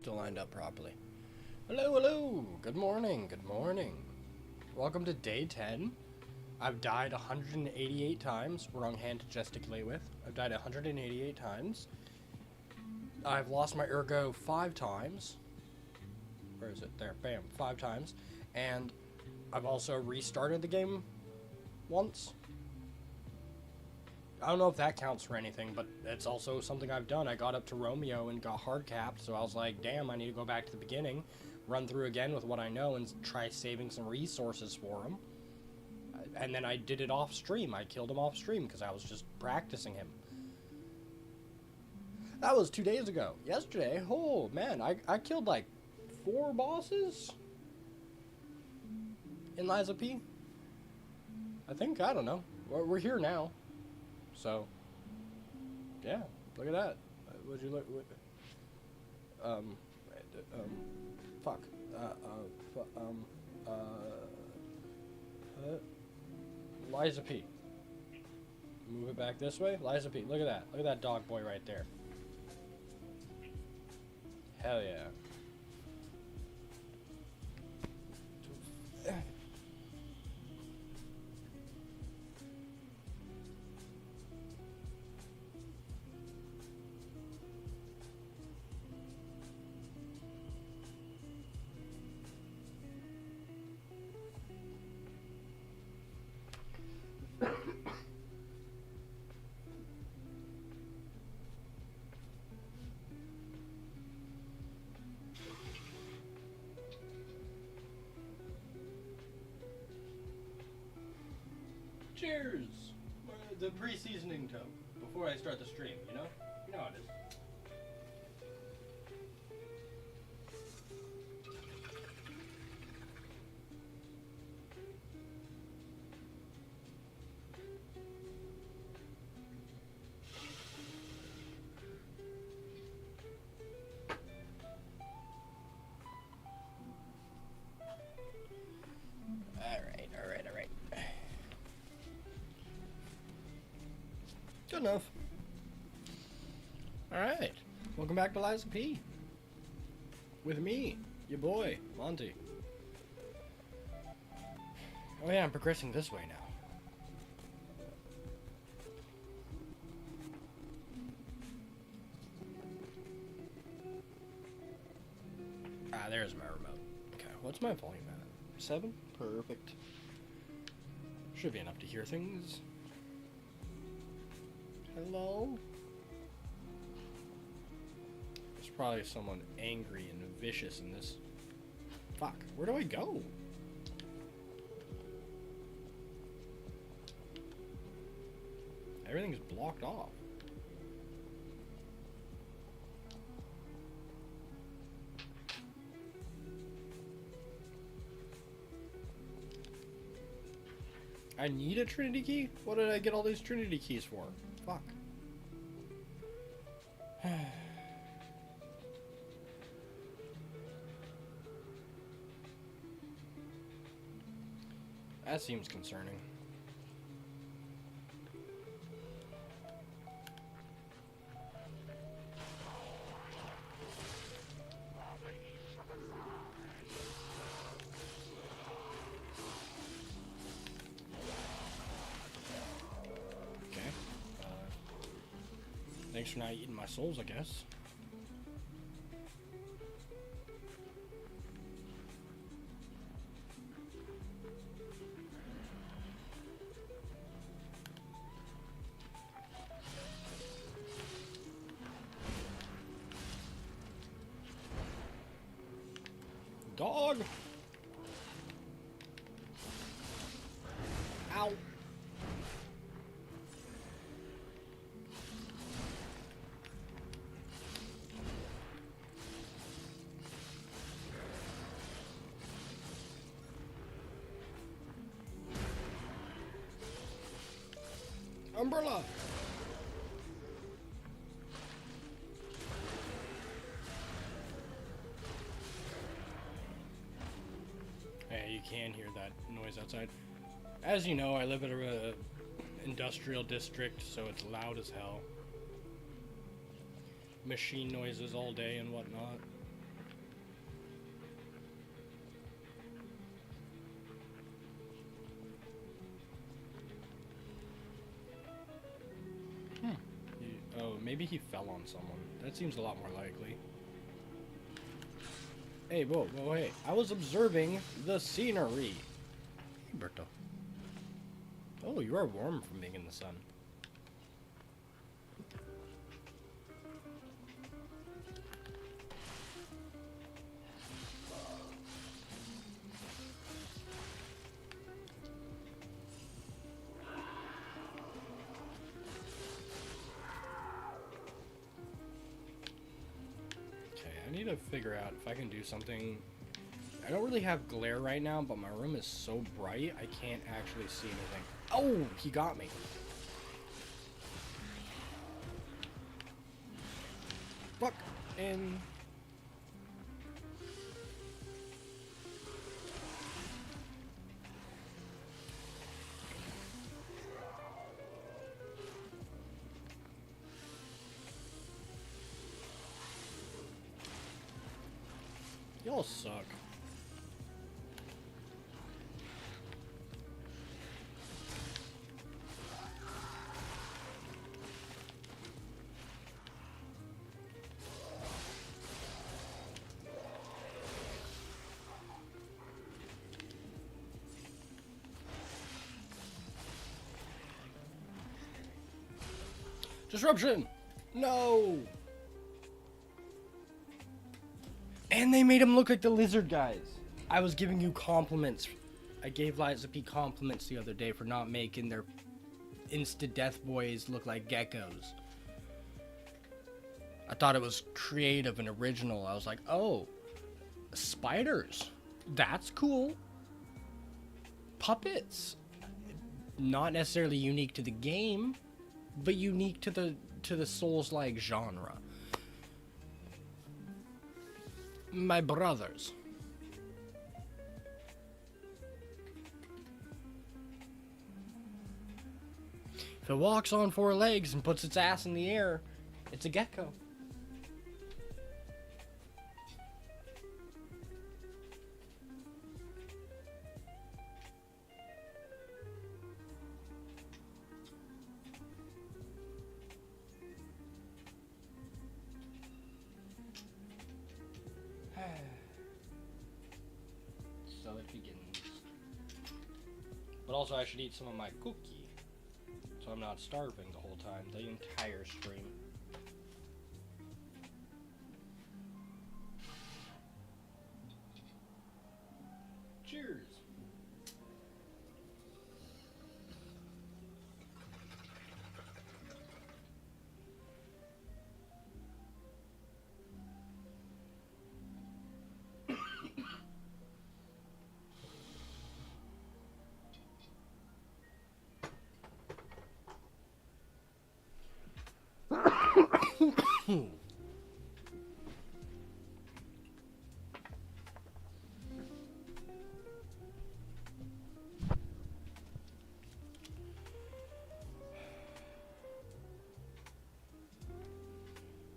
To lined up properly. Hello, hello! Good morning, good morning. Welcome to day 10. I've died 188 times. Wrong hand to gesticulate with. I've died 188 times. I've lost my Ergo 5 times. Where is it? There, bam, 5 times. And I've also restarted the game once. I don't know if that counts for anything, but it's also something I've done. I got up to Romeo and got hard capped, so I was like, damn, I need to go back to the beginning, run through again with what I know, and try saving some resources for him. And then I did it off stream. I killed him off stream because I was just practicing him. That was 2 days ago. Yesterday, oh man, I killed like 4 bosses in R.I.P. I think, I don't know. we're here now. So, yeah, look at that. Would you look? Fuck. Liza P. Move it back this way. Liza P. Look at that. Look at that dog boy right there. Hell yeah. Cheers! The pre-seasoning tub before I start the stream, you know? You know how it is. Alright. Good enough. Alright. Welcome back to Liza P. With me, your boy, Monty. Oh yeah, I'm progressing this way now. Ah, there's my remote. Okay, what's my volume at? 7? Perfect. Should be enough to hear things. Hello? There's probably someone angry and vicious in this. Fuck, where do I go? Everything's blocked off. I need a Trinity key? What did I get all these Trinity keys for? Fuck. That seems concerning. Thanks for not eating my souls, I guess. Dog! Ow! Umbrella! Hey, you can hear that noise outside. As you know, I live in a industrial district, so it's loud as hell. Machine noises all day and whatnot. Oh, maybe he fell on someone. That seems a lot more likely. Hey, whoa, hey. I was observing the scenery. Hey, Berto. Oh, you are warm from being in the sun. I need to figure out if I can do something. I don't really have glare right now, but my room is so bright I can't actually see anything. Oh, he got me. Fuck. And... y'all suck. Disruption! No! And they made him look like the lizard guys. I was giving you compliments. I gave Liza P compliments the other day for not making their insta-death boys look like geckos. I thought it was creative and original. I was like, oh, spiders. That's cool. Puppets. Not necessarily unique to the game, but unique to the Souls-like genre. My brothers. If it walks on 4 legs and puts its ass in the air, it's a gecko. So it begins. But also I should eat some of my cookie, so I'm not starving the whole time, the entire stream. Cheers.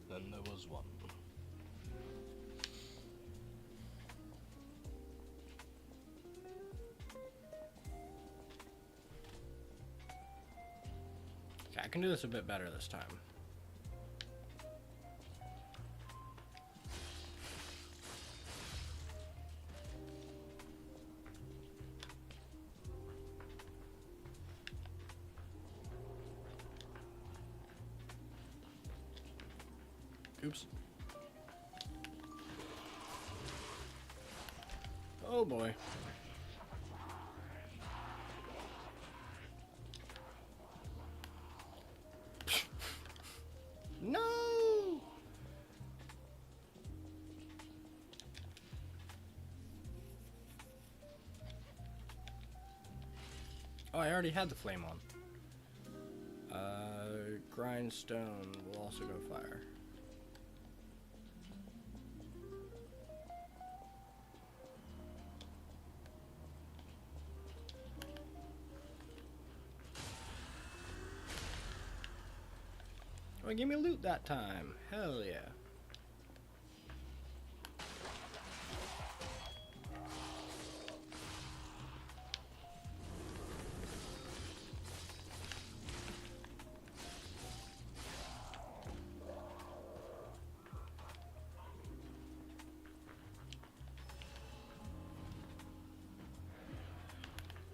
Then there was one. Okay, I can do this a bit better this time. Oops. Oh boy. No! Oh, I already had the flame on. Grindstone will also go fire. Oh, give me loot that time. Hell yeah.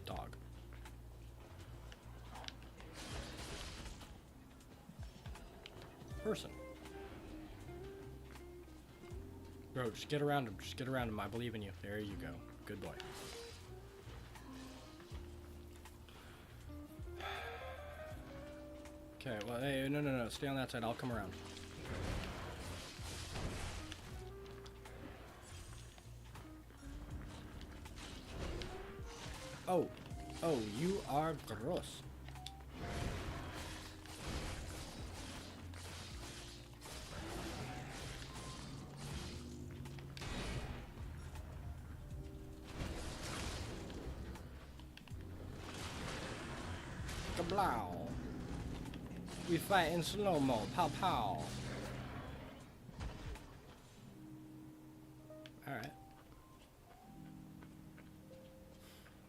Dog. Person. Bro, just get around him. Just get around him. I believe in you. There you go. Good boy. Okay, well, hey, no. Stay on that side. I'll come around. Oh, you are gross. Kablow. We fight in slow-mo. Pow pow. Alright.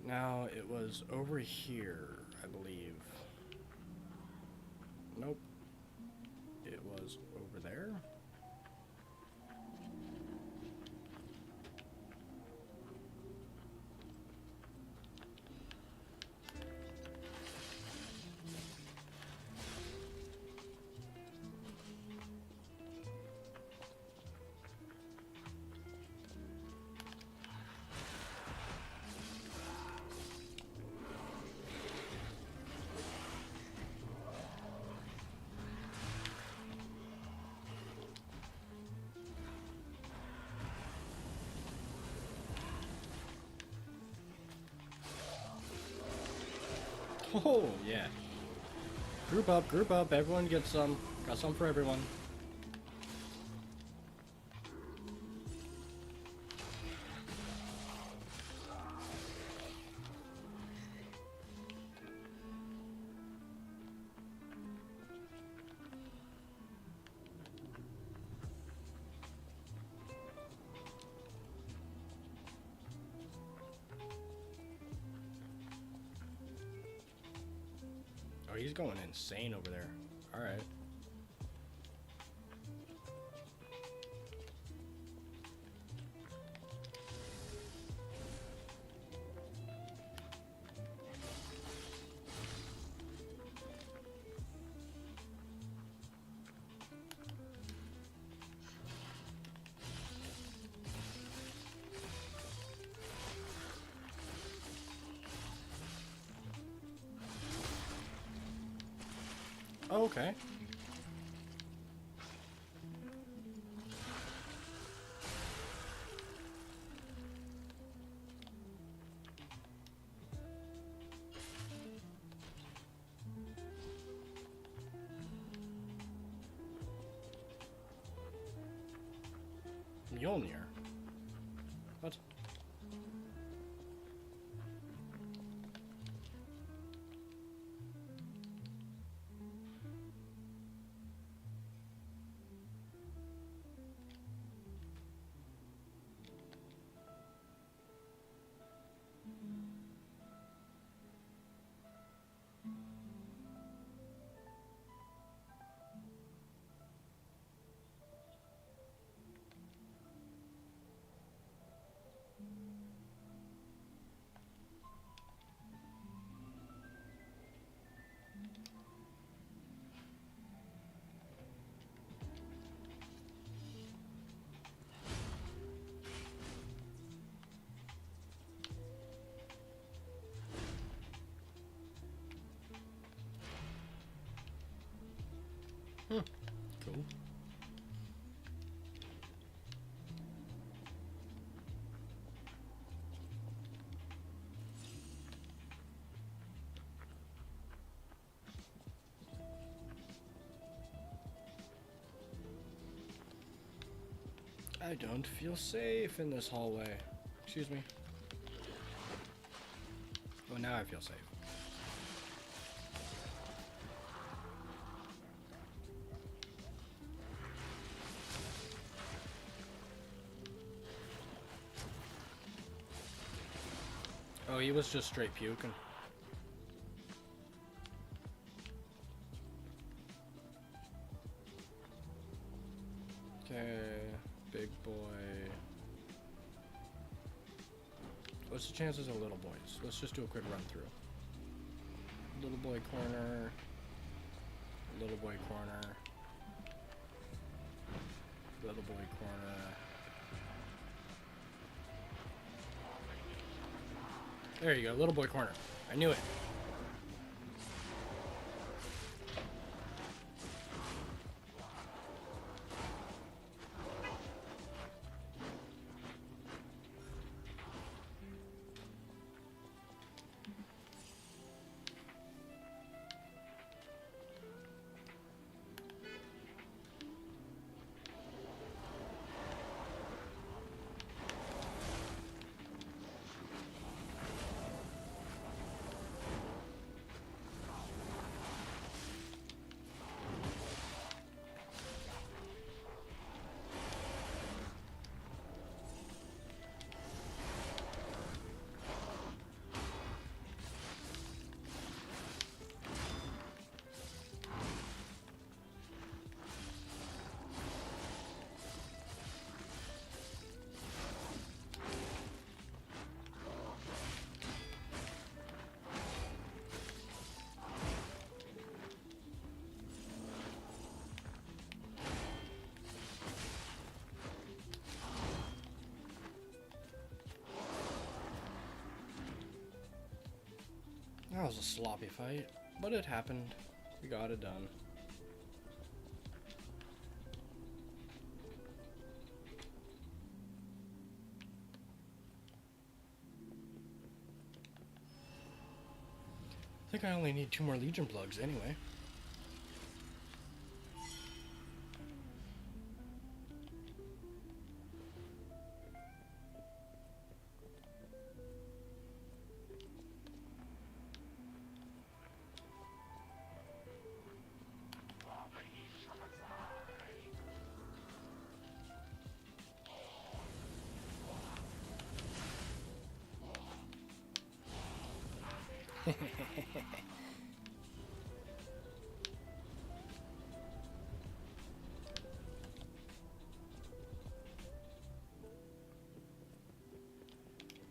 Now it was over here, I believe. Nope. It was over there. Oh, yeah. Group up, everyone gets some. Got some for everyone. Oh, he's going insane over there. Alright. Oh, okay. Mjolnir. What? Hmm. Cool. I don't feel safe in this hallway. Excuse me. Oh, now I feel safe. Oh, he was just straight puking. Okay, big boy. What's the chances of little boys? Let's just do a quick run through. Little boy corner. Little boy corner. Little boy corner. There you go, little boy corner. I knew it. was a sloppy fight, but it happened. We got it done. I think I only need 2 more Legion plugs anyway.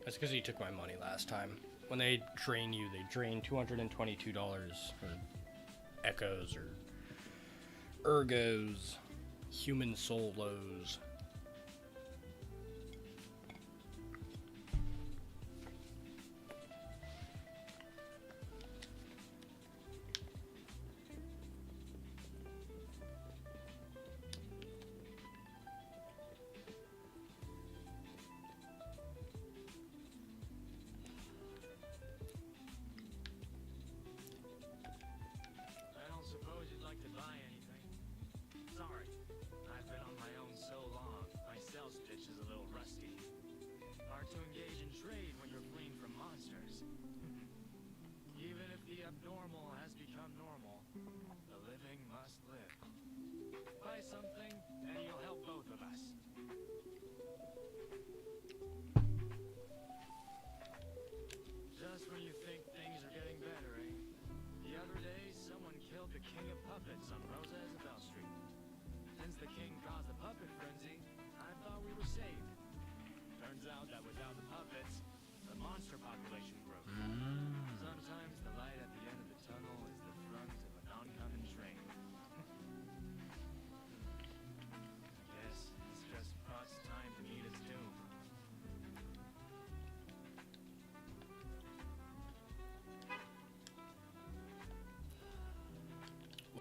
That's because you took my money last time. When they drain you, they drain $222 for Echoes or Ergos, human solos.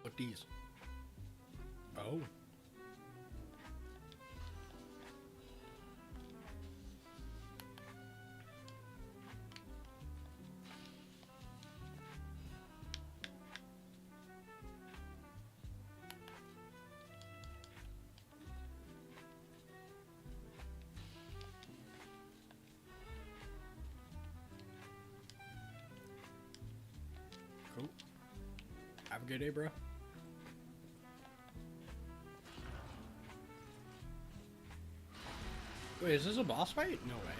What these? Oh. Cool. Have a good day, bro. Wait, is this a boss fight? No way.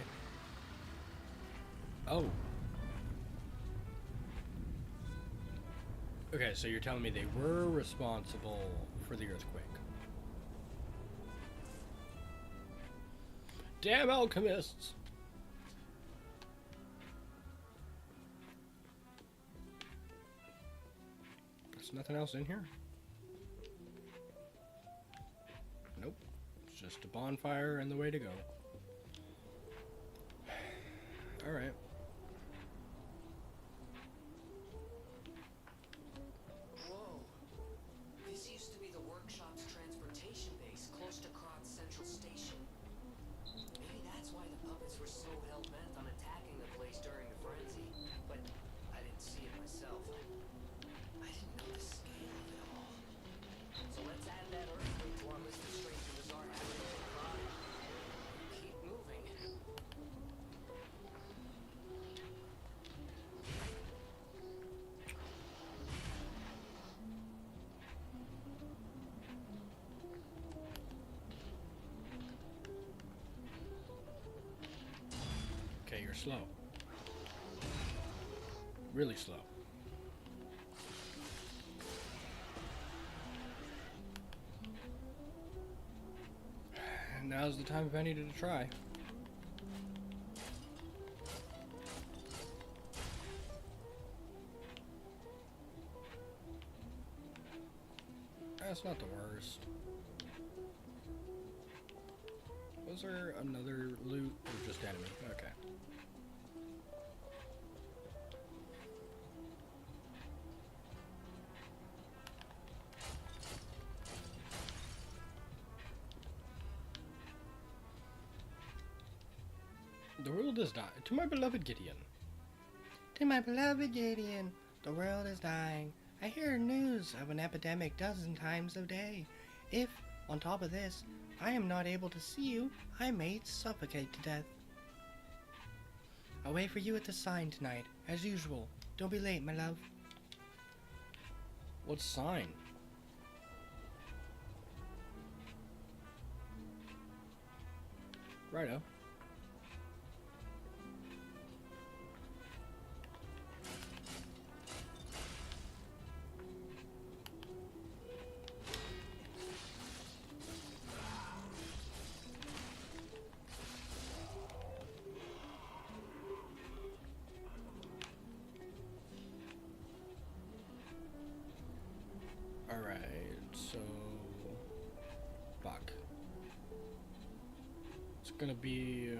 Oh. Okay, so you're telling me they were responsible for the earthquake. Damn alchemists! There's nothing else in here? Nope. It's just a bonfire and the way to go. Alright. Whoa. This used to be the workshop's transportation base close to Kron's central station. Maybe that's why the puppets were so hell-bent on attacking the place during the frenzy. But I didn't see it myself. I didn't know the scale of it all. So let's add that earthquake to our list of strange and bizarre happenings in Kron. Keep moving. Okay, you're slow. Really slow. And now's the time if I needed to try. That's not the worst. Was there another loot or just enemy? Okay. The world is dying. To my beloved Gideon. To my beloved Gideon, the world is dying. I hear news of an epidemic dozen times a day. If, on top of this, I am not able to see you, I may suffocate to death. I'll wait for you at the sign tonight, as usual. Don't be late, my love. What sign? Righto. Alright, so... Fuck. It's gonna be...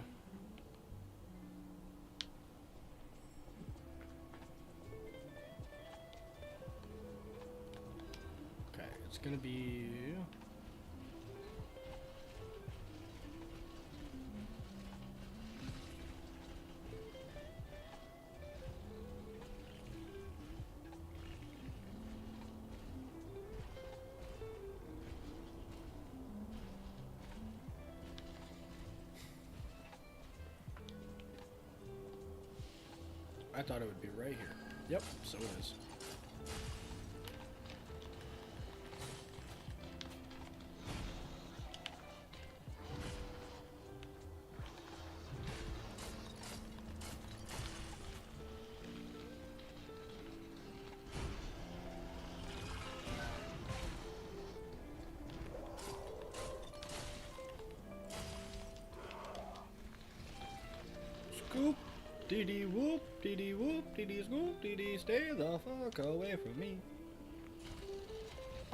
Okay, it's gonna be... I thought it would be right here. Yep, so it is. Scoop, dee whoop, dee whoop, dee scoop, dee stay the fuck away from me.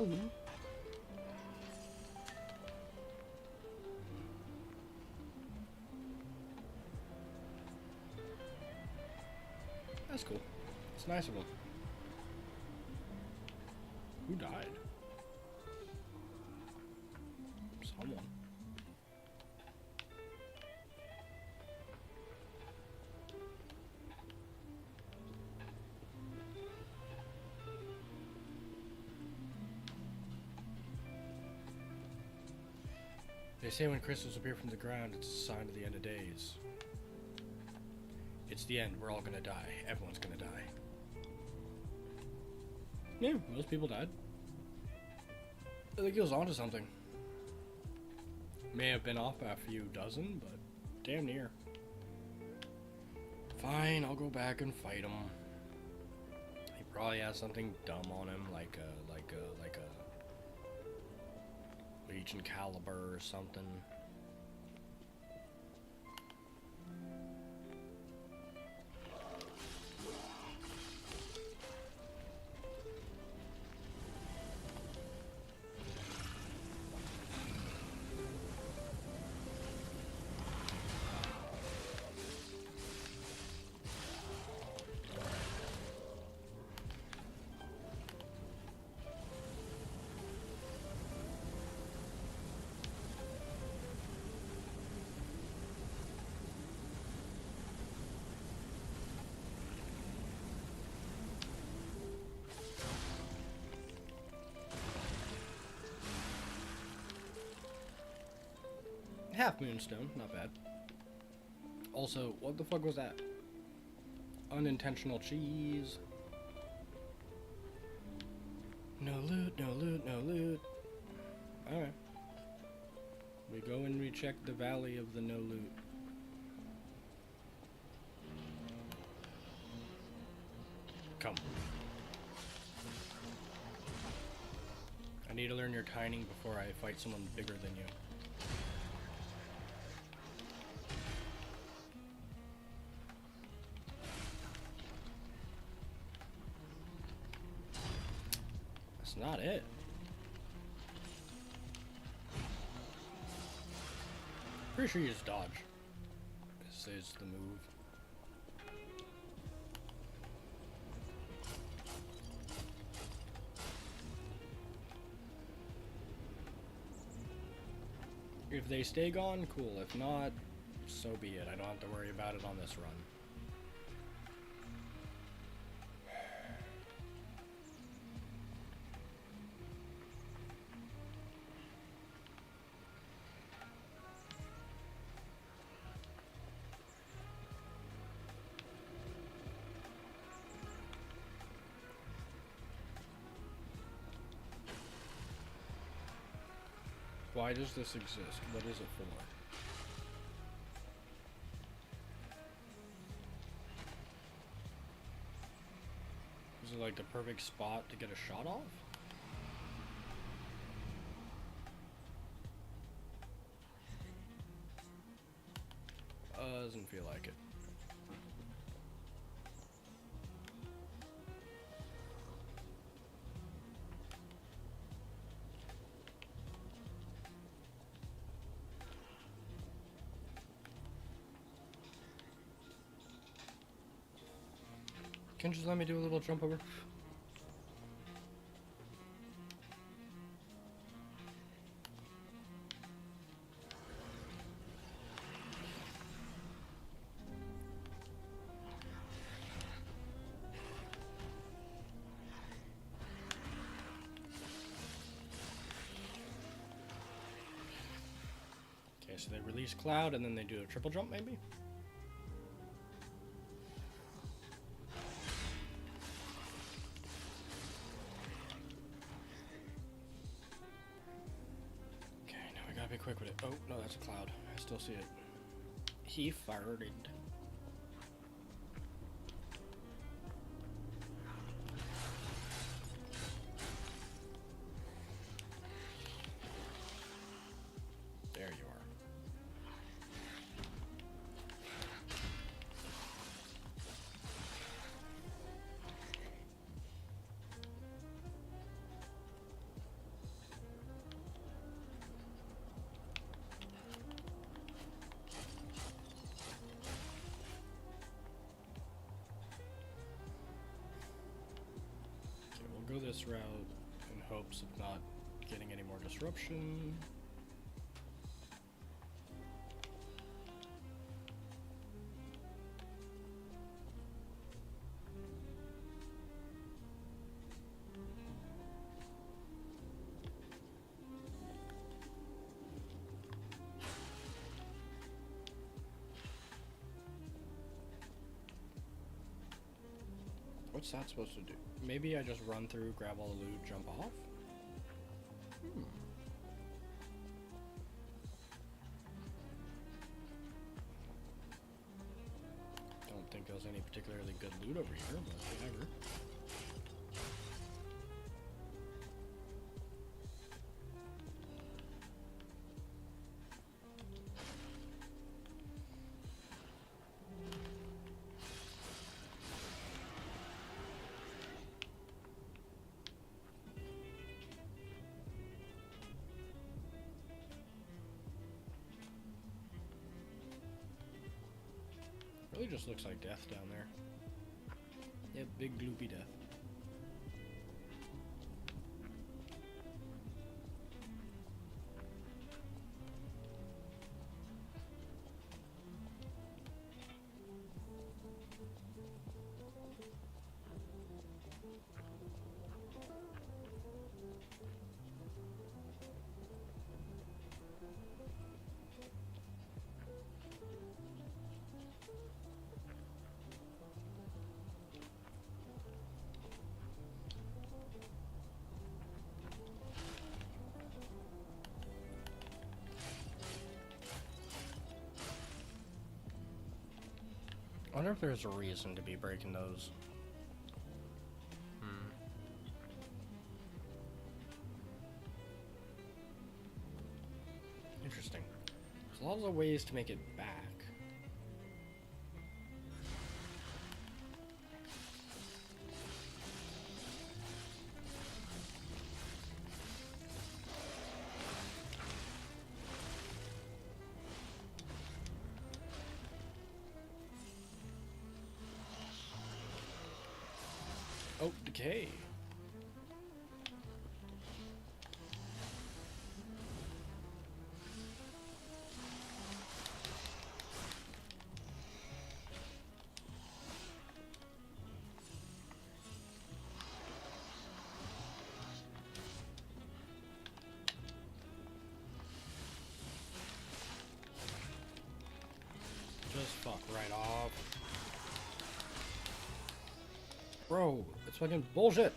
Ooh. That's cool. It's nice of him. Who died? Someone. They say when crystals appear from the ground, it's a sign of the end of days. It's the end. We're all gonna die. Everyone's gonna die. Yeah, most people died. I think he was onto something. May have been off by a few dozen, but damn near. Fine, I'll go back and fight him. He probably has something dumb on him, like a Legion caliber or something. Half moonstone, not bad. Also, what the fuck was that? Unintentional cheese. No loot, no loot, no loot. Alright. We go and we check the valley of the no loot. Come. I need to learn your timing before I fight someone bigger than you. That's not it. Pretty sure you just dodge. This is the move. If they stay gone, cool. If not, So be it. I don't have to worry about it on this run. Why does this exist? What is it for? Is it like the perfect spot to get a shot off? Doesn't feel like it. Can you just let me do a little jump over? Okay, so they release Cloud and then they do a triple jump maybe? Be quick with it. Oh, no, that's a Cloud. I still see it. He farted. There you are. Go this route in hopes of not getting any more disruption. What's that supposed to do? Maybe I just run through, grab all the loot, jump off? Don't think there's any particularly good loot over here, but whatever. Really just looks like death down there. Yeah, big gloopy death. I wonder if there's a reason to be breaking those. Interesting. There's lots of ways to make it back. Oh, decay. fucking bullshit.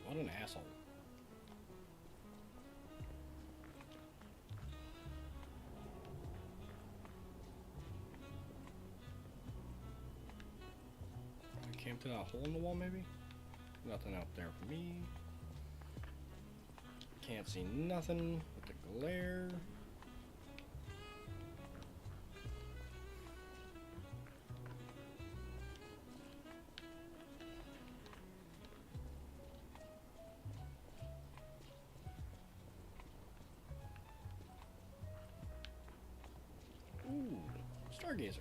What an asshole. I came to that hole in the wall, maybe? Nothing out there for me. Can't see nothing with the glare. Ooh, Stargazer.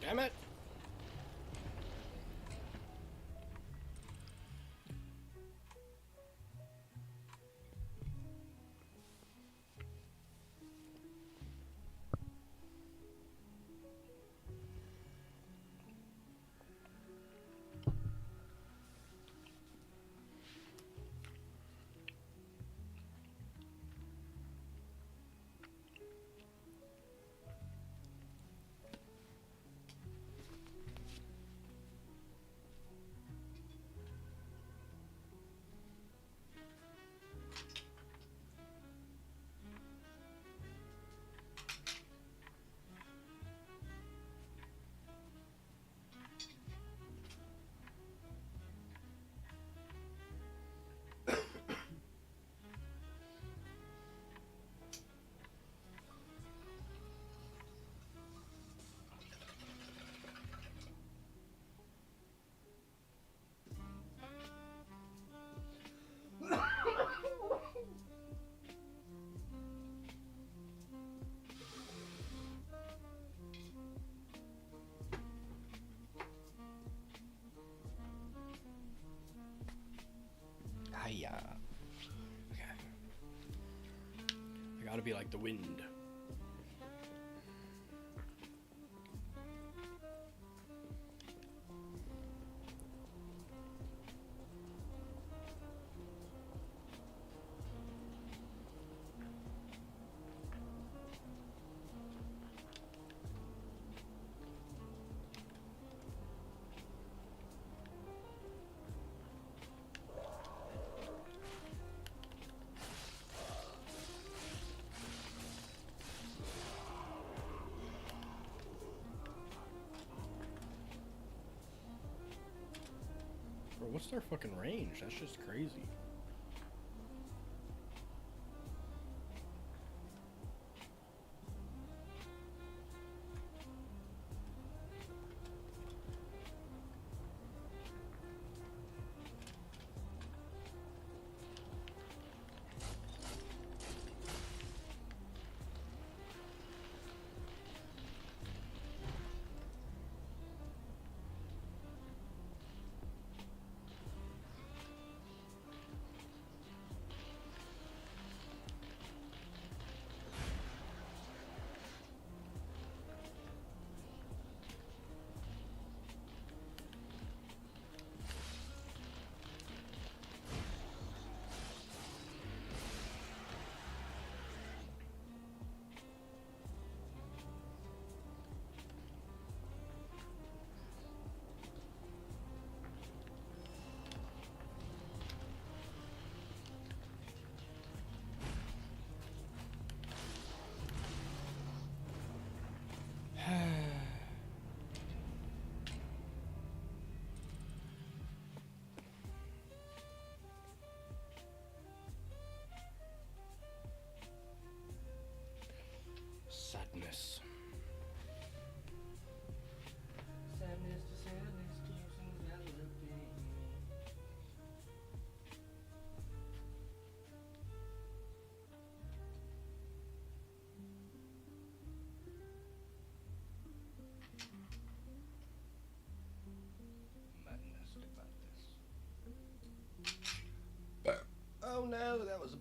Damn it! Hiya. Okay. I gotta be like the wind. Bro, what's their fucking range? That's just crazy.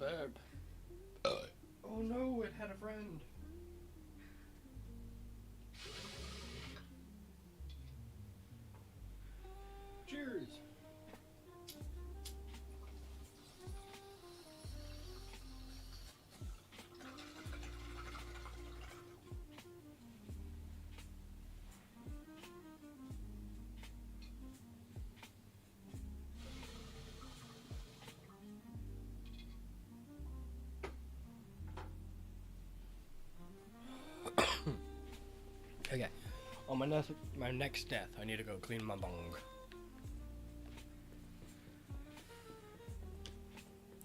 bad. Oh no, it had a friend. Cheers. Okay. On my next death, I need to go clean my bong.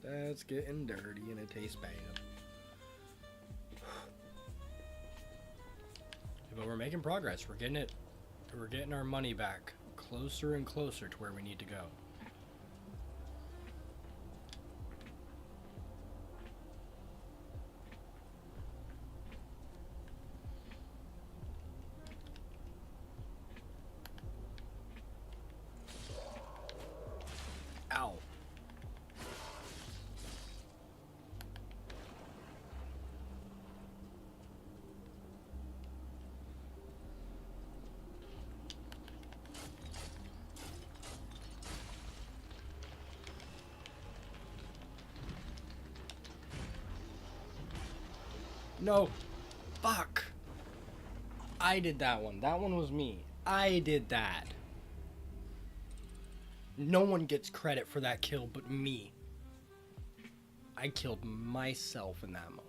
That's getting dirty and it tastes bad. But we're making progress. We're getting our money back closer and closer to where we need to go. Ow. No. Fuck. I did that one. That one was me. I did that. No one gets credit for that kill but me. I killed myself in that moment.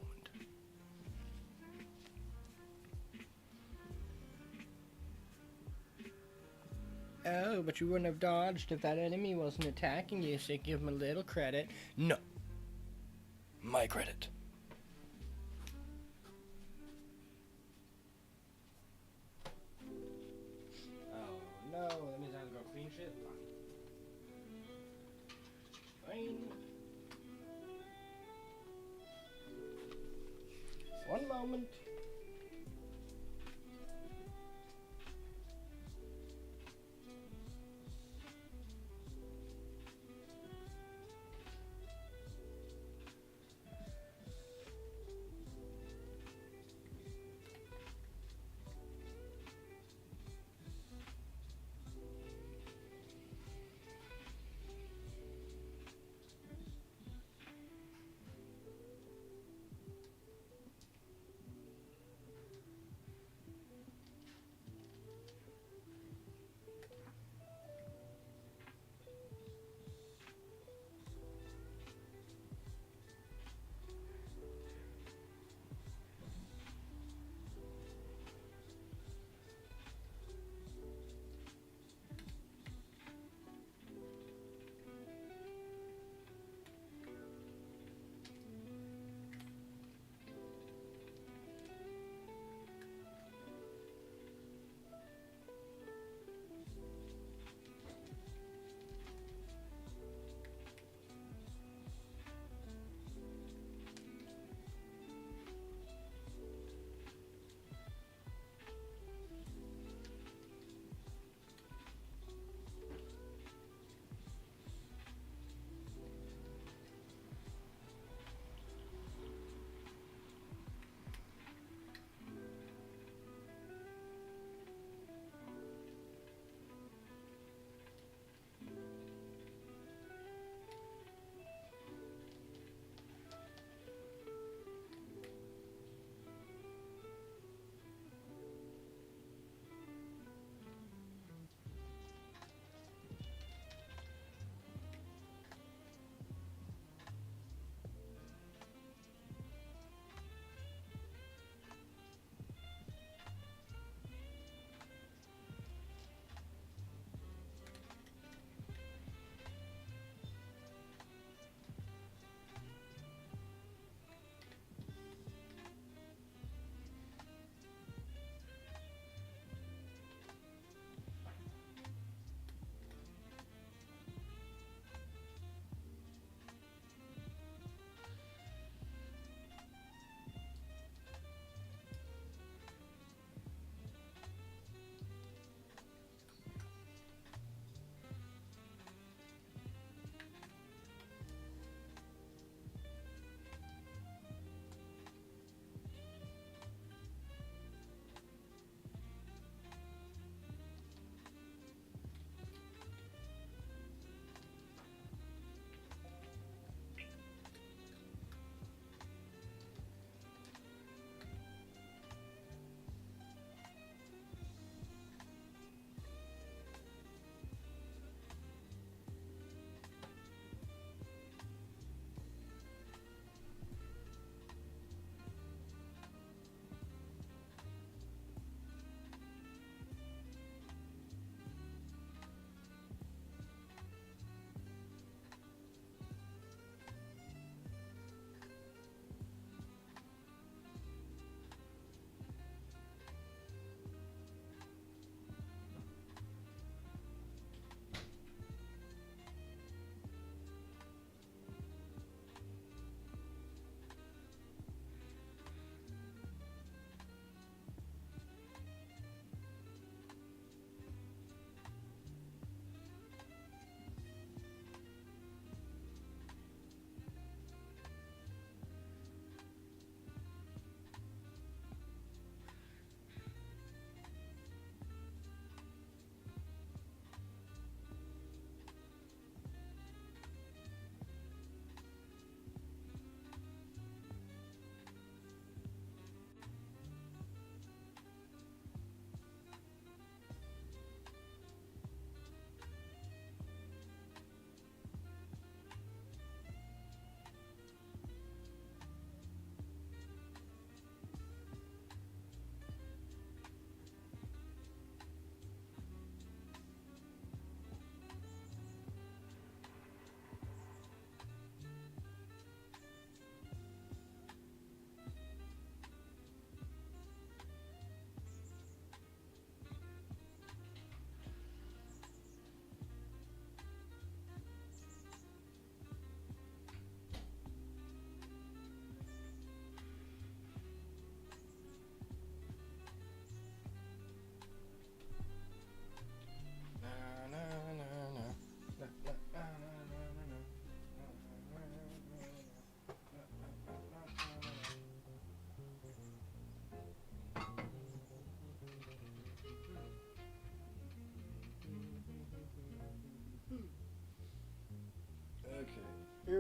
Oh, but you wouldn't have dodged if that enemy wasn't attacking you, so give him a little credit. No. My credit. Oh, no. That means I have to go clean shit? Fine. One moment.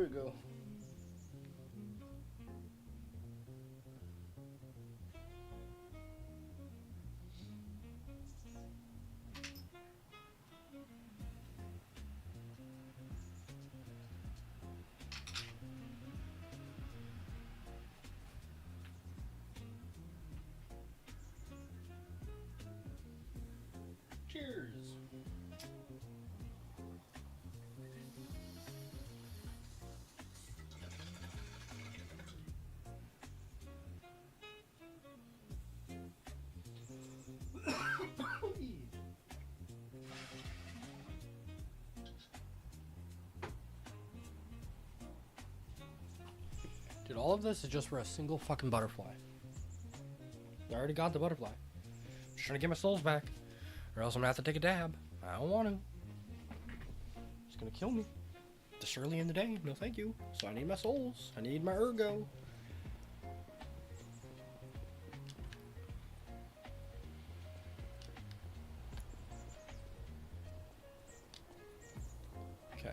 it go? Cheers. Dude, all of this is just for a single fucking butterfly. I already got the butterfly. Just trying to get my souls back, or else I'm gonna have to take a dab. I don't want to. It's gonna kill me. This early in the day, no thank you. So I need my souls. I need my Ergo. Okay.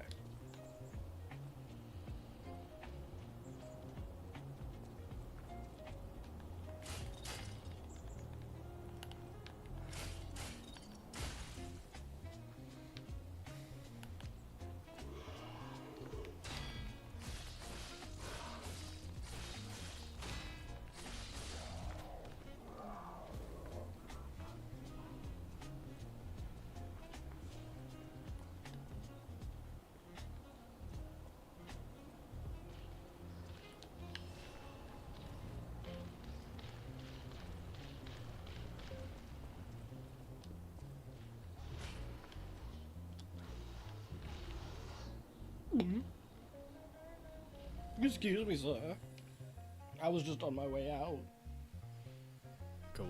Excuse me, sir. I was just on my way out. Cool.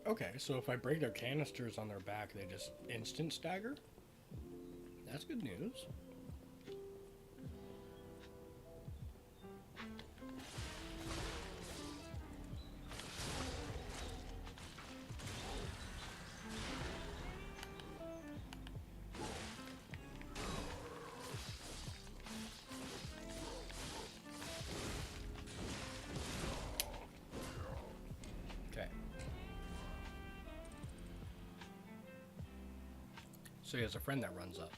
Okay, so if I break their canisters on their back, they just instant stagger? That's good news. Okay. So he has a friend that runs up.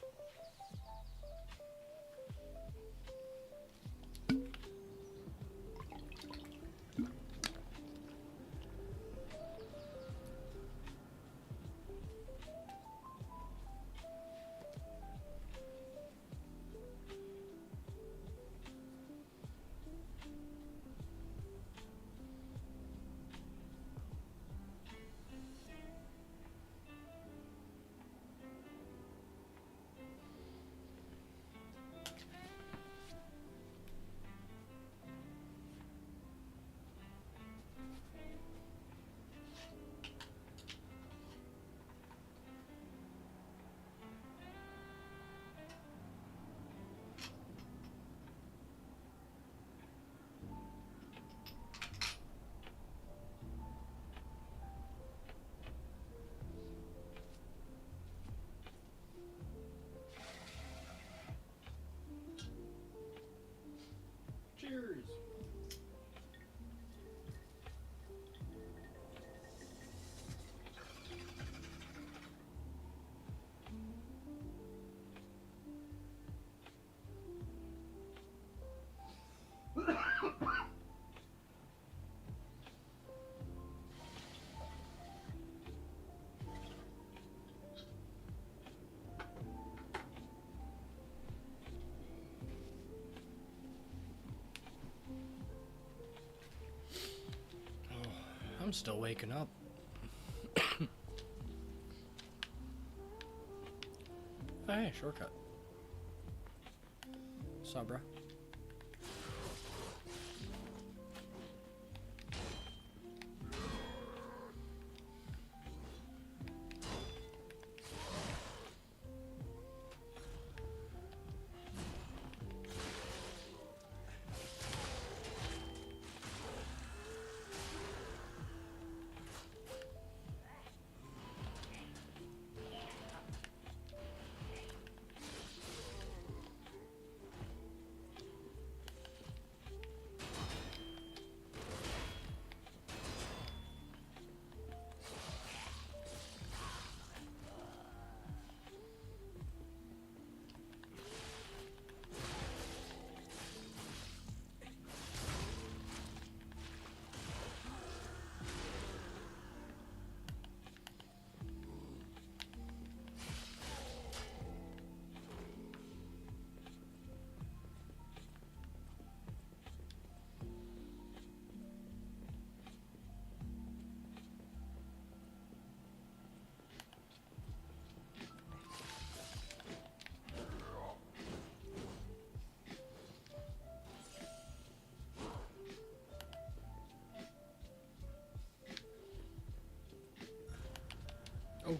Cheers! I'm still waking up. Oh, hey, shortcut. What's up, bro? Oh.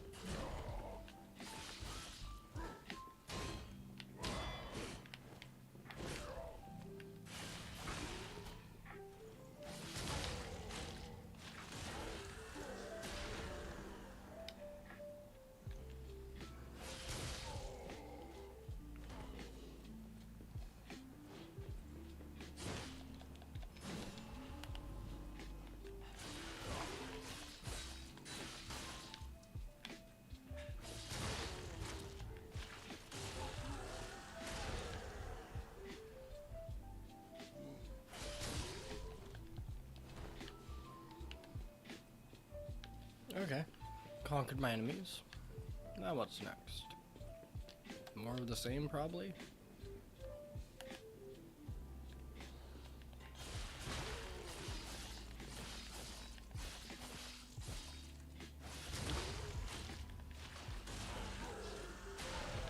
Okay. Conquered my enemies. Now what's next? More of the same, probably?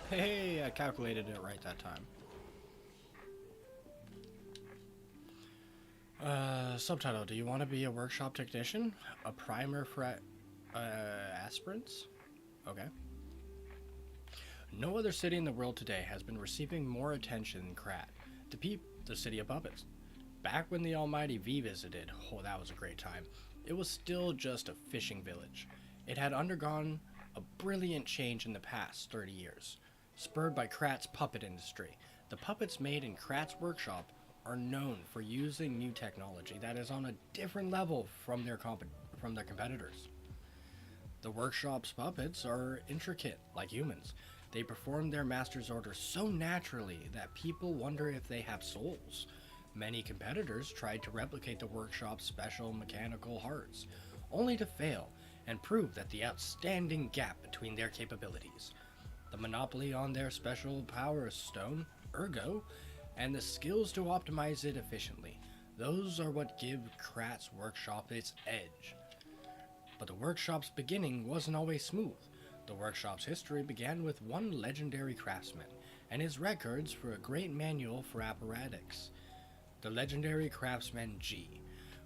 Hey, I calculated it right that time. Subtitle, do you want to be a workshop technician? A primer for aspirants? Okay. No other city in the world today has been receiving more attention than Krat, the city of puppets. Back when the almighty V visited, oh, that was a great time, it was still just a fishing village. It had undergone a brilliant change in the past 30 years, spurred by Krat's puppet industry. The puppets made in Krat's workshop are known for using new technology that is on a different level from their competitors. The workshop's puppets are intricate, like humans. They perform their master's orders so naturally that people wonder if they have souls. Many competitors tried to replicate the workshop's special mechanical hearts, only to fail and prove that the outstanding gap between their capabilities. The monopoly on their special power stone, Ergo, and the skills to optimize it efficiently. Those are what give Krat's workshop its edge. But the workshop's beginning wasn't always smooth. The workshop's history began with one legendary craftsman and his records for a great manual for apparatchiks. The legendary craftsman G,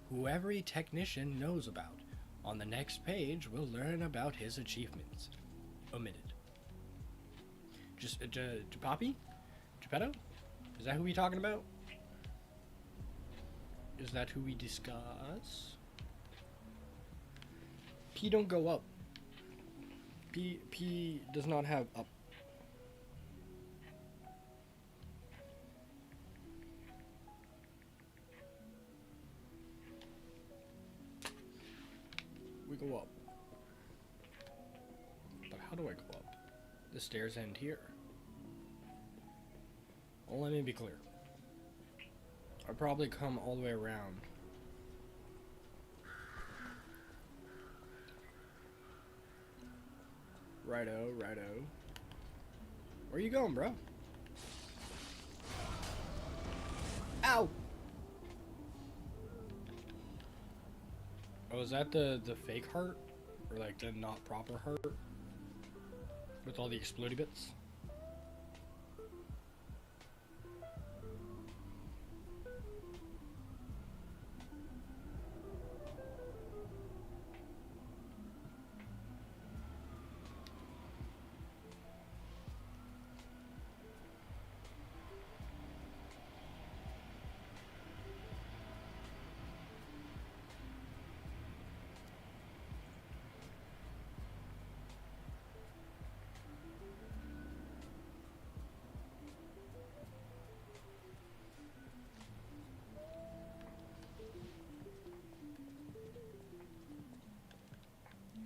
who every technician knows about. On the next page, we'll learn about his achievements. Omitted. Just, Poppy? Geppetto? Is that who we talking about? Is that who we discuss? P don't go up. P does not have up. We go up. But how do I go up? The stairs end here. Well, let me be clear. I'll probably come all the way around. Righto, righto. Where you going, bro? Ow! Oh, is that the fake heart? Or like the not proper heart? With all the explodey bits?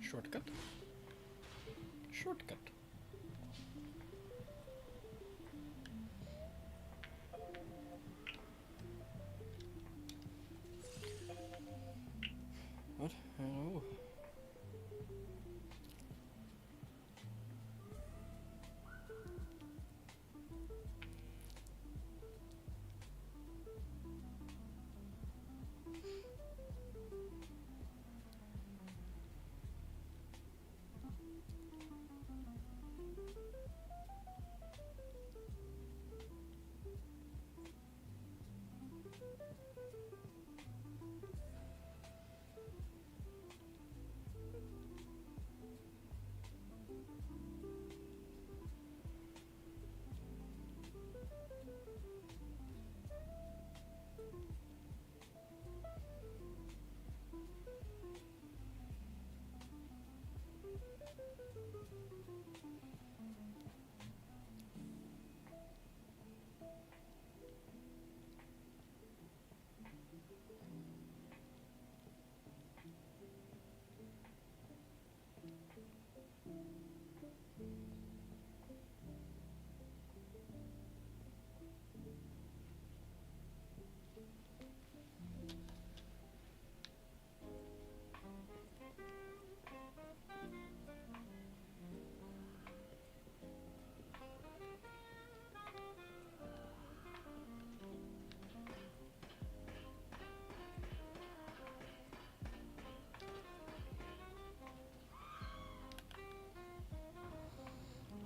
Shortcut. Shortcut. What? Hello?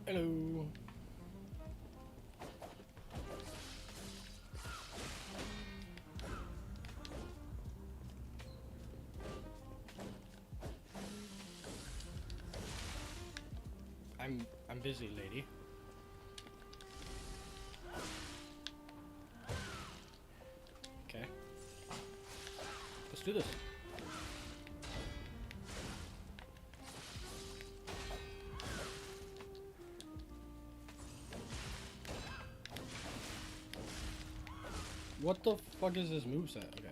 Hello. I'm busy, lady. Okay. Let's do this. What the fuck is this moveset? Okay.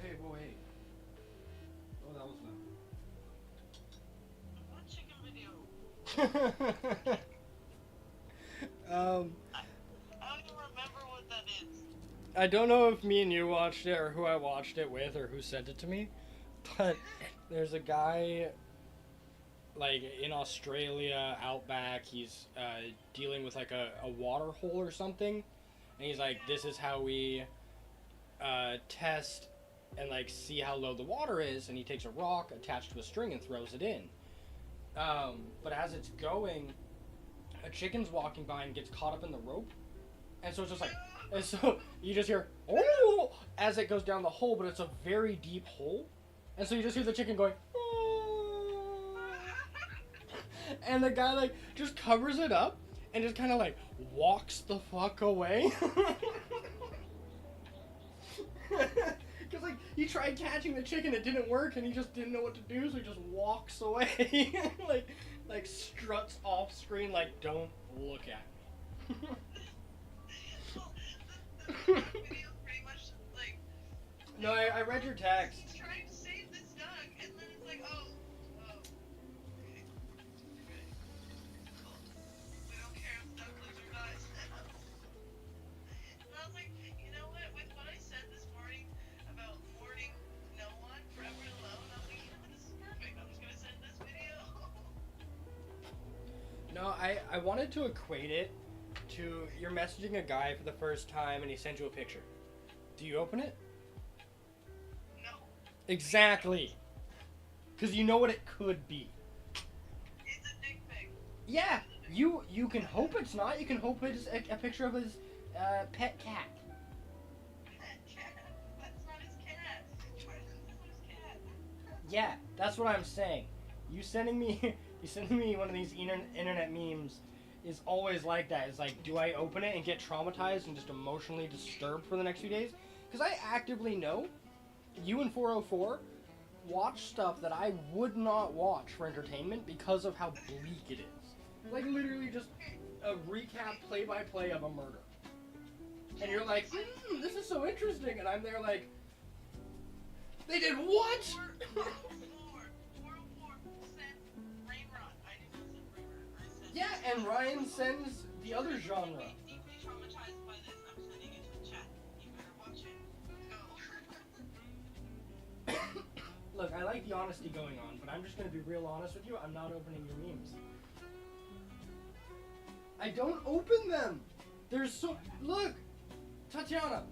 hey, whoa, hey. Oh, that was What chicken video? loud. I don't even remember what that is. I don't know if me and you watched it or who I watched it with or who sent it to me, but there's a guy like in Australia, outback. He's dealing with like a water hole or something, and he's like, "This is how we test and like see how low the water is." And he takes a rock attached to a string and throws it in. But as it's going, a chicken's walking by and gets caught up in the rope, and so it's just like, and so you just hear oh as it goes down the hole, but it's a very deep hole, and so you just hear the chicken going. Oh. And the guy like just covers it up and just kind of like walks the fuck away. Because like he tried catching the chicken, it didn't work, and he just didn't know what to do, so he just walks away. like struts off screen like, don't look at me. Well, the video pretty much like. No, I read your text. He's trying to save this duck, and then it's like, oh, okay. Cool. We don't care if the duck lives or dies. And I was like, you know what? With what I said this morning about mourning no one forever alone, I was like, you know what? This is perfect. I'm just gonna send this video. No, I wanted to equate it to you're messaging a guy for the first time and he sends you a picture. Do you open it? No. Exactly. Because you know what it could be. It's a dick pic. Yeah, you can hope it's not. You can hope it's a picture of his pet cat. That's not his cat. Jordan, that's not his cat. Yeah, that's what I'm saying. You sending me one of these internet memes is always like that. It's like, do I open it and get traumatized and just emotionally disturbed for the next few days? Because I actively know you and 404 watch stuff that I would not watch for entertainment because of how bleak it is. Like literally just a recap play-by-play of a murder. And you're like, this is so interesting, and I'm there like, they did what? 404 sent Rain Rot. I did not send Rain Rot. I sent Yeah, and Ryan sends the other genre. Deeply traumatized by this. I'm sending it to the chat. You better watch it. Go. Look, I like the honesty going on, but I'm just going to be real honest with you. I'm not opening your memes. I don't open them. There's so... Look, Tatiana.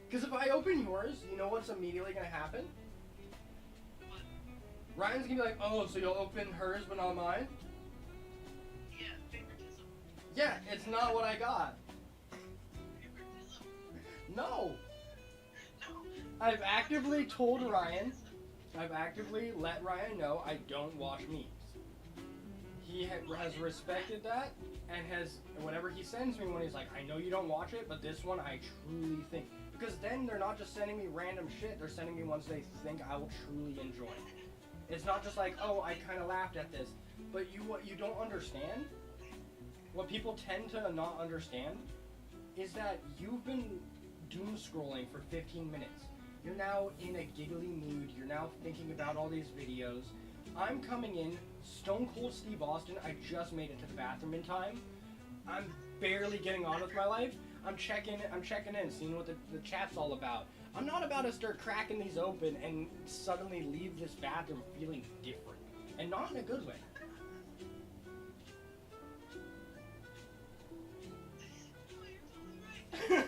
Because if I open yours, you know what's immediately going to happen? What? Ryan's going to be like, oh, so you'll open hers but not mine? Yeah, favoritism. Yeah, it's not what I got. Favoritism. No. No. I've actively told Ryan... I've actively let Ryan know I don't watch memes. He has respected that and has, whenever he sends me one, he's like, I know you don't watch it, but this one I truly think. Because then they're not just sending me random shit, they're sending me ones they think I will truly enjoy. It's not just like, oh, I kind of laughed at this. But what you don't understand, what people tend to not understand, is that you've been doom scrolling for 15 minutes. You're now in a giggly mood. You're now thinking about all these videos. I'm coming in, Stone Cold Steve Austin. I just made it to the bathroom in time. I'm barely getting on with my life. I'm checking in, seeing what the chat's all about. I'm not about to start cracking these open and suddenly leave this bathroom feeling different. And not in a good way. No, you're totally right.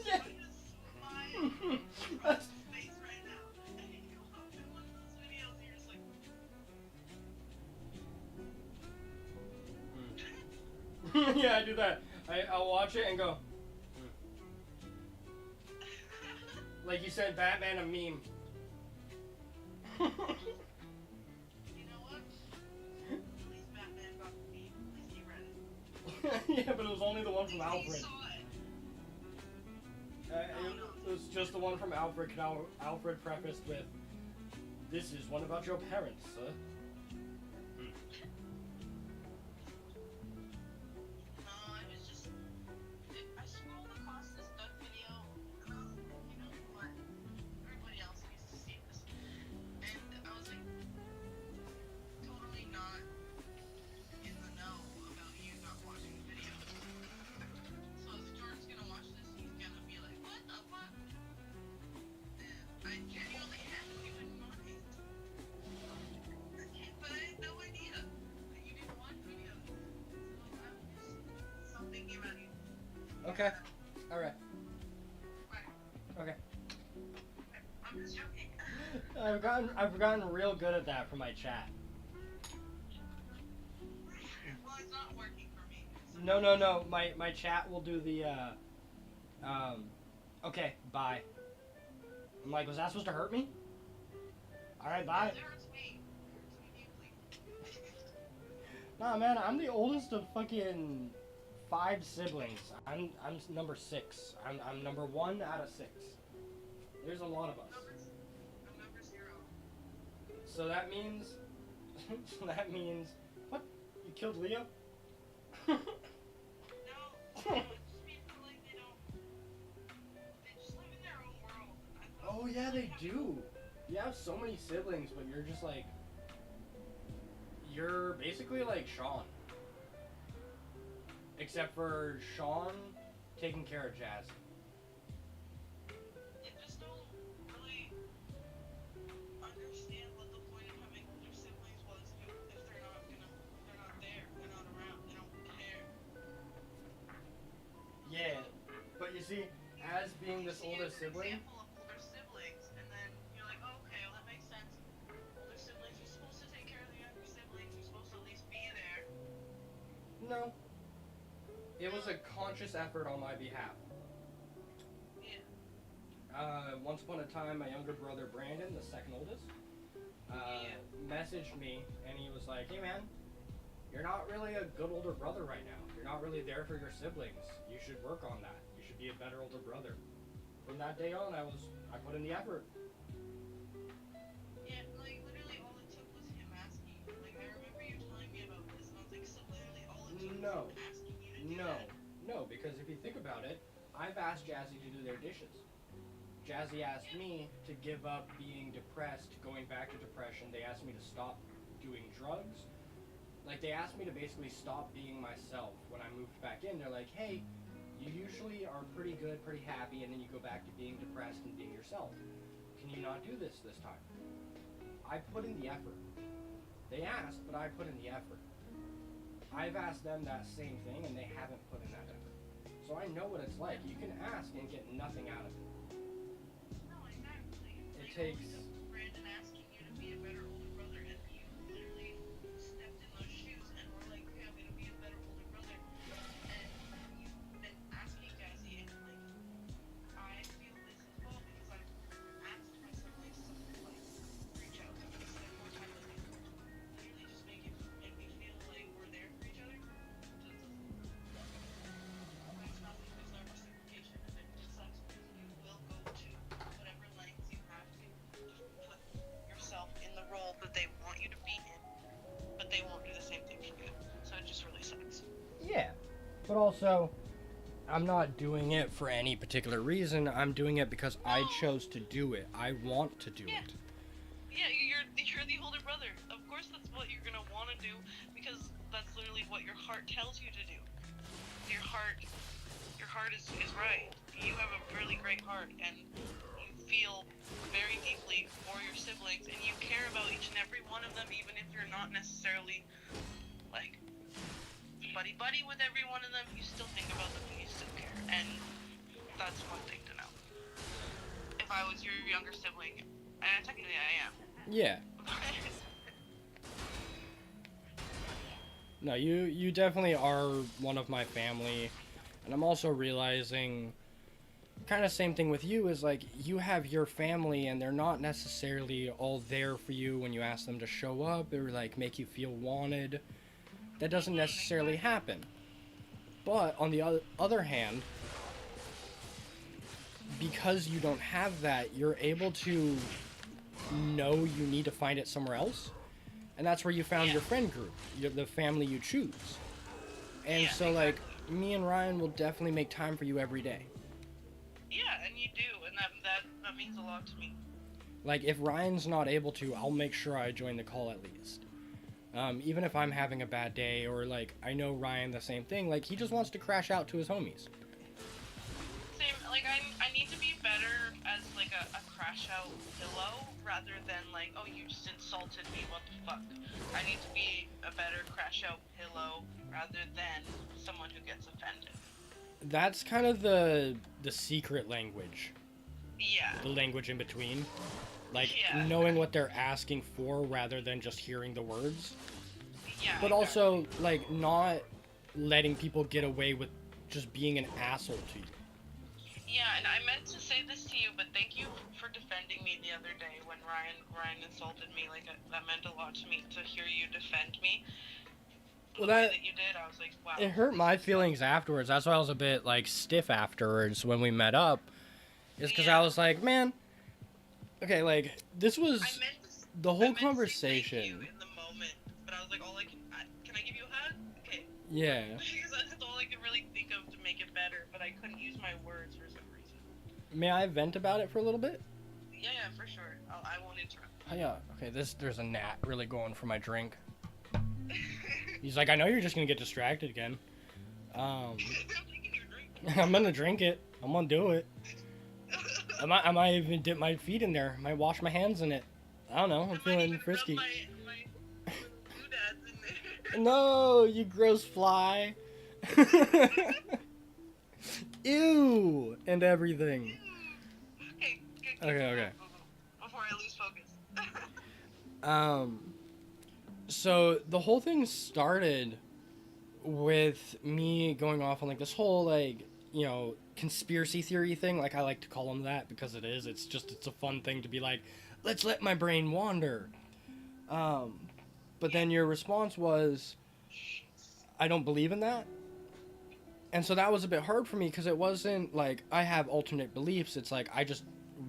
Yeah. That's- Face right now. And you open one of those videos and you're just like, Yeah, I do that. I'll watch it and go. Like you said, Batman a meme. you know what? At least Batman got the meme. At least he read it. Yeah, but it was only the one from He Alfred. saw it. It was just the one from Alfred. Alfred prefaced with, "This is one about your parents, sir." No, I genuinely hadn't even mind. But I had no idea that you didn't watch videos. So I was just stop thinking about you. Okay. All right. Right. Okay. I'm just joking. I've gotten real good at that for my chat. Well, it's not working for me. So No. My chat will do the okay, bye. I'm like, was that supposed to hurt me? All right, bye. It hurts me. It hurts me deeply. Nah, man, I'm the oldest of fucking 5 siblings. I'm number 6. I'm number 1 out of 6. There's a lot of us. I'm number 0. So that means what? You killed Leo? No, it just means that, like, they just live in their own world. I thought Oh yeah, they do. You have so many siblings, but you're just like, you're basically like Sean. Except for Sean taking care of Jazz. I just don't really understand what the point of having older siblings was if they're not there, they're not around, they don't care. Yeah, but you see, as being this You see older an sibling, example of older siblings, and then you're like, oh, okay, well, that makes sense. Older siblings, you're supposed to take care of the younger siblings, you're supposed to at least be there. no. It was a conscious effort on my behalf. Yeah. Once upon a time, my younger brother Brandon, the second oldest, messaged me, and he was like, hey man, you're not really a good older brother right now. You're not really there for your siblings. You should work on that. You should be a better older brother. From that day on, I put in the effort. Yeah, like, literally all it took was him asking. Like, I remember you telling me about this, and I was like, so literally all it took was No. him asking you to do that. No, because if you think about it, I've asked Jazzy to do their dishes. Jazzy asked me to give up being depressed, going back to depression. They asked me to stop doing drugs. Like, they asked me to basically stop being myself. When I moved back in, they're like, hey, you usually are pretty good, pretty happy, and then you go back to being depressed and being yourself. Can you not do this time? I put in the effort. They asked, but I put in the effort. I've asked them that same thing, and they haven't put in that effort. So I know what it's like. You can ask and get nothing out of it. No, exactly. It Like, takes... only the Brandon asking you to be a better older brother, and you literally stepped in those shoes and were like, okay, I'm gonna be a better older brother. And you've been asking Jazzy, and like, I feel this as well because I've asked my siblings to like reach out to me, spend more time with me, literally just make me feel like we're there for each other. There's nothing, there's no reciprocation, and it sucks because you will go to whatever lengths you have to put yourself in the role that they want you to be in, but they won't do the same thing for you. So it just really sucks. Yeah, but also, I'm not doing it for any particular reason. I'm doing it because I chose to do it. I want to do it. Yeah, you're the older brother. Of course, that's what you're gonna want to do because that's literally what your heart tells you to do. Your heart is right. You have a really great heart, and you feel very deeply for your siblings, and you care about each and every one of them, even if you're not necessarily like buddy with every one of them. You still think about them, and you still care, and that's one thing to know. If I was your younger sibling, and technically I am. Yeah. No, you definitely are one of my family, and I'm also realizing, kind of same thing with you, is like, you have your family, and they're not necessarily all there for you when you ask them to show up, or like make you feel wanted. That doesn't necessarily happen. But on the other hand, because you don't have that, you're able to know you need to find it somewhere else. And that's where you found your friend group, the family you choose. And so, like, me and Ryan will definitely make time for you every day. Yeah, and you do, and that means a lot to me. Like, if Ryan's not able to, I'll make sure I join the call at least. Even if I'm having a bad day, or, like, I know Ryan the same thing, like, he just wants to crash out to his homies. Same, like, I need to be better as, like, a crash out pillow rather than like, oh, you just insulted me, what the fuck. I need to be a better crash out pillow rather than someone who gets offended. That's kind of the secret language. Yeah. The language in between. Like, Yeah. knowing what they're asking for rather than just hearing the words. Yeah. But also, like, not letting people get away with just being an asshole to you. Yeah, and I meant to say this to you, but thank you for defending me the other day when Ryan insulted me. Like, that meant a lot to me to hear you defend me. Well, The way that you did, I was like, wow. It hurt my feelings afterwards. That's why I was a bit, like, stiff afterwards when we met up. Is because I was like, man, okay, like, this was the whole conversation. I meant to say thank you in the moment, but I was like, can I give you a hug? Okay. Yeah. Because that's all I could really think of to make it better, but I couldn't use my words for some reason. May I vent about it for a little bit? Yeah, for sure. I won't interrupt. Oh, yeah. Okay, there's a gnat really going for my drink. He's like, I know you're just gonna get distracted again. I'm taking your drink. I'm gonna drink it. I'm gonna do it. I might even dip my feet in there. Might wash my hands in it. I don't know. I'm feeling frisky. My doodads in there. No, you gross fly. Ew, and everything. Okay. Before I lose focus. So the whole thing started with me going off on like this whole like, you know, conspiracy theory thing. Like I like to call them that because it is. It's a fun thing to be like, let's let my brain wander. But then your response was, I don't believe in that. And so that was a bit hard for me because it wasn't like I have alternate beliefs. It's like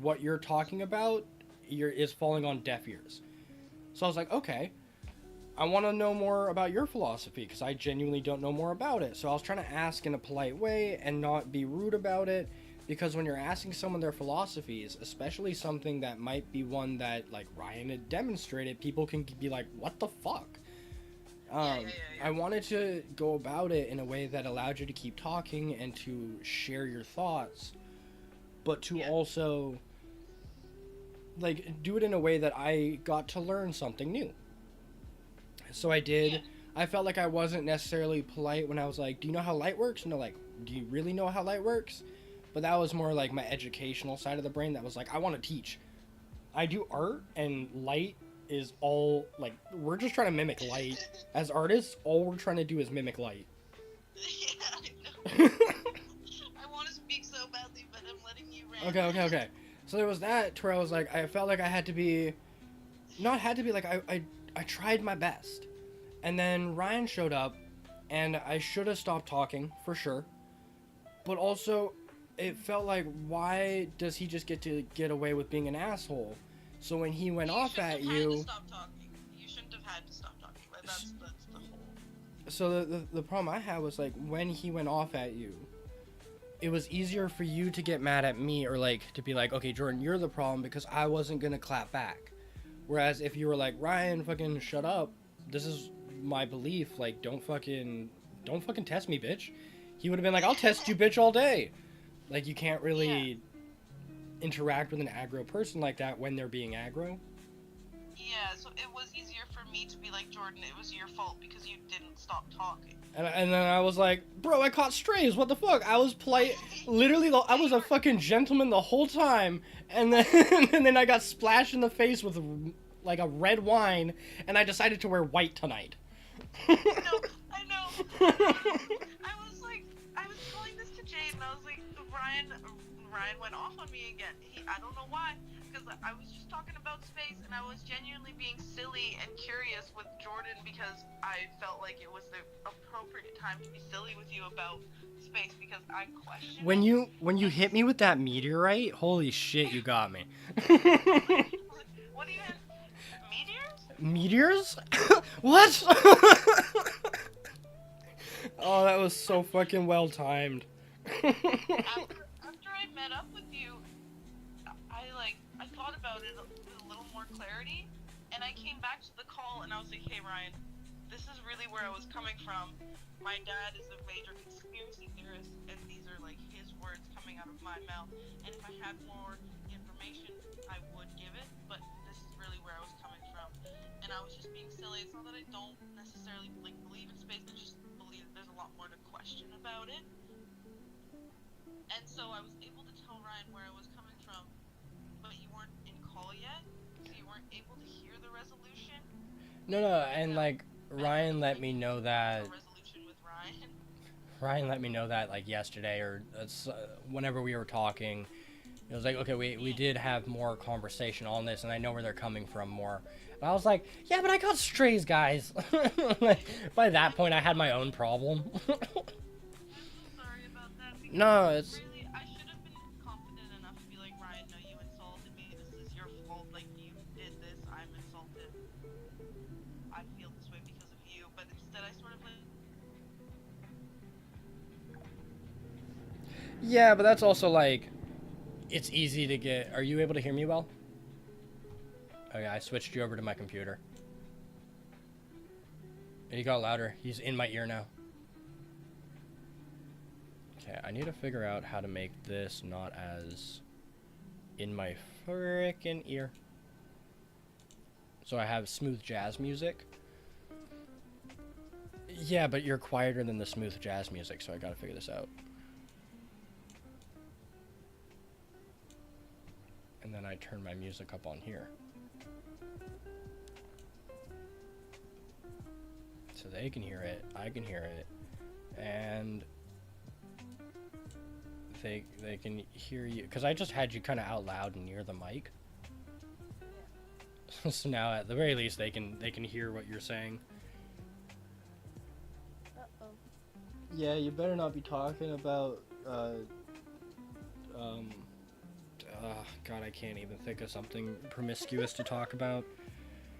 what you're talking about is falling on deaf ears. So I was like, okay, I want to know more about your philosophy because I genuinely don't know more about it. So I was trying to ask in a polite way and not be rude about it, because when you're asking someone their philosophies, especially something that might be one that like Ryan had demonstrated, people can be like, what the fuck? I wanted to go about it in a way that allowed you to keep talking and to share your thoughts, but to also like do it in a way that I got to learn something new. So I did. Yeah. I felt like I wasn't necessarily polite when I was like, do you know how light works? And they're like, do you really know how light works? But that was more like my educational side of the brain that was like, I want to teach. I do art, and light is all, like, we're just trying to mimic light. As artists, all we're trying to do is mimic light. Yeah, I know. I want to speak so badly, but I'm letting you rant. Okay. So there was that to where I was like, I felt like I had to be, like, I tried my best. And then Ryan showed up, and I should have stopped talking, for sure. But also, it felt like, why does he just get to get away with being an asshole? So when he went off at you... You shouldn't have had to stop talking. That's the whole... So the problem I had was, like, when he went off at you, it was easier for you to get mad at me, or, like, to be like, okay, Jordan, you're the problem, because I wasn't gonna clap back. Whereas if you were like, Ryan, fucking shut up, this is my belief, like, don't fucking test me, bitch. He would have been like, I'll test you, bitch, all day. Like, you can't really interact with an aggro person like that when they're being aggro. Yeah, so it was easier for me to be like, Jordan, it was your fault because you didn't stop talking. And then I was like, bro, I caught strays, what the fuck? I was polite, literally, I was a fucking gentleman the whole time, and then, and then I got splashed in the face with, like, a red wine, and I decided to wear white tonight. I know. I was telling this to Jade, and I was like, Ryan went off on me again. I don't know why, because I was just talking about space, and I was genuinely being silly and curious with Jordan because I felt like it was the appropriate time to be silly with you about space because I questioned. When you hit me with that meteorite, holy shit, you got me. What do you have? Meteors? What? Oh, that was so fucking well timed. After I met up with you, I thought about it with a little more clarity, and I came back to the call and I was like, hey Ryan, this is really where I was coming from. My dad is a major conspiracy theorist, and these are like his words coming out of my mouth, and if I had more information information, I would give it, but this is really where I was coming from. And I was just being silly. It's not that I don't necessarily like believe in space, I just believe that there's a lot more to question about it. And so I was able to tell Ryan where I was coming from, but you weren't in call yet, so you weren't able to hear the resolution. No, and like Ryan let me know that. Resolution with Ryan. Ryan let me know that like yesterday or whenever we were talking. It was like, okay, we did have more conversation on this, and I know where they're coming from more. And I was like, yeah, but I got strays, guys. By that point, I had my own problem. I'm so sorry about that. No, it's... Really, I should have been confident enough to be like, Ryan, no, you insulted me. This is your fault. Like, you did this. I'm insulted. I feel this way because of you. But instead, I sort of like... Yeah, but that's also like... It's easy to get... Are you able to hear me well? Okay, I switched you over to my computer. And he got louder. He's in my ear now. Okay, I need to figure out how to make this not as in my frickin' ear. So I have smooth jazz music. Yeah, but you're quieter than the smooth jazz music, so I gotta figure this out. And then I turn my music up on here. So they can hear it, I can hear it, and they can hear you, because I just had you kind of out loud and near the mic. So now at the very least they can hear what you're saying. Uh-oh. Yeah, you better not be talking about God, I can't even think of something promiscuous to talk about.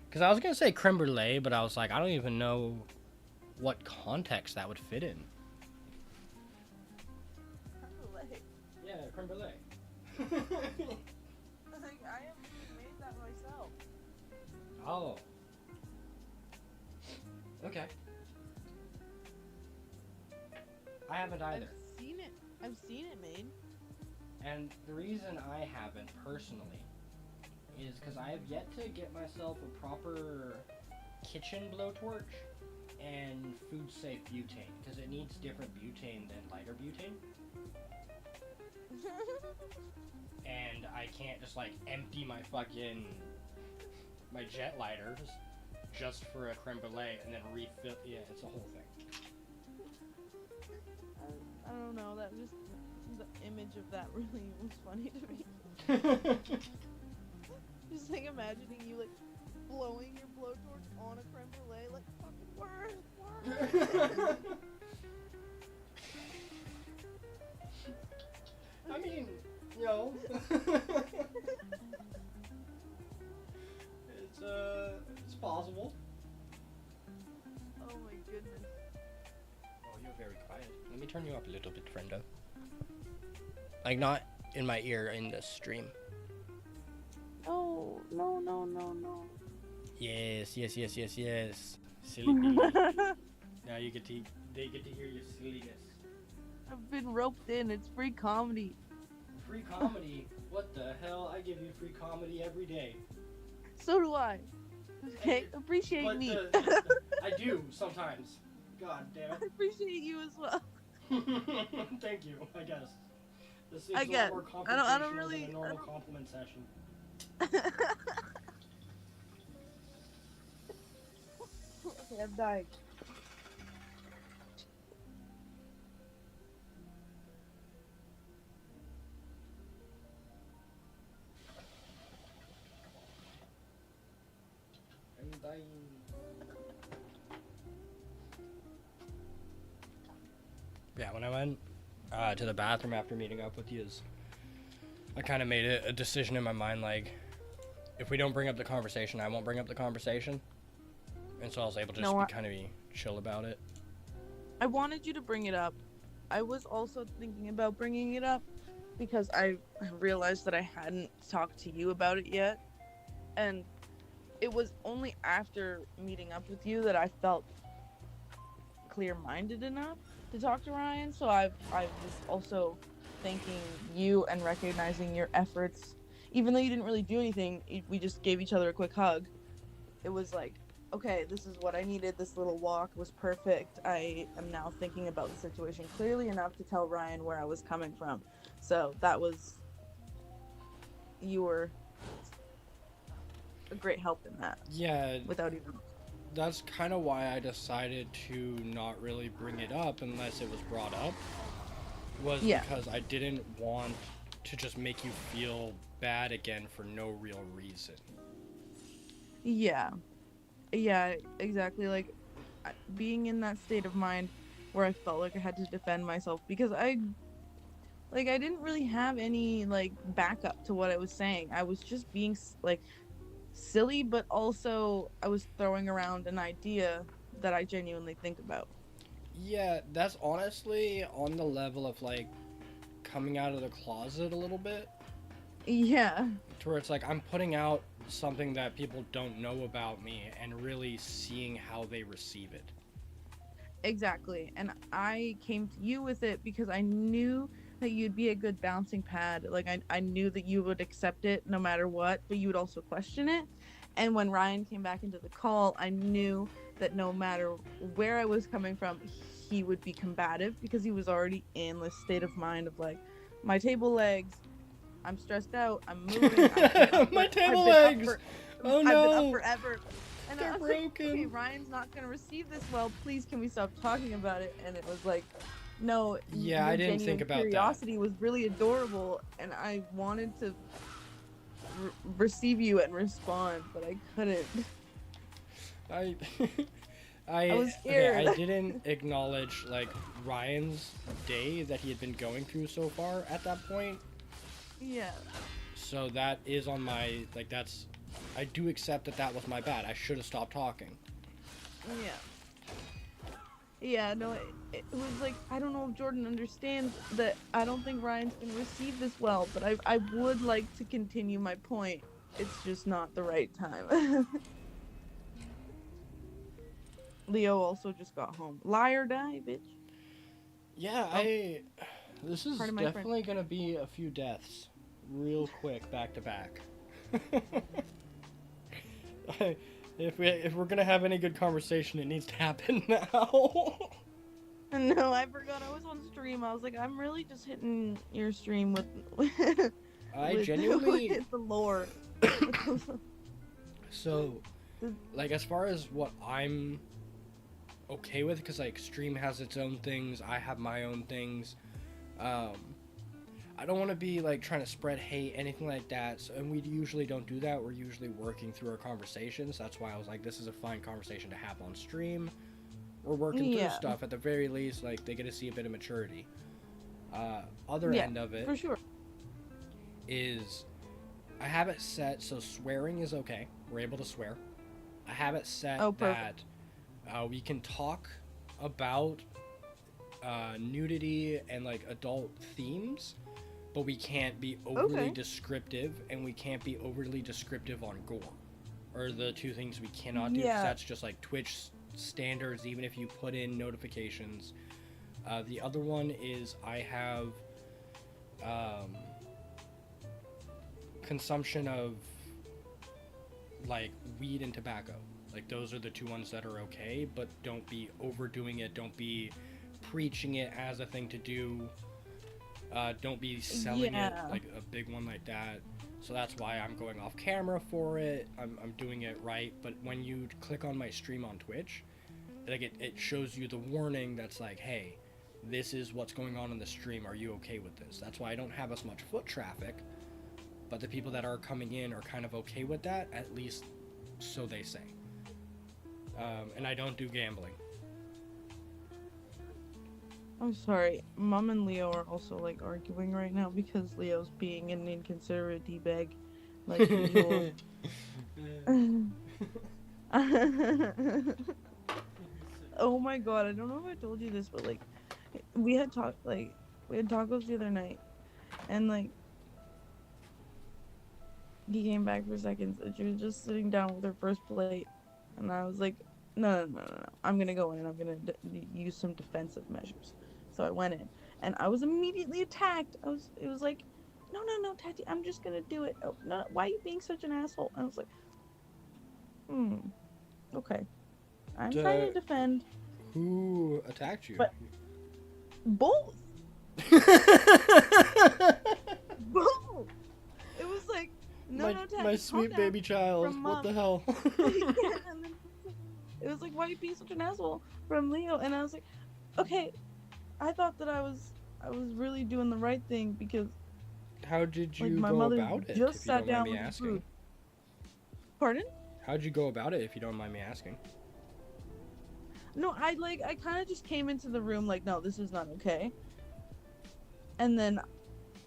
Because I was going to say creme brulee, but I was like, I don't even know what context that would fit in. Creme brulee. Yeah, creme brulee. Like, I haven't made that myself. Oh. Okay. I haven't either. I've seen it made. And the reason I haven't personally is because I have yet to get myself a proper kitchen blowtorch and food safe butane, because it needs different butane than lighter butane. And I can't just like empty my jet lighters just for a creme brulee and then refill. Yeah, it's a whole thing. I don't know, that just, the image of that really was funny to me. Just like imagining you like blowing your blowtorch on a creme brulee, like fucking work. I mean, you know, it's possible. Oh my goodness. Oh, you're very quiet. Let me turn you up a little bit, friendo. Like, not in my ear, in the stream. Oh, no. Yes. Silly bee. Now they get to hear your silliness. I've been roped in, it's free comedy. Free comedy? What the hell? I give you free comedy every day. So do I. Okay, appreciate But me. I do, sometimes. God damn I appreciate you as well. it. Thank you, I guess. This is I a get- lot more I don't confrontational really- than a I normal don't- compliment session. Okay, I'm dying. I'm dying. Yeah, when I went to the bathroom after meeting up with you, I kind of made a decision in my mind, like, if we don't bring up the conversation, I won't bring up the conversation. And so I was able to just kind of be chill about it. I wanted you to bring it up. I was also thinking about bringing it up because I realized that I hadn't talked to you about it yet. And it was only after meeting up with you that I felt clear-minded enough to talk to Ryan. So I was also thanking you and recognizing your efforts, even though you didn't really do anything, we just gave each other a quick hug. It was like, okay, this is what I needed. This little walk was perfect. I am now thinking about the situation clearly enough to tell Ryan where I was coming from. So that was, you were a great help in that Yeah, without even. that's kind of why I decided to not really bring it up unless it was brought up, was Yeah. because I didn't want to just make you feel bad again for no real reason. Yeah. Yeah, exactly. Like, being in that state of mind where I felt like I had to defend myself because I didn't really have any like backup to what I was saying. I was just being like silly, but also I was throwing around an idea that I genuinely think about. Yeah, that's honestly on the level of like coming out of the closet a little bit, Yeah, to where it's like I'm putting out something that people don't know about me and really seeing how they receive it. exactly. And I came to you with it because I knew that you'd be a good bouncing pad. Like, I knew that you would accept it no matter what, but you would also question it. And when Ryan came back into the call, I knew that no matter where I was coming from, he would be combative because he was already in this state of mind of like, my table legs, I'm stressed out, I'm moving, My I've table been up legs! for Oh I've been up no! forever. And I They're was like, okay, broken! Ryan's not gonna receive this well. Please, can we stop talking about it? And it was like, no, Yeah, I your didn't think genuine about that. curiosity was really adorable, and I wanted to receive you and respond, but I couldn't. I I I was okay, scared. I didn't acknowledge like Ryan's day that he had been going through so far at that point. Yeah, So that is on my like that's I do accept that that was my bad. I should have stopped talking. yeah, yeah. No, it was like, I don't know if Jordan understands that. I don't think Ryan's gonna receive this well, but I would like to continue my point. It's just not the right time. Leo also just got home. Lie or die, bitch. Yeah, Oh, I this is pardon my French. definitely going to be a few deaths real quick back to back. If we're going to have any good conversation, it needs to happen now. No, I forgot I was on stream. I was like, I'm really just hitting your stream with I with, genuinely with the lore. so like as far as what I'm okay with, because like stream has its own things, I have my own things. um I don't want to be like trying to spread hate, anything like that. So, and we usually don't do that. We're usually working through our conversations. That's why I was like, this is a fine conversation to have on stream. We're working through Yeah, stuff. At the very least, like they get to see a bit of maturity. Other yeah, end of it for sure. is I have it set so swearing is okay. We're able to swear. I have it set Oh, that perfect. we can talk about nudity and like adult themes, but we can't be overly Okay. descriptive, and we can't be overly descriptive on gore. Are the two things we cannot do, because Yeah. that's just like Twitch standards, even if you put in notifications. The other one is I have consumption of like weed and tobacco. Like those are the two ones that are okay, but don't be overdoing it. Don't be preaching it as a thing to do. Don't be selling it, Yeah. like a big one like that. So that's why I'm going off camera for it. I'm doing it right. But when you click on my stream on Twitch, like it shows you the warning that's like, hey, this is what's going on in the stream. Are you okay with this? That's why I don't have as much foot traffic. But the people that are coming in are kind of okay with that, at least so they say. And I don't do gambling. I'm sorry. Mom and Leo are also like arguing right now because Leo's being an inconsiderate d-bag, like usual. Oh my god, I don't know if I told you this, but like we had tacos the other night, and like he came back for seconds, and she was just sitting down with her first plate, and I was like, no, I'm gonna go in and I'm gonna use some defensive measures. So I went in, and I was immediately attacked. It was like no, Tati, I'm just gonna do it. Oh, no, why are you being such an asshole? And I was like, okay. I'm trying to defend. Who attacked you? But both. Both. It was like, no, Tati, my sweet calm baby child. from What Mom. the hell? Yeah, and then it was like, why are you being such an asshole from Leo? And I was like, okay, I thought that I was really doing the right thing because How did you like my go mother about it? just If you sat don't mind down me with the asking. food. Pardon? How'd you go about it? If you don't mind me asking. No, I kind of just came into the room like, no, this is not okay. And then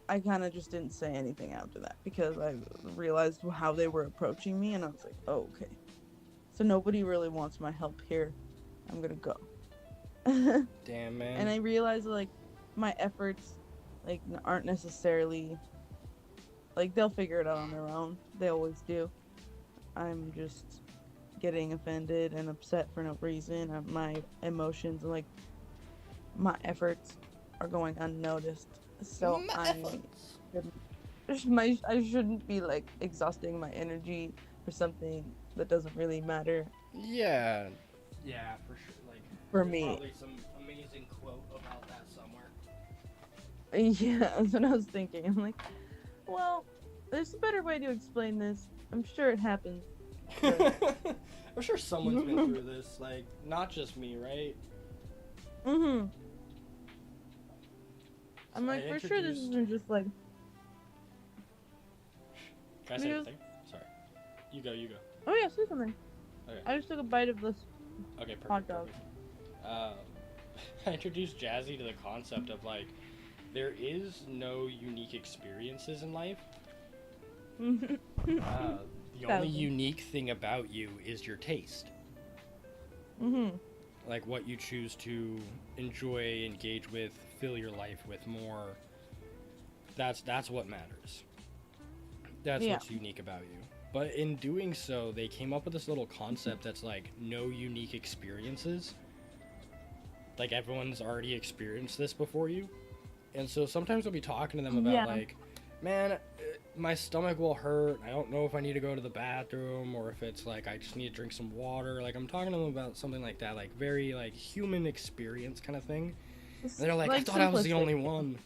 I kind of just didn't say anything after that because I realized how they were approaching me, and I was like, oh, okay. So nobody really wants my help here. I'm gonna go. Damn, man. And I realized like my efforts like aren't necessarily like they'll figure it out on their own. They always do. I'm just getting offended and upset for no reason. My emotions and like my efforts are going unnoticed. So I shouldn't be like exhausting my energy for something that doesn't really matter. Yeah, for sure. Like For there's me. probably some amazing quote about that somewhere. Yeah, that's what I was thinking. I'm like, well, there's a better way to explain this. I'm sure it happens. I'm sure someone's been through this. Like, not just me, right? I'm So like, I for sure this isn't just like. Can I say Because- anything? Sorry. You go. Oh yeah, say something. Okay. I just took a bite of this. Okay, perfect. Hot dog. I introduced Jazzy to the concept of like, there is no unique experiences in life. The only unique thing about you is your taste. Like what you choose to enjoy, engage with, fill your life with more. That's what matters. That's what's unique about you. But in doing so, they came up with this little concept that's like no unique experiences. Like everyone's already experienced this before you. And so sometimes I'll be talking to them about like, man, my stomach will hurt. I don't know if I need to go to the bathroom or if it's like I just need to drink some water. Like I'm talking to them about something like that, like very like human experience kind of thing. And they're like, I thought I was the only one.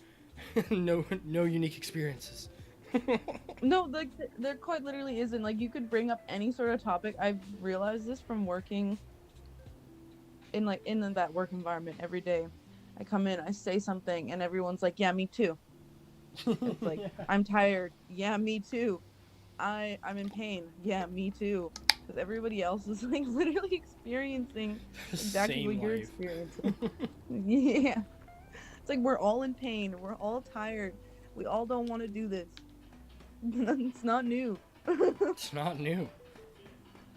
no unique experiences. No, like there quite literally isn't. Like you could bring up any sort of topic. I've realized this from working in that work environment every day. I come in, I say something, and everyone's like, "Yeah, me too." It's like, I'm tired. Yeah, me too. I'm in pain. Yeah, me too. Because everybody else is like literally experiencing exactly what you're experiencing. Yeah. It's like we're all in pain. We're all tired. We all don't want to do this. It's not new. It's not new.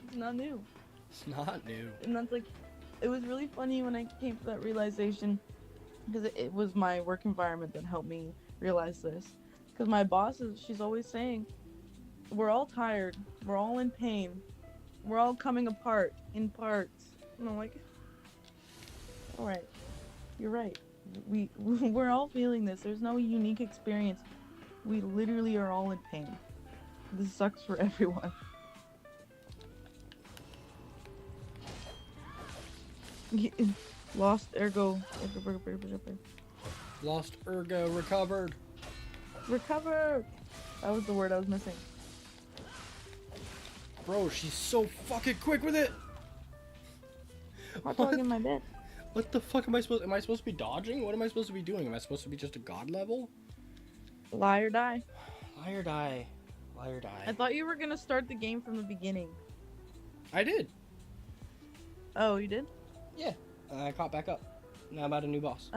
It's not new. It's not new. And that's like, it was really funny when I came to that realization because it was my work environment that helped me realize this. Because my boss she's always saying, we're all tired. We're all in pain. We're all coming apart in parts. And I'm like, all right, you're right. We're all feeling this. There's no unique experience. We literally are all in pain. This sucks for everyone. Lost Ergo. Lost Ergo recovered. Recover. That was the word I was missing. Bro, she's so fucking quick with it. Hot dog in my bed. What the fuck am I supposed to be dodging? What am I supposed to be doing? Am I supposed to be just a god level? Lie or die. Lie or die. Lie or die. I thought you were gonna start the game from the beginning. I did. Oh, you did? Yeah. I caught back up. Now I'm at a new boss.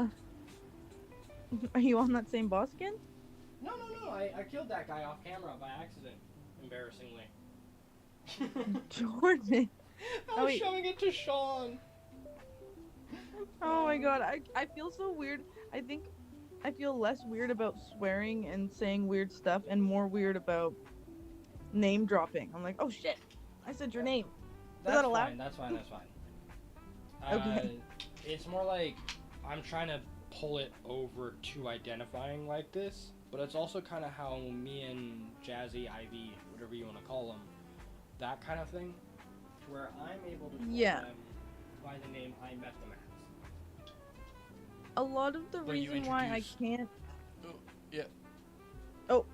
Are you on that same boss again? No. I killed that guy off camera by accident. Embarrassingly. Jordan. I was showing it to Sean. Oh my god, I feel so weird. I think I feel less weird about swearing and saying weird stuff and more weird about name dropping. I'm like, oh shit, I said your name. Is that allowed? That's fine. Okay. It's more like I'm trying to pull it over to identifying like this. But it's also kind of how me and Jazzy, Ivy, whatever you want to call them, that kind of thing, to where I'm able to call Yeah. them by the name I met them as. A lot of the But you reason why I introduce- can't. Oh, yeah. Oh,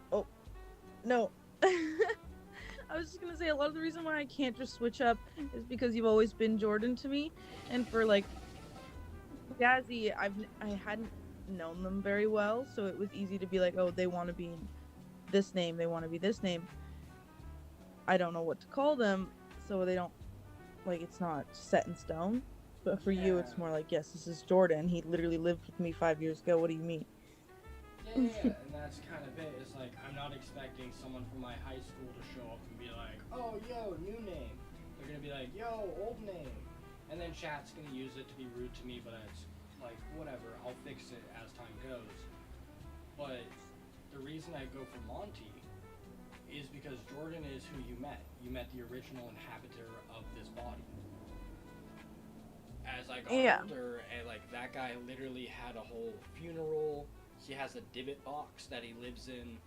no. I was just gonna say a lot of the reason why I can't just switch up is because you've always been Jordan to me, and for like Jazzy, I hadn't known them very well, so it was easy to be like, oh, they want to be this name, they want to be this name. I don't know what to call them, so they don't like it's not set in stone. But for you, it's Yeah. more like, yes, this is Jordan. He literally lived with me 5 years ago. What do you mean? Yeah, and that's kind of it. It's like, I'm not expecting someone from my high school to show up and be like, oh, yo, new name. They're going to be like, yo, old name. And then chat's going to use it to be rude to me, but it's like, whatever, I'll fix it as time goes. But the reason I go for Monty is because Jordan is who you met. You met the original inhabitor of this body. As I got older, and like that guy literally had a whole funeral. He has a divot box that he lives in.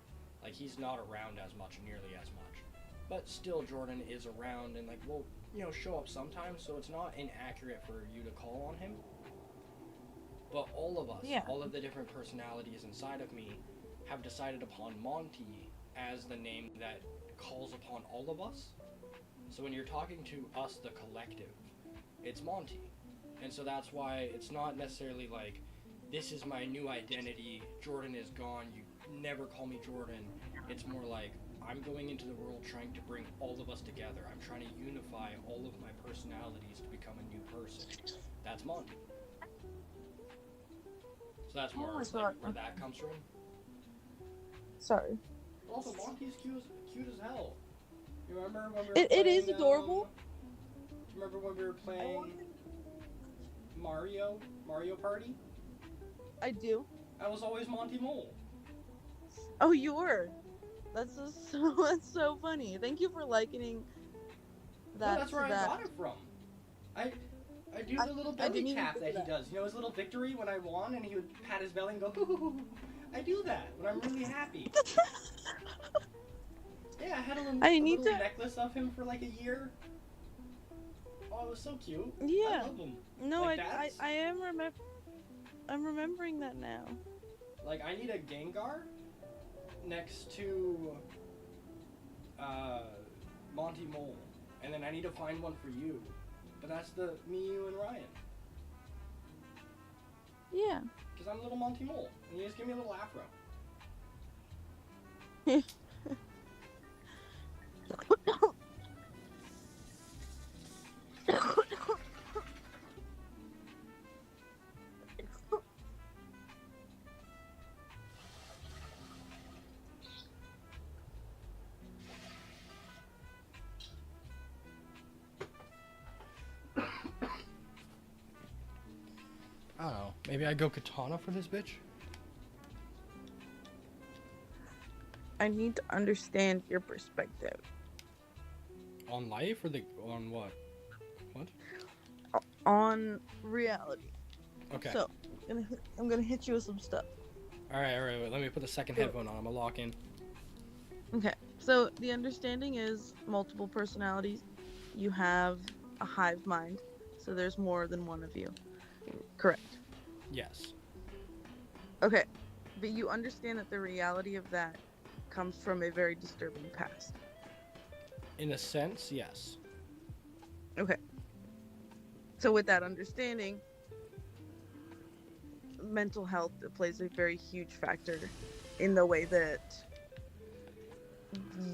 Like, he's not around as much, nearly as much. But still, Jordan is around and like will, show up sometimes, so it's not inaccurate for you to call on him. But all of us, all of the different personalities inside of me, have decided upon Monty as the name that calls upon all of us. So when you're talking to us, the collective, it's Monty. And so that's why it's not necessarily like, this is my new identity, Jordan is gone, you never call me Jordan. It's more like, I'm going into the world trying to bring all of us together. I'm trying to unify all of my personalities to become a new person. That's Monty. So that's more like where that comes from. Sorry. Also, Monty's cute as hell. You remember when we were It playing, is adorable. Do you remember when we were playing Mario Party? I do. I was always Monty Mole. Oh, you were. That's so funny. Thank you for likening that. Well, that's where I got it from. I do the little belly tap that he does. You know, his little victory when I won, and he would pat his belly and go, hoo. I do that when I'm really happy. Yeah, I had a little necklace of him for like a year. Oh, it was so cute. Yeah. I love him. No, like I am I'm remembering that now. Like, I need a Gengar next to Monty Mole, and then I need to find one for you. But that's me, you, and Ryan. Yeah. Because I'm a little Monty Mole, and you just give me a little afro. I don't know. Maybe I go katana for this bitch? I need to understand your perspective. On life or on what? What? On reality. Okay. So, I'm gonna hit you with some stuff. Alright, wait, let me put the second headphone on. I'm gonna lock in. Okay. So, the understanding is multiple personalities. You have a hive mind. So, there's more than one of you. Correct. Yes. Okay. But you understand that the reality of that comes from a very disturbing past. In a sense, yes. Okay. So with that understanding, mental health plays a very huge factor in the way that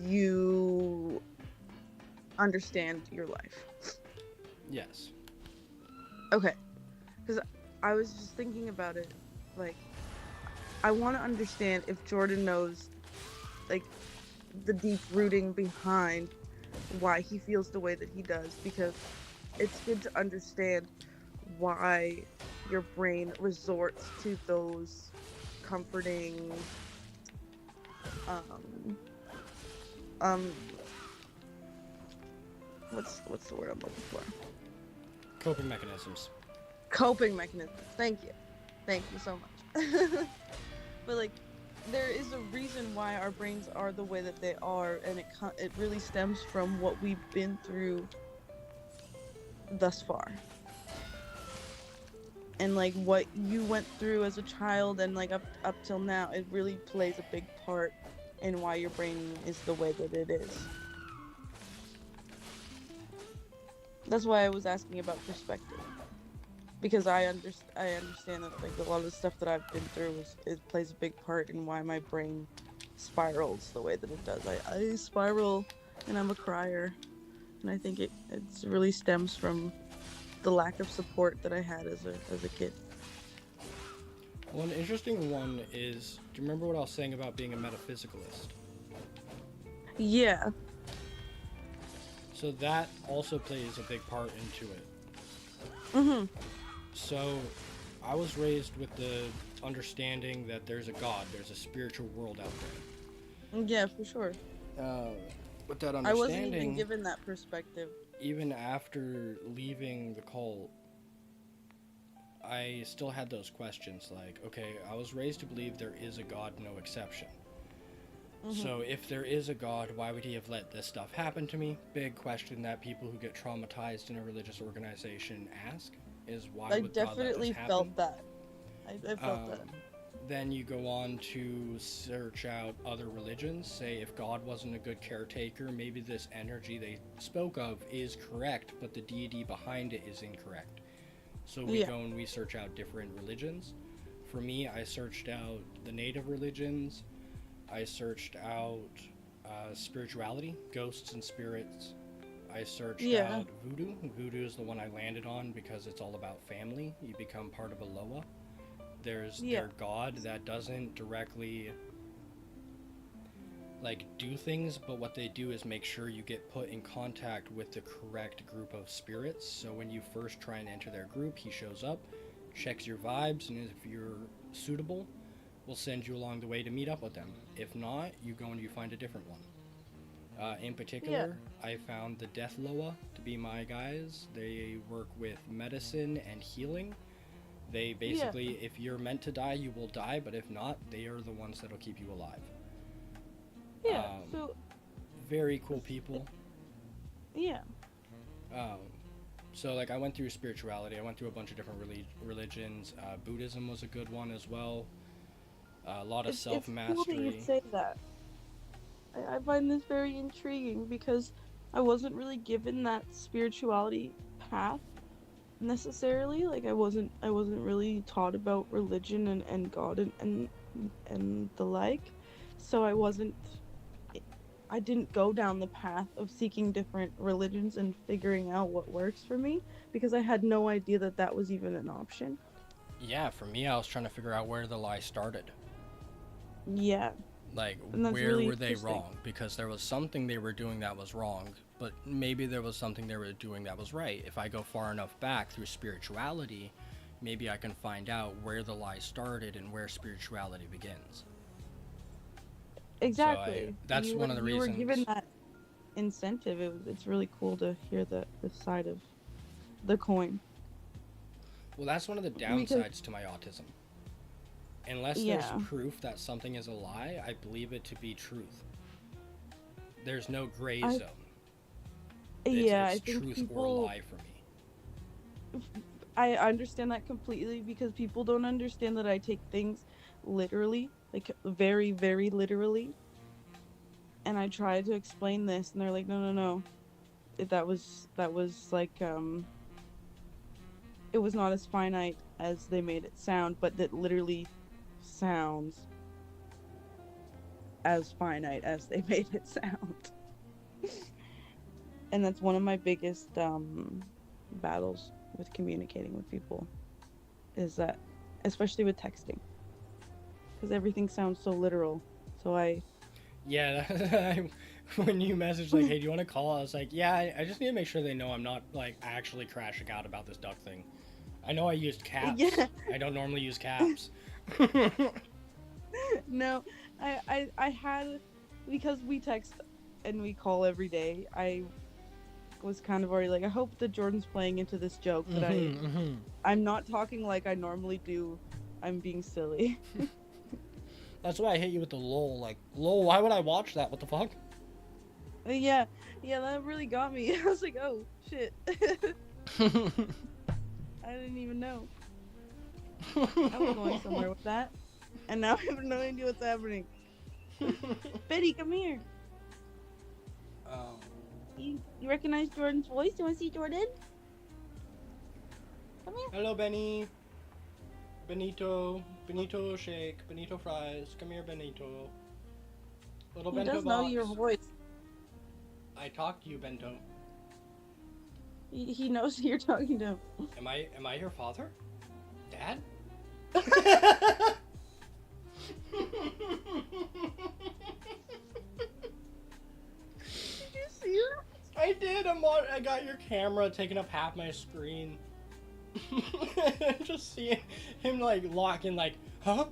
you understand your life. Yes. Okay. Because I was just thinking about it, like, I want to understand if Jordan knows, like, the deep rooting behind why he feels the way that he does, because it's good to understand why your brain resorts to those comforting what's the word I'm looking for? Coping mechanisms. Coping mechanisms. Thank you so much. But like, there is a reason why our brains are the way that they are, and it really stems from what we've been through thus far, and like what you went through as a child, and like up till now, it really plays a big part in why your brain is the way that it is. That's why I was asking about perspective, because I understand that like a lot of the stuff that I've been through it plays a big part in why my brain spirals the way that it does. I spiral, and I'm a crier, and I think it's really stems from the lack of support that I had as a kid. Well, an interesting one is, do you remember what I was saying about being a metaphysicalist? Yeah. So that also plays a big part into it. Mhm. So I was raised with the understanding that there's a God, there's a spiritual world out there. Yeah, for sure. With that I wasn't even understanding, given that perspective. even after leaving the cult, I still had those questions like, okay, I was raised to believe there is a God, no exception. So if there is a God, why would he have let this stuff happen to me? Big question that people who get traumatized in a religious organization ask is, why I would God let this definitely happen? felt that. I felt that. Then you go on to search out other religions. Say if God wasn't a good caretaker, maybe this energy they spoke of is correct, but the deity behind it is incorrect. So we go and we search out different religions. For me, I searched out the native religions. I searched out spirituality, ghosts and spirits. I searched out voodoo. Voodoo is the one I landed on because it's all about family. You become part of a Loa. There's their god that doesn't directly like do things, but what they do is make sure you get put in contact with the correct group of spirits. So when you first try and enter their group, he shows up, checks your vibes, and if you're suitable, we'll send you along the way to meet up with them. If not, you go and you find a different one. In particular, I found the Death Loa to be my guys. They work with medicine and healing. They basically, if you're meant to die, you will die, but if not, they are the ones that'll keep you alive. So very cool people. Yeah. So like I went through spirituality. I went through a bunch of different religions. Buddhism was a good one as well. A lot of self-mastery. It's cool that you say that. I find this very intriguing because I wasn't really given that spirituality path necessarily. Like I wasn't really taught about religion and God and the like. So I didn't go down the path of seeking different religions and figuring out what works for me because I had no idea that that was even an option. Yeah, for me, I was trying to figure out where the lie started. Yeah. Like, where really were they wrong? Because there was something they were doing that was wrong, but maybe there was something they were doing that was right. If I go far enough back through spirituality, maybe I can find out where the lie started and where spirituality begins. Exactly. So that's one of the reasons. You were given that incentive. It's really cool to hear the side of the coin. Well, that's one of the downsides to my autism. Unless there's proof that something is a lie, I believe it to be truth. There's no gray zone. It's I think truth people, or lie for me. I understand that completely because people don't understand that I take things literally, like very, very literally. And I try to explain this, and they're like, no. That was like, it was not as finite as they made it sound, but that literally sounds as finite as they made it sound. And that's one of my biggest battles with communicating with people, is that, especially with texting, because everything sounds so literal. So when you messaged like, hey, do you want to call? I was like, yeah, I just need to make sure they know I'm not like actually crashing out about this duck thing. I know I used caps. Yeah. I don't normally use caps. No, I had, because we text and we call every day, I was kind of already like, I hope that Jordan's playing into this joke, but I'm not talking like I normally do. I'm being silly. That's why I hit you with the lol. Like, lol, why would I watch that? What the fuck? Yeah, that really got me. I was like, oh shit. I didn't even know. I was going somewhere with that, and now I have no idea what's happening. Betty, come here. um, You recognize Jordan's voice? You want to see Jordan? Come here. hello, Benny. Benito shake, Benito fries. Come here, Benito. Little He bento does box. know your voice. I talk to you, Bento. He knows you're talking to him. Am I your father? Dad? Did you see her? I did. I got your camera taking up half my screen. Just seeing him like locking, like, huh?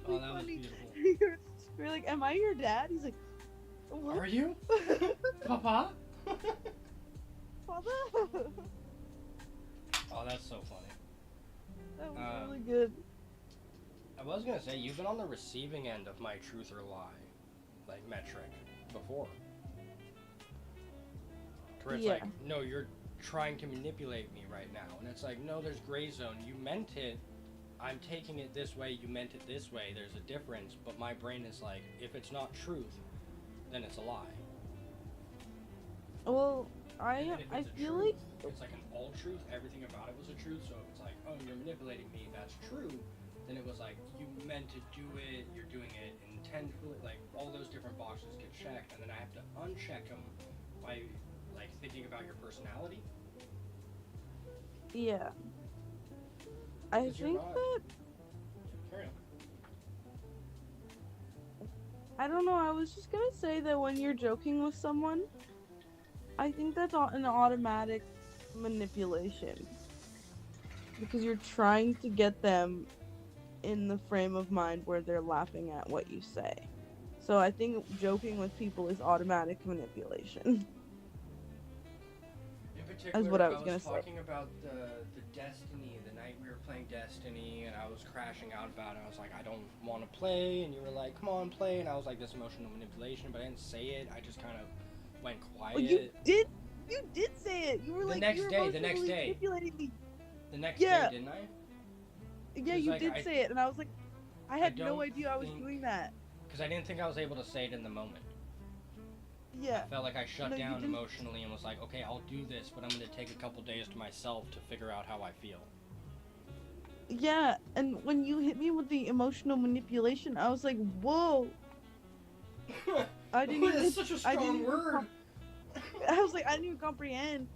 Oh, that was beautiful. We're like, am I your dad? He's like, what? Are you, Papa? Father? Oh, that's so funny. That was really good. I was gonna say, you've been on the receiving end of my truth or lie, like, metric before. Where it's like, no, you're trying to manipulate me right now. And it's like, no, there's gray zone. You meant it. I'm taking it this way. You meant it this way. There's a difference. But my brain is like, if it's not truth, then it's a lie. Well, And then if I it's a feel truth, like it's like an all truth. Everything about it was a truth. So if it's like, oh, you're manipulating me, that's true. Then it was like, you meant to do it. You're doing it intentionally. Like, all those different boxes get checked. And then I have to uncheck them by, like, thinking about your personality. yeah. I 'Cause you're think not- that Carry on. I don't know. I was just gonna say that when you're joking with someone, I think that's an automatic manipulation because you're trying to get them in the frame of mind where they're laughing at what you say. So I think joking with people is automatic manipulation. In particular, That's what I was was gonna say. talking about the Destiny, the night we were playing Destiny, and I was crashing out about it. I was like, I don't want to play, and you were like, come on, play, and I was like, this emotional manipulation, but I didn't say it. I just kind of went quiet. Well, you did say it. You were The like, next you were day, the emotionally next day. manipulating me. The next Yeah. day, didn't I? Yeah, It's you like, did I- say it, and I was like, I had no don't idea I was think- doing that. Because I didn't think I was able to say it in the moment. Yeah. I felt like I shut No, you down didn't. emotionally and was like, okay, I'll do this, but I'm going to take a couple days to myself to figure out how I feel. Yeah, and when you hit me with the emotional manipulation, I was like, whoa. I didn't even. That's such a I didn't strong even word. I was like, I didn't even comprehend.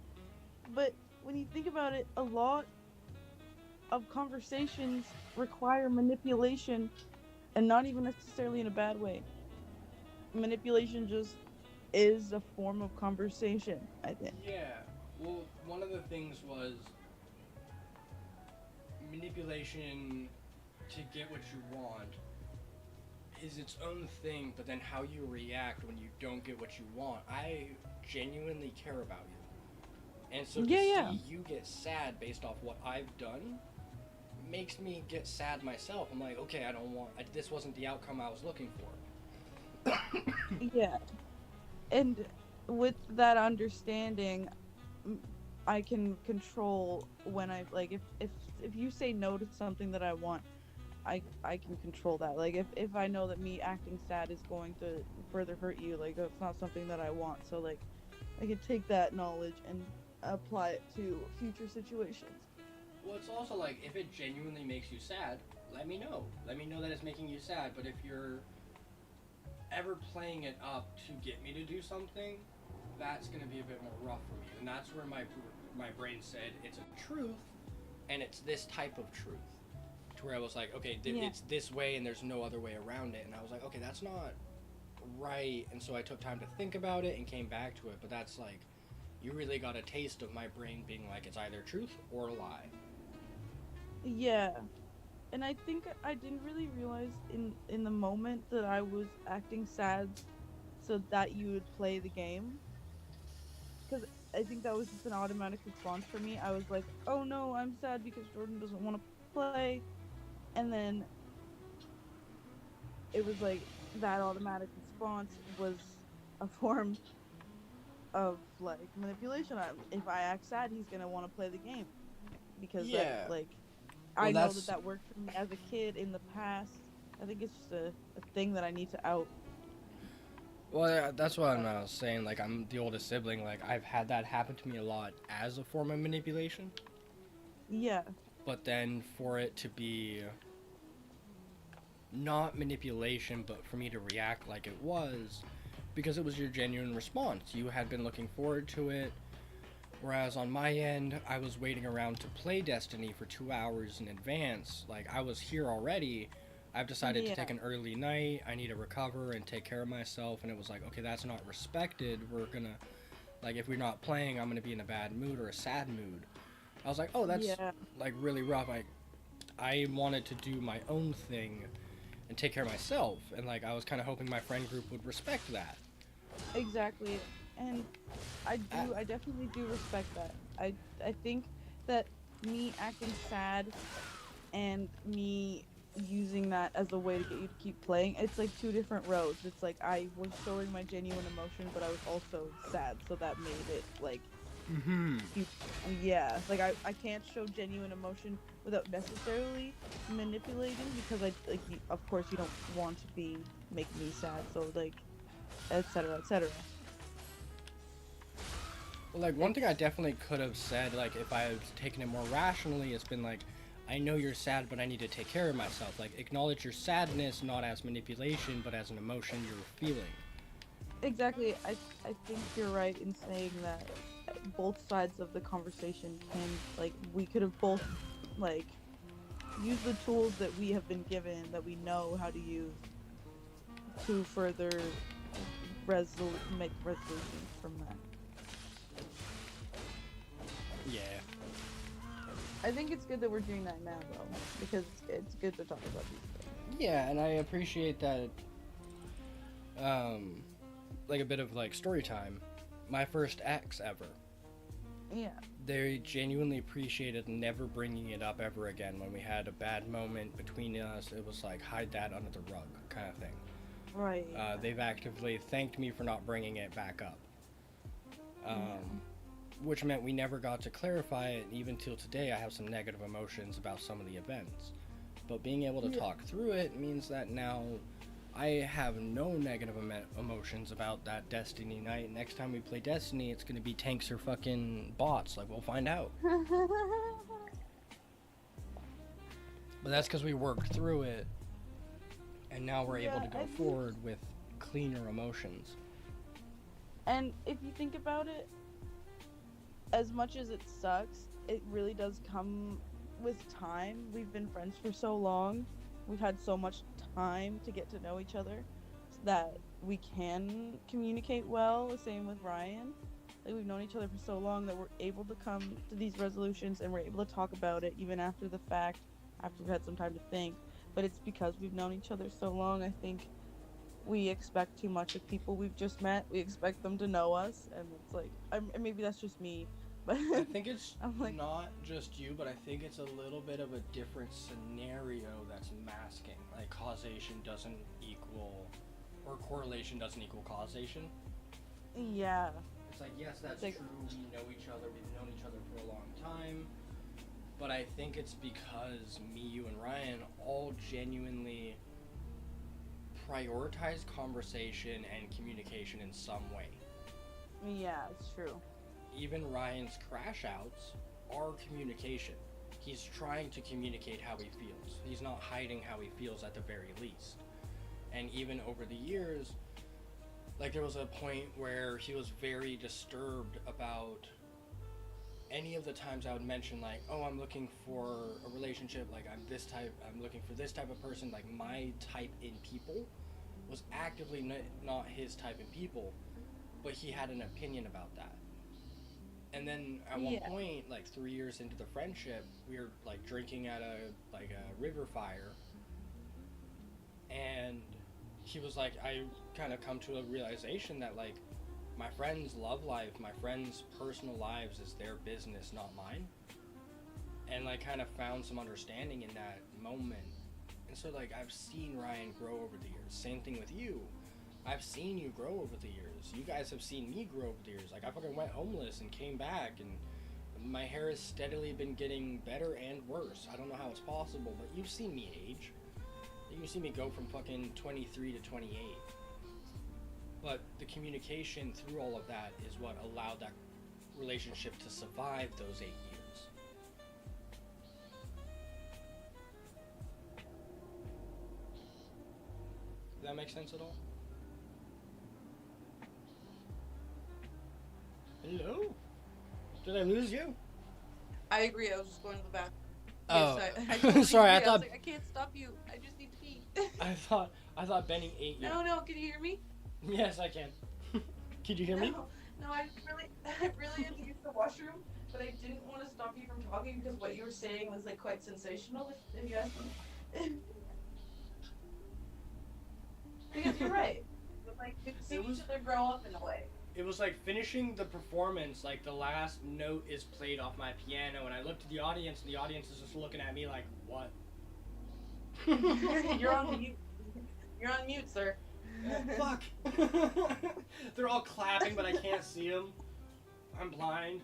But when you think about it, a lot of conversations require manipulation, and not even necessarily in a bad way. Manipulation just is a form of conversation, I think. Yeah, well, one of the things was manipulation to get what you want is its own thing, but then how you react when you don't get what you want. I genuinely care about you. And so to see you get sad based off what I've done makes me get sad myself. I'm like, okay, this wasn't the outcome I was looking for. Yeah. And with that understanding, I can control when I like if you say no to something that I want, I can control that. Like if I know that me acting sad is going to further hurt you, like it's not something that I want. So like I can take that knowledge and apply it to future situations. Well, it's also like, if it genuinely makes you sad, let me know. Let me know that it's making you sad. But if you're ever playing it up to get me to do something, that's going to be a bit more rough for me. And that's where my brain said, it's a truth, and it's this type of truth. To where I was like, okay, it's this way, and there's no other way around it. And I was like, okay, that's not right. And so I took time to think about it and came back to it. But that's like, you really got a taste of my brain being like, it's either truth or a lie. Yeah. And I think I didn't really realize in the moment that I was acting sad so that you would play the game. Because I think that was just an automatic response for me. I was like, oh no, I'm sad because Jordan doesn't want to play, and then it was like that automatic response was a form of like manipulation. If I act sad, he's gonna want to play the game because Yeah. Well, I know that that's that worked for me as a kid in the past. I think it's just a thing that I need to out. well, yeah, that's what I'm saying. Like, I'm the oldest sibling. Like, I've had that happen to me a lot as a form of manipulation. Yeah, But then for it to be not manipulation, but for me to react like it was, because it was your genuine response. You had been looking forward to it. Whereas on my end, I was waiting around to play Destiny for 2 hours in advance. Like, I was here already. I've decided to yeah, take an early night. I need to recover and take care of myself. And it was like, okay, that's not respected. We're gonna, like, if we're not playing, I'm gonna be in a bad mood or a sad mood. I was like, oh, that's, yeah, like, really rough. I wanted to do my own thing and take care of myself. And, like, I was kind of hoping my friend group would respect that. exactly. And Uh, I definitely do respect that. I think that me acting sad and me using that as a way to get you to keep playing, it's like two different roads. It's like I was showing my genuine emotion, but I was also sad, so that made it like mm-hmm. you, yeah, like I can't show genuine emotion without necessarily manipulating because of course you don't want to be making me sad, so like etc etc. Well, like, one thing I definitely could have said, like, if I had taken it more rationally, it's been like, I know you're sad, but I need to take care of myself. Like, acknowledge your sadness not as manipulation, but as an emotion you're feeling. Exactly. I think you're right in saying that both sides of the conversation can like we could have both like used the tools that we have been given that we know how to use to further make resolutions from that. Yeah. I think it's good that we're doing that now though because it's good to talk about these things. Yeah, and I appreciate that, like, a bit of, like, story time. My first ex ever. Yeah. They genuinely appreciated never bringing it up ever again. When we had a bad moment between us, it was like, hide that under the rug kind of thing. Right. They've actively thanked me for not bringing it back up. Yeah. Which meant we never got to clarify it. Even till today, I have some negative emotions about some of the events. But being able to talk through it means that now I have no negative emotions about that Destiny night. Next time we play Destiny, it's going to be tanks or fucking bots. Like, we'll find out. But that's because we worked through it, and now we're able to go forward with cleaner emotions. And if you think about it, as much as it sucks, it really does come with time. We've been friends for so long. We've had so much time to get to know each other that we can communicate well. The same with Ryan. Like we've known each other for so long that we're able to come to these resolutions and we're able to talk about it even after the fact, after we've had some time to think. But it's because we've known each other so long. I think we expect too much of people we've just met. We expect them to know us, and it's like, maybe that's just me, but I think it's like, not just you, but I think it's a little bit of a different scenario that's masking. Like, causation doesn't equal, or correlation doesn't equal causation. yeah. It's like, yes, that's like, true, we know each other, we've known each other for a long time, but I think it's because me, you, and Ryan all genuinely prioritize conversation and communication in some way. Yeah, it's true. Even Ryan's crash outs are communication. He's trying to communicate how he feels. He's not hiding how he feels at the very least. And even over the years, like, there was a point where he was very disturbed about any of the times I would mention, like, oh, I'm looking for a relationship, like, I'm looking for this type of person, like, my type in people was actively not his type in people, but he had an opinion about that. And then at one point, like 3 years into the friendship, we were like drinking at a river fire, and he was like, I kind of come to a realization that, like, my friend's love life, my friend's personal lives is their business, not mine. and like kind of found some understanding in that moment. And so like I've seen Ryan grow over the years. Same thing with you. I've seen you grow over the years. You guys have seen me grow over the years. Like I fucking went homeless and came back, and my hair has steadily been getting better and worse. I don't know how it's possible, but you've seen me age. You've seen me go from fucking 23 to 28. But the communication through all of that is what allowed that relationship to survive those 8 years. Does that make sense at all? Hello? Did I lose you? I agree. I was just going to the bathroom. Oh, Yes, I totally sorry. I agree. thought was like, I can't stop you. I just need to pee. I thought Benny ate you. No, can you hear me? Yes, I can. Can you hear me? No, I really had to use the washroom, but I didn't want to stop you from talking because what you were saying was like quite sensational. If you ask me. Because you're right. But, like, we see each other grow up in a way. It was like finishing the performance, like the last note is played off my piano, and I looked at the audience, and the audience is just looking at me like, what? You're on mute. You're on mute, sir. Oh, fuck. They're all clapping, but I can't see them. I'm blind.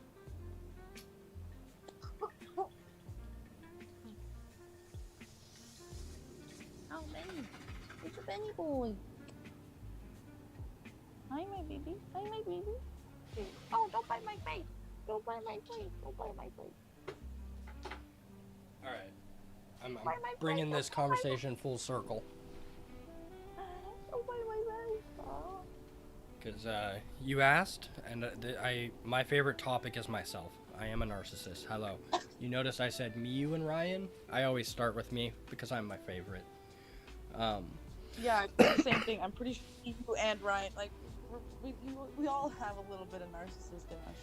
Oh, Benny. It's a Benny boy. Hi, my baby. Hi, my baby. Oh, don't bite my face. Don't bite my face. Don't bite my face. Alright. I'm Bite my bringing face. this conversation full circle. Don't bite my face. Oh. Because you asked, and my favorite topic is myself. I am a narcissist. Hello. You notice I said me, you, and Ryan? I always start with me because I'm my favorite. Yeah, it's the same thing. I'm pretty sure you and Ryan, like, we all have a little bit of narcissist in us.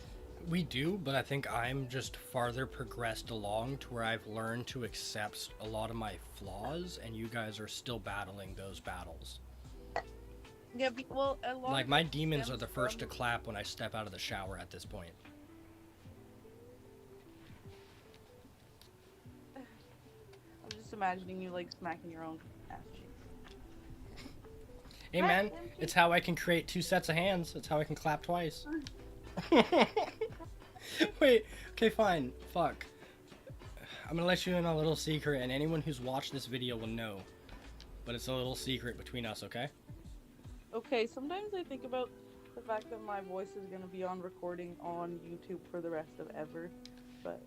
We do, but I think I'm just farther progressed along to where I've learned to accept a lot of my flaws, and you guys are still battling those battles. Yeah, well, a lot Like, of my it demons are stems the first to from- clap when I step out of the shower at this point. I'm just imagining you, like, smacking your own ass cheek. Hey man, it's how I can create 2 sets of hands. It's how I can clap twice. Wait, okay, fine. Fuck. I'm gonna let you in on a little secret, and anyone who's watched this video will know. But it's a little secret between us, okay? Okay, sometimes I think about the fact that my voice is gonna be on recording on YouTube for the rest of ever, but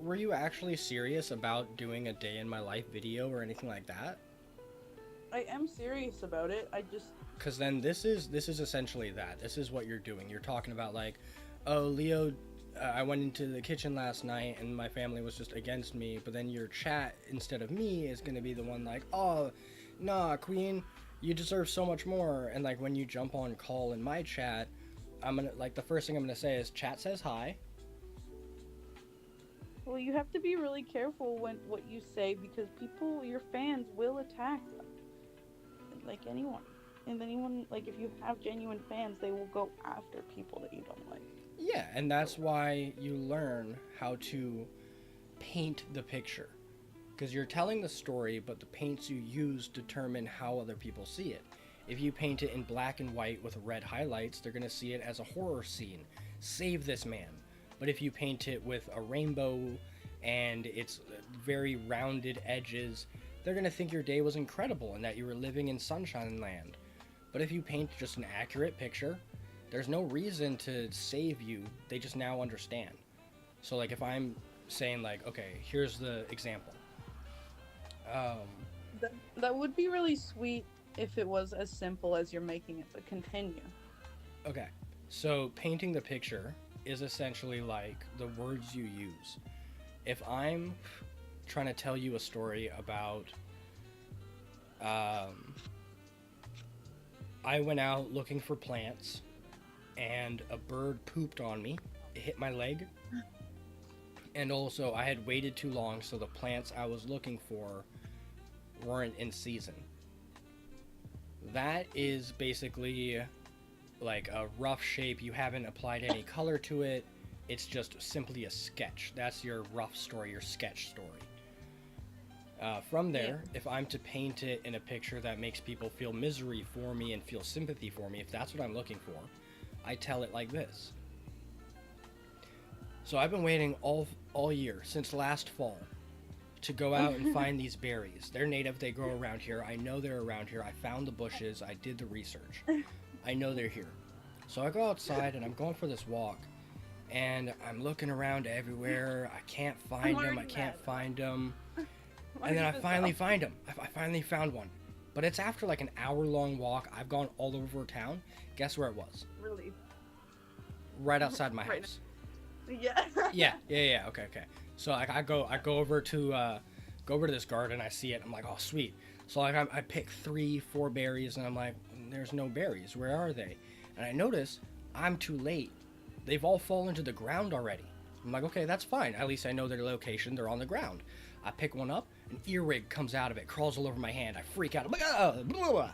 Were you actually serious about doing a day in my life video or anything like that? I am serious about it. I just Because then this is essentially that. This is what you're doing. You're talking about like, oh, Leo, I went into the kitchen last night and my family was just against me. But then your chat, instead of me, is going to be the one like, oh, nah, Queen, you deserve so much more. And like when you jump on call in my chat, I'm going to, like, the first thing I'm going to say is chat says hi. well, you have to be really careful when what you say because people, your fans, will attack like anyone. And anyone, like, if you have genuine fans, they will go after people that you don't like. Yeah, and that's why you learn how to paint the picture. Because you're telling the story, but the paints you use determine how other people see it. If you paint it in black and white with red highlights, they're going to see it as a horror scene. Save this man. But if you paint it with a rainbow and it's very rounded edges, they're going to think your day was incredible and that you were living in sunshine land. But if you paint just an accurate picture, there's no reason to save you. They just now understand. So like if I'm saying like, okay, here's the example. That would be really sweet if it was as simple as you're making it, but continue. Okay, so painting the picture is essentially like the words you use. If I'm trying to tell you a story about I went out looking for plants and a bird pooped on me. It hit my leg. And also I had waited too long, so the plants I was looking for weren't in season. That is basically like a rough shape. You haven't applied any color to it. It's just simply a sketch. That's your rough story, your sketch story. From there, if I'm to paint it in a picture that makes people feel misery for me and feel sympathy for me, if that's what I'm looking for, I tell it like this. So I've been waiting all year, since last fall, to go out and find these berries. They're native, they grow around here. I know they're around here. I found the bushes, I did the research. I know they're here. So I go outside and I'm going for this walk, and I'm looking around everywhere. I can't find them, I can't find them. And then I finally find them. I finally found one. But it's after like an hour-long walk. I've gone all over town. Guess where it was? Really? Right outside my Right. house. Yeah. Yeah. Okay. So like I go over to this garden. I see it. I'm like, oh sweet. So like I pick 3-4 berries, and I'm like, there's no berries. Where are they? And I notice I'm too late. They've all fallen to the ground already. I'm like, okay, that's fine. At least I know their location. They're on the ground. I pick one up. An earwig comes out of it, crawls all over my hand. I freak out. I'm like, blah, blah.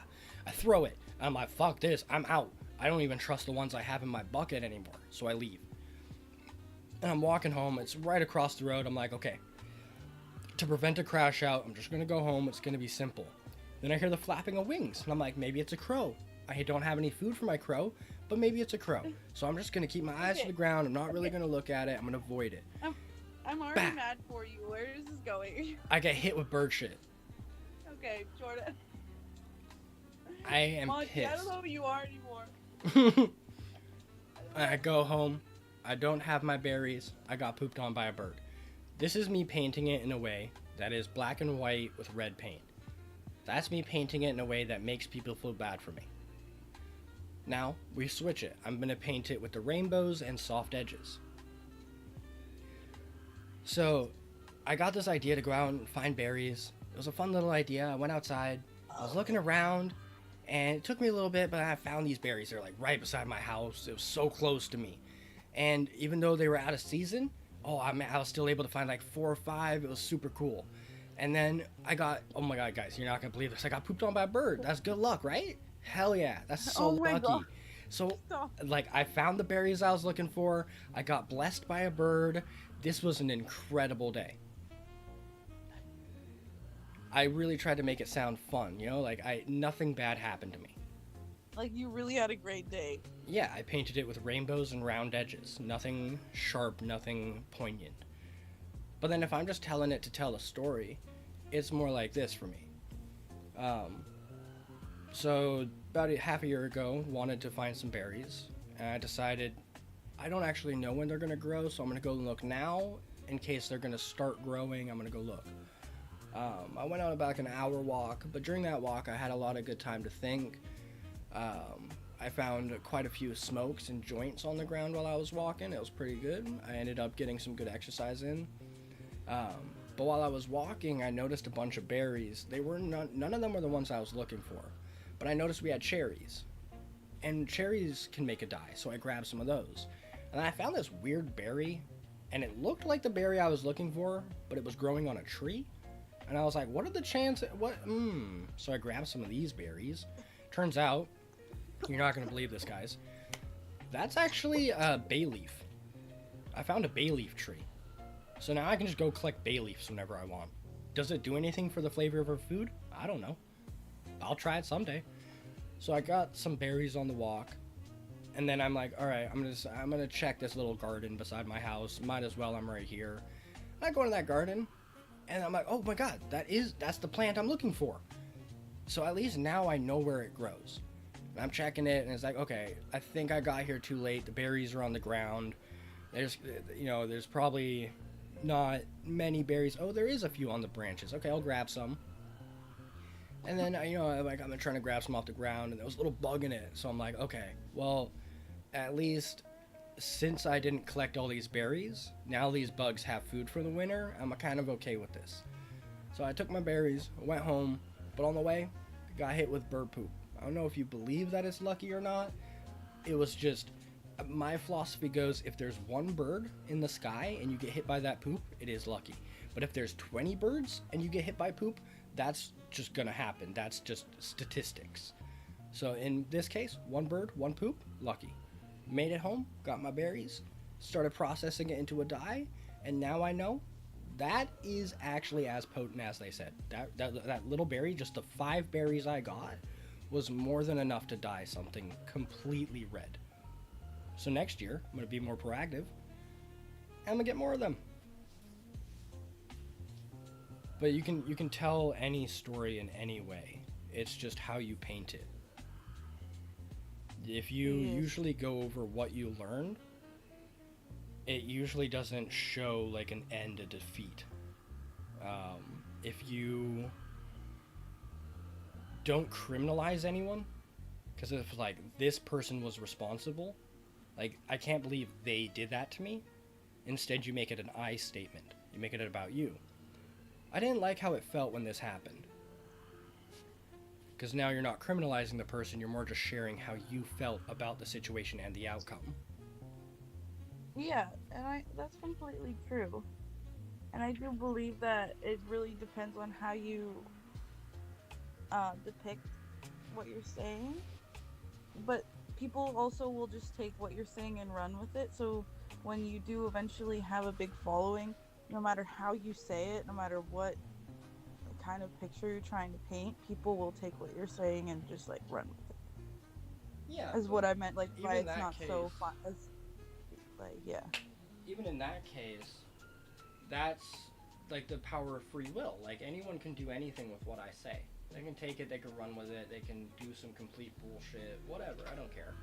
I throw it. I'm like, fuck this. I'm out. I don't even trust the ones I have in my bucket anymore. So I leave. And I'm walking home. It's right across the road. I'm like, okay, to prevent a crash out, I'm just going to go home. It's going to be simple. Then I hear the flapping of wings. And I'm like, maybe it's a crow. I don't have any food for my crow, but maybe it's a crow. So I'm just going to keep my eyes to the ground. I'm not really going to look at it. I'm going to avoid it. I'm already Bah. mad for you. Where is this going? I get hit with bird shit. Okay, Jordan. I am Monty, I don't pissed. know who you are anymore. I go home. I don't have my berries. I got pooped on by a bird. This is me painting it in a way that is black and white with red paint. That's me painting it in a way that makes people feel bad for me. Now, we switch it. I'm going to paint it with the rainbows and soft edges. So, I got this idea to go out and find berries. It was a fun little idea. I went outside. I was looking around, and it took me a little bit, but I found these berries. They're like right beside my house. It was so close to me. And even though they were out of season, I was still able to find like 4 or 5. It was super cool. And then I got, oh my god, guys, you're not going to believe this. I got pooped on by a bird. That's good luck, right? Hell yeah. That's so Oh my lucky. God. So, Stop. like, I found the berries I was looking for. I got blessed by a bird. This was an incredible day. I really tried to make it sound fun, you know? Like, nothing bad happened to me. Like, you really had a great day. Yeah, I painted it with rainbows and round edges. Nothing sharp, nothing poignant. But then if I'm just telling it to tell a story, it's more like this for me. So about half a year ago, wanted to find some berries, and I decided I don't actually know when they're gonna grow, so I'm gonna go look now. In case they're gonna start growing, I'm gonna go look. I went on about an hour walk, but during that walk I had a lot of good time to think. I found quite a few smokes and joints on the ground while I was walking. It was pretty good. I ended up getting some good exercise in. But while I was walking, I noticed a bunch of berries. They were none of them were the ones I was looking for. But I noticed we had cherries. And cherries can make a dye, so I grabbed some of those. And I found this weird berry, and it looked like the berry I was looking for, but it was growing on a tree. And I was like, what are the chances? So I grabbed some of these berries. Turns out, you're not going to believe this, guys. That's actually a bay leaf. I found a bay leaf tree. So now I can just go collect bay leaves whenever I want. Does it do anything for the flavor of our food? I don't know. I'll try it someday. So I got some berries on the walk, and then I'm like, all right, I'm gonna check this little garden beside my house. Might as well. I'm right here. I go into that garden, and I'm like, oh my god, that's the plant I'm looking for. So at least now I know where it grows. And I'm checking it, and it's like, okay, I think I got here too late. The berries are on the ground. There's probably not many berries. Oh, there is a few on the branches. Okay, I'll grab some. And then, I'm trying to grab some off the ground, and there was a little bug in it. So I'm like, okay, well, at least since I didn't collect all these berries, now these bugs have food for the winter. I'm kind of okay with this. So I took my berries, went home, but on the way, got hit with bird poop. I don't know if you believe that it's lucky or not. It was just, my philosophy goes, if there's one bird in the sky and you get hit by that poop, it is lucky. But if there's 20 birds and you get hit by poop, that's just gonna happen. That's just statistics. So in this case, one bird, one poop, lucky. Made it home, got my berries, started processing it into a dye, and now I know that is actually as potent as they said. That little berry, just the 5 berries I got, was more than enough to dye something completely red. So next year, I'm gonna be more proactive. I'm gonna get more of them. But you can tell any story in any way. It's just how you paint it. If you usually go over what you learned, it usually doesn't show like an end to defeat. If you don't criminalize anyone, because if like this person was responsible, like I can't believe they did that to me. Instead, you make it an I statement. You make it about you. I didn't like how it felt when this happened. Because now you're not criminalizing the person, you're more just sharing how you felt about the situation and the outcome. Yeah, and that's completely true. And I do believe that it really depends on how you depict what you're saying. But people also will just take what you're saying and run with it. So when you do eventually have a big following, no matter how you say it, no matter what kind of picture you're trying to paint, people will take what you're saying and just like run with it. Yeah. Is what I meant, like why in it's that not case, so fun. Like, yeah. Even in that case, that's like the power of free will. Like anyone can do anything with what I say. They can take it, they can run with it, they can do some complete bullshit, whatever. I don't care.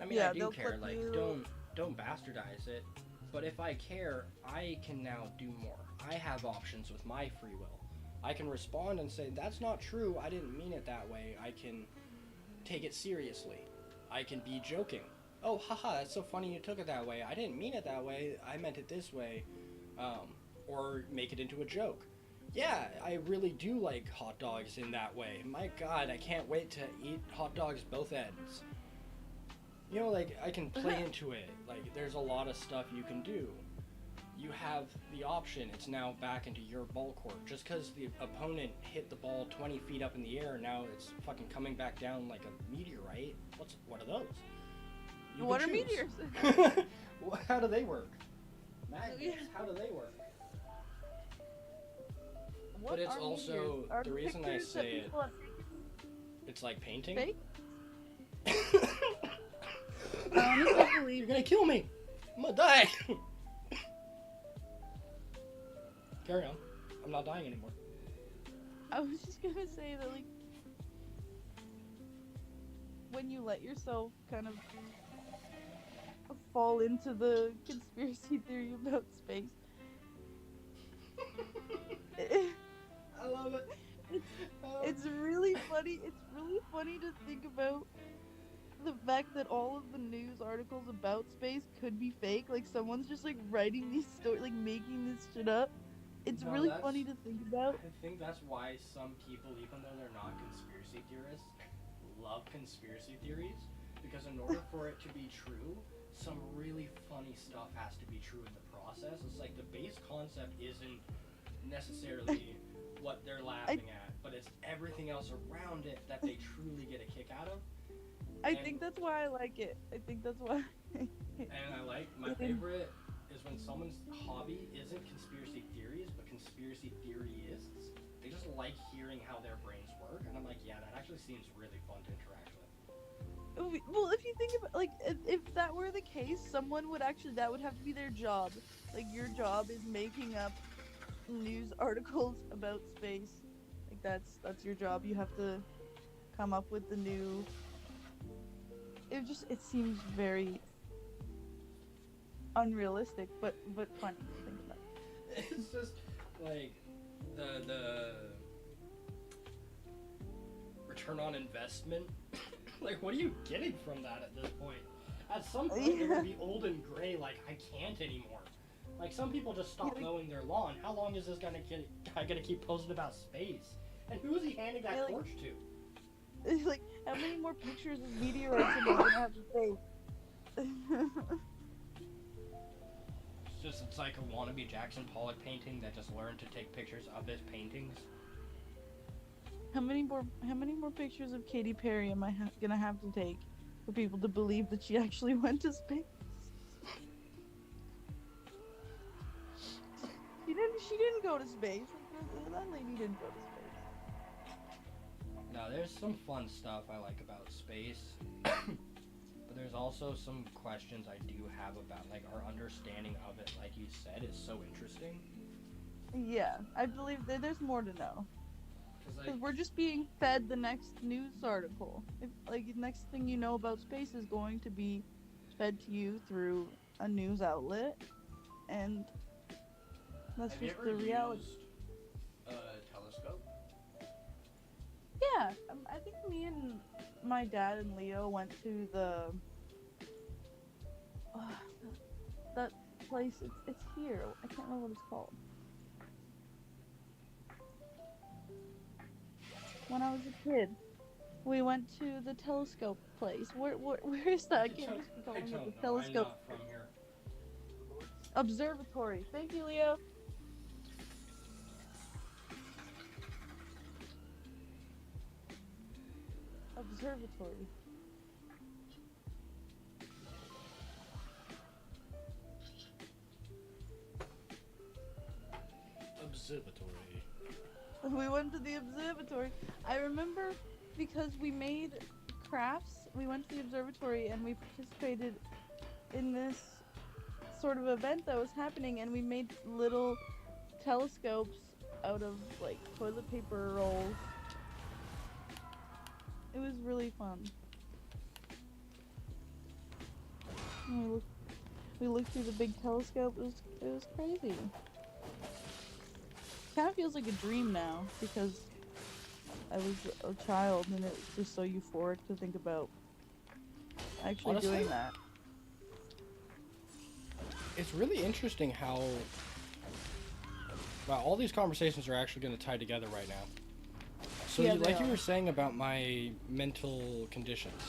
I mean, Yeah, I do they'll care. clip Like, you. don't bastardize it. But if I care, I can now do more. I have options with my free will. I can respond and say, that's not true, I didn't mean it that way. I can take it seriously. I can be joking. Oh, haha, that's so funny you took it that way. I didn't mean it that way, I meant it this way. Or make it into a joke. Yeah, I really do like hot dogs in that way. My god, I can't wait to eat hot dogs both ends. You know, like, I can play into it. Like, there's a lot of stuff you can do. You have the option. It's now back into your ball court. Just because the opponent hit the ball 20 feet up in the air, now it's fucking coming back down like a meteorite. What are those? You What are can choose. meteors? How do they work? Magnets, how do they work? What But it's are also, meteors? Are the reason I pictures that say it, people have it's like painting. fake? I honestly You're believe. gonna kill me! I'm gonna die! Carry on. I'm not dying anymore. I was just gonna say that, like, when you let yourself kind of fall into the conspiracy theory about space, I love it. it's really funny. It's really funny to think about the fact that all of the news articles about space could be fake. Like someone's just like writing these stories, like making this shit up. It's No, really that's- funny to think about. I think that's why some people, even though they're not conspiracy theorists, love conspiracy theories. Because in order for it to be true, some really funny stuff has to be true in the process. It's like the base concept isn't necessarily what they're laughing at, but it's everything else around it that they truly get a kick out of. I think that's why I like it. I think that's why. And I like, my favorite is when someone's hobby isn't conspiracy theories, but conspiracy theorists. They just like hearing how their brains work, and I'm like, yeah, that actually seems really fun to interact with. Well, if you think about, like, if that were the case, someone would actually, that would have to be their job. Like, your job is making up news articles about space. Like, that's your job. You have to come up with the new. It seems very unrealistic, but funny to think about. It's just like the return on investment. Like, what are you getting from that at this point? At some point, you're gonna be old and gray. Like, I can't anymore. Like, some people just stop mowing their lawn. How long is this guy gonna keep posting about space? And who is he handing that torch to? Like, how many more pictures of meteorites am I gonna have to take? It's like a wannabe Jackson Pollock painting that just learned to take pictures of his paintings. How many more pictures of Katy Perry am I gonna have to take for people to believe that she actually went to space? She didn't go to space. That lady didn't go to space. Now, there's some fun stuff I like about space, but there's also some questions I do have about, like, our understanding of it, like you said, is so interesting. Yeah, I believe that there's more to know. Cause, like, Because we're just being fed the next news article. Like, the next thing you know about space is going to be fed to you through a news outlet, and that's have you just ever the reality. used a telescope? Yeah, I think me and my dad and Leo went to that place. It's here. I can't remember what it's called. When I was a kid, we went to the telescope place. Where is that? I can't just be I calling it don't the know. telescope I'm not from here. observatory. Thank you, Leo. Observatory. Observatory. We went to the observatory. I remember because we made crafts. We went to the observatory and we participated in this sort of event that was happening, and we made little telescopes out of like toilet paper rolls. It was really fun. And we looked through the big telescope. It was crazy. Kind of feels like a dream now because I was a child and it was just so euphoric to think about actually Honestly, doing that. it's really interesting how wow, all these conversations are actually going to tie together right now. So, Yeah, like they you are. were saying about my mental conditions,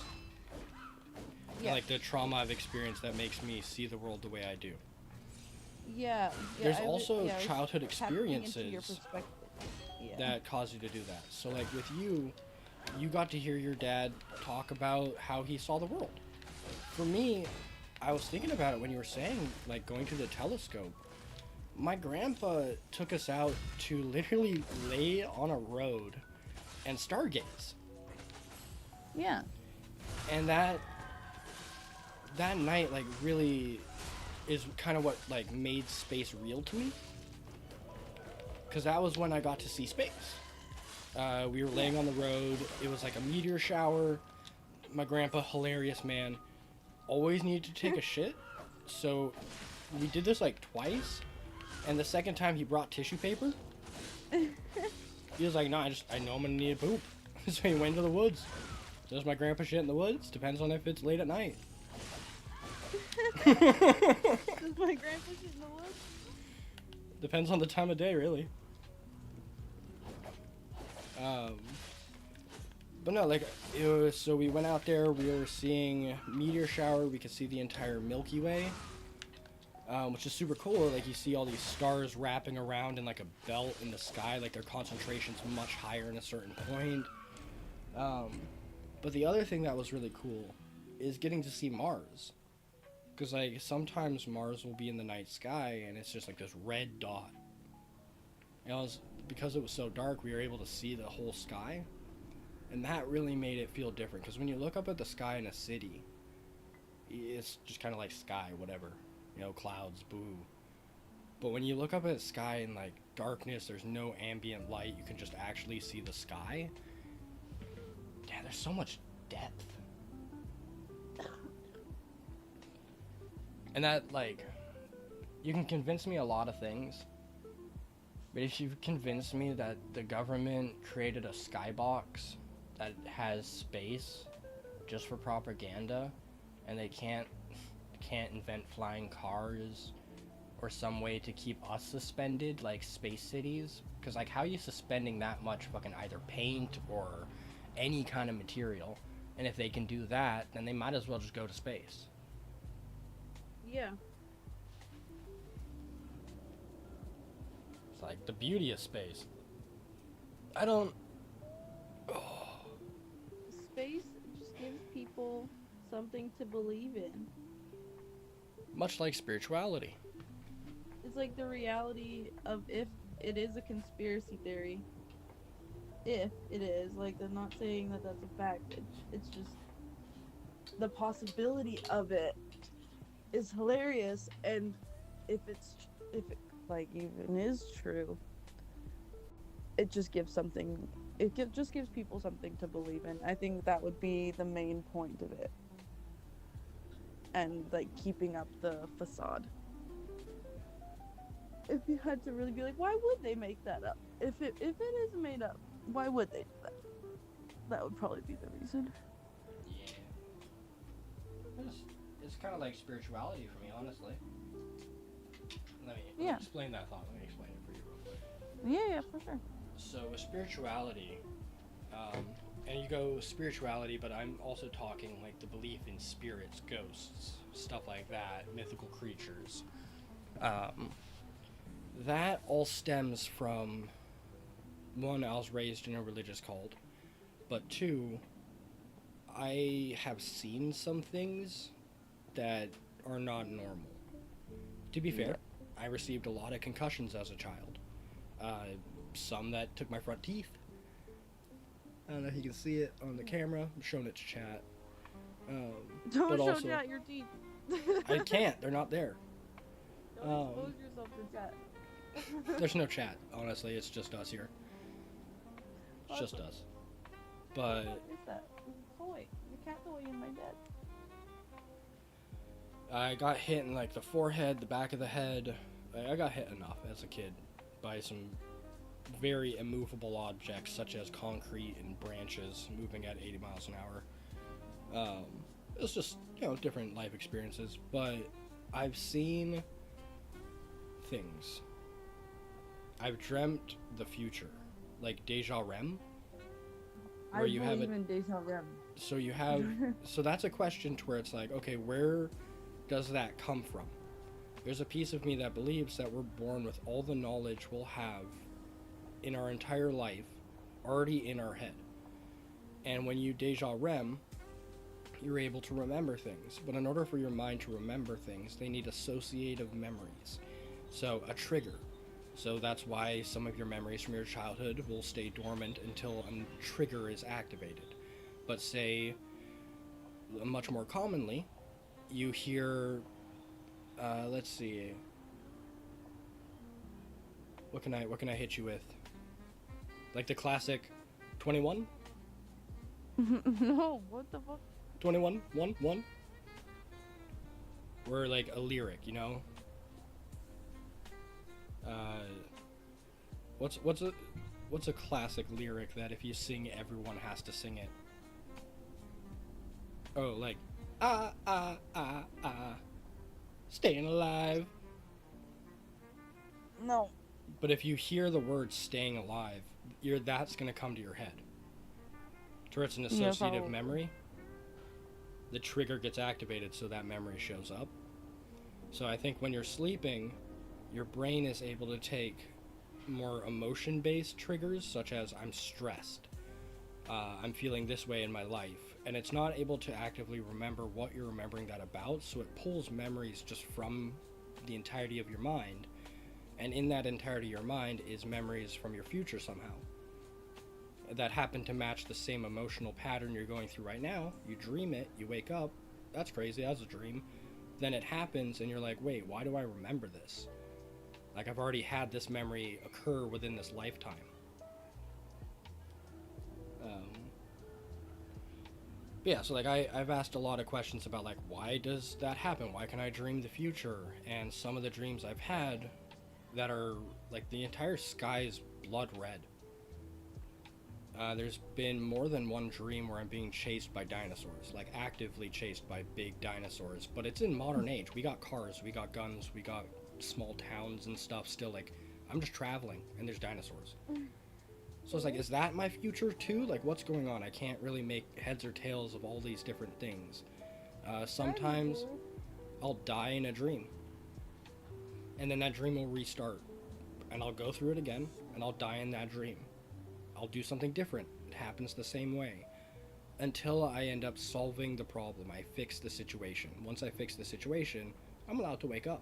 Yeah. like the trauma I've experienced that makes me see the world the way I do. Yeah. There's also I was childhood tapping into your experiences perspective. Yeah. that cause you to do that. So, like with you, you got to hear your dad talk about how he saw the world. For me, I was thinking about it when you were saying, like, going to the telescope. My grandpa took us out to literally lay on a road and stargaze. Yeah. And that night, like, really is kind of what, like, made space real to me. Because that was when I got to see space. We were laying on the road. It was like a meteor shower. My grandpa, hilarious man, always needed to take a shit. So we did this like twice. And the second time he brought tissue paper. He was like, no, I know I'm going to need a poop. So he went to the woods. Does my grandpa shit in the woods? Depends on if it's late at night. Does my grandpa shit in the woods? Depends on the time of day, really. But no, like, it was, so we went out there, we were seeing meteor shower, we could see the entire Milky Way, which is super cool. Like, you see all these stars wrapping around in, like, a belt in the sky, like, their concentration's much higher in a certain point. But the other thing that was really cool is getting to see Mars. Because, like, sometimes Mars will be in the night sky, and it's just, like, this red dot. And because it was so dark, we were able to see the whole sky. And that really made it feel different. Because when you look up at the sky in a city, it's just kind of like sky, whatever. You know, clouds, boo. But when you look up at the sky in, like, darkness, there's no ambient light, you can just actually see the sky. Yeah, there's so much depth. And that, like, you can convince me a lot of things. But if you convince me that the government created a skybox that has space just for propaganda, and they can't invent flying cars or some way to keep us suspended like space cities, because, like, how are you suspending that much fucking either paint or any kind of material? And if they can do that, then they might as well just go to space. Yeah. It's like the beauty of space. I don't. Space just gives people something to believe in. Much like spirituality. it's like the reality of if it is a conspiracy theory. If it is, like, I'm not saying that that's a fact. It's just the possibility of it is hilarious, and if it like even is true, it just gives something. Just gives people something to believe in. I think that would be the main point of it, and like keeping up the facade. If you had to really be like, why would they make that up? If it is made up, why would they do that? That would probably be the reason. Yeah. It's kind of like spirituality for me, honestly. Let me explain that thought. Let me explain it for you real quick. Yeah, for sure. So with spirituality, and you go spirituality, but I'm also talking like the belief in spirits, ghosts, stuff like that, mythical creatures. That all stems from, one, I was raised in a religious cult, but two, I have seen some things that are not normal. To be fair, I received a lot of concussions as a child. Some that took my front teeth. I don't know if you can see it on the camera. I'm showing it to chat. Don't show also, chat your teeth. I can't. They're not there. Don't expose yourself to chat. There's no chat, honestly. It's just us here. It's just us. But What is that? Toy. The cat toy in my bed. I got hit in like the forehead, the back of the head. I got hit enough as a kid by some very immovable objects such as concrete and branches moving at 80 miles an hour. It was just, different life experiences, but I've seen things. I've dreamt the future, like deja rem, where you have in deja rem. So you have, so that's a question to where it's like, okay, where does that come from? There's a piece of me that believes that we're born with all the knowledge we'll have in our entire life already in our head. And when you deja rem, you're able to remember things. But in order for your mind to remember things, they need associative memories. So a trigger. So that's why some of your memories from your childhood will stay dormant until a trigger is activated. But say, much more commonly, you hear, let's see, what can I hit you with? Like the classic 21? No, what the fuck? 21? 1? Or like a lyric, What's a classic lyric that if you sing, everyone has to sing it? Oh, like, staying alive. No. But if you hear the word staying alive, that's going to come to your head. To where it's an associative memory. The trigger gets activated so that memory shows up. So I think when you're sleeping, your brain is able to take more emotion-based triggers, such as I'm stressed, I'm feeling this way in my life, and it's not able to actively remember what you're remembering that about, so it pulls memories just from the entirety of your mind, and in that entirety of your mind is memories from your future somehow that happen to match the same emotional pattern you're going through right now. You dream it, you wake up, that's crazy, that was a dream. Then it happens and you're like, wait, why do I remember this? Like, I've already had this memory occur within this lifetime. But yeah, so like I've asked a lot of questions about like, why does that happen? Why can I dream the future? And some of the dreams I've had that are like the entire sky is blood red. There's been more than one dream where I'm being chased by dinosaurs, like actively chased by big dinosaurs. But it's in modern age. We got cars, we got guns, we got small towns and stuff still. Like, I'm just traveling and there's dinosaurs. So it's like, is that my future too? Like, what's going on? I can't really make heads or tails of all these different things. Sometimes I'll die in a dream. And then that dream will restart. And I'll go through it again, and I'll die in that dream. I'll do something different. It happens the same way. Until I end up solving the problem. I fix the situation. Once I fix the situation, I'm allowed to wake up.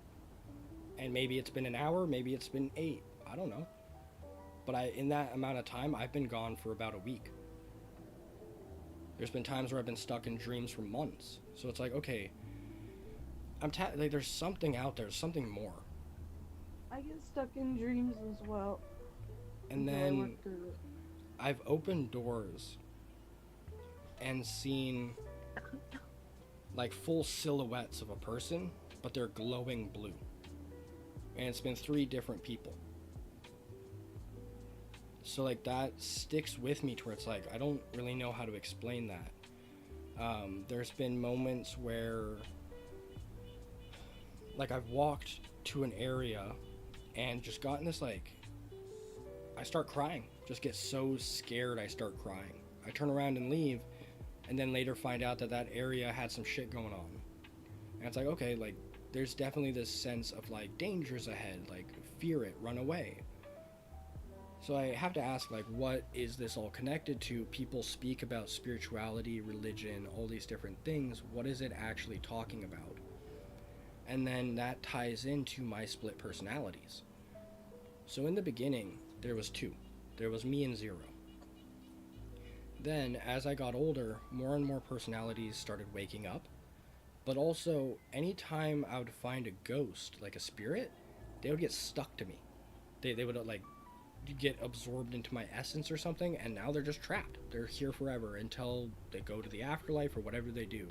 And maybe it's been an hour, maybe it's been 8. I don't know. But in that amount of time, I've been gone for about a week. There's been times where I've been stuck in dreams for months. So it's like, okay, like there's something out there, something more. I get stuck in dreams as well. And until I then work through it. I've opened doors and seen like full silhouettes of a person, but they're glowing blue. And it's been 3 different people. So like that sticks with me to where it's like, I don't really know how to explain that. There's been moments where like I've walked to an area and just gotten this like, I start crying. Just get so scared I start crying. I turn around and leave, and then later find out that that area had some shit going on. And it's like, okay, like there's definitely this sense of like dangers ahead, like fear it, run away. So I have to ask, like, what is this all connected to? People speak about spirituality, religion, all these different things. What is it actually talking about? And then that ties into my split personalities. So in the beginning, there was 2. There was me and 0. Then, as I got older, more and more personalities started waking up. But also, anytime I would find a ghost, like a spirit, they would get stuck to me. They would, like, get absorbed into my essence or something, and now they're just trapped. They're here forever until they go to the afterlife or whatever they do.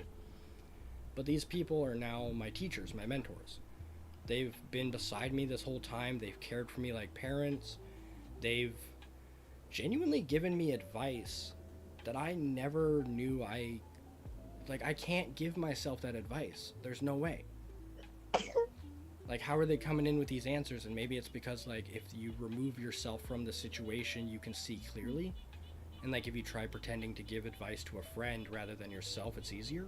But these people are now my teachers, my mentors. They've been beside me this whole time. They've cared for me like parents. They've genuinely given me advice that I never knew I can't give myself that advice. There's no way. Like, how are they coming in with these answers? And maybe it's because, like, if you remove yourself from the situation, you can see clearly. And, like, if you try pretending to give advice to a friend rather than yourself, it's easier.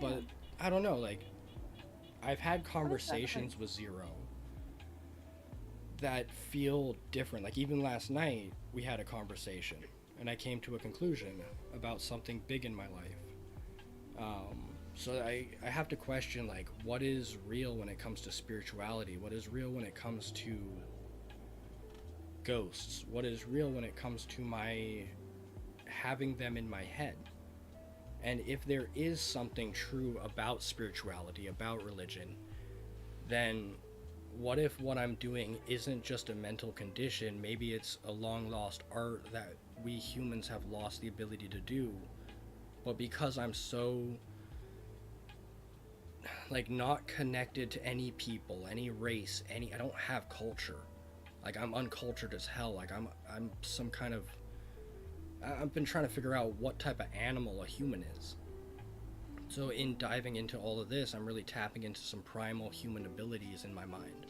But, I don't know, like, I've had conversations with 0 that feel different. Like, even last night, we had a conversation, and I came to a conclusion about something big in my life. So I have to question, like, what is real when it comes to spirituality? What is real when it comes to ghosts? What is real when it comes to my having them in my head? And if there is something true about spirituality, about religion, then what if what I'm doing isn't just a mental condition? Maybe it's a long lost art that we humans have lost the ability to do. But because I'm so, like, not connected to any people, any race, I don't have culture. Like, I'm uncultured as hell. Like, I'm some kind of, I've been trying to figure out what type of animal a human is. So in diving into all of this, I'm really tapping into some primal human abilities in my mind,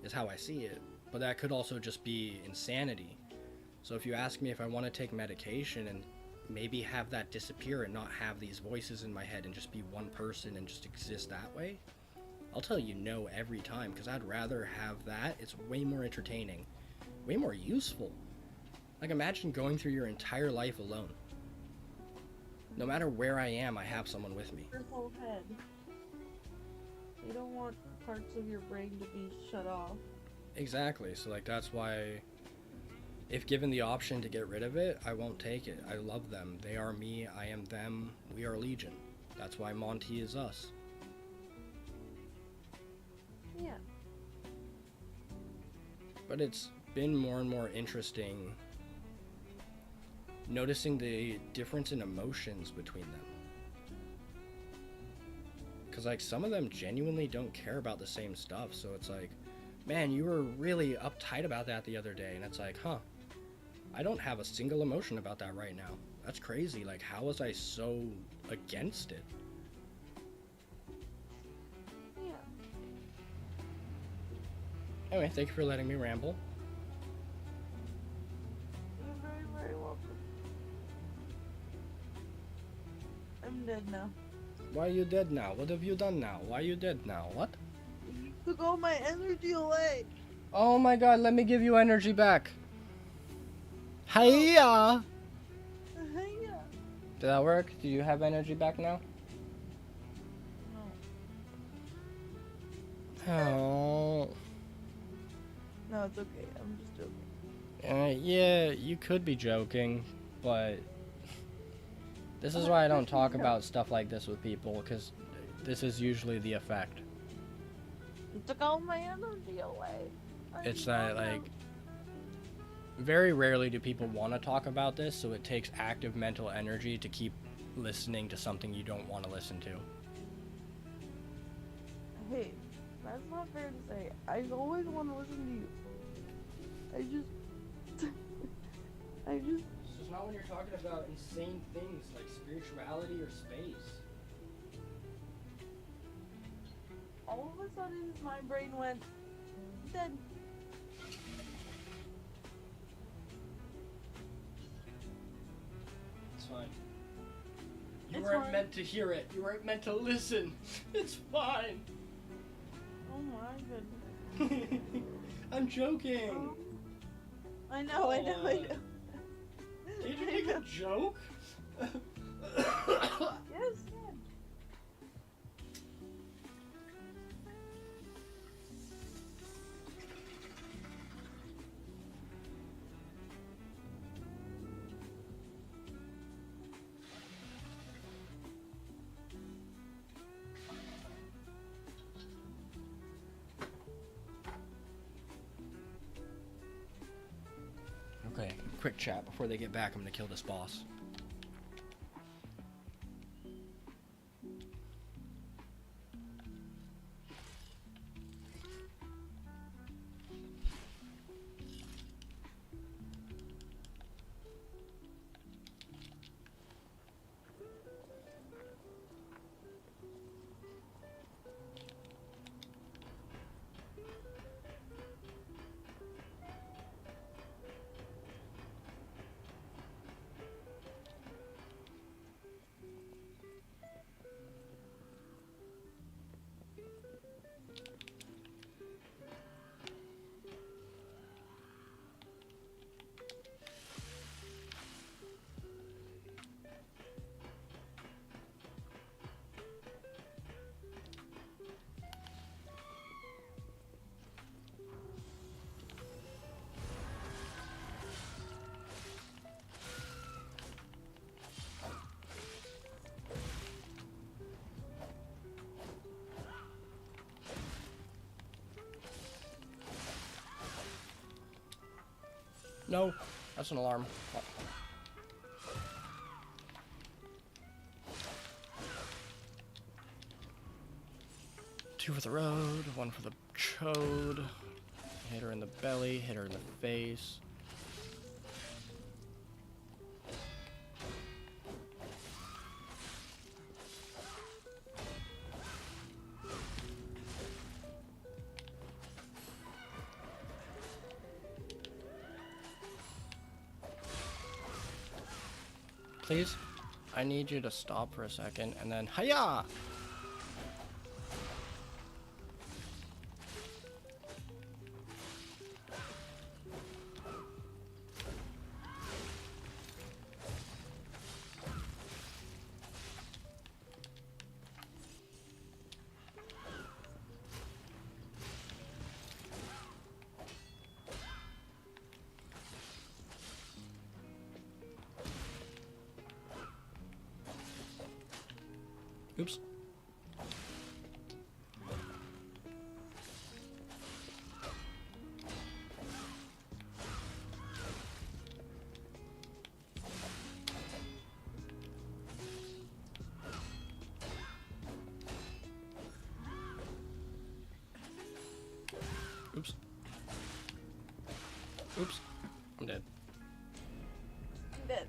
is how I see it. But that could also just be insanity. So if you ask me if I want to take medication and maybe have that disappear and not have these voices in my head and just be one person and just exist that way, I'll tell you no every time, because I'd rather have that. It's way more entertaining, way more useful. Like, imagine going through your entire life alone. No matter where I am, I have someone with me. Your whole head. You don't want parts of your brain to be shut off. Exactly. So, like, that's why, if given the option to get rid of it, I won't take it. I love them. They are me. I am them. We are Legion. That's why Monty is us. Yeah. But it's been more and more interesting noticing the difference in emotions between them. Because, like, some of them genuinely don't care about the same stuff. So it's like, man, you were really uptight about that the other day. And it's like, huh, I don't have a single emotion about that right now. That's crazy. Like, how was I so against it? Yeah. Anyway, thank you for letting me ramble. You're very, very welcome. I'm dead now. Why are you dead now? What have you done now? Why are you dead now? What? You took all my energy away. Oh my god, let me give you energy back. Hiya! Yeah. Did that work? Do you have energy back now? No. Oh. No, it's okay. I'm just joking. Yeah, you could be joking, but this is why I don't talk about stuff like this with people, because this is usually the effect. It took all my energy away. It's that, like, very rarely do people want to talk about this, so it takes active mental energy to keep listening to something you don't want to listen to. Hey, that's not fair to say. I always want to listen to you. I just... It's just not when you're talking about insane things like spirituality or space. All of a sudden, my brain went dead. It's fine. You It's weren't fine. meant to hear it. You weren't meant to listen. It's fine. Oh my goodness. I'm joking. I know. Did you make a joke? Yes. Okay, quick chat before they get back. I'm gonna kill this boss. No, that's an alarm. What? Two for the road, one for the chode. Hit her in the belly, hit her in the face. Please, I need you to stop for a second and then hiya! Oops. Oops. Oops. I'm dead. I'm dead.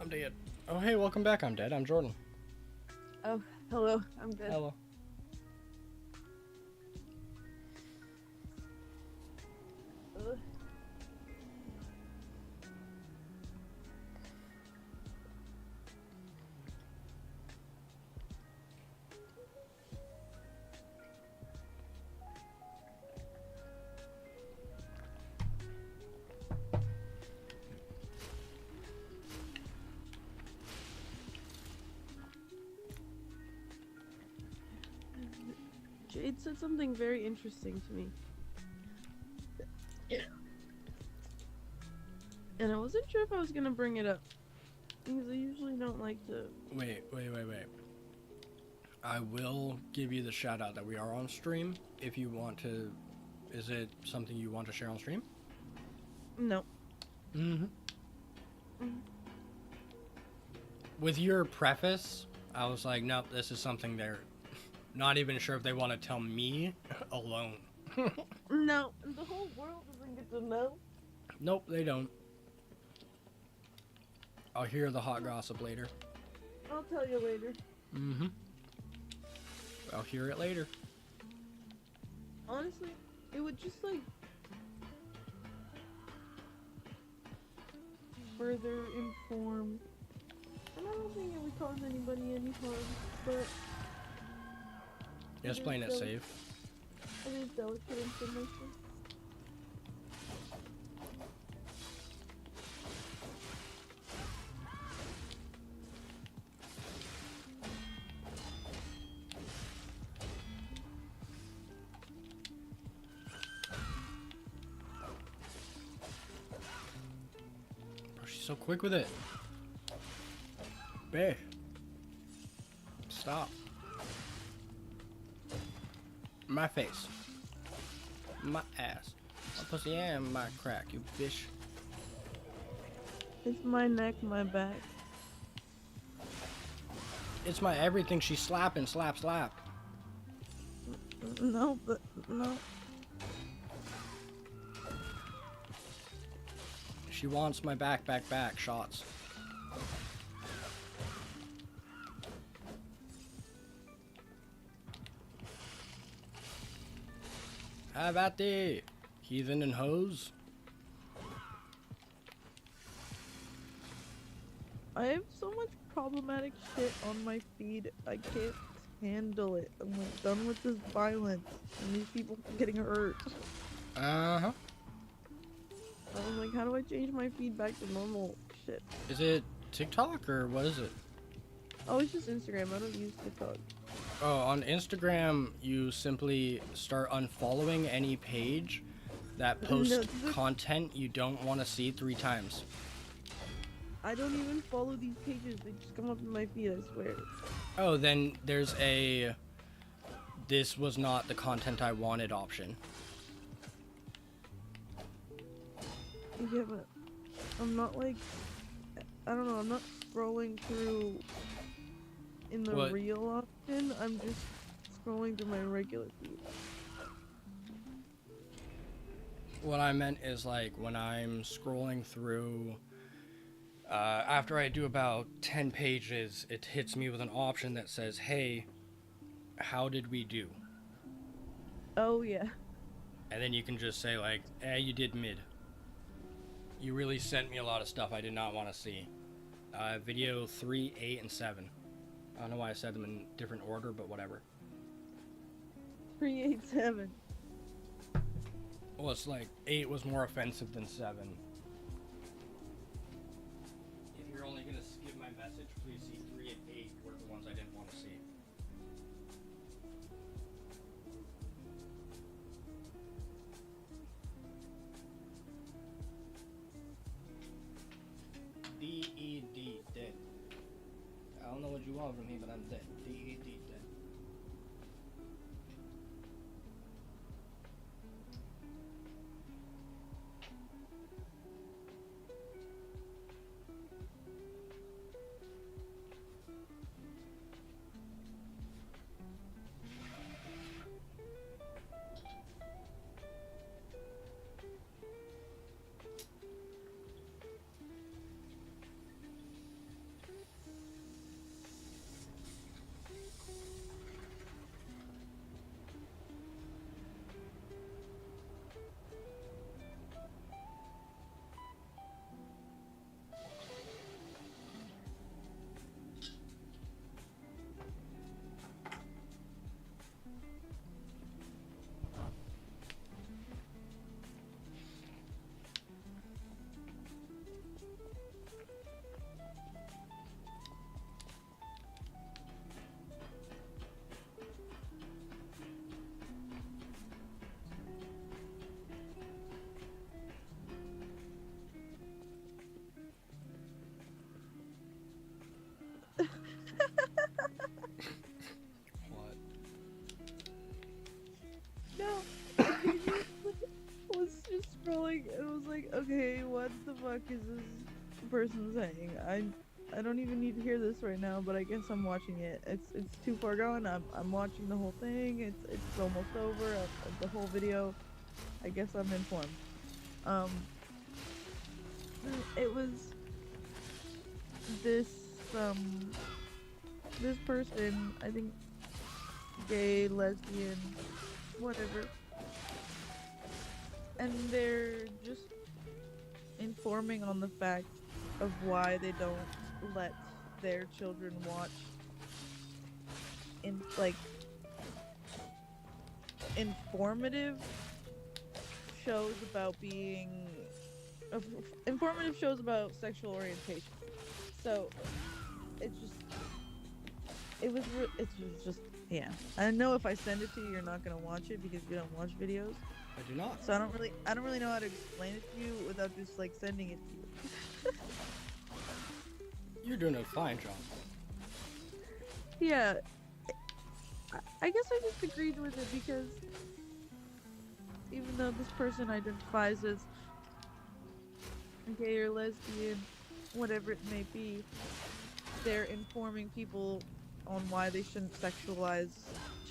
I'm dead. Oh, hey, welcome back. I'm dead. I'm Jordan. Oh, hello. I'm dead. Hello. Ugh. it said something very interesting to me. And I wasn't sure if I was gonna bring it up. Because I usually don't like to... Wait. I will give you the shout out that we are on stream if you want to. Is it something you want to share on stream? No. Mm-hmm. With your preface, I was like, nope, this is something they're not even sure if they want to tell me alone. No, the whole world doesn't get to know. Nope, they don't. I'll hear the hot gossip later. I'll tell you later. Mm-hmm. I'll hear it later. Honestly, it would just like further inform. And I don't think it would cause anybody any harm, but Just playing it safe. it is delicate information. Oh, she's so quick with it. Bae. Stop. My face. My ass. My pussy and my crack, you bitch. It's my neck, my back. It's my everything. She's slapping. Slap. No, but no. She wants my back shots. Have at thee, heathen and hoes. I have so much problematic shit on my feed. I can't handle it. I'm like done with this violence and these people getting hurt. Uh-huh. I'm like, how do I change my feed back to normal shit? Is it TikTok or what is it? Oh, it's just Instagram. I don't use TikTok. Oh, on Instagram, you simply start unfollowing any page that posts content you don't want to see 3 times. I don't even follow these pages. They just come up in my feed, I swear. Oh, then there's a this was not the content I wanted option. Yeah, but I'm not like, I don't know, I'm not scrolling through in the What? real option. I'm just scrolling through my regular feed. What I meant is like when I'm scrolling through, after I do about 10 pages, it hits me with an option that says, hey, how did we do? Oh, yeah. And then you can just say like, you did mid. You really sent me a lot of stuff I did not want to see. Video 3, 8, and 7. I don't know why I said them in different order, but whatever. 387. Well, it's like 8 was more offensive than 7. If you're only going to skip my message, please see 3 and 8 were the ones I didn't want to see. D-E-D, dead. I don't know what you want from me, but I'm dead. D-E-D, dead. like, okay, what the fuck is this person saying? I don't even need to hear this right now, but I guess I'm watching it. It's too far gone. I'm watching the whole thing. It's almost over. The whole video. I guess I'm informed. Um, it was this this person, I think, gay, lesbian, whatever, and they're just informing on the fact of why they don't let their children watch in like informative shows about being informative shows about sexual orientation. So it's just it's just yeah. I know if I send it to you, you're not gonna watch it because you don't watch videos. I do not. So I don't really know how to explain it to you without just like sending it to you. You're doing a fine job. Yeah, I guess I just agreed with it because even though this person identifies as gay or lesbian, whatever it may be, they're informing people on why they shouldn't sexualize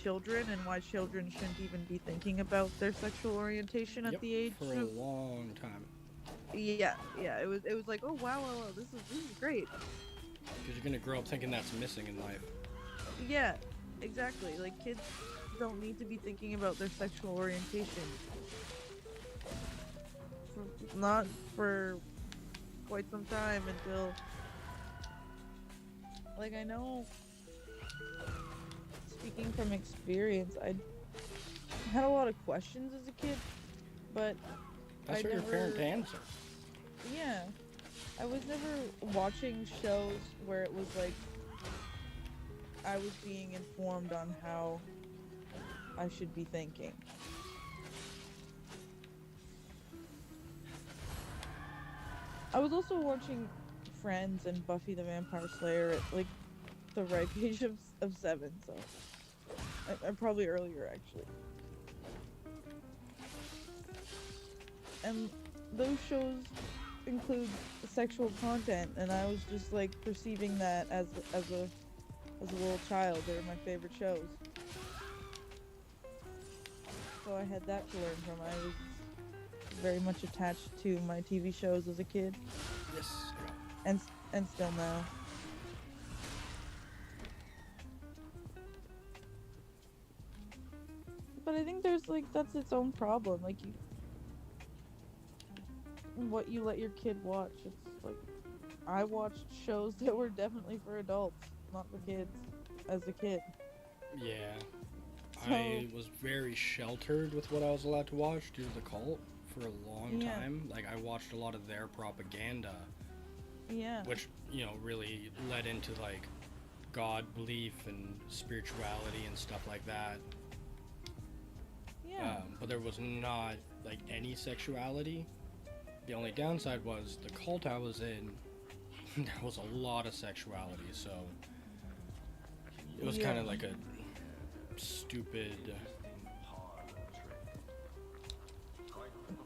children and why children shouldn't even be thinking about their sexual orientation at Yep, the age for a of long time. yeah. It was like, oh wow, this is great. Because you're gonna grow up thinking that's missing in life. Yeah, exactly. Like kids don't need to be thinking about their sexual orientation. Not for quite some time until like I know speaking from experience, I had a lot of questions as a kid, but That's I for your never parent to answer. yeah. I was never watching shows where it was like I was being informed on how I should be thinking. I was also watching Friends and Buffy the Vampire Slayer at like the ripe age of 7, so I'm probably earlier actually. And those shows include sexual content, and I was just like perceiving that as a little child. They were my favorite shows, so I had that to learn from. I was very much attached to my TV shows as a kid, Yes. and still now. But I think there's like that's its own problem. Like what you let your kid watch. It's like I watched shows that were definitely for adults, not for kids, as a kid. Yeah. So, I was very sheltered with what I was allowed to watch due to the cult for a long Yeah. time. Like, I watched a lot of their propaganda, yeah. which, really led into, like, God belief and spirituality and stuff like that. Yeah. But there was not, like, any sexuality. The only downside was the cult I was in, there was a lot of sexuality, so it was kind of like a stupid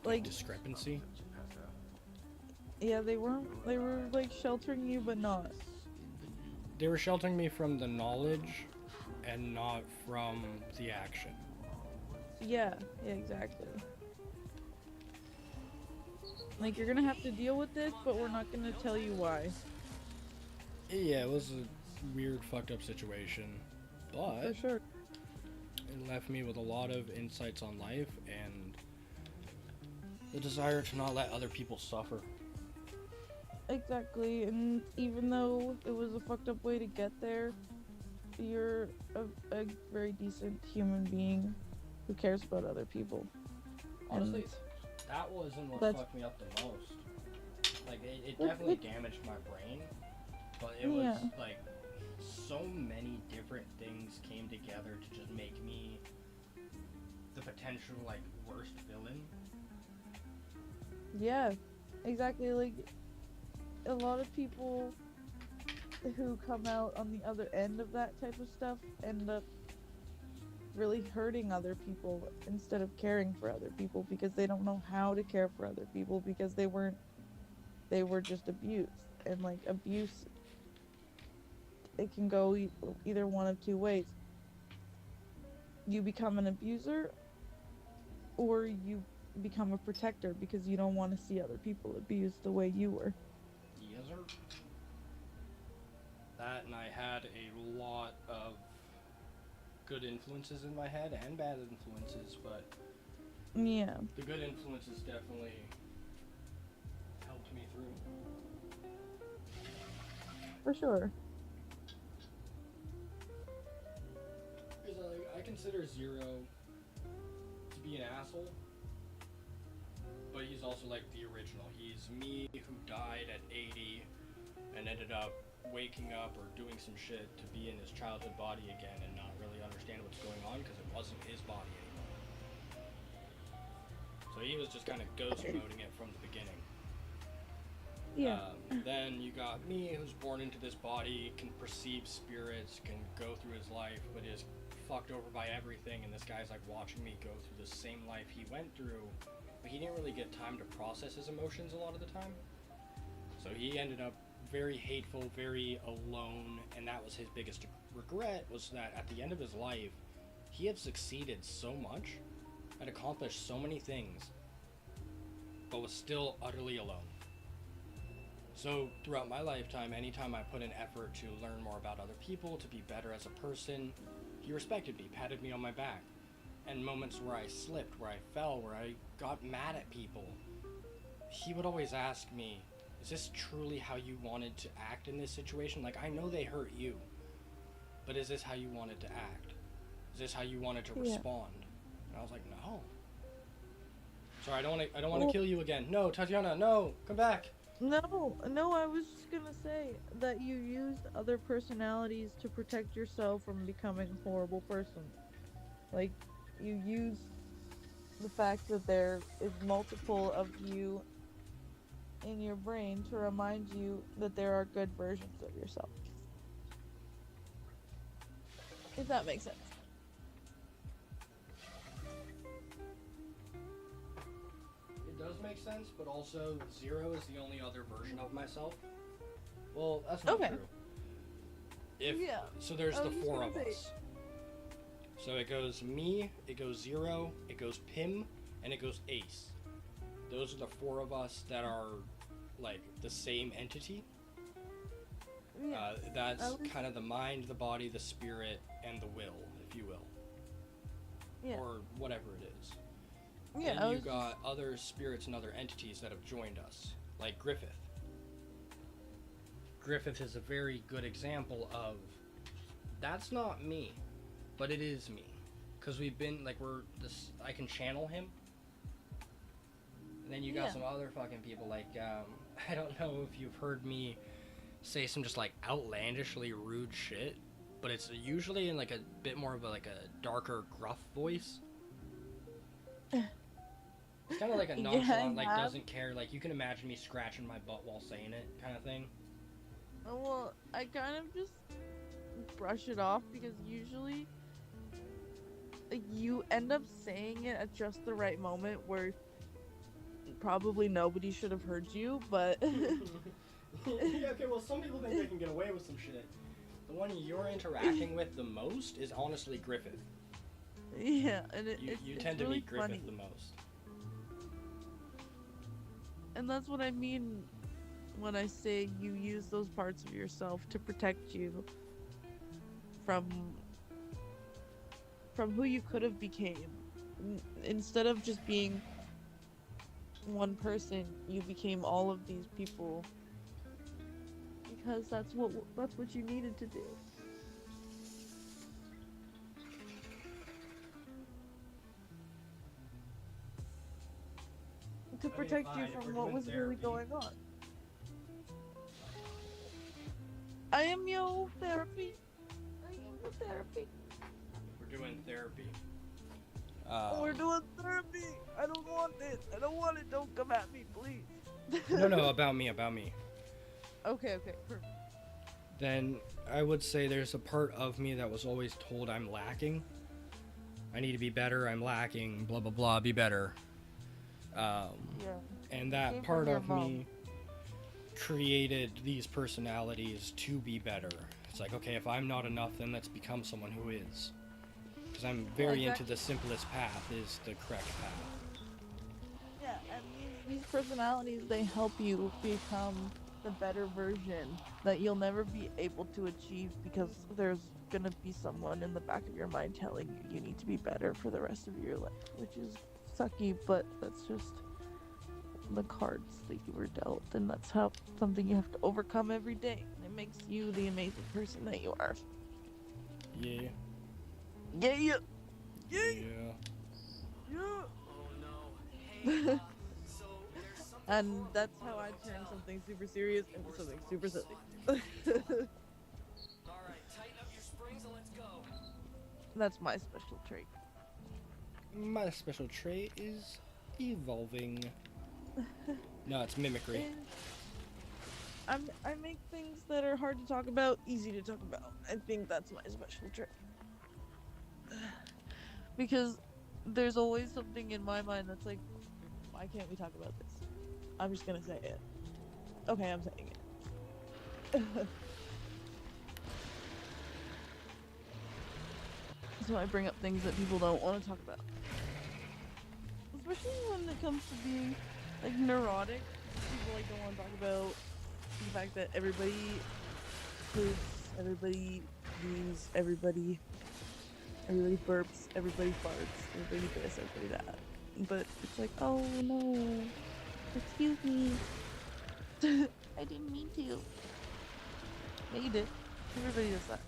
like discrepancy. yeah, they were like sheltering you but not. They were sheltering me from the knowledge and not from the action. Yeah, exactly. Like you're gonna have to deal with this, but we're not gonna tell you why. Yeah, it was a weird, fucked up situation, but For sure. it left me with a lot of insights on life and the desire to not let other people suffer. Exactly, and even though it was a fucked up way to get there, you're a very decent human being who cares about other people. Honestly, And that wasn't what that's- fucked me up the most. Like, it definitely damaged my brain, but it was, Yeah. like, so many different things came together to just make me the potential, like, worst villain. Yeah, exactly. Like a lot of people who come out on the other end of that type of stuff end up really hurting other people instead of caring for other people because they don't know how to care for other people because they were just abused. And like abuse, it can go either one of two ways. You become an abuser or you become a protector because you don't want to see other people abused the way you were. Yes, sir. That, and I had a lot of good influences in my head and bad influences, but Yeah, the good influences definitely helped me through. for sure. Because I consider Zero to be an asshole, but he's also like the original. He's me who died at 80 and ended up waking up or doing some shit to be in his childhood body again and not really understand what's going on because it wasn't his body anymore. So he was just kind of ghost moding it from the beginning. Yeah. Then you got me, who's born into this body, can perceive spirits, can go through his life, but is fucked over by everything, and this guy's like watching me go through the same life he went through, but he didn't really get time to process his emotions a lot of the time. So he ended up very hateful, very alone, and that was his biggest regret, was that at the end of his life, he had succeeded so much, had accomplished so many things, but was still utterly alone. So throughout my lifetime, anytime I put an effort to learn more about other people, to be better as a person, he respected me, patted me on my back. And moments where I slipped, where I fell, where I got mad at people, he would always ask me, is this truly how you wanted to act in this situation? Like, I know they hurt you, but is this how you wanted to act? Is this how you wanted to respond? And I was like, no. Sorry, I don't want to kill you again. No, Tatiana, no, come back. No, I was just gonna say that you used other personalities to protect yourself from becoming a horrible person. Like, you use the fact that there is multiple of you in your brain to remind you that there are good versions of yourself. If that makes sense. It does make sense, but also Zero is the only other version of myself. Well, that's not true. So there's the four of us. So it goes me, it goes Zero, it goes Pim, and it goes Ace. Those are the four of us that are like the same entity. That's kind of the mind, the body, the spirit, and the will, if you will. Yeah. Or whatever it is. Yeah. And you got other spirits and other entities that have joined us, like Griffith. Griffith is a very good example of, that's not me, but it is me. Because we've been, like, I can channel him. And then you got some other fucking people, like, I don't know if you've heard me say some just, like, outlandishly rude shit, but it's usually in, like, a bit more of a, like, a darker, gruff voice. It's kind of like a nonchalant, like, doesn't care, like, you can imagine me scratching my butt while saying it, kind of thing. Well, I kind of just brush it off because usually you end up saying it at just the right moment where probably nobody should have heard you, but Yeah, okay, well, some people think they can get away with some shit. The one you're interacting with the most is honestly Griffith. Yeah, and you tend to really meet Griffith funny. the most. And that's what I mean when I say you use those parts of yourself to protect you from who you could have became. Instead of just being one person, you became all of these people because that's what you needed to do. To protect you from what was really going on. I am your therapy. I am your therapy. We're doing therapy. We're doing therapy. I don't want this. I don't want it. Don't come at me, please. No, about me. Okay, perfect. Then I would say there's a part of me that was always told I'm lacking. I need to be better. I'm lacking. Blah blah blah. Be better. Yeah. And that Came part from your of mom. me created these personalities to be better. It's like, okay, if I'm not enough, then let's become someone who is. Because I'm very into exactly. the simplest path is the correct path. Yeah, and these personalities, they help you become the better version that you'll never be able to achieve because there's gonna be someone in the back of your mind telling you you need to be better for the rest of your life, which is sucky, but that's just the cards that you were dealt, and that's how something you have to overcome every day. And it makes you the amazing person that you are. Yeah. Yeah, yeah, Yeah. yeah. Oh no. Hey, so there's something And horrible that's going how on I in the turn hotel. something super serious into Worse something than what super we silly. saw at the beginning. All right, tighten up your springs and let's go. That's my special trait. My special trait is evolving. No, it's mimicry. I make things that are hard to talk about easy to talk about. I think that's my special trait. Because there's always something in my mind that's like, why can't we talk about this? I'm just gonna say it. Okay, I'm saying it. So I bring up things that people don't want to talk about. Especially when it comes to being like neurotic. People like don't want to talk about the fact that everybody poops, everybody sneezes, everybody burps, everybody farts, everybody this, everybody that. But it's like, oh no, excuse me. I didn't mean to. Yeah, you did. Everybody does that.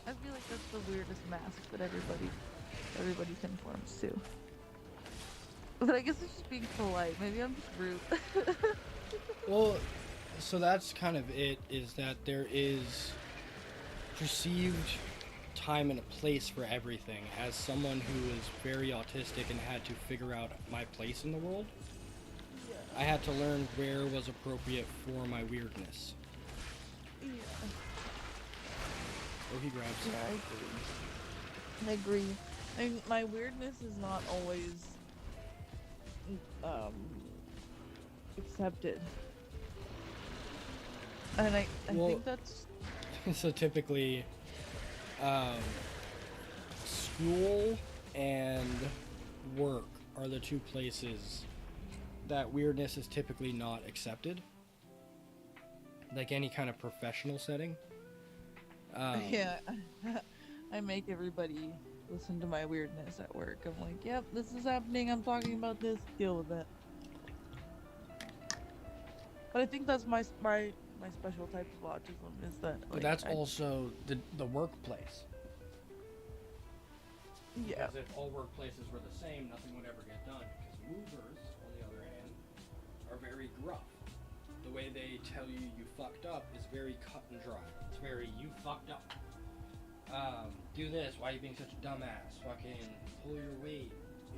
I feel like that's the weirdest mask that everybody conforms to. But I guess it's just being polite. Maybe I'm just rude. Well, so that's kind of it, is that there is perceived time and a place for everything. As someone who is very autistic and had to figure out my place in the world, I had to learn where was appropriate for my weirdness. Yeah. Oh, he grabs. Yeah, I agree. My weirdness is not always um accepted. And I Well, think that's so typically, school and work are the two places that weirdness is typically not accepted. Like any kind of professional setting. yeah. I make everybody listen to my weirdness at work. I'm like, yep, this is happening. I'm talking about this. Deal with it. But I think that's my special type of autism is that But like that's also the workplace. yeah. Because if all workplaces were the same, nothing would ever get done. Because movers, on the other hand, are very gruff. The way they tell you you fucked up is very cut and dry. It's very, you fucked up. Do this. Why are you being such a dumbass? Fucking pull your weight.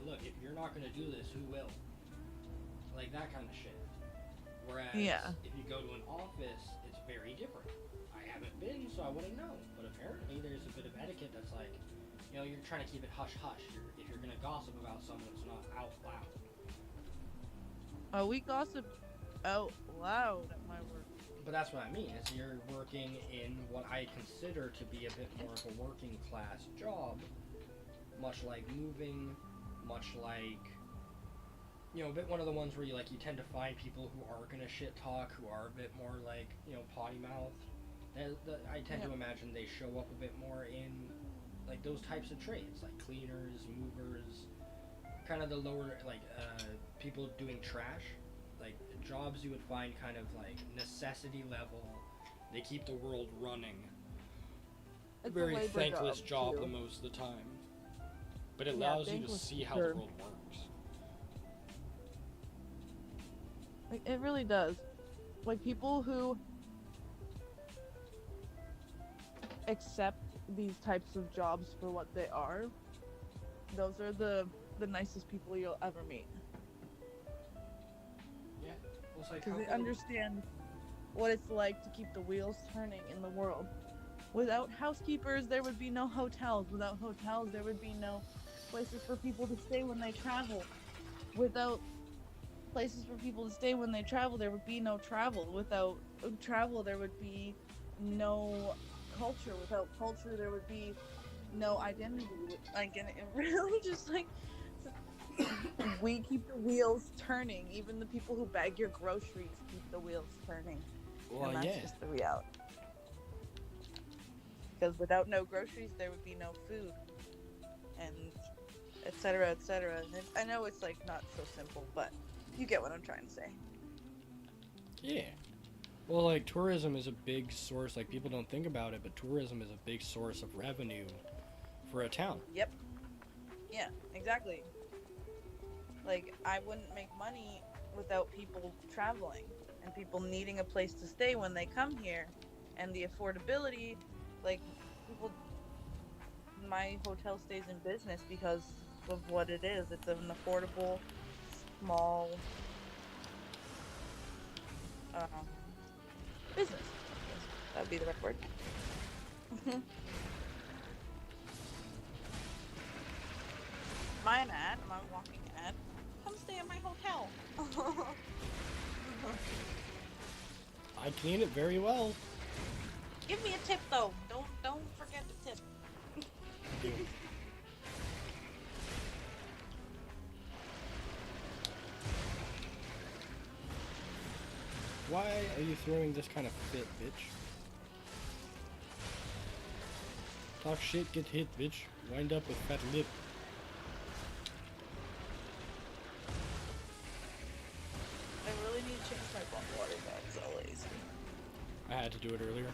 Look, if you're not gonna do this, who will? Like that kind of shit. Whereas if you go to an office, it's very different. I haven't been, so I wouldn't know. But apparently there's a bit of etiquette that's like, you know, you're trying to keep it hush-hush. If you're going to gossip about someone, it's not out loud. We gossip out loud at my work. But that's what I mean, is you're working in what I consider to be a bit more of a working class job. Much like moving, much like, you know, a bit one of the ones where you tend to find people who are going to shit talk, who are a bit more like, you know, potty mouthed. I tend to imagine they show up a bit more in like those types of trades, like cleaners, movers, kind of the lower, like people doing trash, like jobs you would find kind of like necessity level. They keep the world running. It's Very a labor thankless job too. the most of the time. But it Yeah, allows you to thankless see for how sure. the world works. Like, it really does. Like people who accept these types of jobs for what they are, those are the nicest people you'll ever meet. Yeah. Well, it's like Because they understand what it's like to keep the wheels turning in the world. Without housekeepers, there would be no hotels. Without hotels, there would be no places for people to stay when they travel. Without places for people to stay when they travel, there would be no travel. Without travel, there would be no culture. Without culture, there would be no identity. Like, and it really just like we keep the wheels turning. Even the people who bag your groceries keep the wheels turning, Well, and that's yeah. just the reality. Because without no groceries, there would be no food, and etc. etc. And I know it's like not so simple, but you get what I'm trying to say. Yeah. Well, like, tourism is a big source. Like, people don't think about it, but tourism is a big source of revenue for a town. Yep. Yeah, exactly. Like, I wouldn't make money without people traveling and people needing a place to stay when they come here, and the affordability. Like, people, my hotel stays in business because of what it is. It's an affordable, small business. Yes, that would be the right word. My ad, my walking ad. Come stay at my hotel. I clean it very well. Give me a tip though. Don't forget the tip. Why are you throwing this kind of fit, bitch? Talk shit, get hit, bitch. Wind up with fat lip. I really need to change my bottled water bag. So lazy. I had to do it earlier.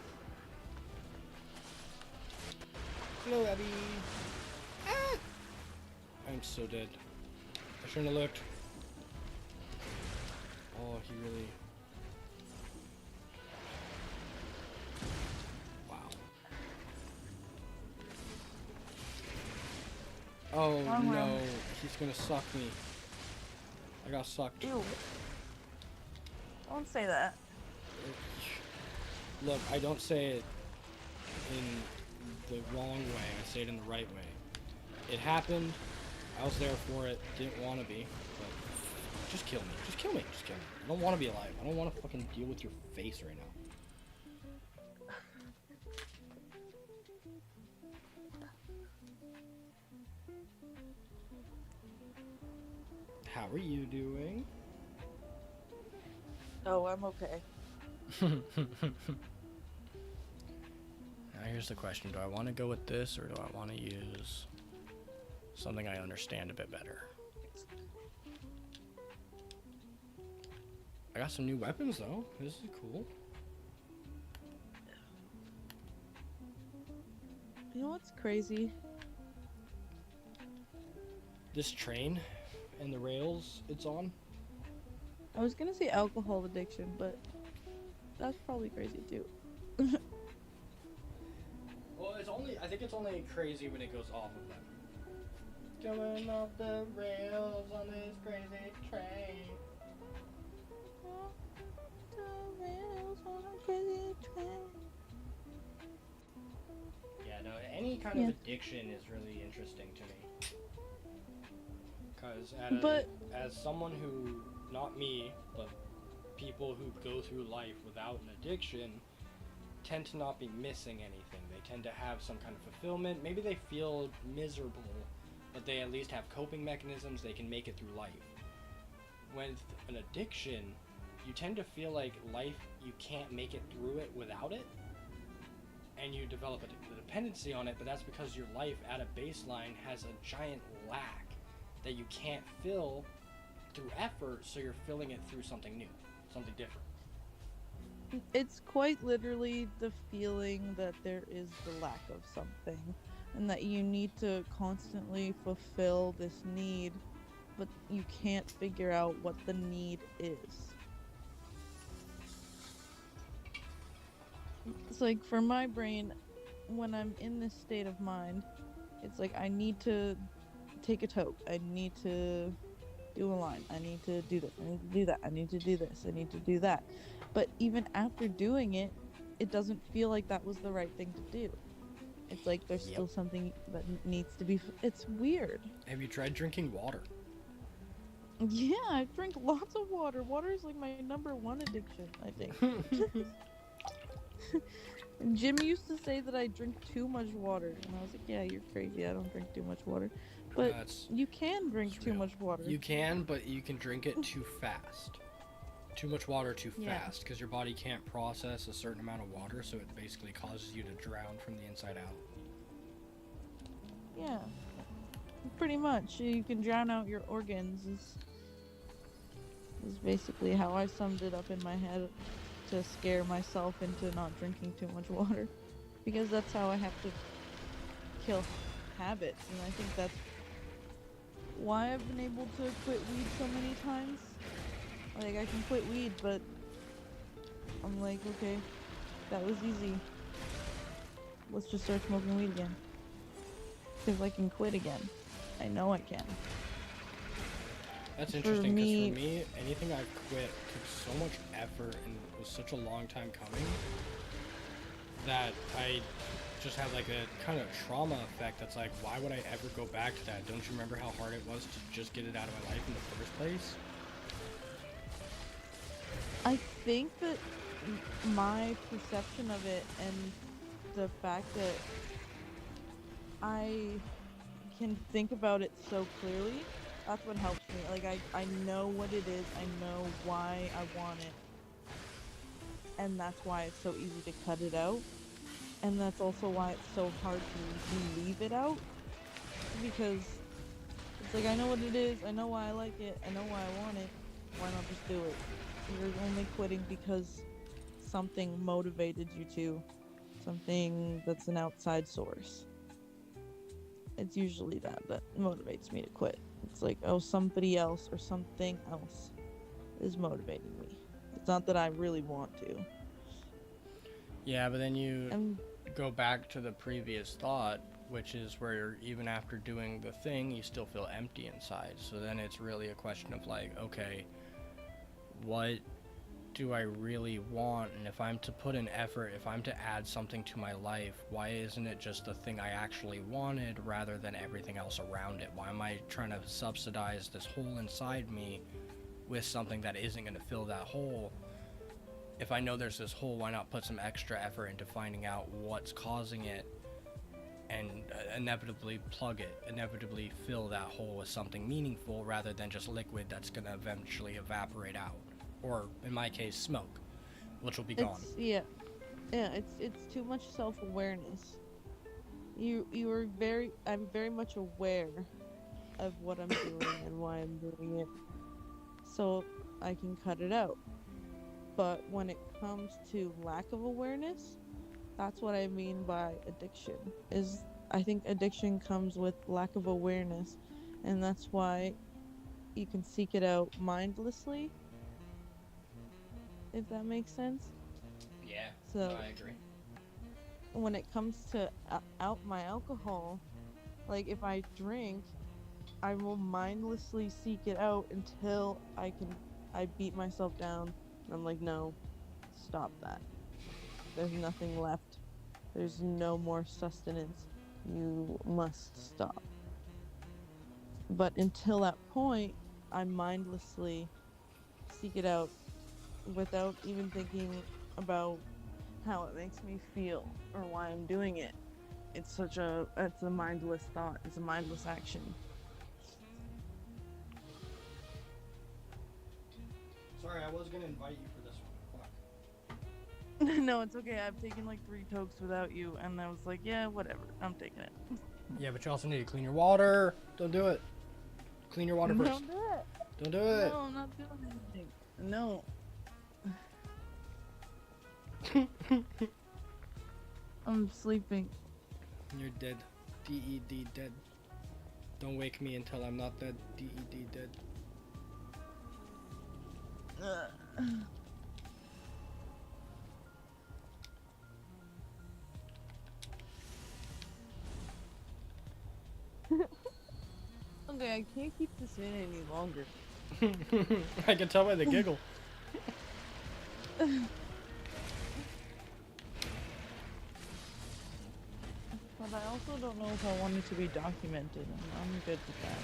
Hello, Abby. Ah! I'm so dead. I shouldn't have looked. Oh, he really... Wow. Oh Wrong no, room. he's gonna suck me. I got sucked. Ew. Don't say that. Look, I don't say it in the wrong way. I say it in the right way. It happened. I was there for it. Didn't want to be, but just kill me. Just kill me. Just kill me. I don't want to be alive. I don't want to fucking deal with your face right now. How are you doing? Oh, I'm okay. Now here's the question. Do I want to go with this, or do I want to use something I understand a bit better? I got some new weapons, though. This is cool. You know what's crazy? This train and the rails it's on. I was gonna say alcohol addiction, but that's probably crazy too. Well, I think it's only crazy when it goes off of them. Going off the rails on this crazy train. Yeah, no, any kind of addiction is really interesting to me. Because as someone who, not me, but people who go through life without an addiction tend to not be missing anything. They tend to have some kind of fulfillment. Maybe they feel miserable, but they at least have coping mechanisms. They can make it through life. With an addiction, you tend to feel like life, you can't make it through it without it. And you develop a dependency on it, but that's because your life at a baseline has a giant lack that you can't fill through effort, so you're filling it through something new, something different. It's quite literally the feeling that there is the lack of something, and that you need to constantly fulfill this need, but you can't figure out what the need is. It's like, for my brain, when I'm in this state of mind, it's like I need to take a toke. I need to do a line. I need to do this. I need to do that. I need to do this. I need to do that. But even after doing it, it doesn't feel like that was the right thing to do. It's like there's still Yep. something that needs to be. It's weird. Have you tried drinking water? Yeah, I drink lots of water. Water is like my #1 addiction, I think. Jim used to say that I drink too much water, and I was like, "Yeah, you're crazy. I don't drink too much water." But That's you can drink it's too real. much water. You can, but you can drink it too fast. Too much water too Yeah. fast, because your body can't process a certain amount of water, so it basically causes you to drown from the inside out. Yeah, pretty much. You can drown out your organs. Is basically how I summed it up in my head to scare myself into not drinking too much water, because that's how I have to kill habits, and I think that's why I've been able to quit weed so many times. Like, I can quit weed, but I'm like, okay, that was easy. Let's just start smoking weed again. Because I can quit again. I know I can. That's For interesting, because me- for me, anything I've quit took so much effort and was such a long time coming that I just had like a kind of trauma effect that's like, why would I ever go back to that? Don't you remember how hard it was to just get it out of my life in the first place? I think that my perception of it and the fact that I can think about it so clearly, that's what helps me. Like, I know what it is, I know why I want it, and that's why it's so easy to cut it out, and that's also why it's so hard to leave it out, because it's like, I know what it is, I know why I like it, I know why I want it, why not just do it? You're only quitting because something motivated you to, something that's an outside source. It's usually that motivates me to quit. It's like, oh, somebody else or something else is motivating me. It's not that I really want to. Yeah, but then you And go back to the previous thought, which is where even after doing the thing, you still feel empty inside. So then it's really a question of like, okay, what do I really want? And if I'm to put an effort, if I'm to add something to my life, why isn't it just the thing I actually wanted rather than everything else around it? Why am I trying to subsidize this hole inside me with something that isn't going to fill that hole? If I know there's this hole, why not put some extra effort into finding out what's causing it and inevitably plug it, inevitably fill that hole with something meaningful rather than just liquid that's going to eventually evaporate out? Or in my case, smoke, which will be gone. it's too much self-awareness. I'm very much aware of what I'm doing and why I'm doing it, so I can cut it out. But when it comes to lack of awareness, that's what I mean by addiction. I think addiction comes with lack of awareness, and that's why you can seek it out mindlessly, if that makes sense. Yeah, So I agree. when it comes to out my alcohol, like, if I drink, I will mindlessly seek it out until I beat myself down and I'm like, no, stop that. There's nothing left. There's no more sustenance. You must stop. But until that point, I mindlessly seek it out without even thinking about how it makes me feel or why I'm doing it. It's a mindless thought. It's a mindless action. Sorry, I was gonna invite you for this one. Fuck. No, it's okay. I've taken like 3 tokes without you, and I was like, yeah, whatever. I'm taking it. Yeah, but you also need to clean your water. Don't do it. Clean your water first. Don't do it. Don't do it. No, I'm not doing anything. No. I'm sleeping. You're dead. D-E-D, dead. Don't wake me until I'm not dead. D-E-D, dead. Okay, I can't keep this in any longer. I can tell by the giggle. But I also don't know if I want it to be documented, and I'm good with that.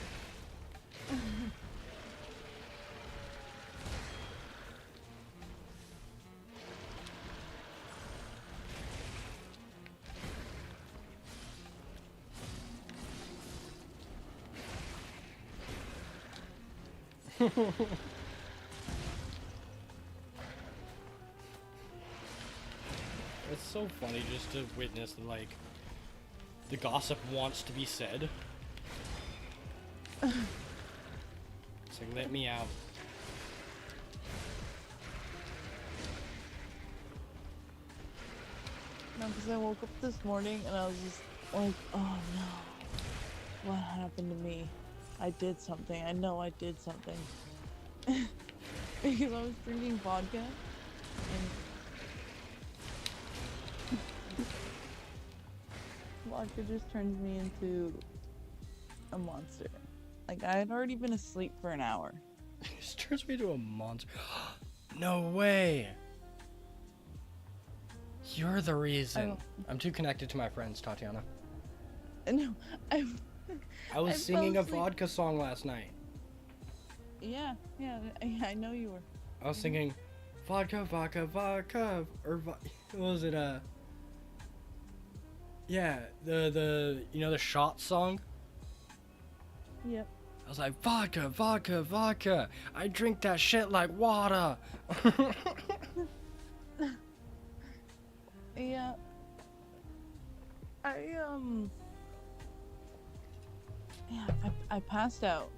It's so funny just to witness that, like, the gossip wants to be said. It's like, let me out. No, because I woke up this morning and I was just like, oh no, what happened to me? I did something. I know I did something. Because I was drinking vodka and vodka just turns me into a monster. Like, I had already been asleep for an hour. This turns me into a monster. No way. You're the reason. I'm too connected to my friends, Tatiana. No, I was I singing fell a asleep. vodka song last night. Yeah, I know you were. I was singing vodka, vodka, vodka, or what was it? Yeah, the you know the shot song. Yep. I was like vodka, vodka, vodka. I drink that shit like water. Yeah. I passed out.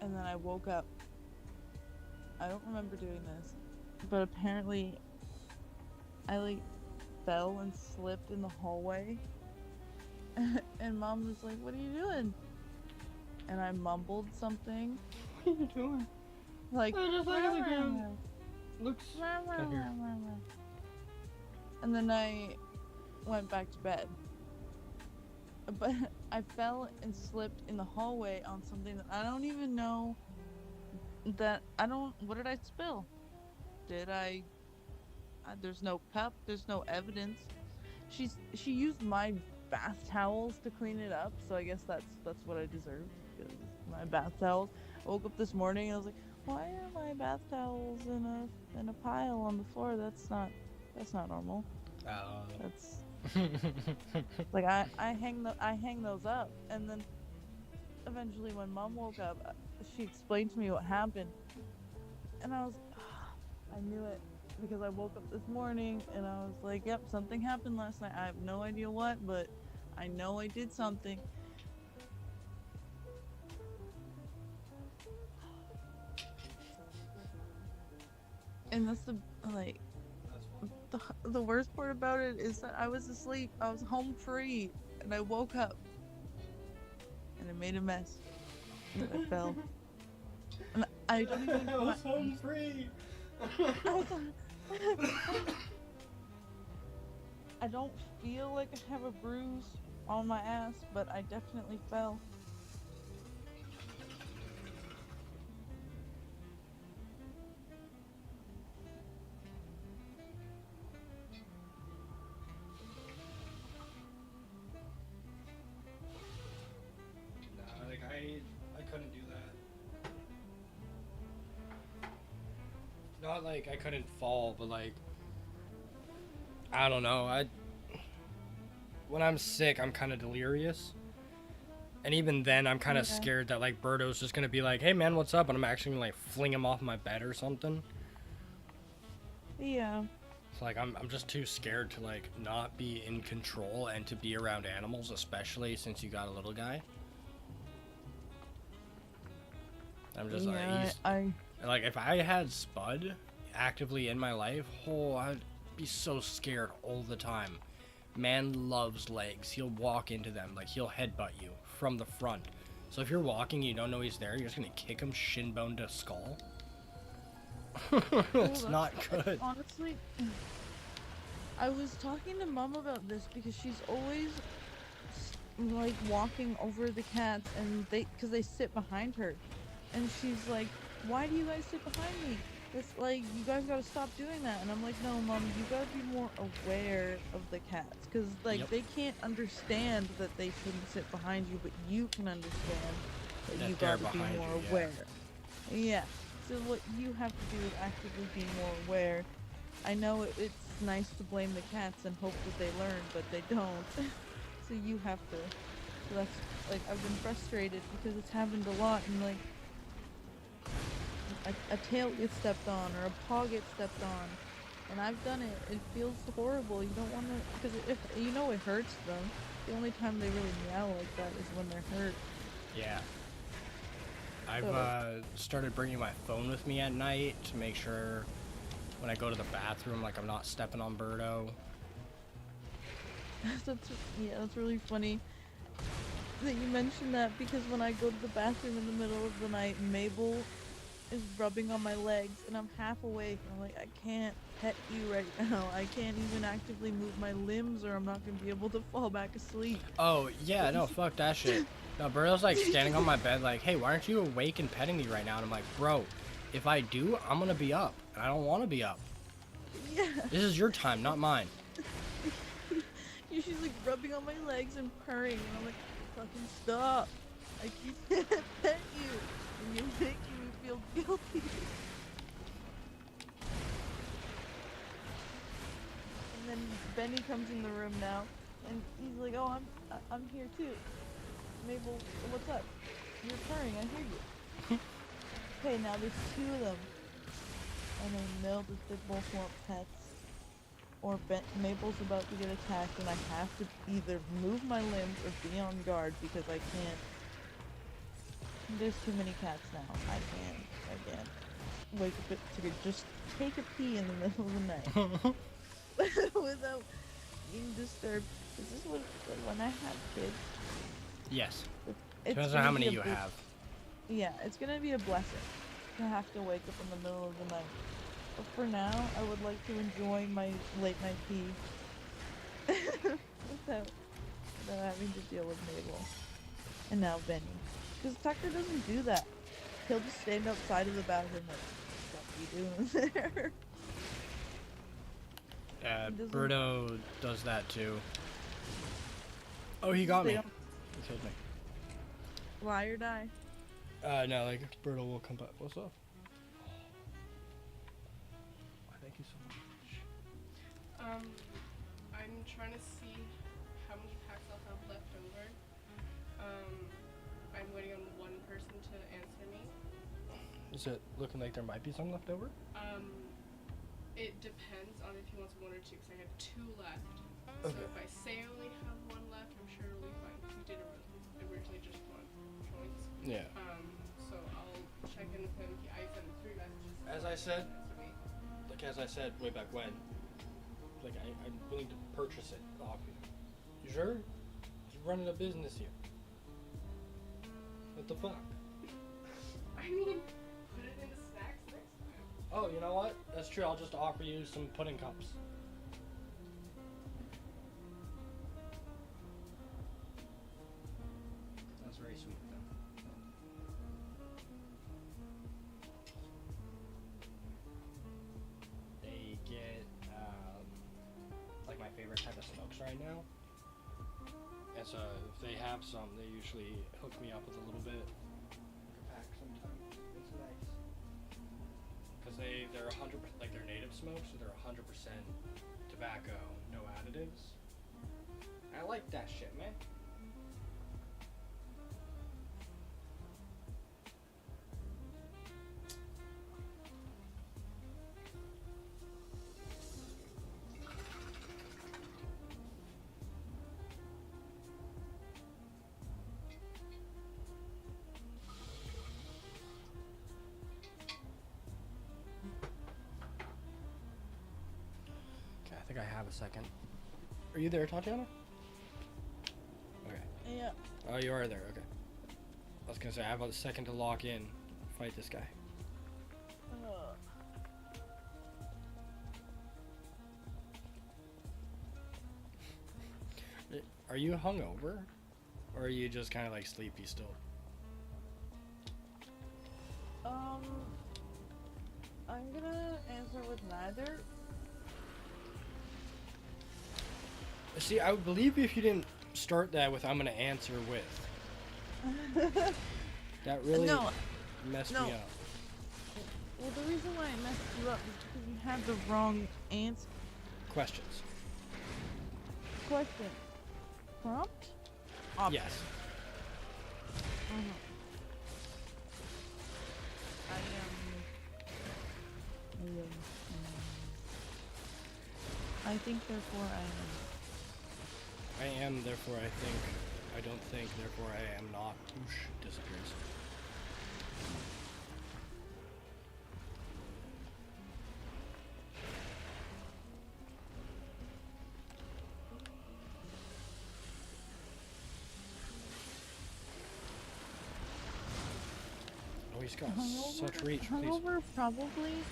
And then I woke up. I don't remember doing this, but apparently I like fell and slipped in the hallway. And Mom was like, "What are you doing?" And I mumbled something. What are you doing? Like, I just look at the ground. Looks. Come here. and then I went back to bed. But I fell and slipped in the hallway on something that I don't even know. What did I spill? Did I? There's no cup. There's no evidence. She used my bath towels to clean it up, so I guess that's what I deserved. Because my bath towels. I woke up this morning and I was like, why are my bath towels in a pile on the floor? That's not normal. That's like I hang those up, and then eventually when Mom woke up, she explained to me what happened, and I was I knew it because I woke up this morning and I was like, yep, something happened last night. I have no idea what, but I know I did something. And that's the worst part about it is that I was asleep. I was home free, and I woke up, and I made a mess. And I fell. And I don't even. I was home free. I don't feel like I have a bruise on my ass, but I definitely fell. Nah, like I couldn't do that. Not like I couldn't fall, but like I don't know. When I'm sick, I'm kind of delirious. And even then, I'm kind of scared that like Birdo's just gonna be like, "Hey man, what's up?" And I'm actually gonna like fling him off my bed or something. Yeah. So like I'm just too scared to like not be in control and to be around animals, especially since you got a little guy. I'm just like if I had Spud actively in my life, I'd be so scared all the time. Man loves legs. He'll walk into them, like he'll headbutt you from the front. So if you're walking and you don't know he's there, you're just gonna kick him shin bone to skull. It's not good. Honestly, I was talking to Mom about this because she's always like walking over the cats, and because they sit behind her, and she's like, "Why do you guys sit behind me?" It's like, you guys gotta stop doing that. And I'm like, no, mom, you gotta be more aware of the cats. Because, like, Yep. they can't understand that they shouldn't sit behind you, but you can understand that That you they're gotta be behind more you, yeah. aware. Yeah. So what you have to do is actively be more aware. I know it's nice to blame the cats and hope that they learn, but they don't. So you have to. So that's, like, I've been frustrated because it's happened a lot, and, like, a tail gets stepped on or a paw gets stepped on, and I've done it. It feels horrible. You don't want to, because if you know it hurts them. The only time they really meow like that is when they're hurt. Yeah. I've So started bringing my phone with me at night to make sure when I go to the bathroom, like I'm not stepping on Birdo. that's really funny that you mentioned that, because when I go to the bathroom in the middle of the night, Mabel is rubbing on my legs and I'm half awake and I'm like, I can't pet you right now. I can't even actively move my limbs or I'm not gonna be able to fall back asleep. Oh, yeah, no, fuck that shit. No, Birdo's like standing on my bed like, hey, why aren't you awake and petting me right now? And I'm like, bro, if I do, I'm gonna be up. And I don't want to be up. Yeah. This is your time, not mine. She's like rubbing on my legs and purring and I'm like, fucking stop. I can't pet you. And you're making me feel guilty. And then Benny comes in the room now and he's like, oh, I'm here too. Mabel, what's up? You're purring, I hear you. Okay, now there's two of them. And they know that they both want pets. Or Mabel's about to get attacked and I have to either move my limbs or be on guard because I can't. There's too many cats now. I can't wake up to just take a pee in the middle of the night without being disturbed. Is this what, when I have kids? Yes. It's Depends on gonna how be many a you have. Yeah, it's gonna be a blessing to have to wake up in the middle of the night. But for now, I would like to enjoy my late night pee without having to deal with Mabel. And now Benny. Because Tucker doesn't do that. He'll just stand outside of the bathroom like, what are you doing there? Birdo does that too. Oh, he got me. He killed me. Lie or die. No, like, Birdo will come back. What's up? Thank you so much. I'm trying to see how many packs I'll have left over. I'm waiting on one person to answer me. Is it looking like there might be some left over? It depends on if he wants one or two, because I have two left. Okay. So if I say I only have one left, I'm sure it'll be fine. He did originally just one choice. Yeah. So I'll check in with him. I sent him 3 messages. As I said, Answer me. like as I said way back when, like I'm willing to purchase it off you. You sure? You're running a business here. What the fuck? I mean, put it in the snacks next time. Oh, you know what? That's true. I'll just offer you some pudding cups. That's very sweet of them. They get like my favorite type of smokes right now. And so if they have some, they usually hook me up with a little bit. Like a pack sometimes. It's nice. Because they're 100%, like they're native smokes, so they're 100% tobacco, no additives. I like that shit, man. I think I have a second. Are you there, Tatiana? Okay. Yeah. Oh, you are there. Okay. I was gonna say I have a second to lock in, fight this guy. Are you hungover, or are you just kind of like sleepy still? I'm gonna answer with neither. See, I would believe if you didn't start that with "I'm gonna answer with." That really No, messed no. me up. Well, the reason why it messed you up is because you had the wrong answer. Questions. Question. Prompt? Option. Yes. Mhm. I think, therefore I am. I am, therefore I think. I don't think, therefore I am not. Whoosh, disappears. Oh, he's got such reach, please. Hungover, probably.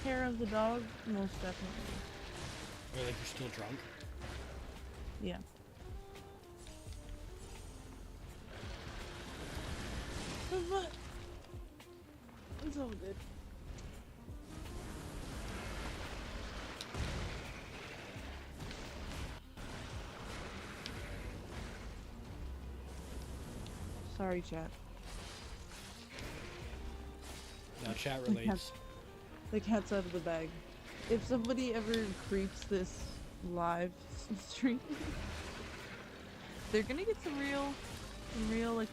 Hair of the dog, most definitely. Oh, like you're still drunk? Yeah. But it's all good. Sorry, chat. Now chat relates. The cat's out of the bag. If somebody ever creeps this live stream, they're gonna get some real, like,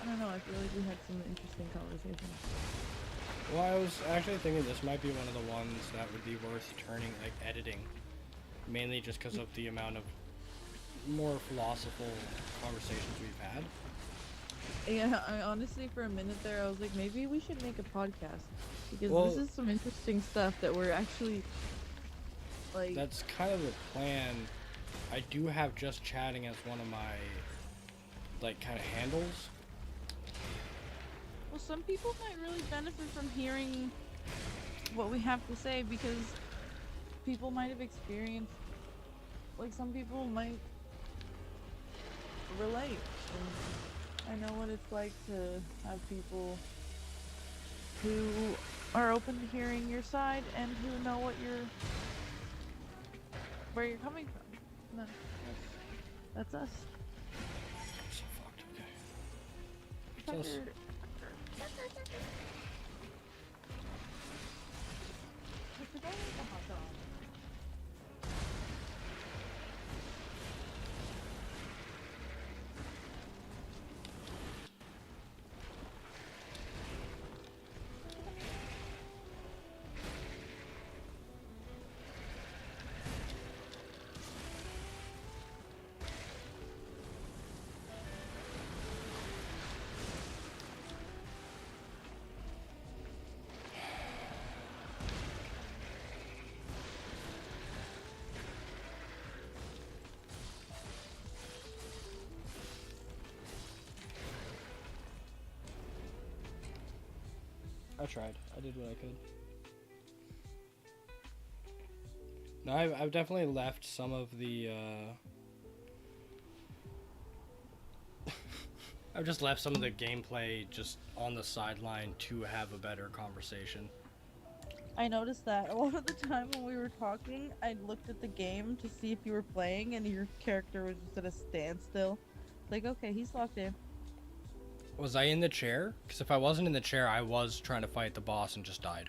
I don't know, I feel like we had some interesting conversations. Well, I was actually thinking this might be one of the ones that would be worth turning, like, editing. Mainly just because of the amount of more philosophical conversations we've had. Yeah, I honestly, for a minute there, I was like, maybe we should make a podcast. Because Well, this is some interesting stuff that we're actually, like... That's kind of the plan. I do have just chatting as one of my, like, kind of handles. Well, some people might really benefit from hearing what we have to say, because people might have experienced, like, some people might relate. And I know what it's like to have people who are open to hearing your side and who know where you're coming from. No, that's us. So fucked, okay. It's us. I tried. I did what I could. No, I've definitely left some of the, I've just left some of the gameplay just on the sideline to have a better conversation. I noticed that a lot of the time when we were talking, I looked at the game to see if you were playing, and your character was just at a standstill. Like, okay, he's locked in. Was I in the chair? Because if I wasn't in the chair, I was trying to fight the boss and just died.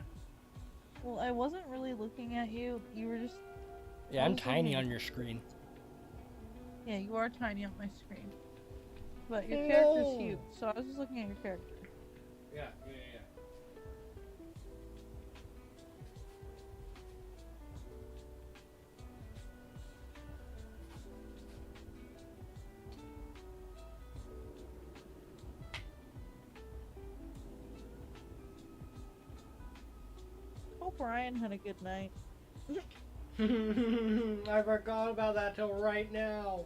Well, I wasn't really looking at you. You were just... Yeah, I'm tiny on your screen. Yeah, you are tiny on my screen. But your character's huge, so I was just looking at your character. Yeah. Hope Ryan had a good night. I forgot about that till right now.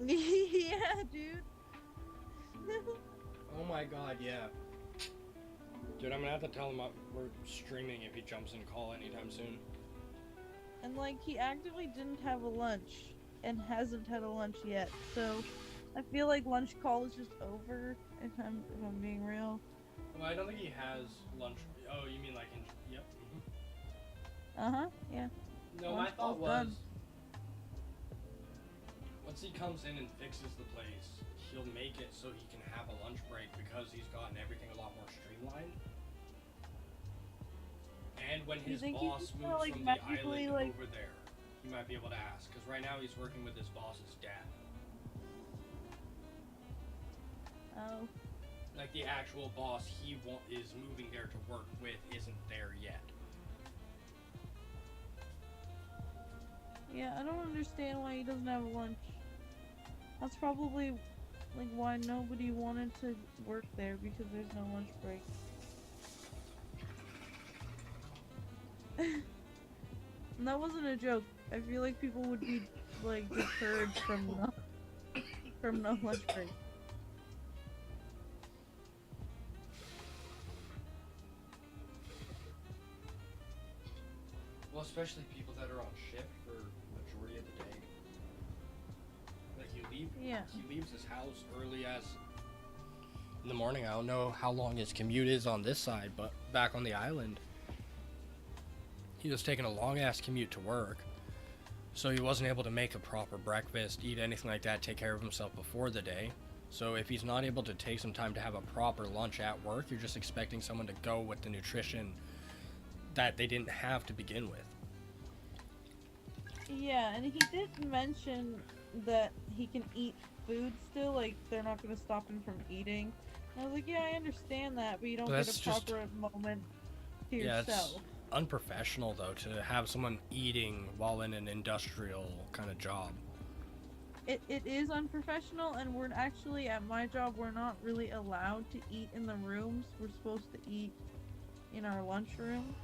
Yeah, dude. Oh my god, yeah. Dude, I'm gonna have to tell him we're streaming if he jumps in call anytime soon. And, like, he actively didn't have a lunch and hasn't had a lunch yet, so I feel like lunch call is just over, if I'm being real. Well, I don't think he has lunch. Oh, you mean like in? Yep. Yeah. No, my Lunch thought all's was, done. once he comes in and fixes the place, he'll make it so he can have a lunch break because he's gotten everything a lot more streamlined. And when You his think he's boss just moves gonna, like, from the magically, island like- over there, he might be able to ask. Because right now he's working with his boss's dad. Oh. Like the actual boss he is moving there to work with isn't there yet. Yeah, I don't understand why he doesn't have lunch. That's probably like why nobody wanted to work there, because there's no lunch break. And that wasn't a joke. I feel like people would be like deterred from no lunch break. Well, especially people that are on shift for majority of the day. Like Yeah. he leaves his house early as in the morning. I don't know how long his commute is on this side, but back on the island, he was taking a long ass commute to work. So he wasn't able to make a proper breakfast, eat anything like that, take care of himself before the day. So if he's not able to take some time to have a proper lunch at work, you're just expecting someone to go with the nutrition that they didn't have to begin with. Yeah, and he did mention that he can eat food still, like they're not going to stop him from eating. And I was like, yeah, I understand that, but you don't But get that's a just- proper moment to Yeah, it's yourself. unprofessional though to have someone eating while in an industrial kind of job. It is unprofessional, and we're actually, at my job, we're not really allowed to eat in the rooms. We're supposed to eat in our lunchroom,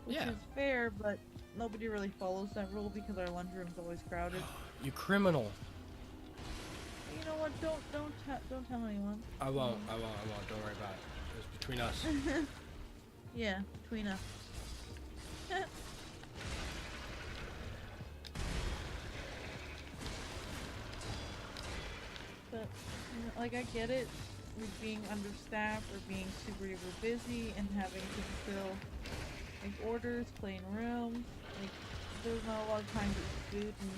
which Yeah. is fair, but nobody really follows that rule because our lunchroom's always crowded. You criminal. You know what? Don't tell anyone. I won't. Don't worry about it. It's between us. Yeah, between us. But, you know, like, I get it with being understaffed or being super duper busy and having to fulfill like orders, clean rooms. Like, there's not a lot of time to eat food, and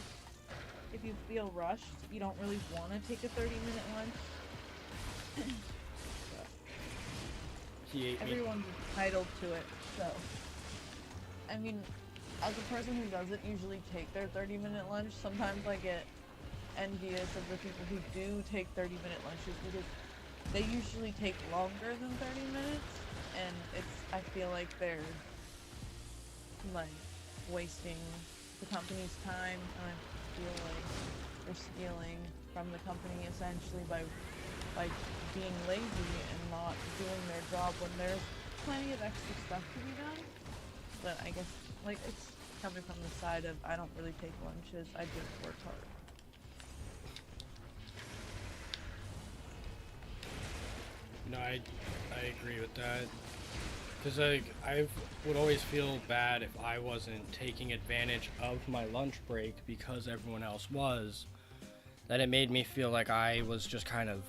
if you feel rushed, you don't really want to take a 30-minute lunch. He ate me. Everyone's entitled to it, so. I mean, as a person who doesn't usually take their 30-minute lunch, sometimes I get envious of the people who do take 30-minute lunches, because they usually take longer than 30 minutes, and I feel like they're like wasting the company's time, and I feel like they're stealing from the company essentially by being lazy and not doing their job when there's plenty of extra stuff to be done. But I guess, like, it's coming from the side of, I don't really take lunches, I just work hard. No, I agree with that. Because I would always feel bad if I wasn't taking advantage of my lunch break because everyone else was. That it made me feel like I was just kind of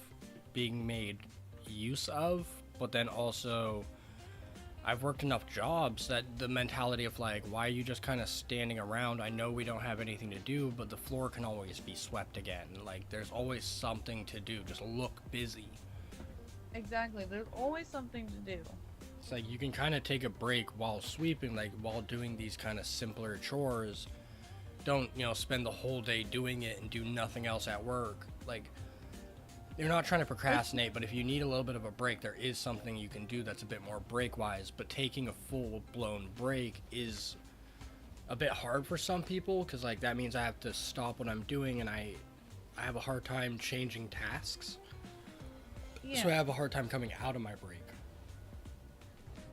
being made use of. But then also, I've worked enough jobs that the mentality of like, why are you just kind of standing around? I know we don't have anything to do, but the floor can always be swept again. Like, there's always something to do. Just look busy. Exactly, there's always something to do. It's like you can kind of take a break while sweeping, like while doing these kind of simpler chores. Don't, spend the whole day doing it and do nothing else at work. Like, you're not trying to procrastinate, but if you need a little bit of a break, there is something you can do that's a bit more break-wise. But taking a full-blown break is a bit hard for some people, because like that means I have to stop what I'm doing, and I have a hard time changing tasks. Yeah. So I have a hard time coming out of my break.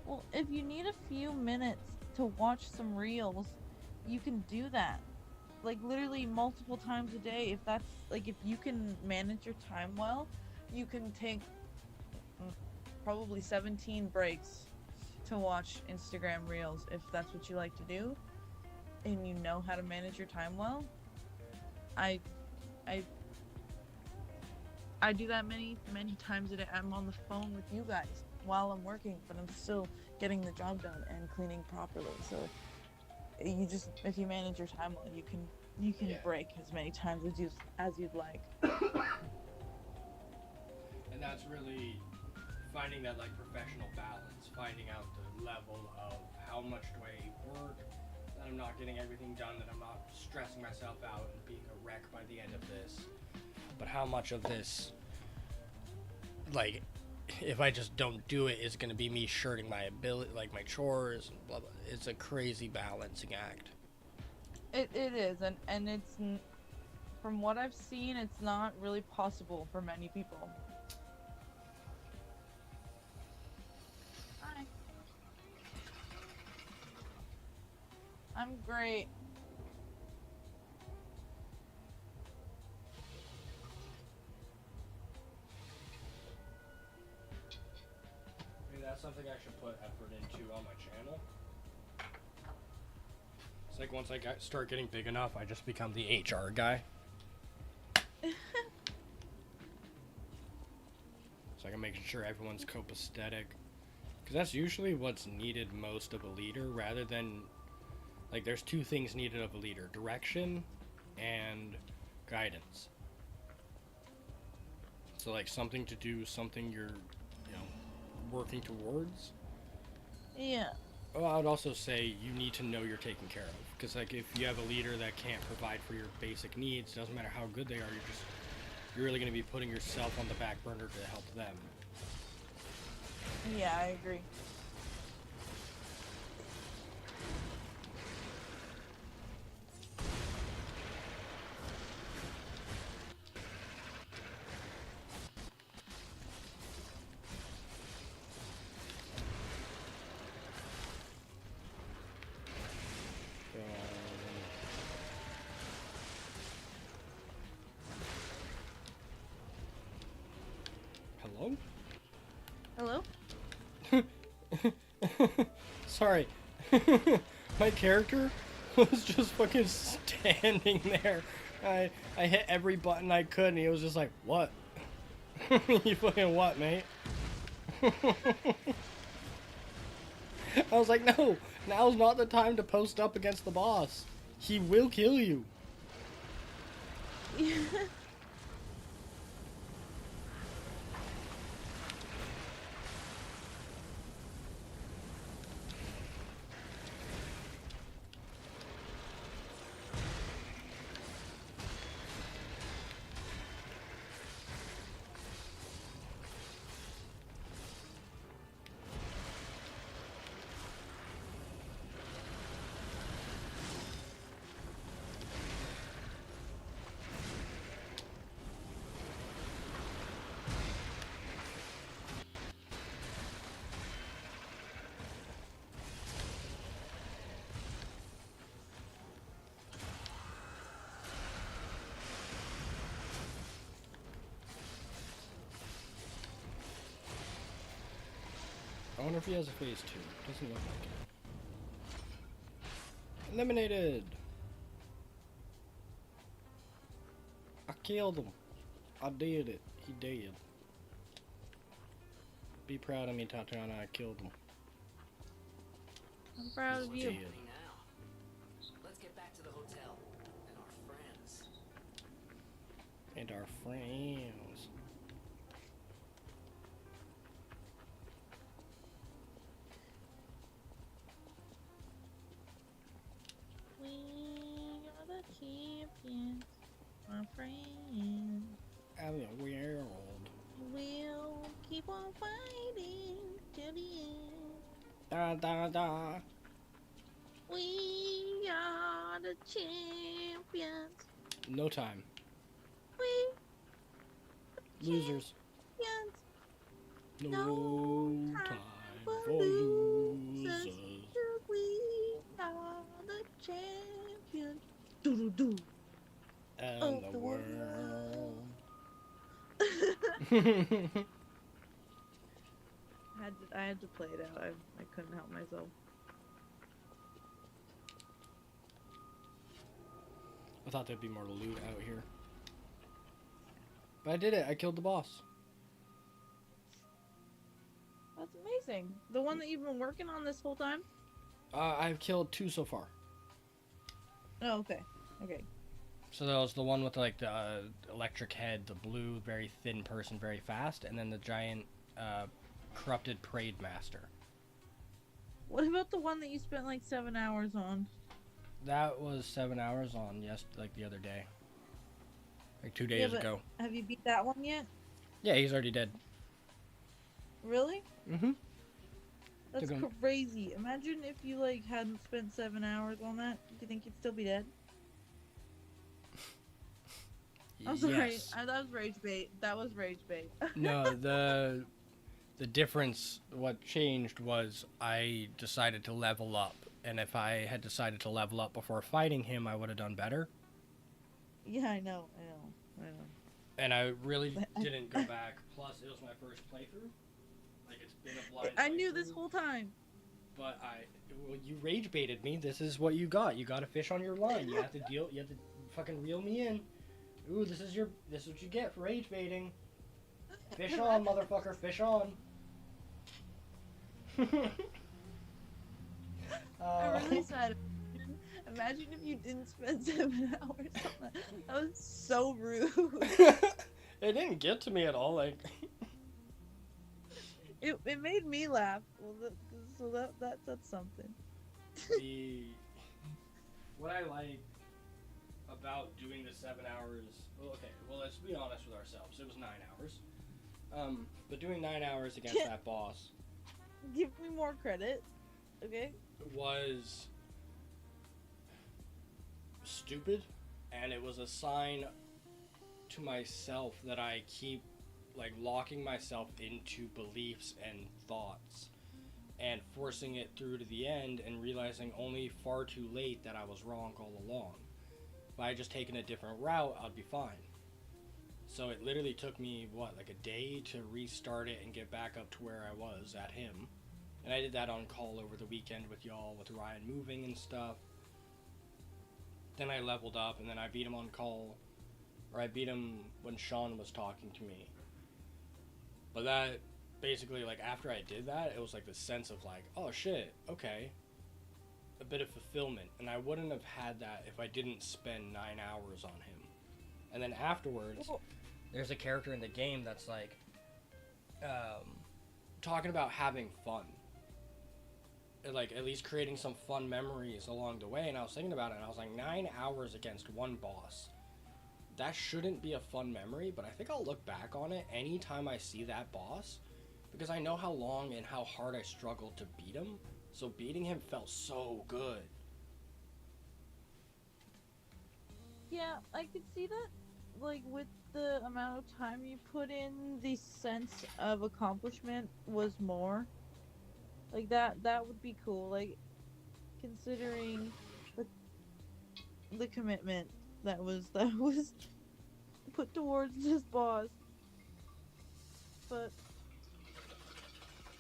Well, if you need a few minutes to watch some reels, you can do that. Like, literally multiple times a day. If that's, like, if you can manage your time well, you can take probably 17 breaks to watch Instagram reels, if that's what you like to do, and you know how to manage your time well. I do that many times a day. I'm on the phone with you guys while I'm working, but I'm still getting the job done and cleaning properly. So you just, if you manage your time well, you can Yeah. break as many times as you'd like. And that's really finding that like professional balance, finding out the level of how much do I work, that I'm not getting everything done, that I'm not stressing myself out and being a wreck by the end of this. But how much of this, like, if I just don't do it, is going to be me shirting my ability, like my chores and blah blah. It's a crazy balancing act. It is, and it's from what I've seen, it's not really possible for many people. Hi. I'm great. Maybe that's something I should put effort into on my channel. It's like once I start getting big enough, I just become the HR guy. So I can make sure everyone's copacetic. Because that's usually what's needed most of a leader, rather than, like, there's two things needed of a leader: direction and guidance. So, like, something to do, something you're, working towards. Yeah. Well, I would also say you need to know you're taken care of. Because, like, if you have a leader that can't provide for your basic needs, doesn't matter how good they are, you're really going to be putting yourself on the back burner to help them. Yeah, I agree. Hello? Hello? Sorry. My character was just fucking standing there. I hit every button I could and he was just like, what? You fucking what, mate? I was like, no, now's not the time to post up against the boss. He will kill you. I wonder if he has a phase 2. Doesn't look like it. Eliminated! I killed him. I did it. He did. Be proud of me, Tatiana. I killed him. I'm proud of What's you. happening now? Let's get back to the hotel and our friends. And our friends. We are the champions, my friends. Out of the world. We'll keep on fighting till the end. Da da da. We are the champions. No time. We Losers. champions. No time for for losers. losers. We are the champions. Do-do-do. And Of the the world. I had to play it out. I couldn't help myself. I thought there'd be more loot out here. But I did it. I killed the boss. That's Amazing. The one that you've been working on this whole time? I've killed 2 so far. Oh, okay. Okay. So that was the one with like the electric head, the blue, very thin person, very fast, and then the giant corrupted parade master. What about the one that you spent like 7 hours on? That was 7 hours on, yes, like the other day. Like 2 Yeah, days but ago. have you beat that one yet? Yeah, he's already dead. Really? Mm-hmm. That's Took him- crazy. Imagine if you like hadn't spent 7 hours on that. Do you think you'd still be dead? I'm sorry. Yes. That was rage bait. That was rage bait. No, the difference, what changed was I decided to level up. And if I had decided to level up before fighting him, I would have done better. Yeah, I know. And I really didn't go back. Plus, it was my first playthrough. Like, it's been a blind I knew this playthrough. whole time. But well, you rage baited me. This is what you got. You got a fish on your line. You have to fucking reel me in. Ooh, this is what you get for rage baiting. Fish on, motherfucker, fish on. I'm really sad. Imagine if you didn't spend 7 hours on that. That was so rude. It didn't get to me at all. Like, It made me laugh. Well, so that's something. What I like about doing the 7 hours. Well, okay. Well, let's be honest with ourselves. It was 9 hours. But doing 9 hours against that boss. Give me more credit, okay? Was stupid, and it was a sign to myself that I keep like locking myself into beliefs and thoughts and forcing it through to the end and realizing only far too late that I was wrong all along. If I had just taken a different route, I'd be fine. So it literally took me like a day to restart it and get back up to where I was at him. And I did that on call over the weekend with y'all, with Ryan moving and stuff. Then I leveled up, and then I beat him on call. Or I beat him when Sean was talking to me. But that, basically, like, after I did that, it was like the sense of like, oh shit, okay. A bit of fulfillment. And I wouldn't have had that if I didn't spend 9 hours on him. And then afterwards, there's a character in the game that's like, talking about having fun. Like, at least creating some fun memories along the way. And I was thinking about it, and I was like, 9 hours against one boss. That shouldn't be a fun memory, but I think I'll look back on it anytime I see that boss, because I know how long and how hard I struggled to beat him. So beating him felt so good. Yeah, I could see that. Like, with the amount of time you put in, the sense of accomplishment was more. Like, that would be cool. Like, considering the commitment that was put towards this boss. But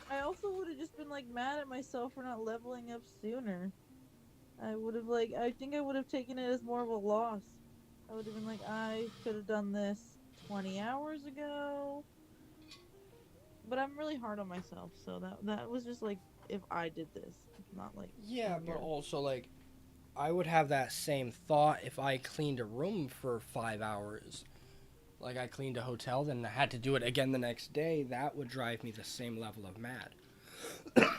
I also would have just been like mad at myself for not leveling up sooner. I think I would have taken it as more of a loss. I would have been like, I could have done this 20 hours ago. But I'm really hard on myself, so that was just like if I did this, not like Yeah, but also like I would have that same thought if I cleaned a room for 5 hours. Like I cleaned a hotel, then I had to do it again the next day. That would drive me the same level of mad. Are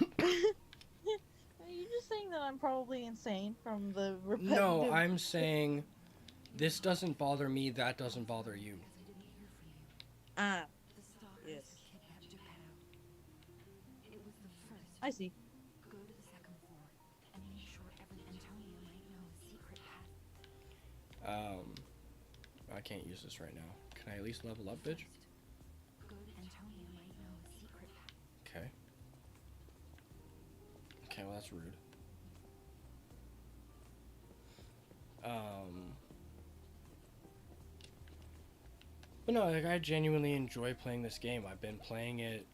you just saying that I'm probably insane from the repetitive? No, I'm saying this doesn't bother me, that doesn't bother you. Ah, yes. I see. Go to the second floor and make sure Antonio might know a secret path. I can't use this right now. Can I at least level up, bitch? Go to Antonio might know a secret path. Okay. Okay, well that's rude. But no, like I genuinely enjoy playing this game. I've been playing it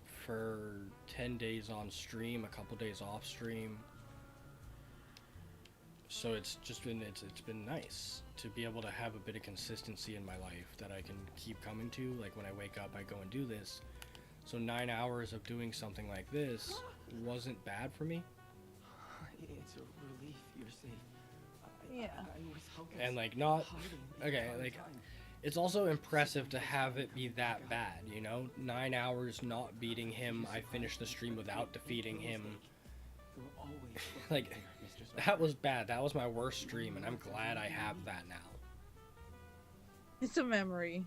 for 10 days on stream, a couple days off stream. So it's just been it's been nice to be able to have a bit of consistency in my life that I can keep coming to. Like when I wake up, I go and do this. So 9 hours of doing something like this wasn't bad for me. It's a relief you're safe. Yeah. I was hoping And like not hiding the okay, entire like time. it's also impressive to have it be that bad, you know? 9 hours not beating him. I finished the stream without defeating him. You'll always look Like, there, Mr. Sawyer. that was bad. That was my worst stream, and I'm glad I have that now. It's a memory.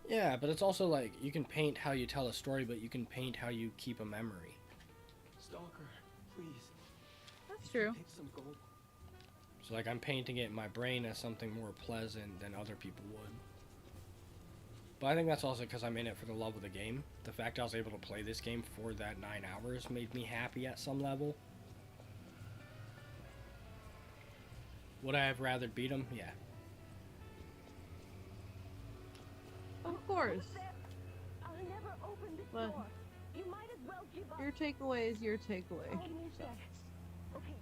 Yeah, but it's also like, you can paint how you tell a story, but you can paint how you keep a memory. Stalker, please. That's true. Pick some gold. So like, I'm painting it in my brain as something more pleasant than other people would. But I think that's also because I'm in it for the love of the game. The fact I was able to play this game for that 9 hours made me happy at some level. Would I have rather beat him? Yeah. Of course. I'll never open this But- door. You might as well give up. Your takeaway is your takeaway. I need that. Okay.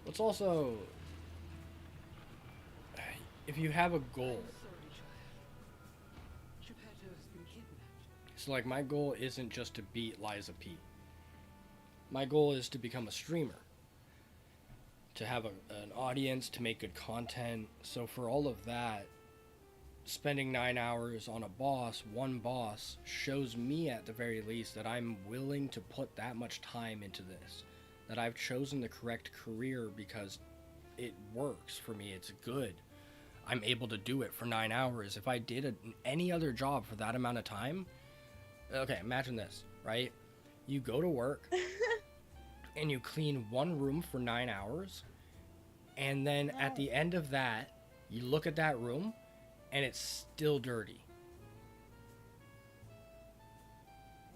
It's also, if you have a goal, Sorry, child. Geppetto has been kidnapped. so like my goal isn't just to beat Liza P. My goal is to become a streamer, to have an audience, to make good content. So for all of that, spending 9 hours on a boss, one boss, shows me at the very least that I'm willing to put that much time into this. That I've chosen the correct career because it works for me, it's good. I'm able to do it for 9 hours. If I did any other job for that amount of time, okay, imagine this, right? You go to work and you clean one room for 9 hours, and then at the end of that, you look at that room and it's still dirty.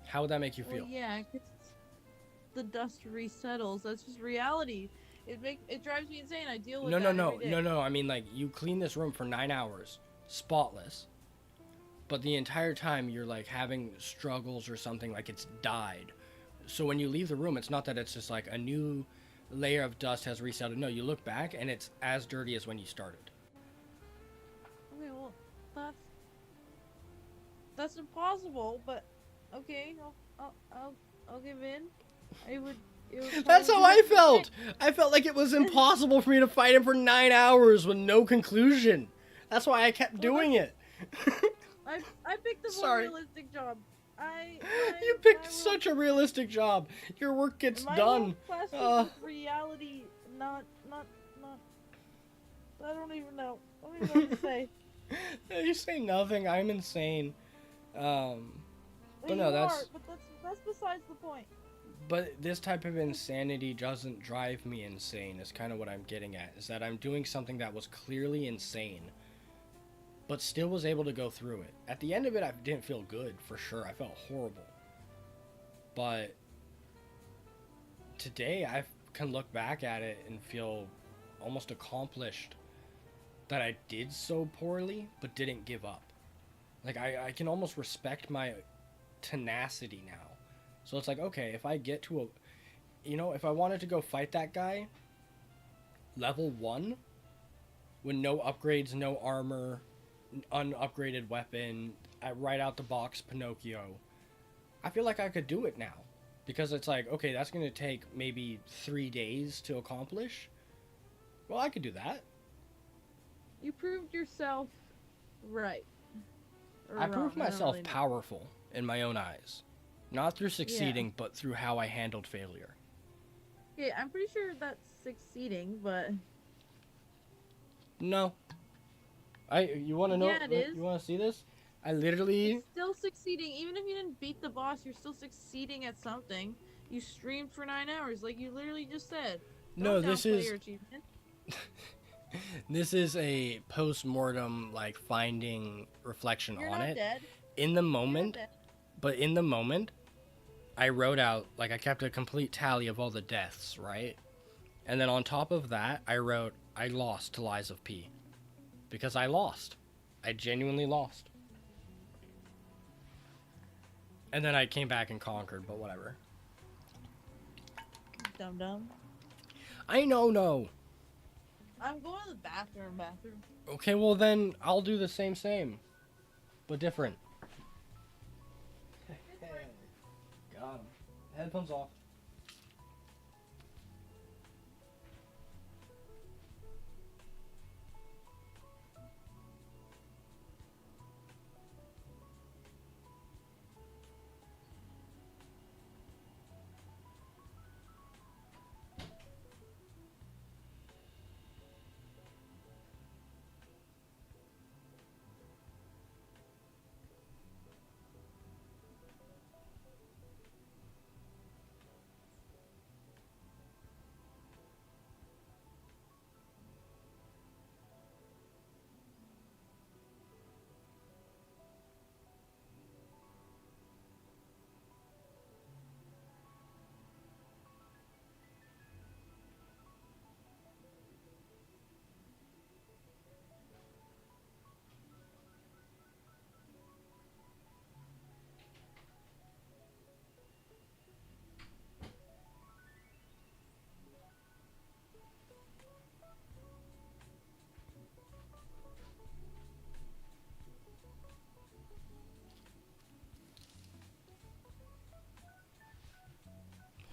How would that make you feel? Well, yeah, 'cause the dust resettles. That's just reality. It drives me insane. I deal with No, that every day. I mean, like, you clean this room for 9 hours, spotless, but the entire time you're like having struggles or something, like it's died. So when you leave the room, it's not that it's just like a new layer of dust has resettled. No, you look back and it's as dirty as when you started. Okay, well, that's impossible. But okay, I'll give in. It would That's how probably I be felt. I felt like it was impossible for me to fight him for 9 hours with no conclusion. That's why I kept doing it. I picked the more Sorry. realistic job. You picked such a realistic job. Your work gets my done. whole quest was Uh. with reality, not. I don't even know. I don't even know what to say. You say nothing. I'm insane. But You no, are, that's. but that's besides the point. But this type of insanity doesn't drive me insane, is kind of what I'm getting at. Is that I'm doing something that was clearly insane, but still was able to go through it. At the end of it, I didn't feel good, for sure. I felt horrible. But today, I can look back at it and feel almost accomplished that I did so poorly, but didn't give up. Like, I can almost respect my tenacity now. So it's like, okay, if I get to if I wanted to go fight that guy, level 1, with no upgrades, no armor, unupgraded weapon, right out the box Pinocchio, I feel like I could do it now. Because it's like, okay, that's going to take maybe 3 days to accomplish. Well, I could do that. You proved yourself right. Or I wrong, proved don't myself really know. powerful in my own eyes. Not through succeeding, but through how I handled failure. Okay, I'm pretty sure that's succeeding, but No. You want to know? Yeah, it is. You want to see this? I literally. it's still succeeding. Even if you didn't beat the boss, you're still succeeding at something. You streamed for 9 hours, like you literally just said. No, Don't this downplay is. your achievement. This is a post-mortem, like, finding reflection You're on not it. dead. In the You're not moment, dead. but in the moment, I wrote out, like, I kept a complete tally of all the deaths, right? And then on top of that, I wrote, I lost to Lies of P. Because I lost. I genuinely lost. And then I came back and conquered, but whatever. Dum dum. I know, no. I'm going to the bathroom. Okay, well then, I'll do the same. but different. Got him. Headphones off.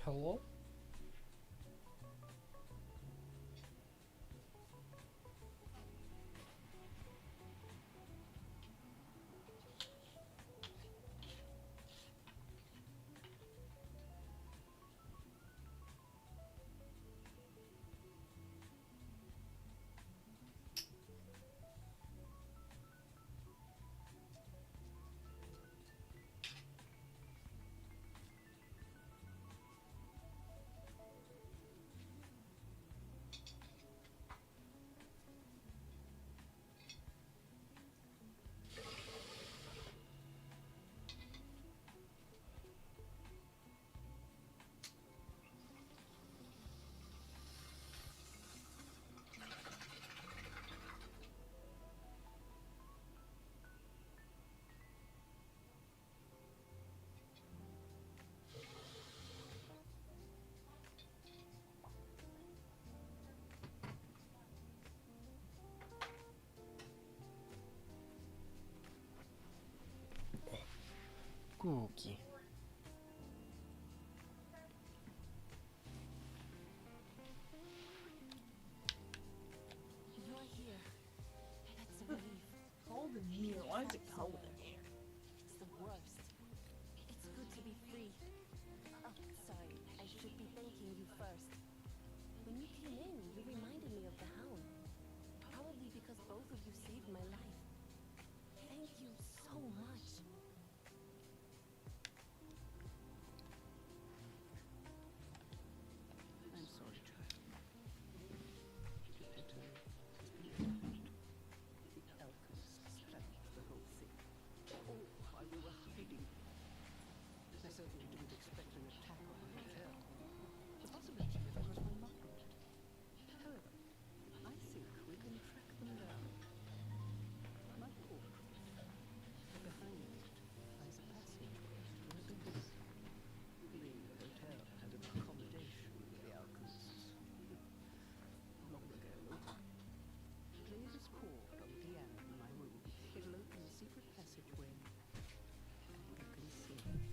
Hello? Cookie. You're here. That's a relief. Cold in here. Why is it cold in here? It's the worst. It's good to be free. Oh, sorry. I should be thanking you first. When you came in, you reminded me of the hound. Probably because both of you saved my life. Thank you so much. I'm sorry, child. Geppetto has been punished. The alchemists planned the whole thing. All while we were hiding. I certainly didn't expect an attack on the hotel. The possibility of it was remarkable. However, I think we can track them down. My portrait. Behind it lies a passageway to an abyss. The hotel had an accommodation for the alchemists. Long ago. Play this chord on the piano in my room. It'll open the secret passageway. And you can see Geppetto.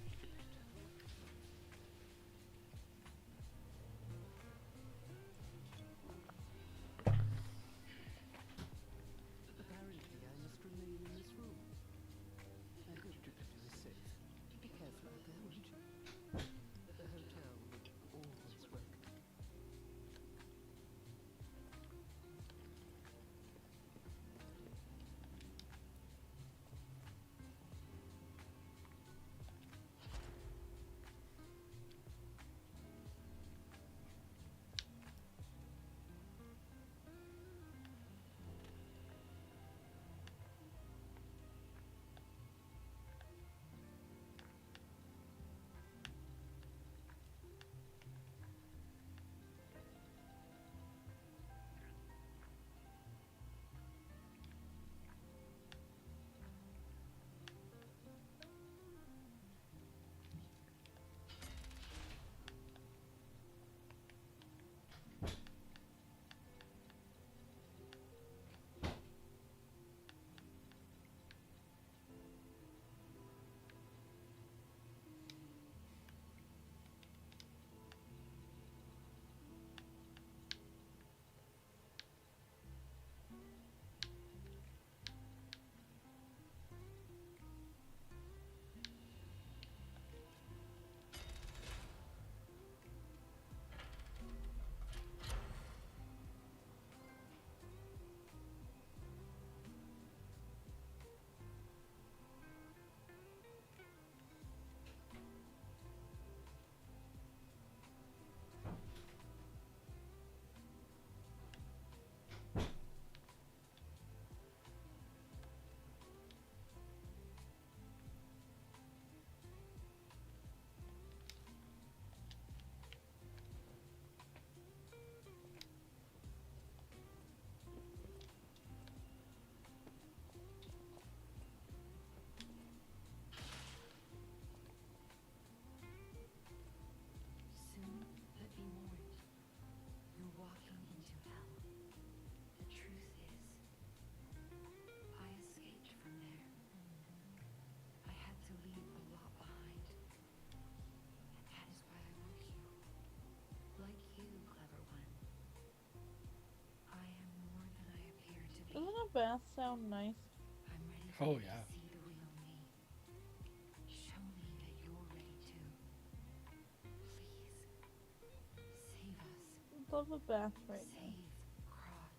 bath sound nice? I'm ready Oh, for you yeah. to see the real me. Show me that you're ready too. Please. Save us. Love a bath right now. Save Krot.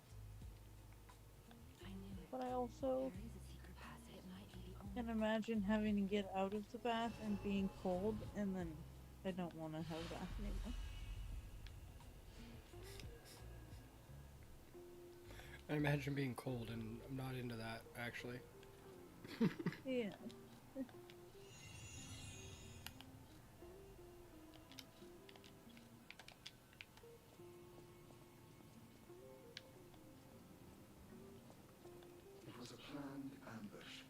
I knew it. But I also There is a secret passage. It might be the can only. imagine having to get out of the bath and being cold, and then I don't want to have a bath anymore. I imagine being cold, and I'm not into that, actually. Yeah. It was a planned ambush.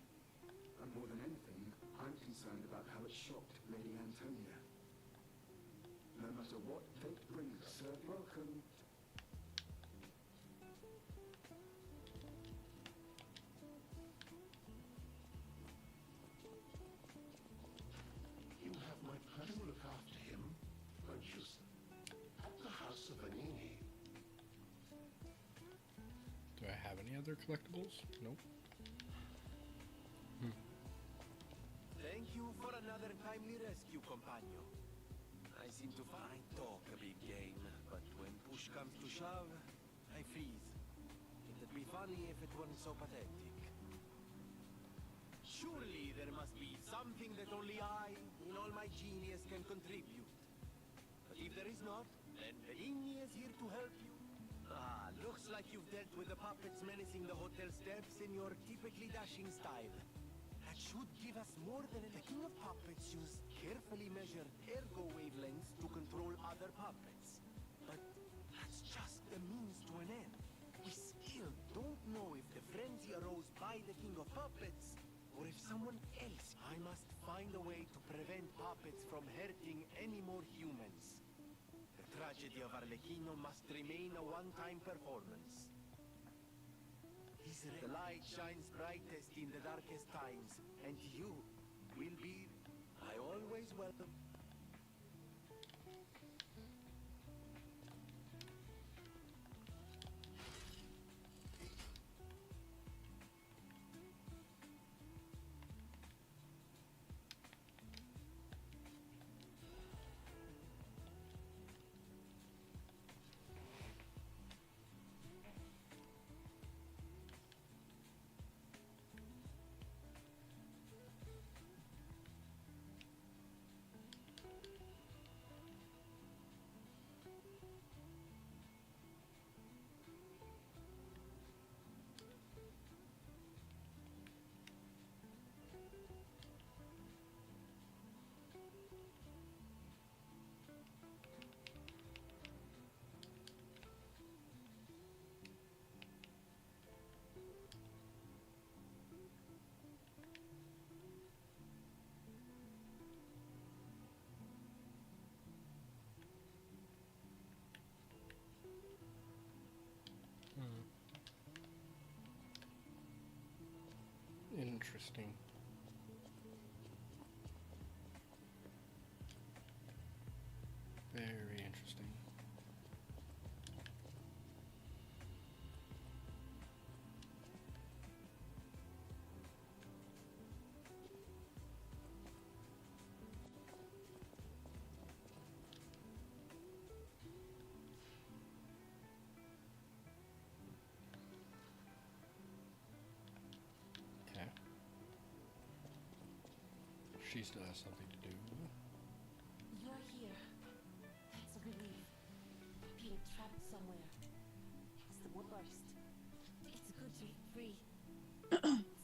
And more than anything, I'm concerned about how it shocked Lady Antonia. No matter what fate brings, sir, welcome. You have my pleasure to look after him, won't you, sir? At the house of Vanini. Do I have any other collectibles? Nope. Thank you for another timely rescue, companion. I seem to find talk a big game, but when push comes to shove, I freeze. It'd be funny if it weren't so pathetic. Surely there must be something that only I, in all my genius, can contribute. But if there is not, then Benigni is here to help you. Ah, looks like you've dealt with the puppets menacing the hotel steps in your typically dashing style. That should give us more than the King of Puppets used carefully measured Ergo wavelengths to control other puppets. But that's just the means to an end. We still don't know if the frenzy arose by the King of Puppets, or if someone else. I must find a way to prevent puppets from hurting any more humans. The tragedy of Arlecchino must remain a one-time performance. The light shines brightest in the darkest times, and you will be, I always welcome. Interesting. Very interesting. Okay. She still has something to do. You're here. That's a relief. Being trapped somewhere. It's the worst. It's good to be free.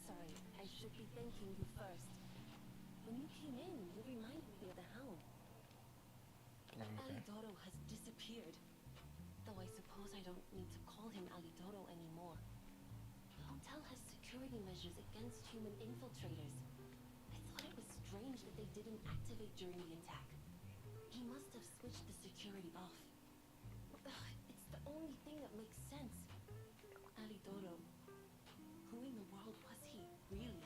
Sorry, I should be thanking you first. When you came in, you reminded me of the hound. Okay. Alidoro has disappeared. Though I suppose I don't need to call him Alidoro anymore. The hotel has security measures against human infiltrators. I thought it was strange that they didn't activate during the attack. He must have switched the security off. It's the only thing that makes sense. Alidoro. Who in the world was he, really?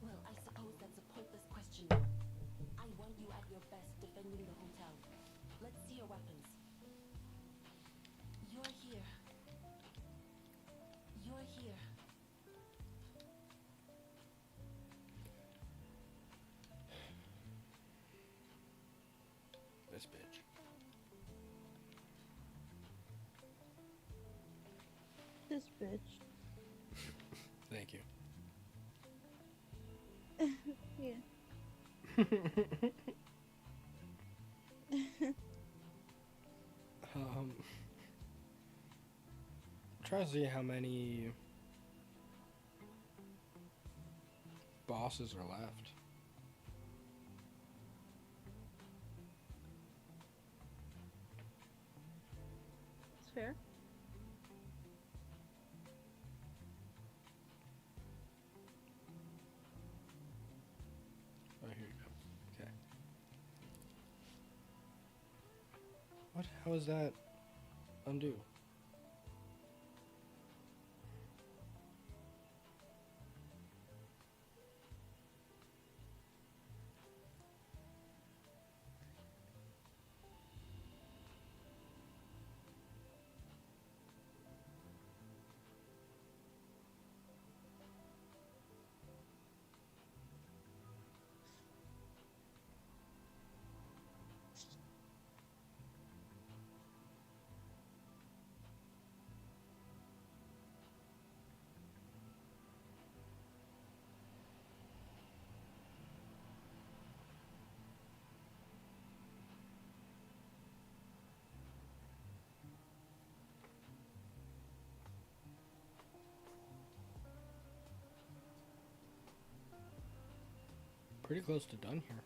Well, I suppose that's a pointless question now. I want you at your best defending the hotel. Let's see your weapons. You're here. You're here. This bitch. This bitch. Thank you. Yeah. Trying to see how many bosses are left. It's fair. Oh, here you go. Okay. What? How is that undo? Pretty close to done here.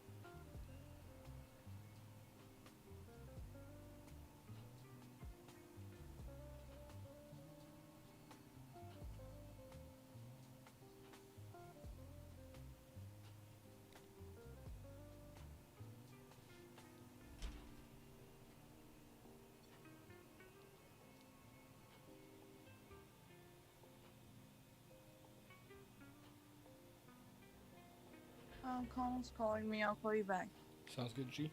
Colin's calling me. I'll call you back. Sounds good, G.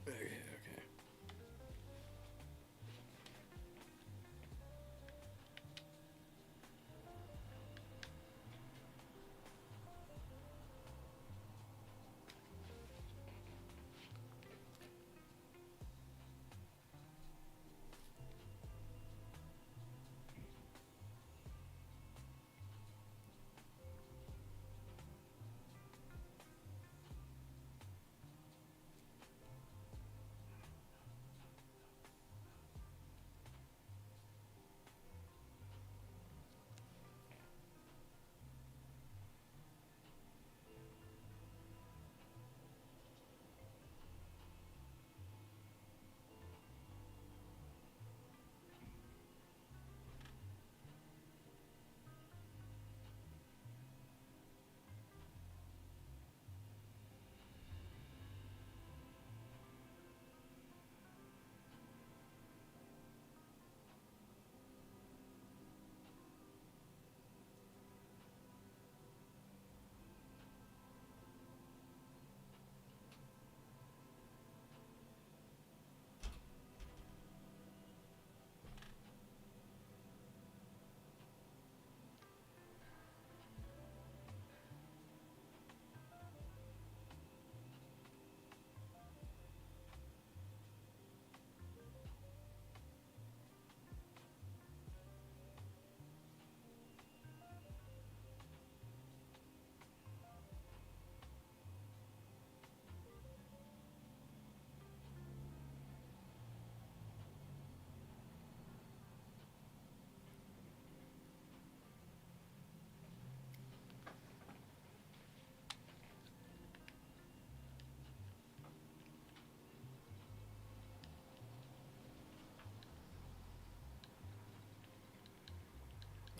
Okay, okay.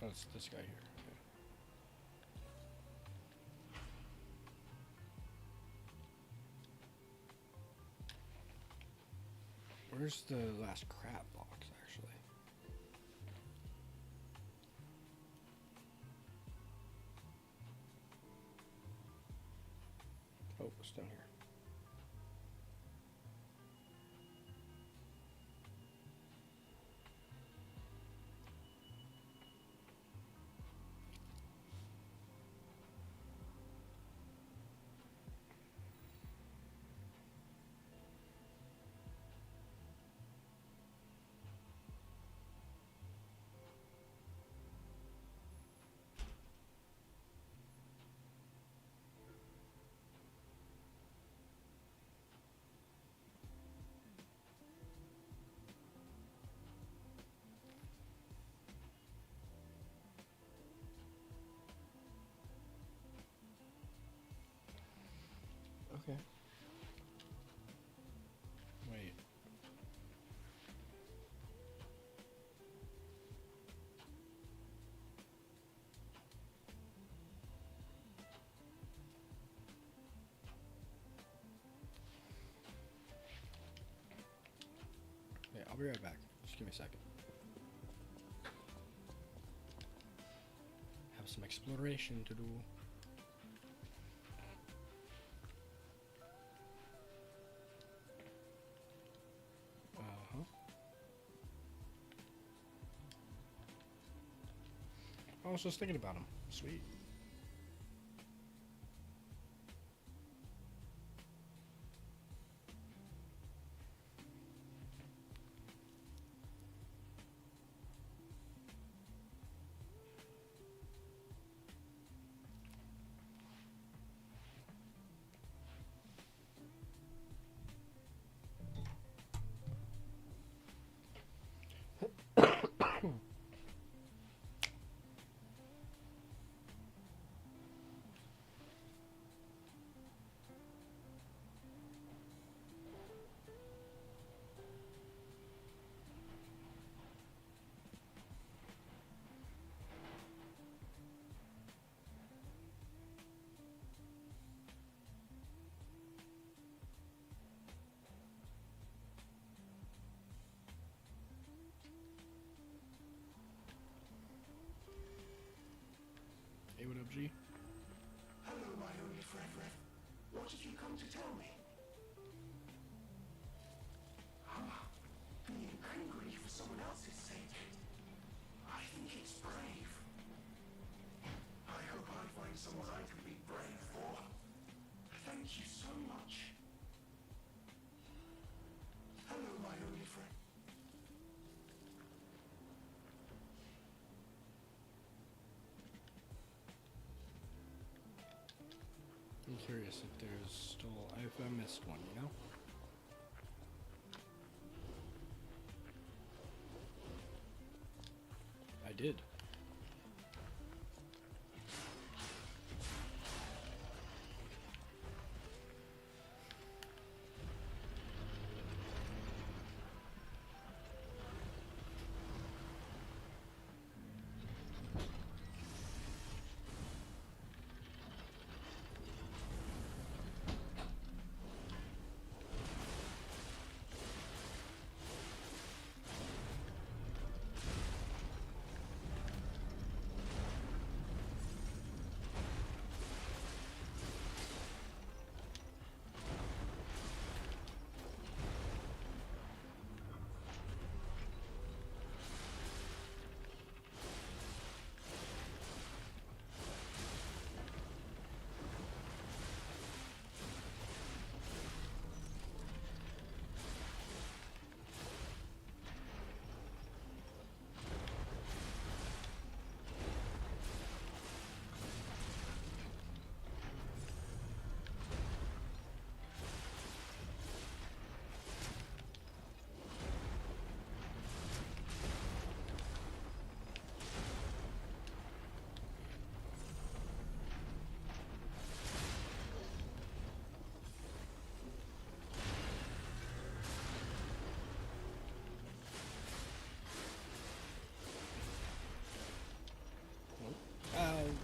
Oh, it's this guy here. Okay. Where's the last crap box, actually? Oh, it's down here. Okay. Wait. Yeah, I'll be right back. Just give me a second. Have some exploration to do. Uh-huh. I was just thinking about him. Sweet. Hey, what up, G? Hello, my only friend. What have you come to tell me? Being angry for someone else's sake. I think it's brave. I hope I find someone I can be brave for. Thank you so much. Hello, my only friend. I'm curious if there's still, if I missed one, you know? I did.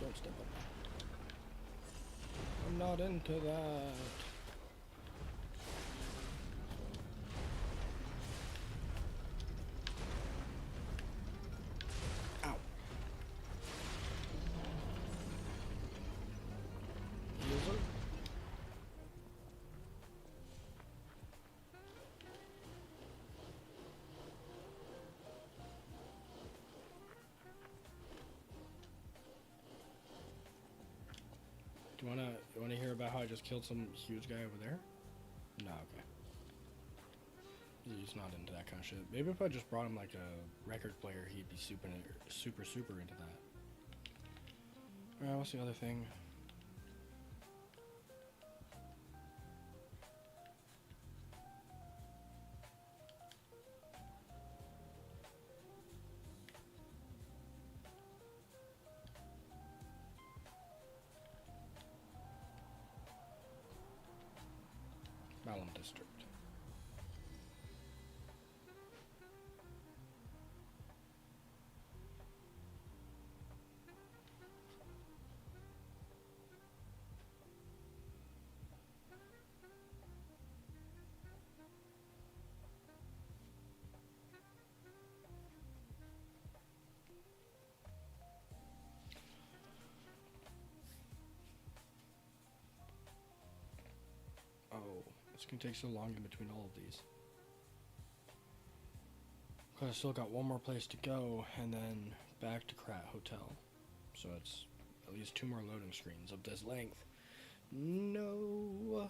Don't step on that. I'm not into that. Ow. User? You wanna hear about how I just killed some huge guy over there? No, okay. He's not into that kind of shit. Maybe if I just brought him like a record player, he'd be super into that. Alright, what's the other thing? Zone District. Oh, it's gonna take so long in between all of these. Cause I still got one more place to go, and then back to Krat Hotel. So it's at least 2 more loading screens of this length. No.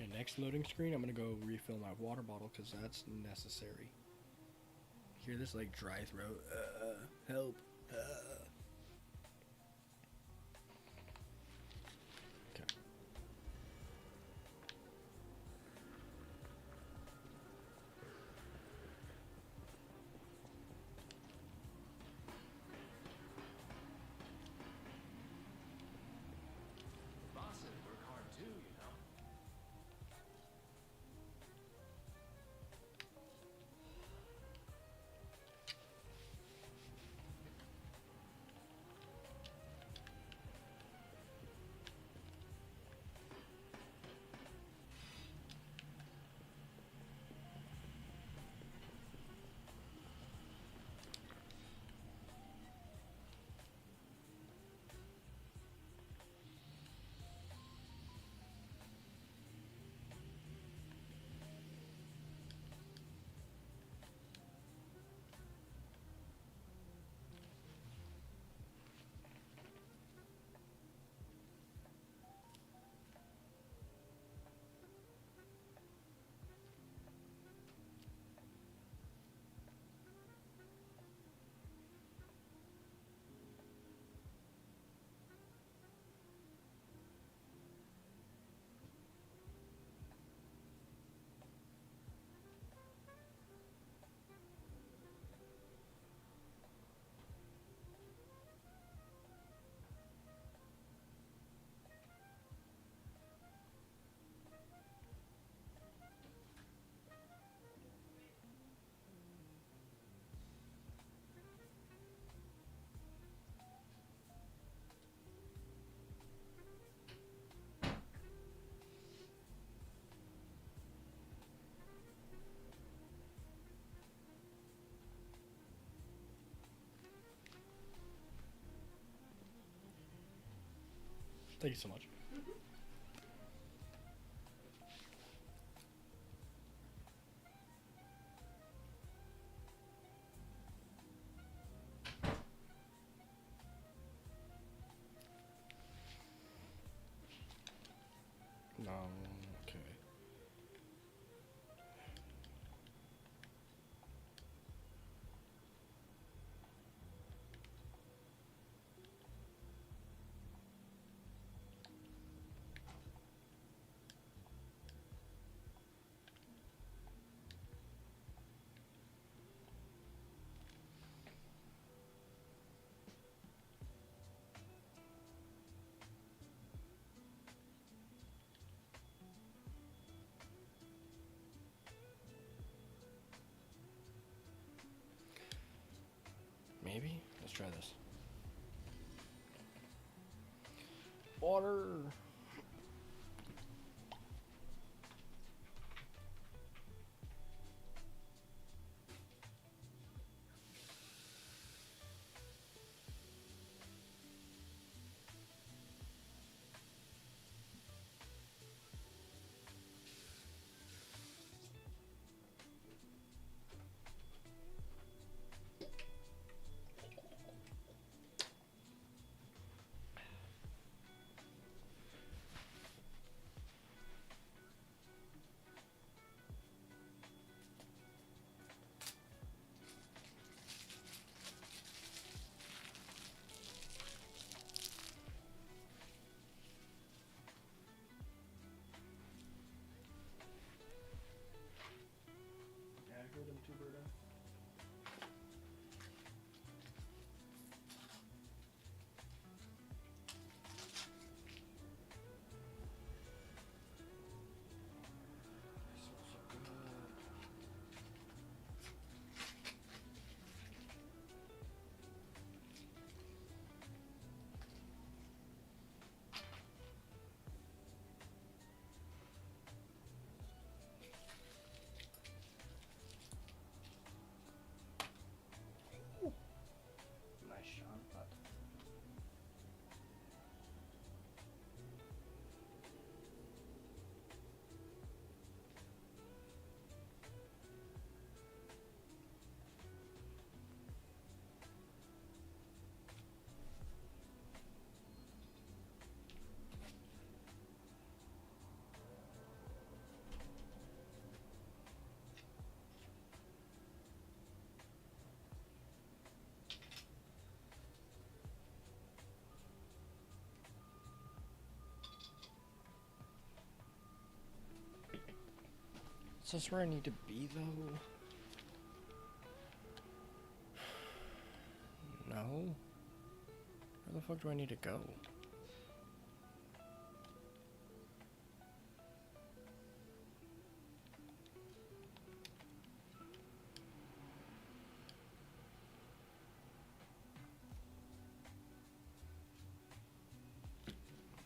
Okay, next loading screen, I'm gonna go refill my water bottle because that's necessary. Hear this like dry throat? Help. Okay. Bosses work hard too, you know. Thank you so much. No, okay. Maybe? Let's try this. Water! you, Bruto. Nice shot, but is this where I need to be, though? No? Where the fuck do I need to go?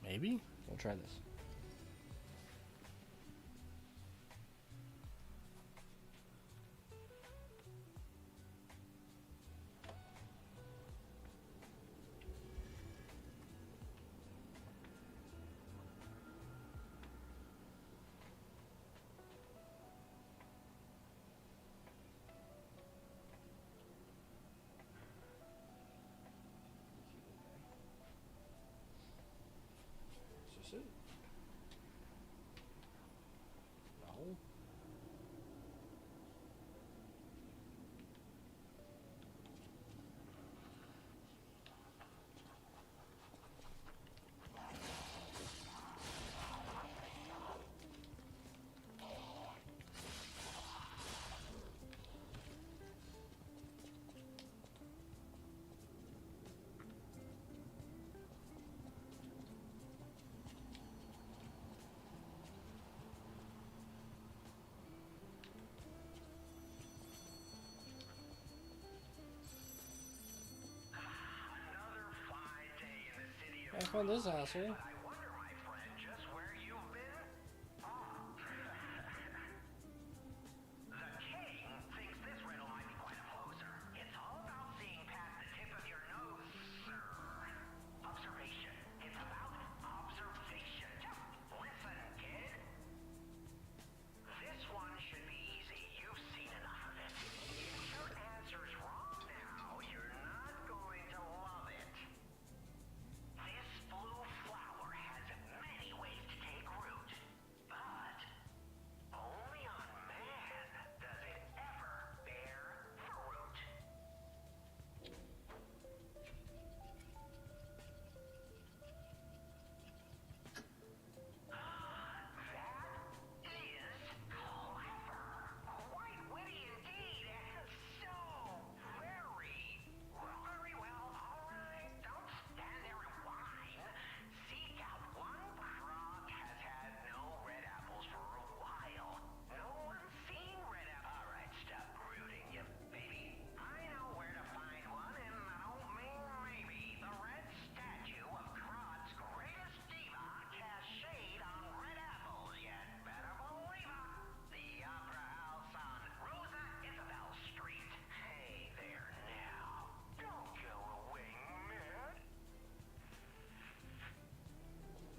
Maybe? We'll try this. Is this it? No. I found this asshole.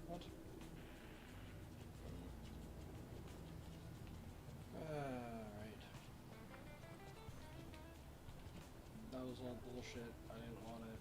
What? Alright. That was all bullshit. I didn't want it.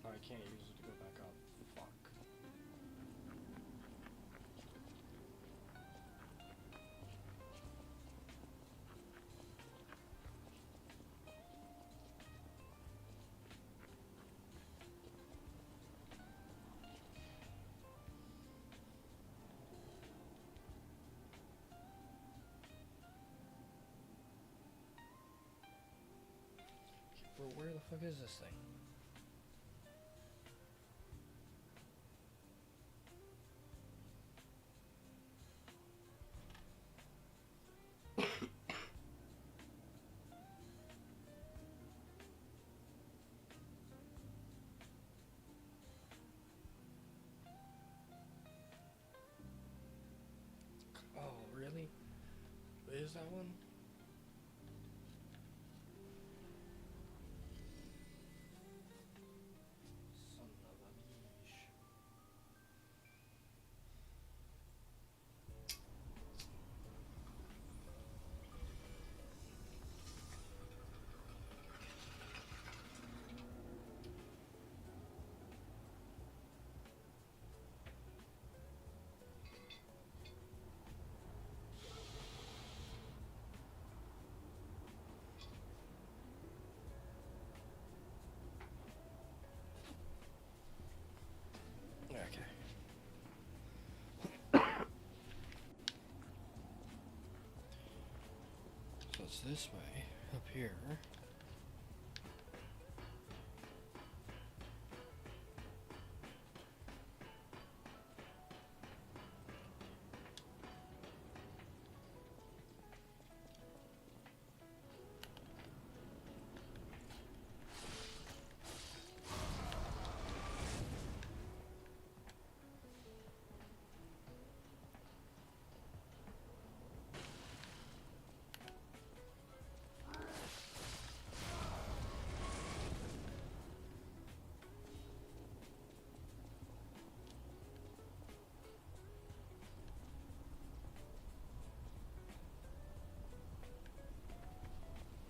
Oh, I can't use it to go back up. Fuck. Bro, where the fuck is this thing? Oh, really? Is that one? Son of a bitch. Okay. So it's this way, up here.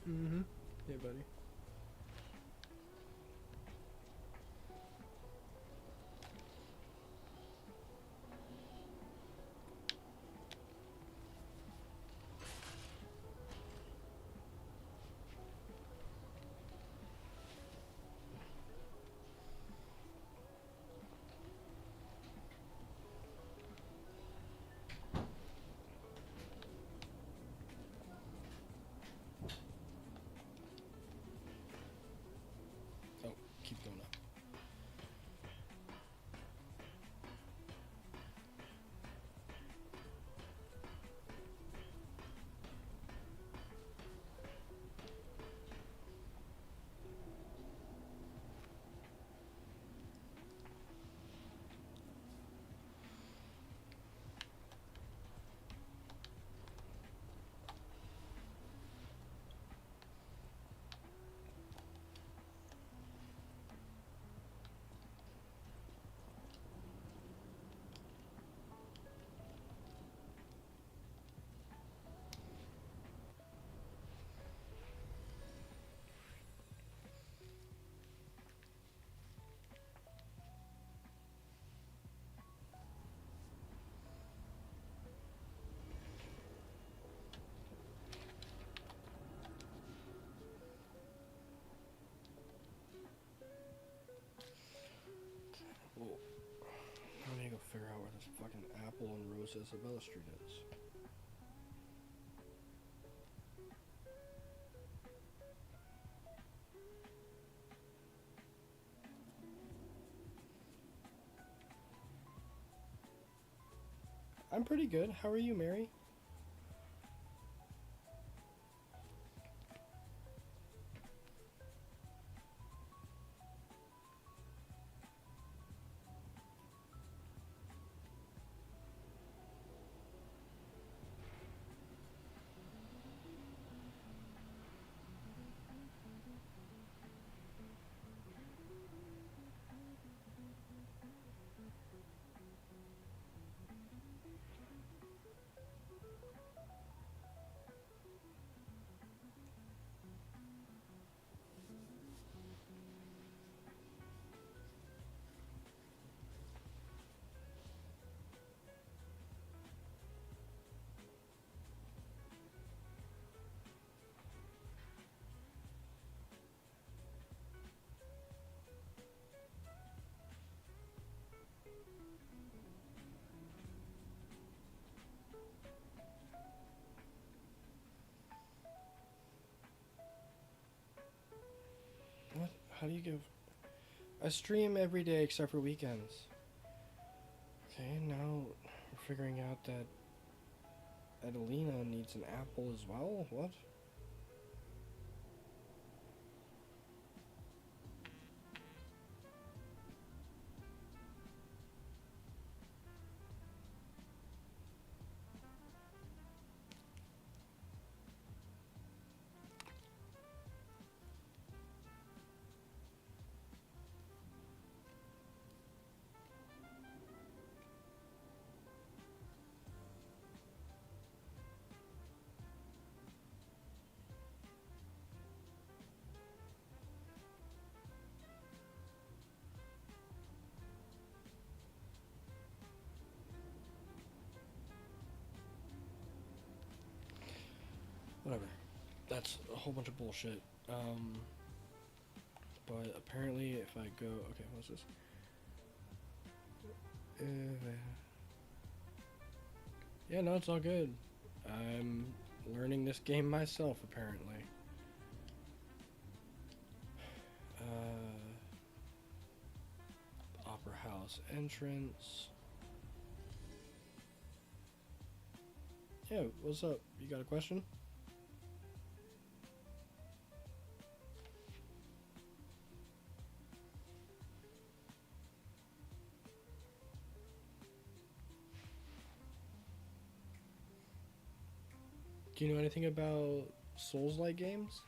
Mm-hmm. Hey, buddy. Oh, keep going up. Well, I need to go figure out where this fucking Apple and Rose Isabella Street is. I'm pretty good. How are you, Mary? How do you give... I stream every day except for weekends. Okay, now we're figuring out that Adelina needs an apple as well? What? Whatever. That's a whole bunch of bullshit. But apparently if I go... Okay, what's this? Yeah, no, it's all good. I'm learning this game myself, apparently. Opera House entrance. Yeah, what's up? You got a question? Do you know anything about Souls-like games?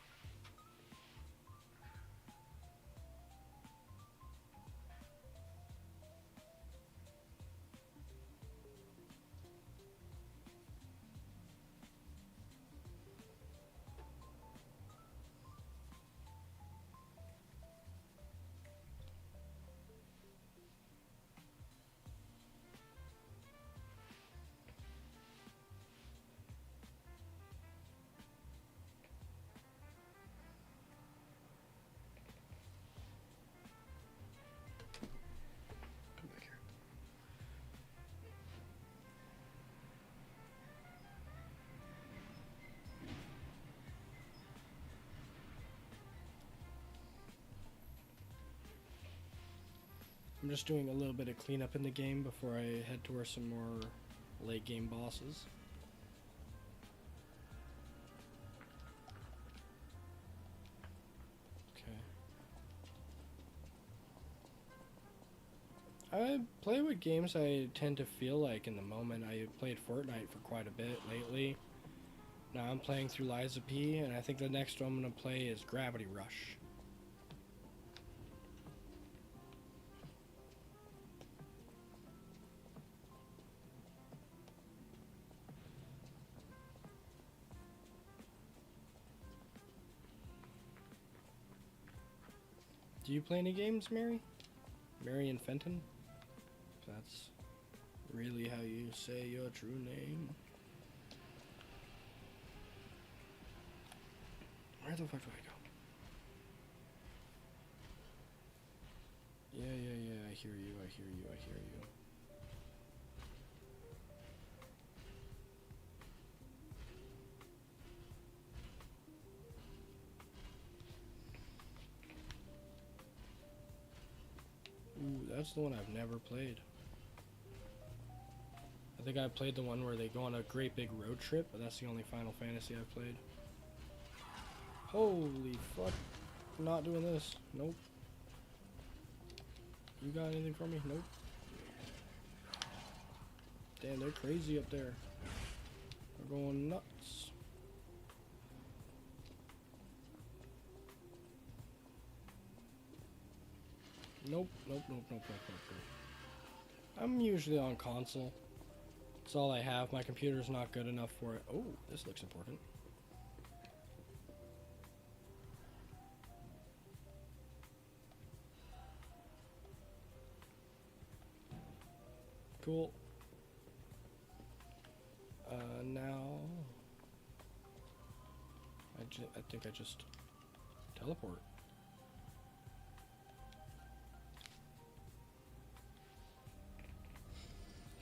Come back here. I'm just doing a little bit of cleanup in the game before I head towards some more late game bosses. Okay. I play what games I tend to feel like in the moment. I played Fortnite for quite a bit lately. Now I'm playing through R.I.P, and I think the next one I'm going to play is Gravity Rush. Do you play any games, Mary? Mary and Fenton? If that's really how you say your true name. Where the fuck do I go? Yeah, I hear you, I hear you, I hear you. Ooh, that's the one I've never played. I think I played the one where they go on a great big road trip, but that's the only Final Fantasy I've played. Holy fuck. I'm not doing this. Nope. You got anything for me? Nope. Damn, they're crazy up there. They're going nuts. Nope. I'm usually on console. That's all I have. My computer's not good enough for it. Oh, this looks important. Cool. Now... I think I just teleport.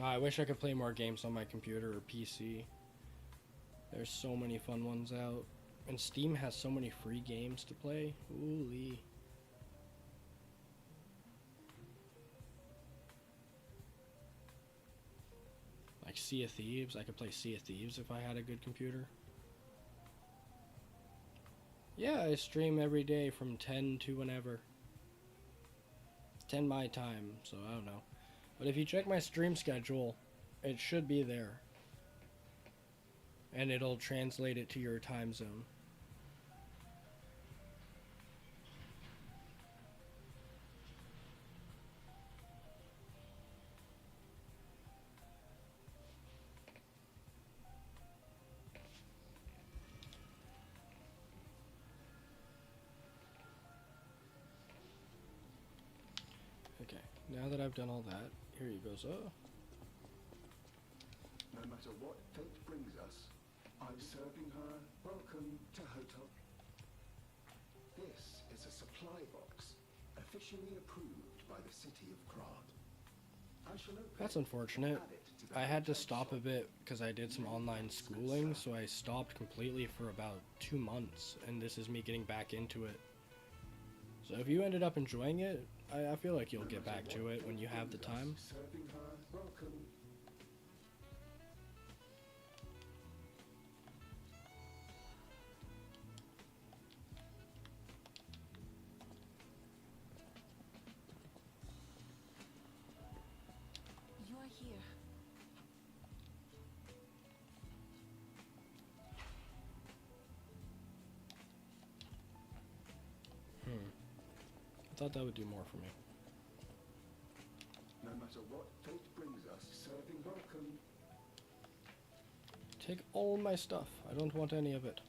I wish I could play more games on my computer or PC. There's so many fun ones out. And Steam has so many free games to play. Holy. Sea of Thieves. I could play Sea of Thieves if I had a good computer. Yeah, I stream every day from 10 to whenever. 10 my time, so I don't know. But if you check my stream schedule, it should be there. And it'll translate it to your time zone. Okay, now that I've done all that, here you go, so. No matter what fate brings us, I'm serving her. Welcome to Hotel. This is a supply box, officially approved by the city of Krat. I shall open That's unfortunate. I had to stop a bit because I did some online schooling, so I stopped completely for about 2 months, and this is me getting back into it. So if you ended up enjoying it, I feel like you'll get back to it when you have the time. Serving her. Welcome. You're here. I thought that would do more for me. No matter what fate brings us, serving welcome. Take all my stuff. I don't want any of it.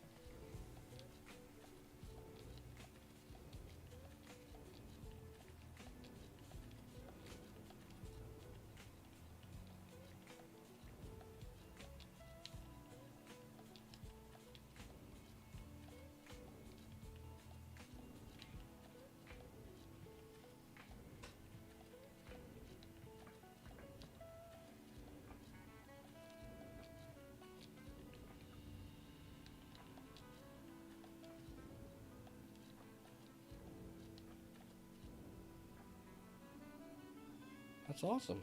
That's awesome.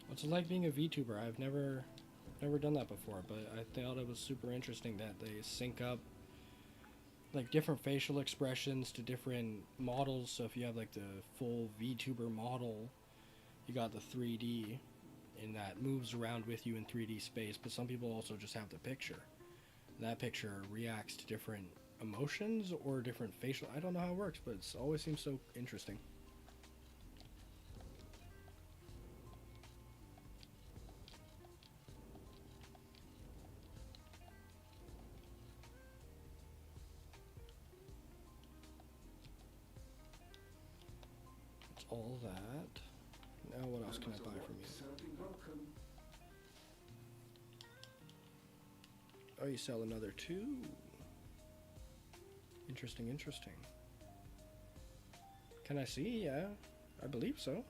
What's it like being a VTuber? I've never done that before, but I thought it was super interesting that they sync up like different facial expressions to different models. So if you have like the full VTuber model, you got the 3D and that moves around with you in 3D space, but some people also just have the picture. That picture reacts to different emotions or different facial. I don't know how it works, but it always seems so interesting. That's all that. Now what else can I buy from you? Serving welcome. Oh, you sell another two. Interesting, interesting. Can I see? Yeah, I believe so.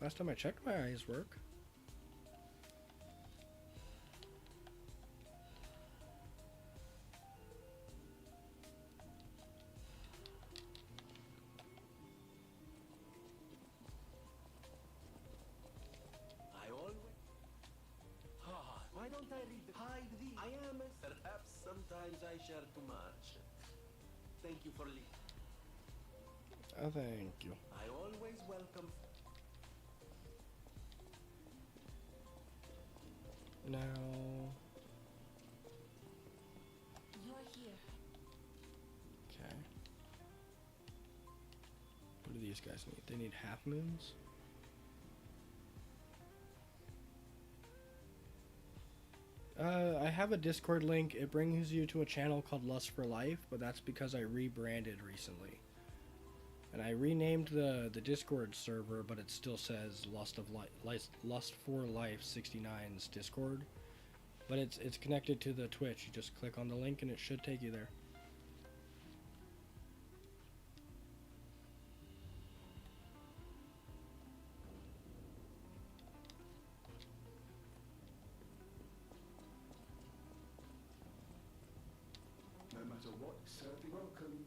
Last time I checked, my eyes work. I always... why don't I read the... Hide thee. I am as... Perhaps sometimes I share too much. Thank you for leaving. Oh, thank you. I always welcome... Now, You're here. okay. What do these guys need? They need half moons? I have a Discord link. It brings you to a channel called Lust for Life, but that's because I rebranded recently. And I renamed the Discord server, but it still says Lust for Life 69's Discord. But it's connected to the Twitch. You just click on the link and it should take you there. No matter what, serving welcome.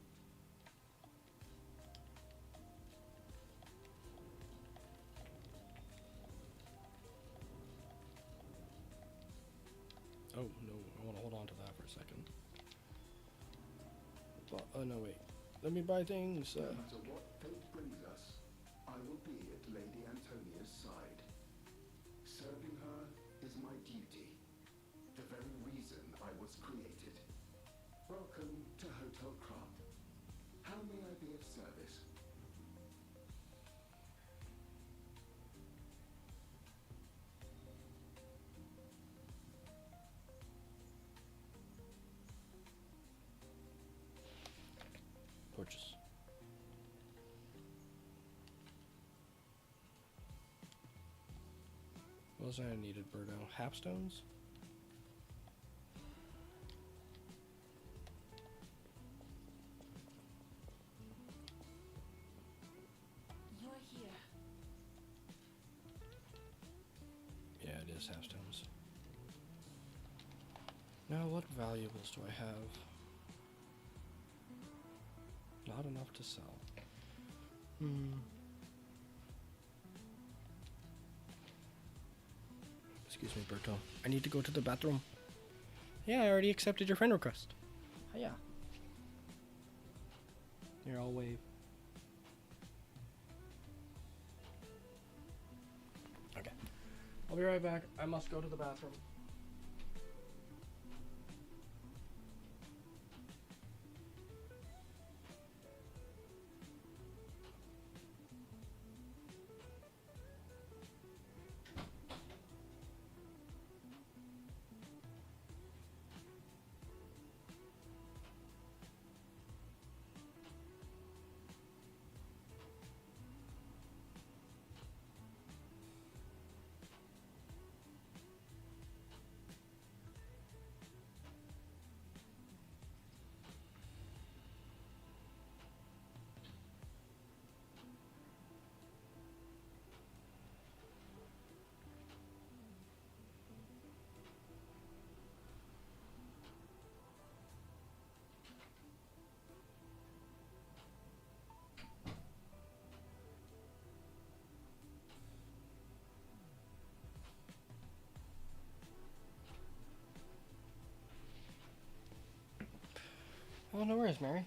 Oh no, wait. Let me buy things. No matter what fate brings us, I will be at Lady Antonia's side. Serving her is my duty, the very reason I was created. Welcome to Hotel Crop. How may I be of service? Purchase. What was I needed, Birdo? Halfstones? You're here. Yeah, it is halfstones. Now, what valuables do I have? Not enough to sell. Excuse me, Berto. I need to go to the bathroom. Yeah, I already accepted your friend request. Hiya. Here, I'll wave. Okay. I'll be right back. I must go to the bathroom. Oh, no worries, Mary.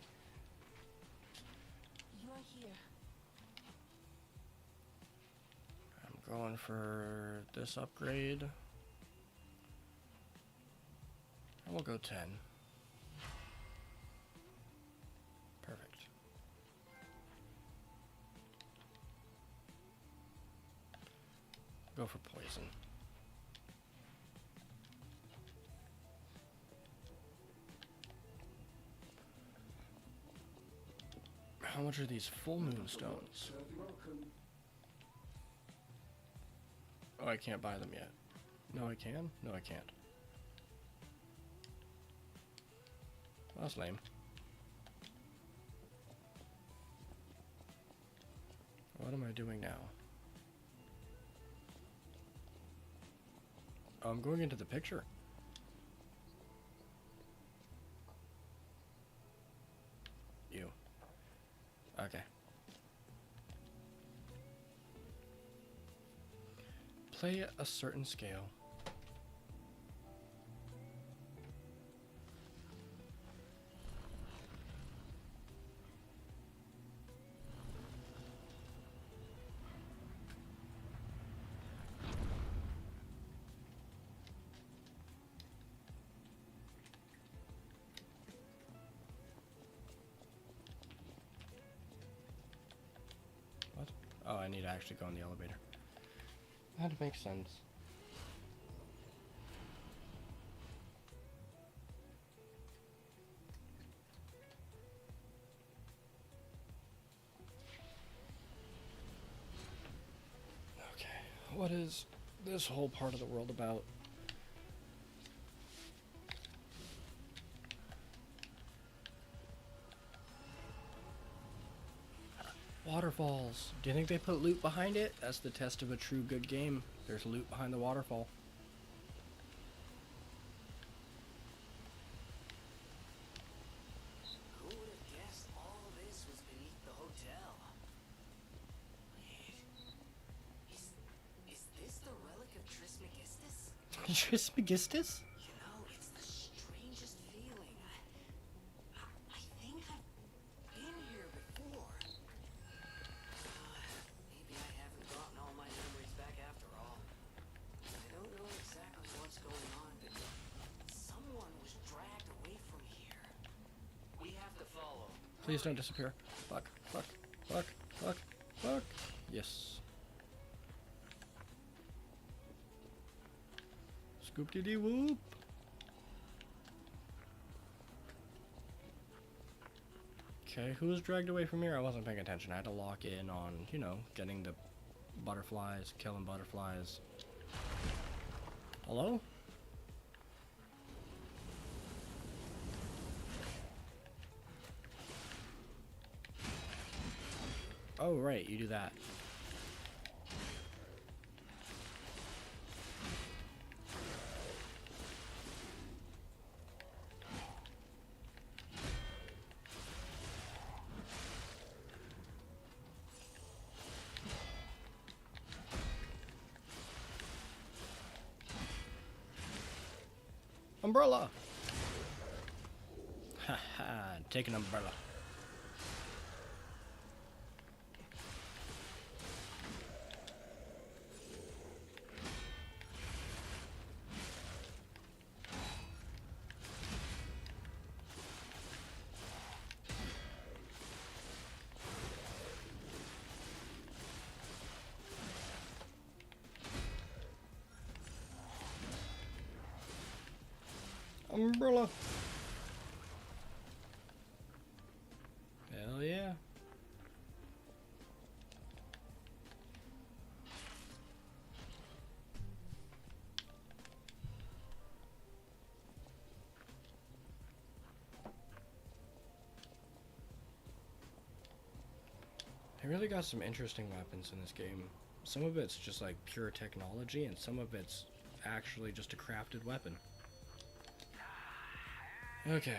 You're here. I'm going for this upgrade. I will go 10. Perfect. Go for poison. How much are these full moon stones? Oh, I can't buy them yet. No, I can? No, I can't. Well, that's lame. What am I doing now? Oh, I'm going into the picture. You. Okay. Play a certain scale. What? Oh, I need to actually go in the elevator. That makes sense. Okay, what is this whole part of the world about? Waterfalls. Do you think they put loot behind it? That's the test of a true good game. There's loot behind the waterfall. Who would have guessed all this was beneath the hotel? Wait, is this the relic of Trismegistus? Trismegistus? You know, it's the strangest feeling. I think I've Please don't disappear. Fuck, fuck, fuck, fuck, fuck. Yes. Scoop-dee-dee-whoop. Okay, who was dragged away from here? I wasn't paying attention. I had to lock in on, you know, getting the butterflies, killing butterflies. Hello? Oh, right, you do that. Umbrella! Haha, take an umbrella. Umbrella. Hell yeah. They really got some interesting weapons in this game. Some of it's just like pure technology, and some of it's actually just a crafted weapon. Okay.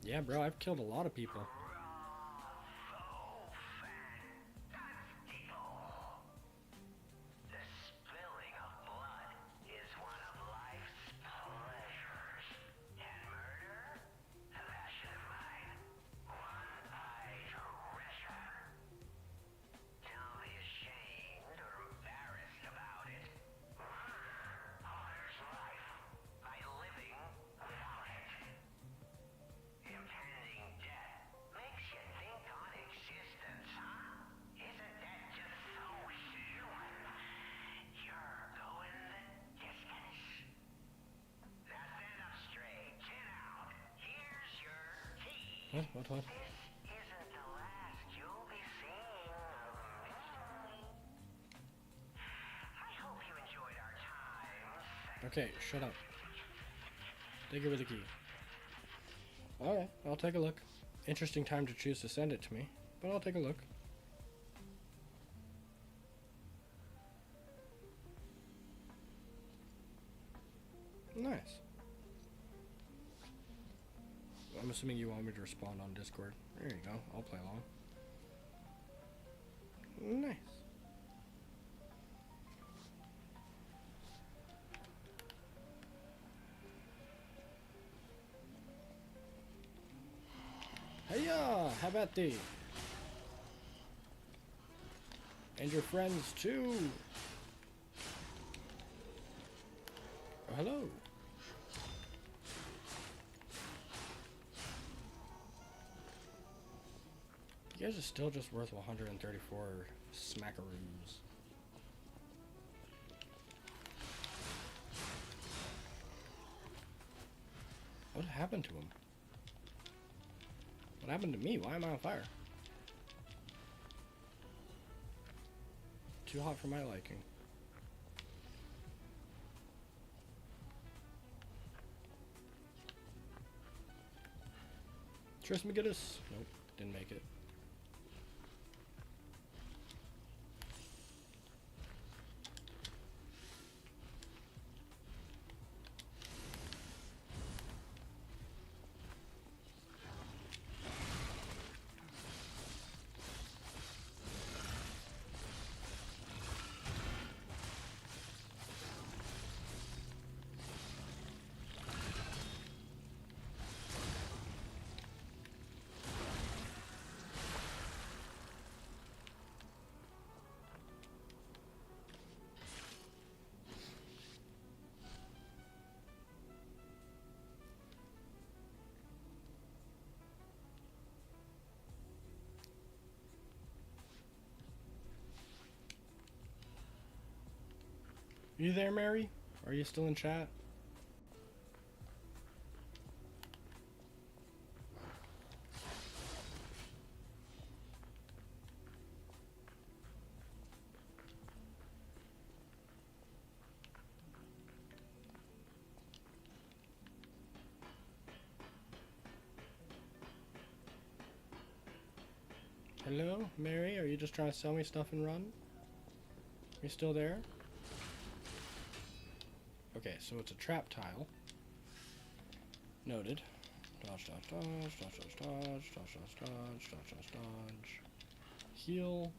Yeah, bro, I've killed a lot of people. What? Okay, shut up. Take it with the key. Alright, I'll take a look. Interesting time to choose to send it to me, but I'll take a look. Nice. I'm assuming you want me to respond on Discord. There you go. I'll play along. Nice. Hey-ya! How about thee? And your friends too! Oh, hello! You guys are still just worth 134 smackaroos. happened to him? What happened to me? Why am I on fire? Too hot for my liking. Trismegistus? Nope, didn't make it. You there, Mary? Are you still in chat? Hello, Mary? Are you just trying to sell me stuff and run? You still there? Okay, so it's a trap tile. Noted. Dodge, dodge, dodge, dodge, dodge, dodge, dodge, dodge, dodge, dodge, dodge, dodge. Heal.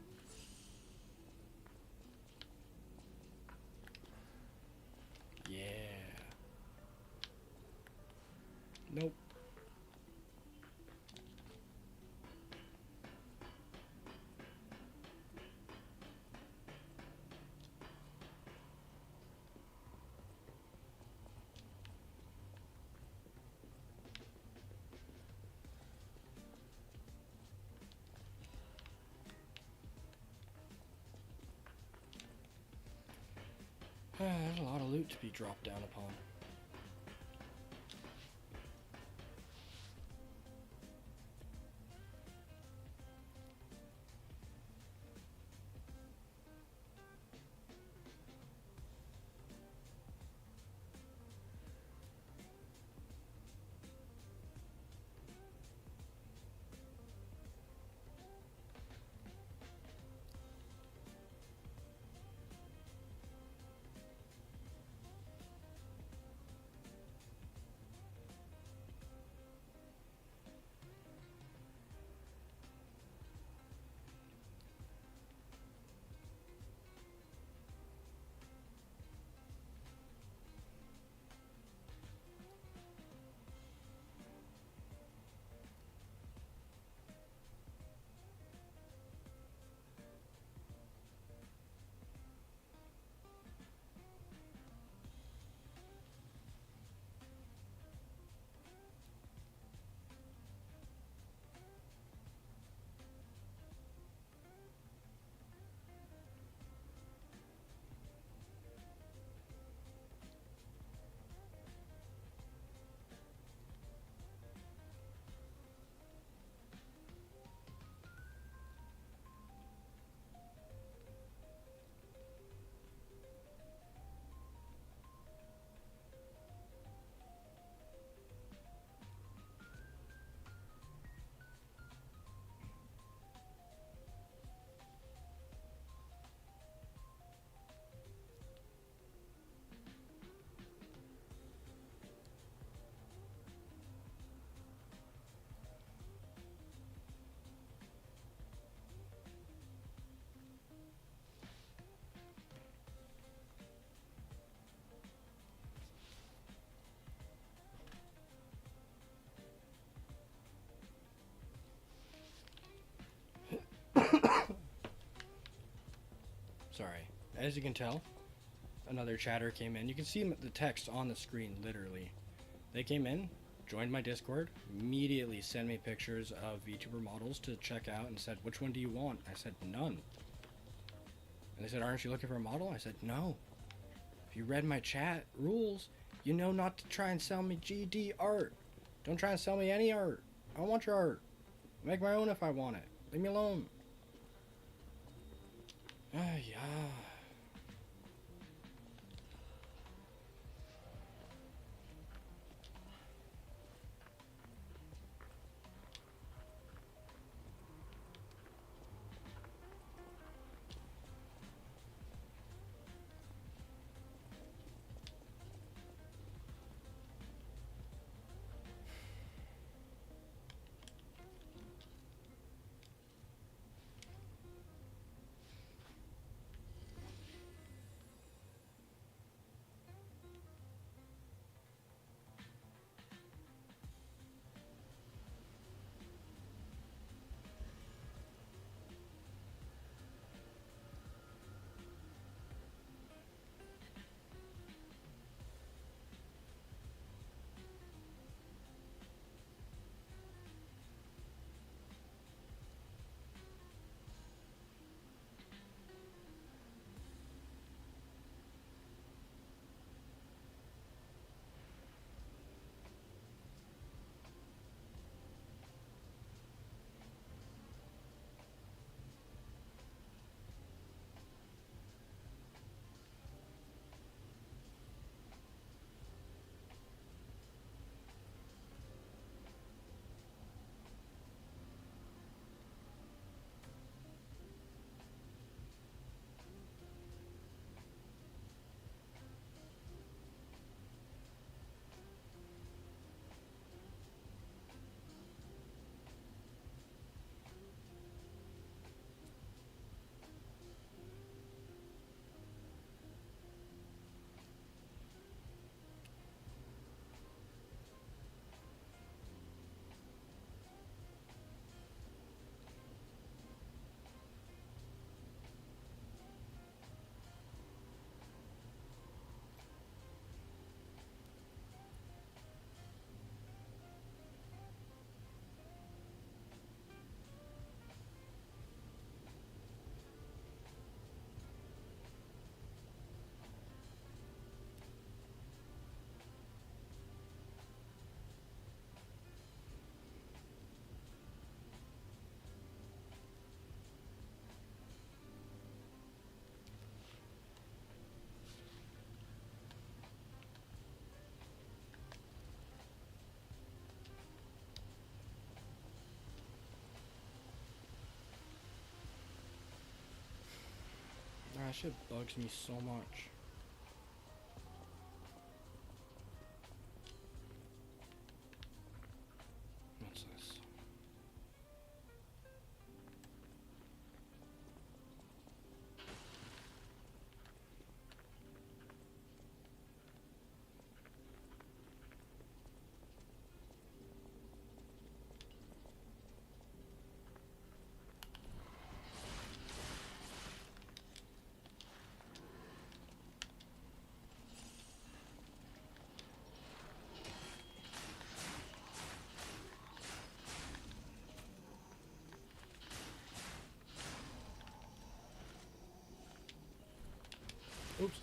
Yeah. Nope. There's a lot of loot to be dropped down upon. Sorry. As you can tell, another chatter came in. You can see the text on the screen, literally. They came in, joined my Discord, immediately sent me pictures of VTuber models to check out and said, which one do you want? I said, none. And they said, aren't you looking for a model? I said, no. If you read my chat rules, you know not to try and sell me GD art. Don't try and sell me any art. I don't want your art. Make my own if I want it. Leave me alone. Ah, yeah. That shit bugs me so much. What's this? Oops.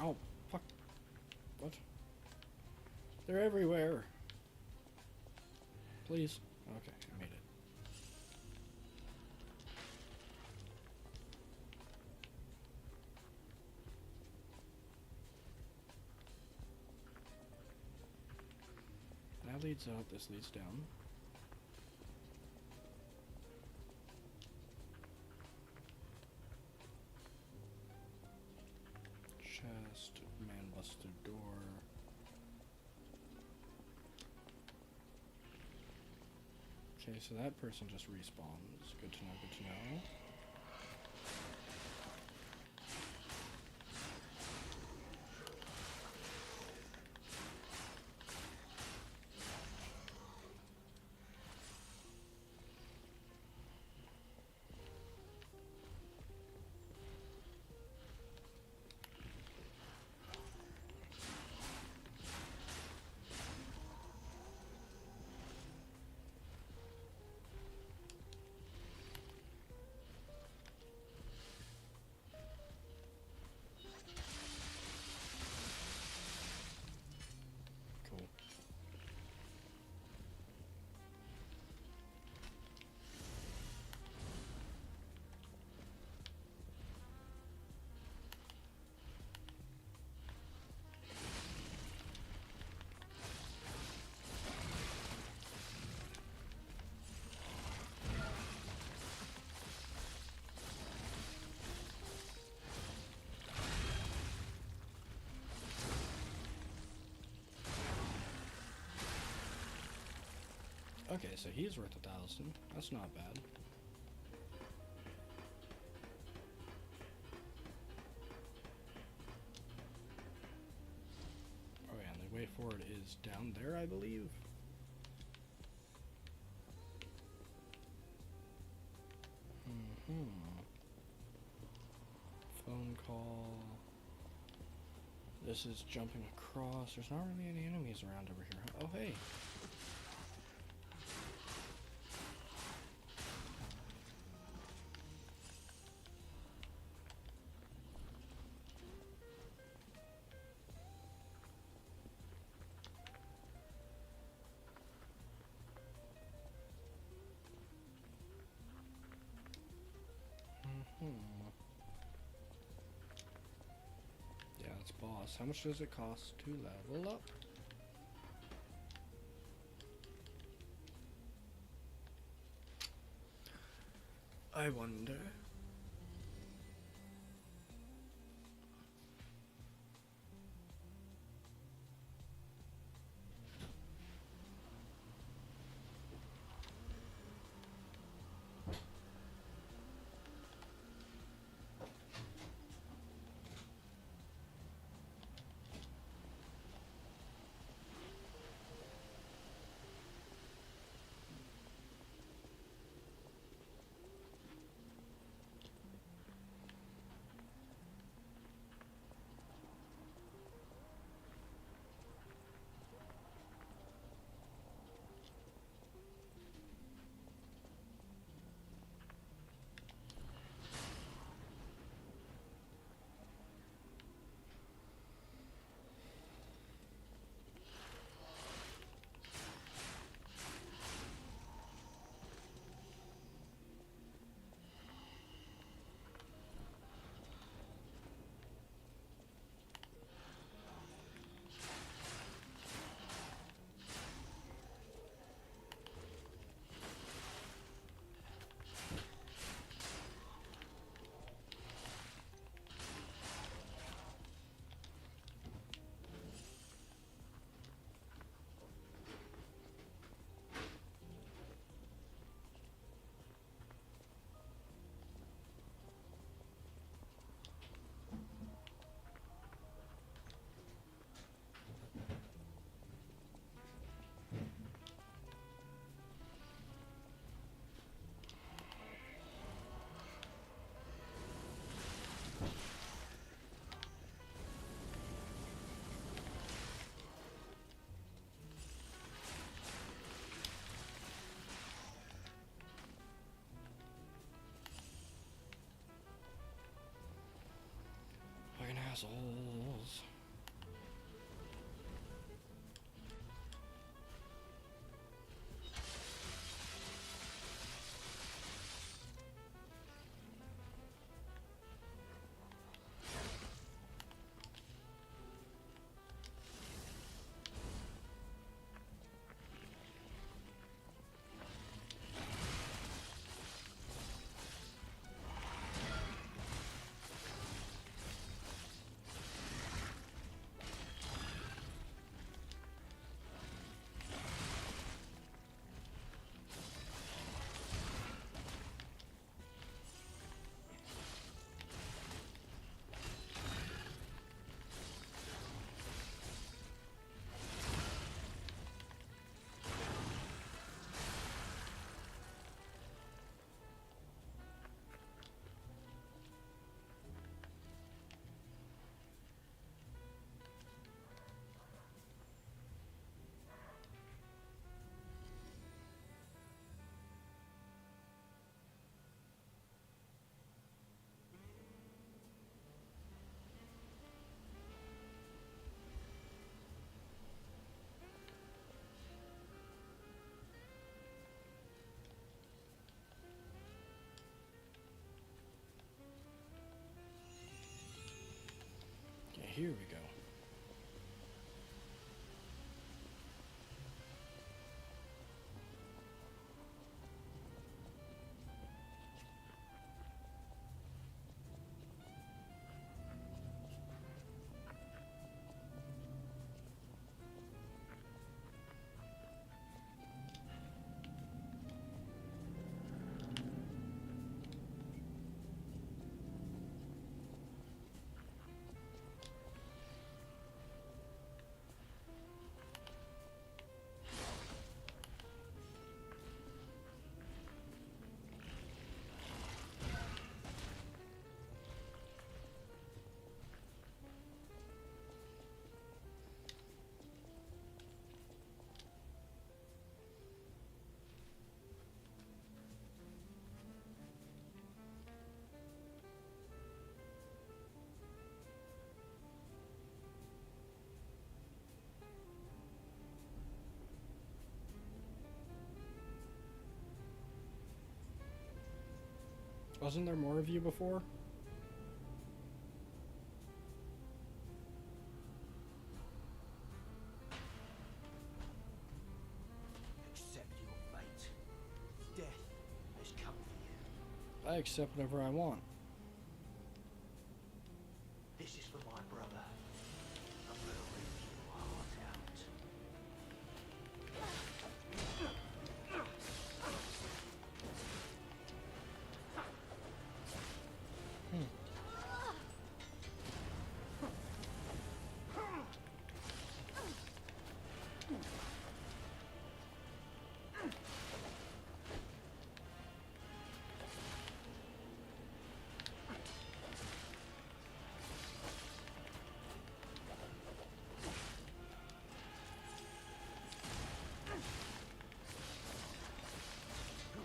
Oh, fuck. What? They're everywhere. Please. Okay, I made it. That leads up, this leads down. Chest, man busted door. Okay, so that person just respawns. Good to know, good to know. Okay, so he's worth 1,000. That's not bad. Oh yeah, and the way forward is down there, I believe. Phone call. This is jumping across. There's not really any enemies around over here. Oh, hey. Yeah, it's boss. How much does it cost to level up? I wonder. Fucking assholes. Okay, here we go. Wasn't there more of you before? Accept your fate. Death has come for you. I accept whatever I want. This is for my brother. I'm gonna rip your heart out.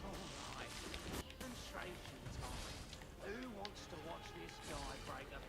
Alright. Demonstration time. Who wants to watch this guy break apart?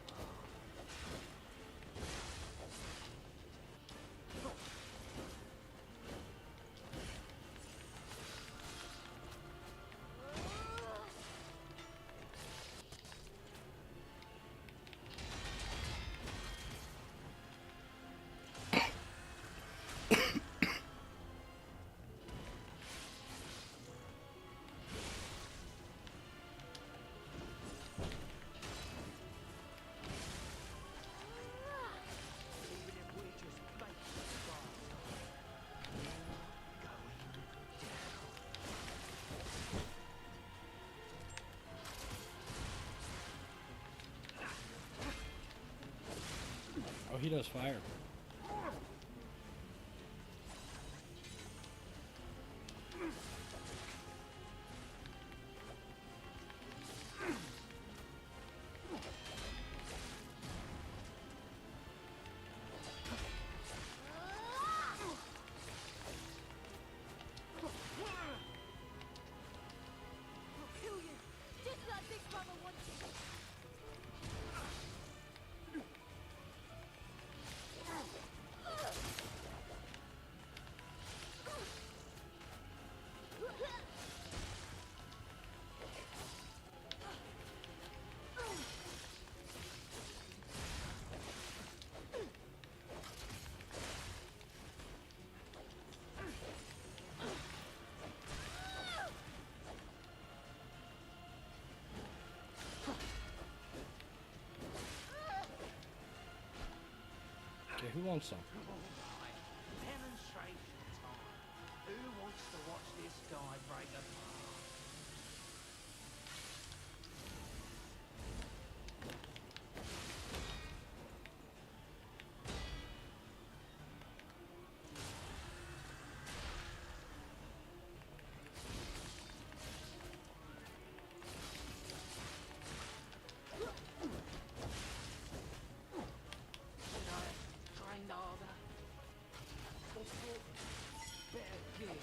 Even if we're just fake stars, you're going down. Oh, he does fire. Kill you! Just like Big Brother wanted! Okay, who wants some? Alright. Demonstration time. Who wants to watch this guy break apart? Should I have trained harder? Or fought better gear?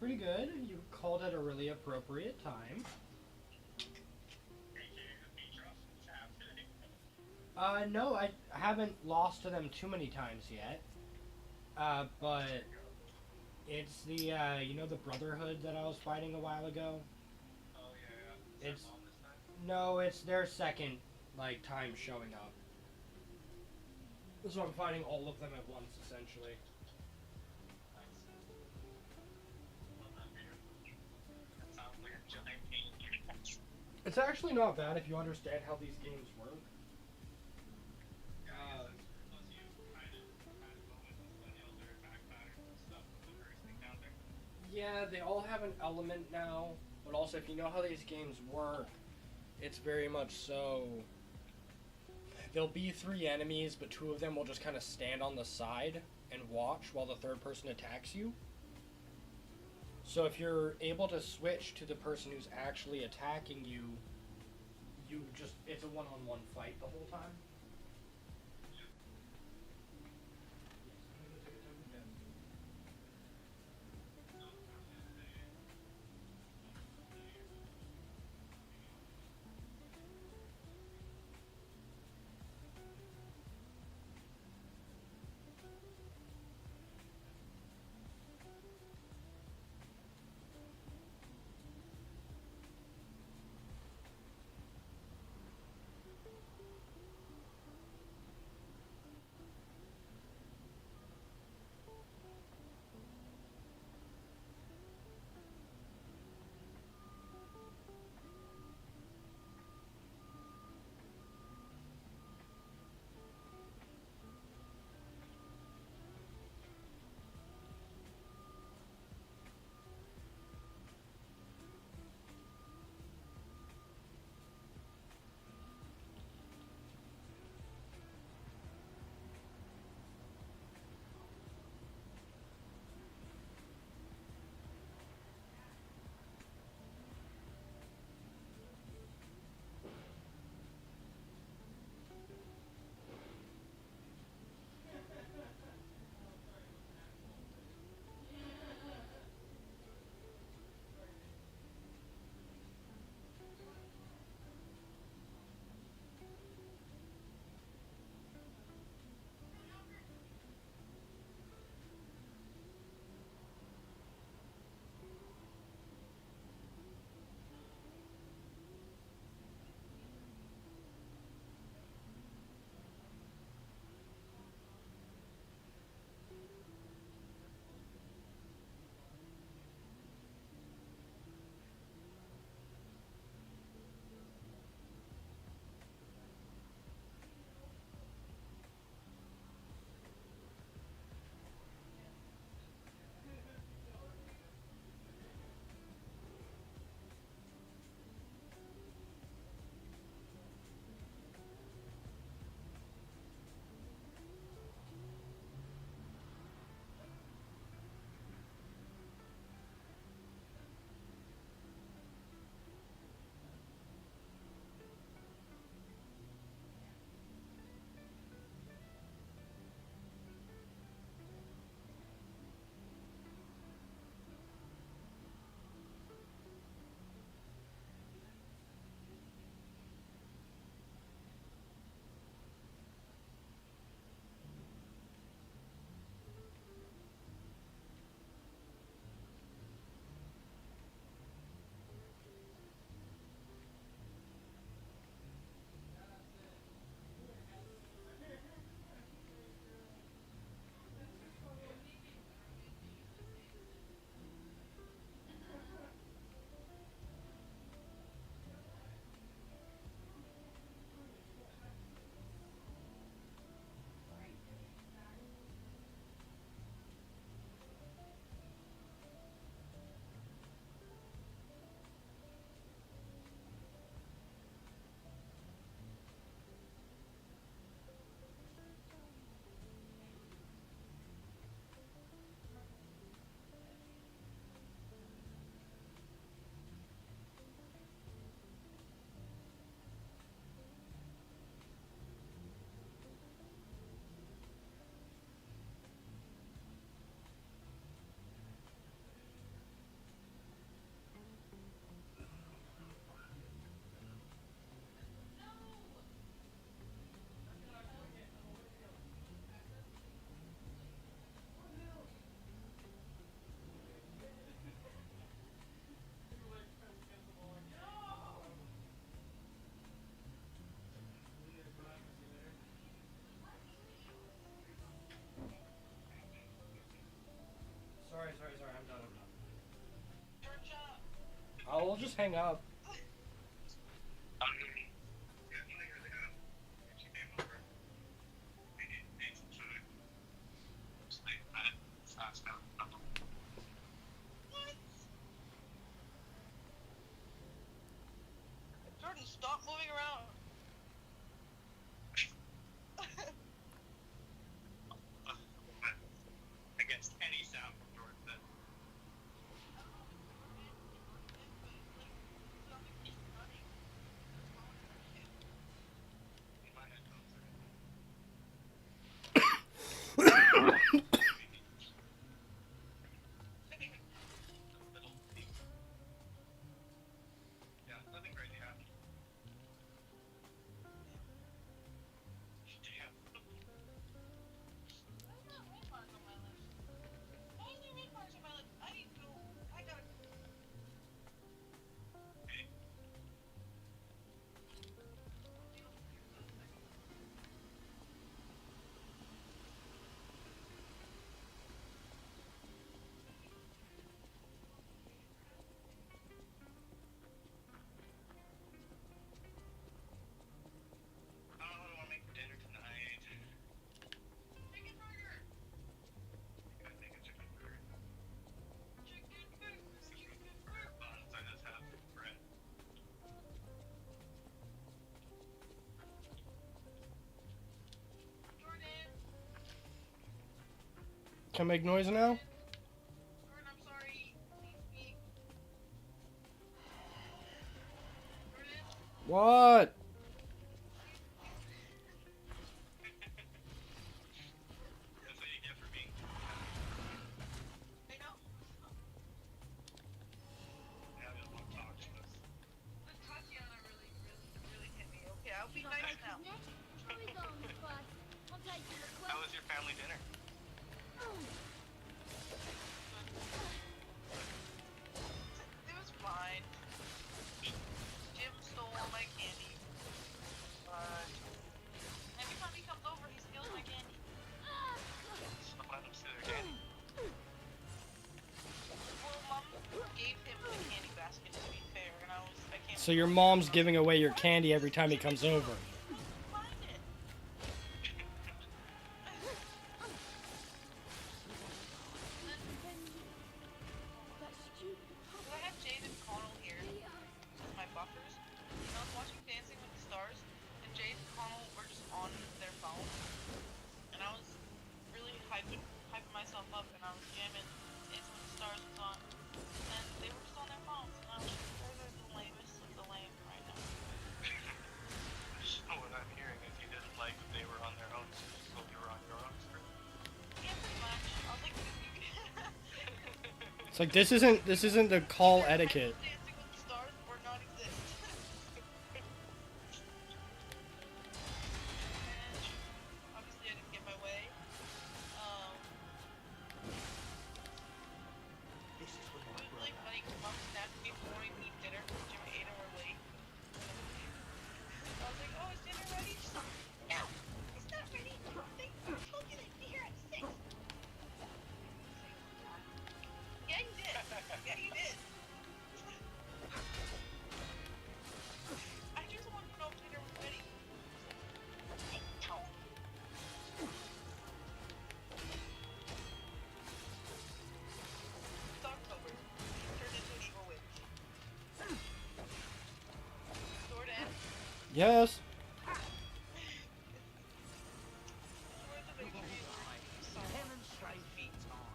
Pretty good. You called at a really appropriate time. No, I haven't lost to them too many times yet. But it's the, you know the Brotherhood that I was fighting a while ago? Oh, yeah. Is It's, that bomb this time? no, it's their second, like, time showing up. So I'm fighting all of them at once, essentially. Nice. Well done, Peter. That sounds like a giant pain in your ass. It's actually not bad if you understand how these games work. Yeah, I guess that's plus you kind of go with the study all their attack patterns and stuff with the first thing down there. Yeah, they all have an element now, but also if you know how these games work, it's very much so. There'll be 3 enemies, but 2 of them will just kind of stand on the side and watch while the third person attacks you. So if you're able to switch to the person who's actually attacking you, it's a one-on-one fight the whole time. I'll just hang up. Jordan, stop moving around. Against any sound from Jordan. Yeah, nothing crazy happened. Damn. I don't really want to make dinner tonight. Chicken burger. I think a chicken burger. Chicken burger. Buns. I just have bread. Jordan. Can I make noise now? Jordan, I'm sorry. Please speak. Jordan. What? That's what you get for being. I know. Yeah, I just want to talk to us. But Tatiana really hit me. Okay, I'll be nice now. How was your family dinner? It was fine. Jim stole all my candy. But every time he comes over, he steals my candy. So let them see their candy. Well, Mom gave him the candy basket, to be fair, and I can't So your mom's giving away your candy every time he comes over. find it. I have Jade and Connell here as my buffers. And I was watching Dancing with the Stars, and Jade and Connell were just on their phone. And I was really hyping myself up, and I was jamming Dancing with the Stars was on. And they were just on their phones, and I was like, they're the lamest of the lame right now. So what I'm hearing is you didn't like that they were on their own, so you were on your own screen. Yeah, pretty much. I was like, It's like this isn't the call etiquette. Dancing with the Stars or not exist. And obviously I didn't get my way. This is what It my was really brother. funny because Mom snapped me before we eat dinner because Jim and Aiden were late. I was like, oh, is dinner ready? She's like, no, it's not ready. I told you they'd be here at 6. Yeah, you did. Yeah, you did. I just wanted to know if dinner was ready. I told you. It's October. He turned into an evil witch. Jordan. Yes. Demonstrate time.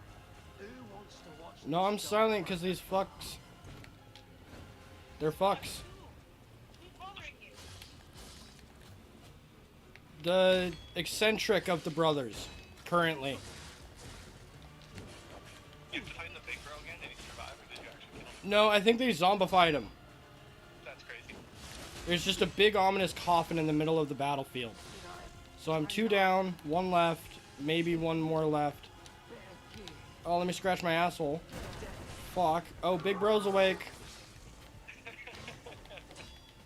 Who wants to watch No, I'm silent because these fucks. They're fucks. Who's bothering you? The eccentric of the brothers, currently. You have to find the big bro again? Did he survive or did you actually kill him? No, I think they zombified him. That's crazy. There's just a big ominous coffin in the middle of the battlefield. So I'm 2 down, 1 left, maybe 1 more left. Oh, let me scratch my asshole. Fuck. Oh, Big Bro's awake.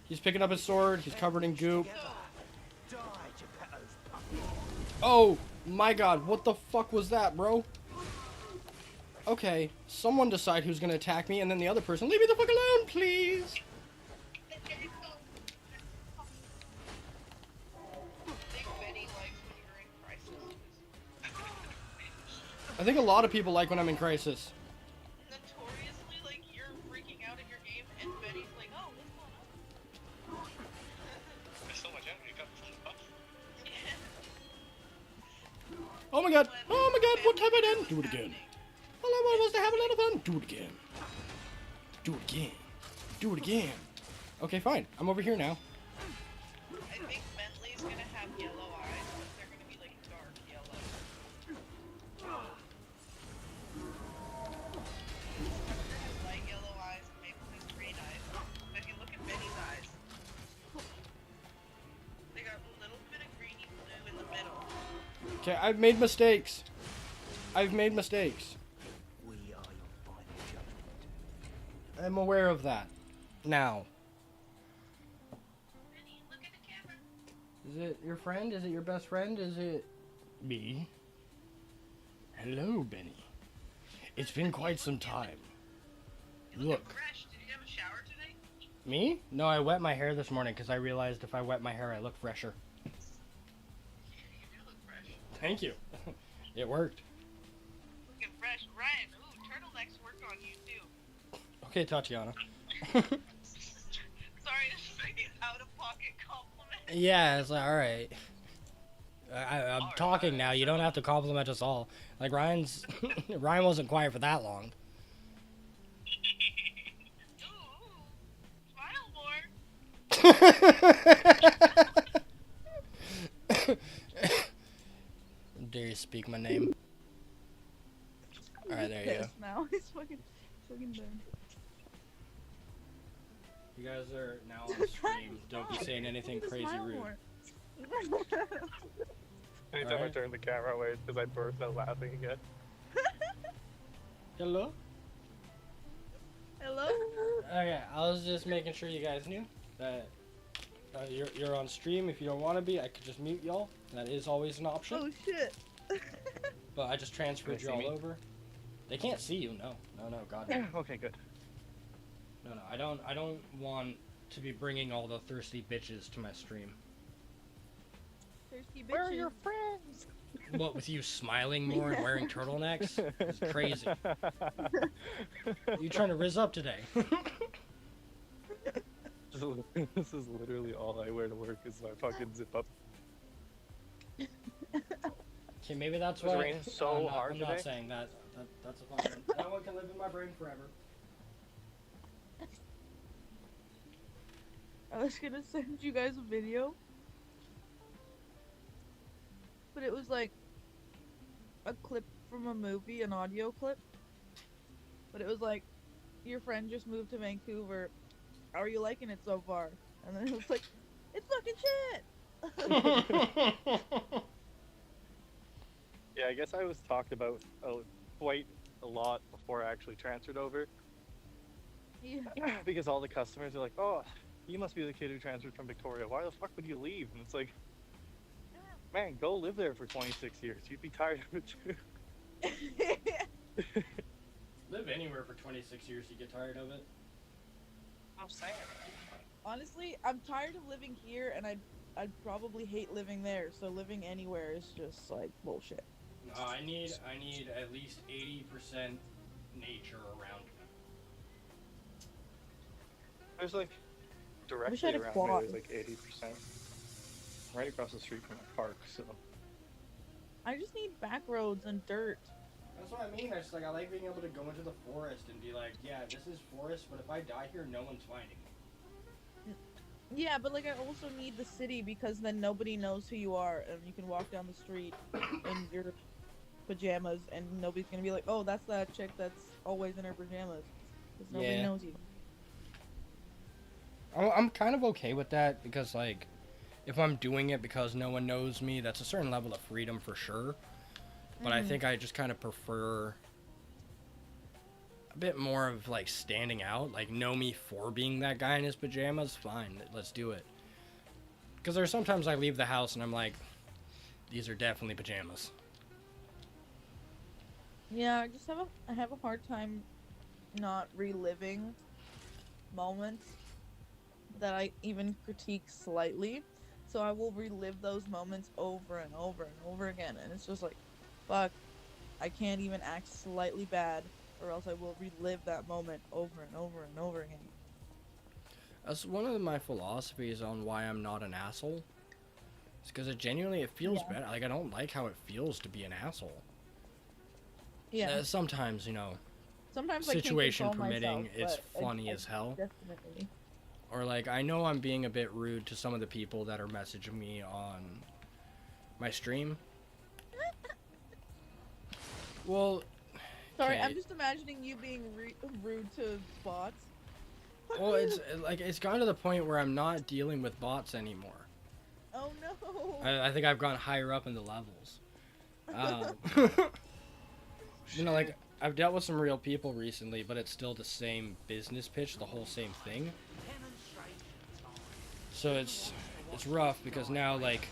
He's picking up his sword. He's covered in goop. Die, Geppetto's puppy. Oh, my God. What the fuck was that, bro? okay, someone decide who's gonna attack me, and then the other person, leave me the fuck alone, please. I think Betty likes when you're in crisis. I think a lot of people like when I'm in crisis. Notoriously, like, you're freaking out in your game, and Betty's like, oh, what's going on? There's so much energy coming from the buff. Oh my god, what have I done? Do it again. All I want was to have a little fun. Do it again. Do it again. Do it again. Okay, fine. I'm over here now. I think Bentley's gonna have yellow eyes, but they're gonna be like dark yellow. Spencer has light yellow eyes, and Maple has green eyes. But if you look at Benny's eyes, they got a little bit of greeny blue in the middle. Okay, I've made mistakes. I've made mistakes. We are your final judgment. I'm aware of that. Now. Benny, look at the camera. Is it your friend? Is it your best friend? Is it me? Hello, Benny. It's been quite some time. You Look. fresh. Did you have a shower today? Me? No, I wet my hair this morning because I realized if I wet my hair, I look fresher. You do look fresh. Thank you. It worked. Looking fresh. Ryan, ooh, turtlenecks work on you too. Okay, Tatiana. Sorry, this is like an out-of-pocket compliment. Yeah, it's like, alright. I'm talking now. You don't have to compliment us all. Like, Ryan wasn't quiet for that long. Ooh, smile more. Dare you speak my name? Alright, there you go. Now he's fucking done. You guys are now on stream. Don't be saying anything crazy Smile rude. more. Anytime I Alright. turn the camera away, it's because I burst out laughing again. Hello? Hello? Okay, I was just making sure you guys knew that you're on stream. If you don't want to be, I could just mute y'all. That is always an option. Oh shit. But I just transferred Can they you see all me? over. They can't see you. No, God. No. Okay, good. No, I don't want to be bringing all the thirsty bitches to my stream. Thirsty bitches. Where are your friends? What with you smiling more and wearing turtlenecks? It's crazy. You trying to rizz up today? This is literally all I wear to work is my fucking zip up. Okay, maybe that's Was it why. raining so hard I'm not today? saying that. That's a fine. No one can live in my brain forever. I was gonna send you guys a video, but it was like a clip from a movie, an audio clip. But it was like, your friend just moved to Vancouver. How are you liking it so far? And then it was like, it's fucking shit. Yeah, I guess I was talked about quite a lot before I actually transferred over. Yeah. Because all the customers are like, oh, you must be the kid who transferred from Victoria. Why the fuck would you leave? And it's like, man, go live there for 26 years. You'd be tired of it too. Live anywhere for 26 years, you get tired of it. I'm saying. Honestly, I'm tired of living here, and I'd probably hate living there. So living anywhere is just like bullshit. No, I need at least 80% nature around me. There's like, wish I directly had a around quad. me, there's like 80%. Right across the street from my park, so. I just need back roads and dirt. That's what I mean. It's like I like being able to go into the forest and be like, yeah, this is forest, but if I die here, no one's finding me. Yeah, but like I also need the city because then nobody knows who you are, and you can walk down the street in your pajamas, and nobody's gonna be like, "Oh, that's that chick that's always in her pajamas," because nobody Yeah. knows you. I'm kind of okay with that because, like, if I'm doing it because no one knows me, that's a certain level of freedom for sure. But I think I just kind of prefer a bit more of, like, standing out. Like, know me for being that guy in his pajamas, fine, let's do it. Because there's sometimes I leave the house and I'm like, these are definitely pajamas. Yeah, I have a hard time not reliving moments that I even critique slightly. So I will relive those moments over and over and over again, and it's just like, fuck, I can't even act slightly bad, or else I will relive that moment over and over and over again. That's one of my philosophies on why I'm not an asshole. It's because it feels Yeah. better. Like, I don't like how it feels to be an asshole. Yeah. Sometimes, you know, Sometimes I can't situation control permitting, myself, it's but funny I as hell. definitely. Or, like, I know I'm being a bit rude to some of the people that are messaging me on my stream. Well, Sorry, okay. I'm just imagining you being rude to bots. Well, it's like it's gotten to the point where I'm not dealing with bots anymore. Oh no. I think I've gone higher up in the levels. You know, like I've dealt with some real people recently, but it's still the same business pitch, the whole same thing. So it's rough because now, like,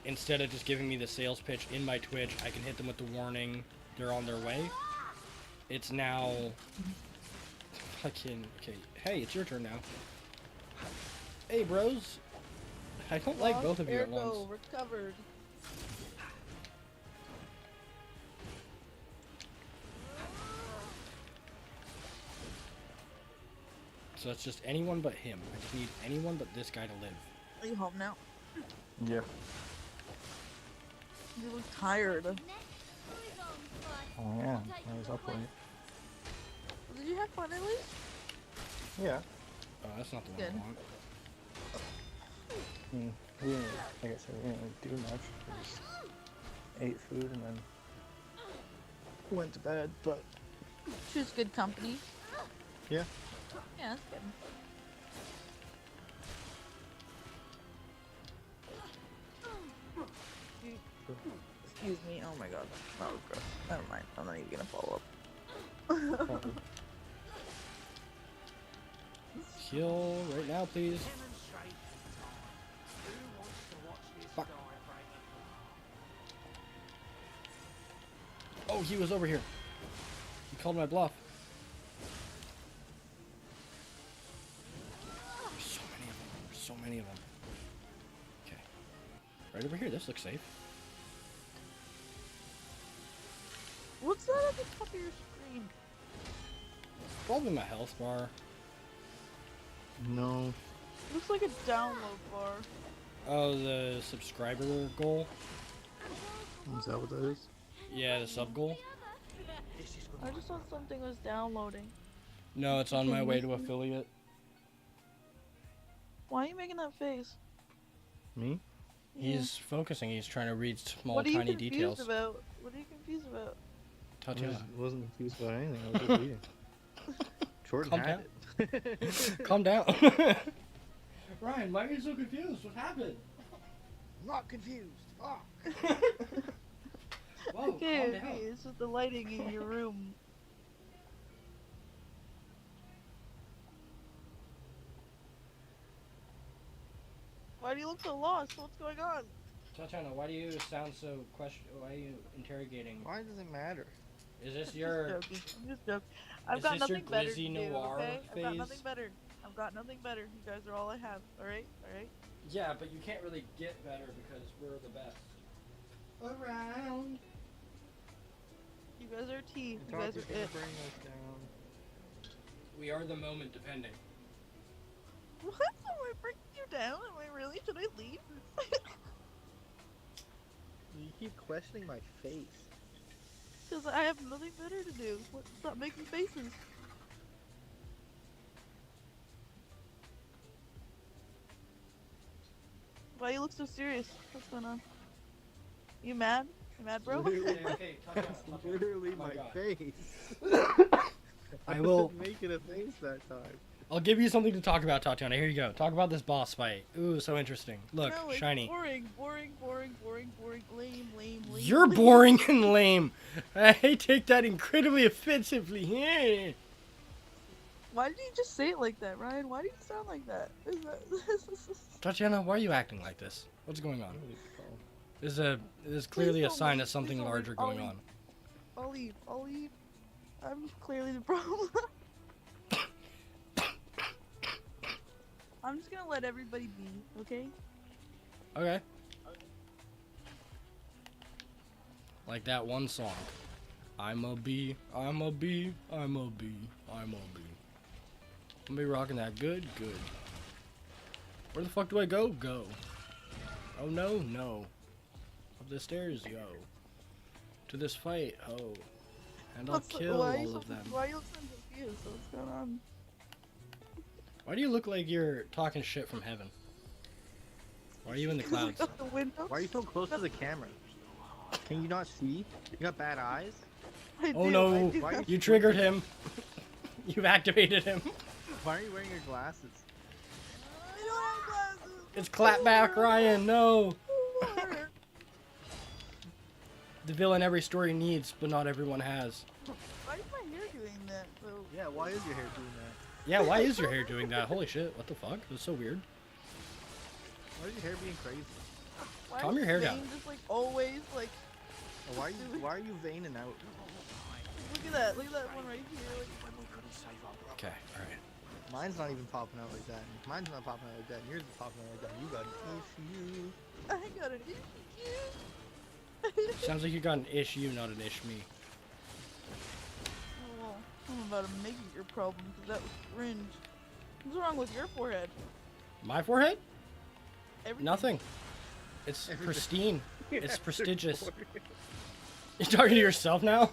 instead of just giving me the sales pitch in my Twitch, I can hit them with the warning they're on their way. It's now fucking okay. Hey, it's your turn now. Hey, bros. I don't like both of you at Ergo once. recovered. So it's just anyone but him. I just need anyone but this guy to live. Are you home now? Yeah. You look tired. Oh yeah, I was up late. Did you have fun at least? Yeah. Oh, that's not the one Good. I want. We didn't, like I said, we didn't really do much. We just ate food and then went to bed, but Choose good company. yeah. Yeah, that's good. Excuse me. Oh my god. That was gross. Never mind. I'm not even gonna follow up. Heal right now, please. Fuck. Oh, he was over here. He called my bluff. There's so many of them. There's so many of them. Okay. Right over here. This looks safe. What's that at the top of your screen? Probably my health bar. No. Looks like a download bar. Oh, the subscriber goal? Is that what that is? Yeah, the sub goal. I just thought something was downloading. No, it's on my way to affiliate. Why are you making that face? Me? He's focusing. He's trying to read small, What are you tiny confused details. about? What are you confused about? Tatiana. I wasn't confused about anything. I was just reading. Jordan Calm had down. it. Calm down. Ryan, why are you so confused? What happened? I'm not confused. Fuck. Whoa, Okay, calm down. okay, it's just the lighting in your room. Why do you look so lost? What's going on? Tatiana, why do you sound so why are you interrogating? Why does it matter? Is this I'm your... just joking. I'm just joking. I've Is got this your nothing better to glizzy do, noir okay? I've got phase? nothing better. I've got nothing better. You guys are all I have. Alright? Alright? Yeah, but you can't really get better because we're the best. Around. You guys are T. You Talk guys is are gonna it. bring us down. We are the moment depending. What? Am I bringing you down? Am I really? Should I leave? You keep questioning my face. Because I have nothing better to do. What? Stop making faces. Why you look so serious? What's going on? You mad? You mad, bro? Literally, Okay, Tatiana, That's literally Oh my my God. face. I will... Make it a face that time. I'll give you something to talk about, Tatiana. Here you go. Talk about this boss fight. Ooh, so interesting. Look, No, it's shiny. boring, boring, boring, boring, boring, lame, lame, lame. You're lame. boring and lame. I take that incredibly offensively. Yeah. Why did you just say it like that, Ryan? Why do you sound like that? Is that... Tatiana, why are you acting like this? What's going on? This is clearly a don't sign leave. of something Please don't larger leave. I'll going leave. on. I'll leave. I'll leave. I'm clearly the problem. I'm just gonna let everybody be, okay? Okay. Like that one song. I'm a bee, I'm a bee, I'm a bee, I'm a bee. I'm gonna be rocking that. Good, good. Where the fuck do I go? Go. Oh no, no. Up the stairs, yo. To this fight, oh. And I'll kill all of them. Why are you so confused? So what's going on? Why do you look like you're talking shit from heaven? Why are you in the clouds? Out the window? Why are you so close to the camera? Can you not see? You got bad eyes? Oh no, you triggered him. You've activated him. Why are you wearing your glasses? I don't have glasses. It's clapback Ryan, no. The villain every story needs, but not everyone has. Why is my hair doing that though? Yeah, why is your hair doing that? Yeah, why is your hair doing that? Holy shit, what the fuck? That's so weird. Why is your hair being crazy? Why Calm is your hair Zane down. just like always like Why are you veining out? look at that one right here. Like, Okay, alright. Mine's not even popping out like that. Mine's not popping out like that. Yours is popping out like that. You got an issue. I got an issue. Sounds like you got an issue, not an ish me. Well, I'm about to make it your problem because that was cringe. What's wrong with your forehead? My forehead? Everything. Nothing. It's pristine. Yeah, It's prestigious. You're talking to yourself now?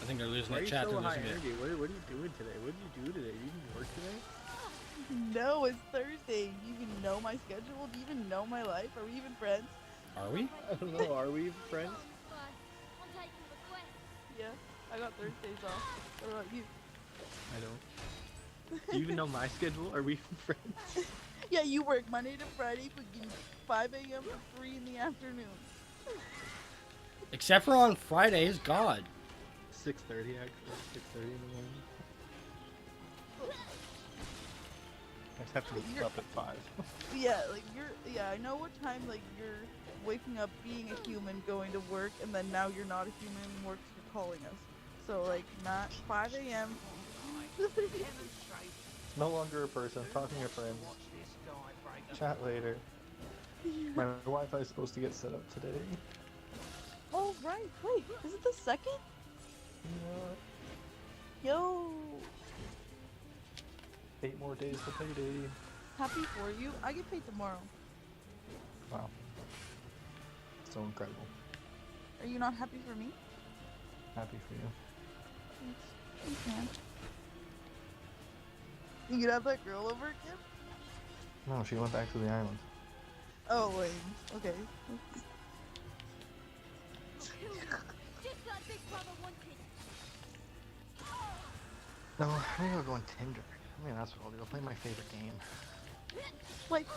I think they're losing that chat. Why are you so high They're losing energy? What are you doing today? What did you do today? You didn't work today? No, it's Thursday. Do you even know my schedule? Do you even know my life? Are we even friends? Are we? I don't know. Are we friends? Yeah, I got Thursdays off. What about you? I don't. Do you even know my schedule? Are we even friends? Yeah, you work Monday to Friday, from 5 a.m. to 3 in the afternoon. Except for on Fridays, God. 6:30 actually. 6:30 in the morning. I just have to be up at 5. Yeah, like I know what time like you're waking up, being a human, going to work, and then now you're not a human anymore because you're calling us. So like not 5 a.m. No longer a person. Talking to friends. Chat later. My Wi-Fi is supposed to get set up today. Oh right, wait, is it the 2nd? Yeah. Yo, 8 more days to payday. happy for you. I get paid tomorrow. Wow. So incredible. Are you not happy for me? Happy for you. Thanks, man. You could have that girl over again? No, she went back to the island. Oh wait, okay. No, I think I'll go on Tinder. I mean, that's what I'll do. I'll play my favorite game. Swipe.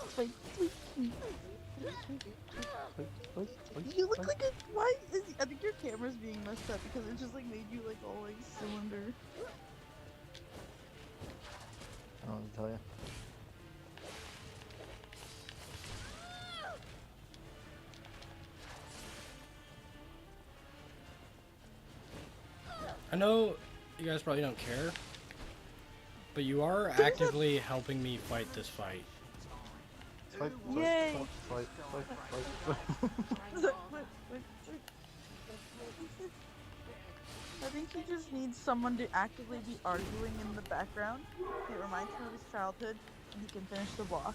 You look like a. Why is? I think your camera's being messed up because it just like made you like all like cylinder. I don't know what to tell you. I know you guys probably don't care, but you are actively helping me fight this fight. Swipe, Yay! swipe. I think he just needs someone to actively be arguing in the background. It reminds him of his childhood, and he can finish the boss.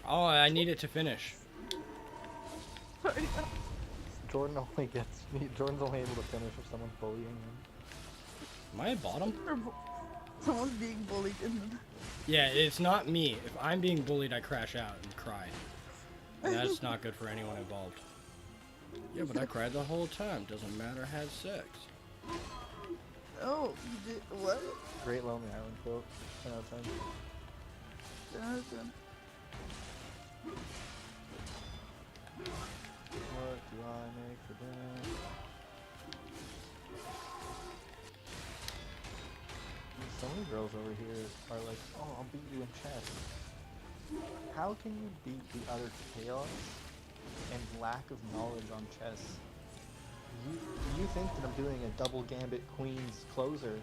Oh, I need it to finish. Jordan's only able to finish if someone's bullying him. Am I at bottom? Someone's being bullied in the... Yeah, it's not me. If I'm being bullied, I crash out and cry. And that's not good for anyone involved. Yeah, but I cried the whole time. Doesn't matter, had sex. Oh, you did what? Great Lonely Island quote. 10 out of 10. 10 out of 10. What do I make for dinner? Some of the girls over here are like, oh, I'll beat you in chess. How can you beat the other chaos and lack of knowledge on chess. You think that I'm doing a double gambit queen's closer,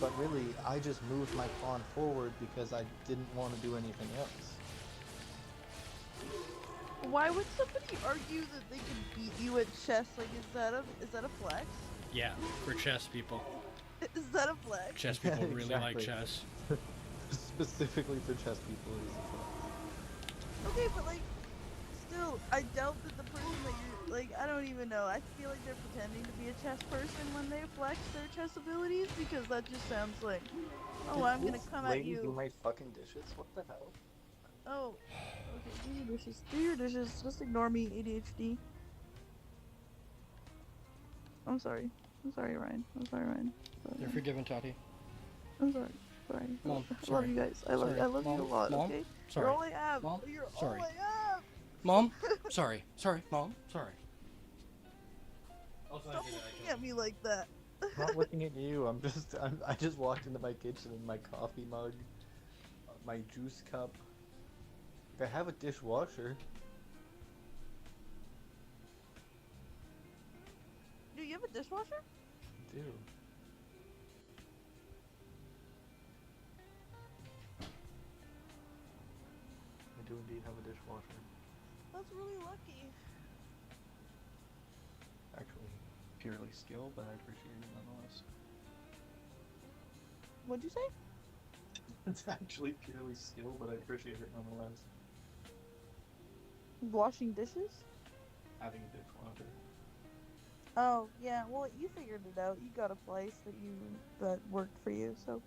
but really I just moved my pawn forward because I didn't want to do anything else. Why would somebody argue that they can beat you at chess? Like, is that a flex? Yeah, for chess people. Is that a flex? Chess people Yeah, really like exactly. chess. Specifically for chess people, it is a flex. Okay, but like, still, I doubt that the person that you're like, I don't even know. I feel like they're pretending to be a chess person when they flex their chess abilities because that just sounds like, oh, I'm gonna come at Lady, you. do my fucking dishes. What the hell? Oh, okay, do your dishes. Do your dishes. Just ignore me, ADHD. I'm sorry. I'm sorry, Ryan. I'm sorry, Ryan. Sorry, You're Ryan. forgiven, Tati. I'm sorry. Sorry. Mom, I love sorry. you guys. I Sorry. love you a Mom, lot, Mom, okay? sorry. You're all I have. Mom, You're sorry. all I have. Mom, sorry. Sorry, Mom, sorry. Don't look at me like that. I'm not looking at you. I just walked into my kitchen and my coffee mug, my juice cup. I have a dishwasher. Do you have a dishwasher? I do. I do indeed have a dishwasher. That's really lucky. Actually, purely skill, but I appreciate it nonetheless. What'd you say? It's actually purely skill, but I appreciate it nonetheless. Washing dishes? Having a dishwasher. Oh, yeah. Well, you figured it out. You got a place that worked for you, so.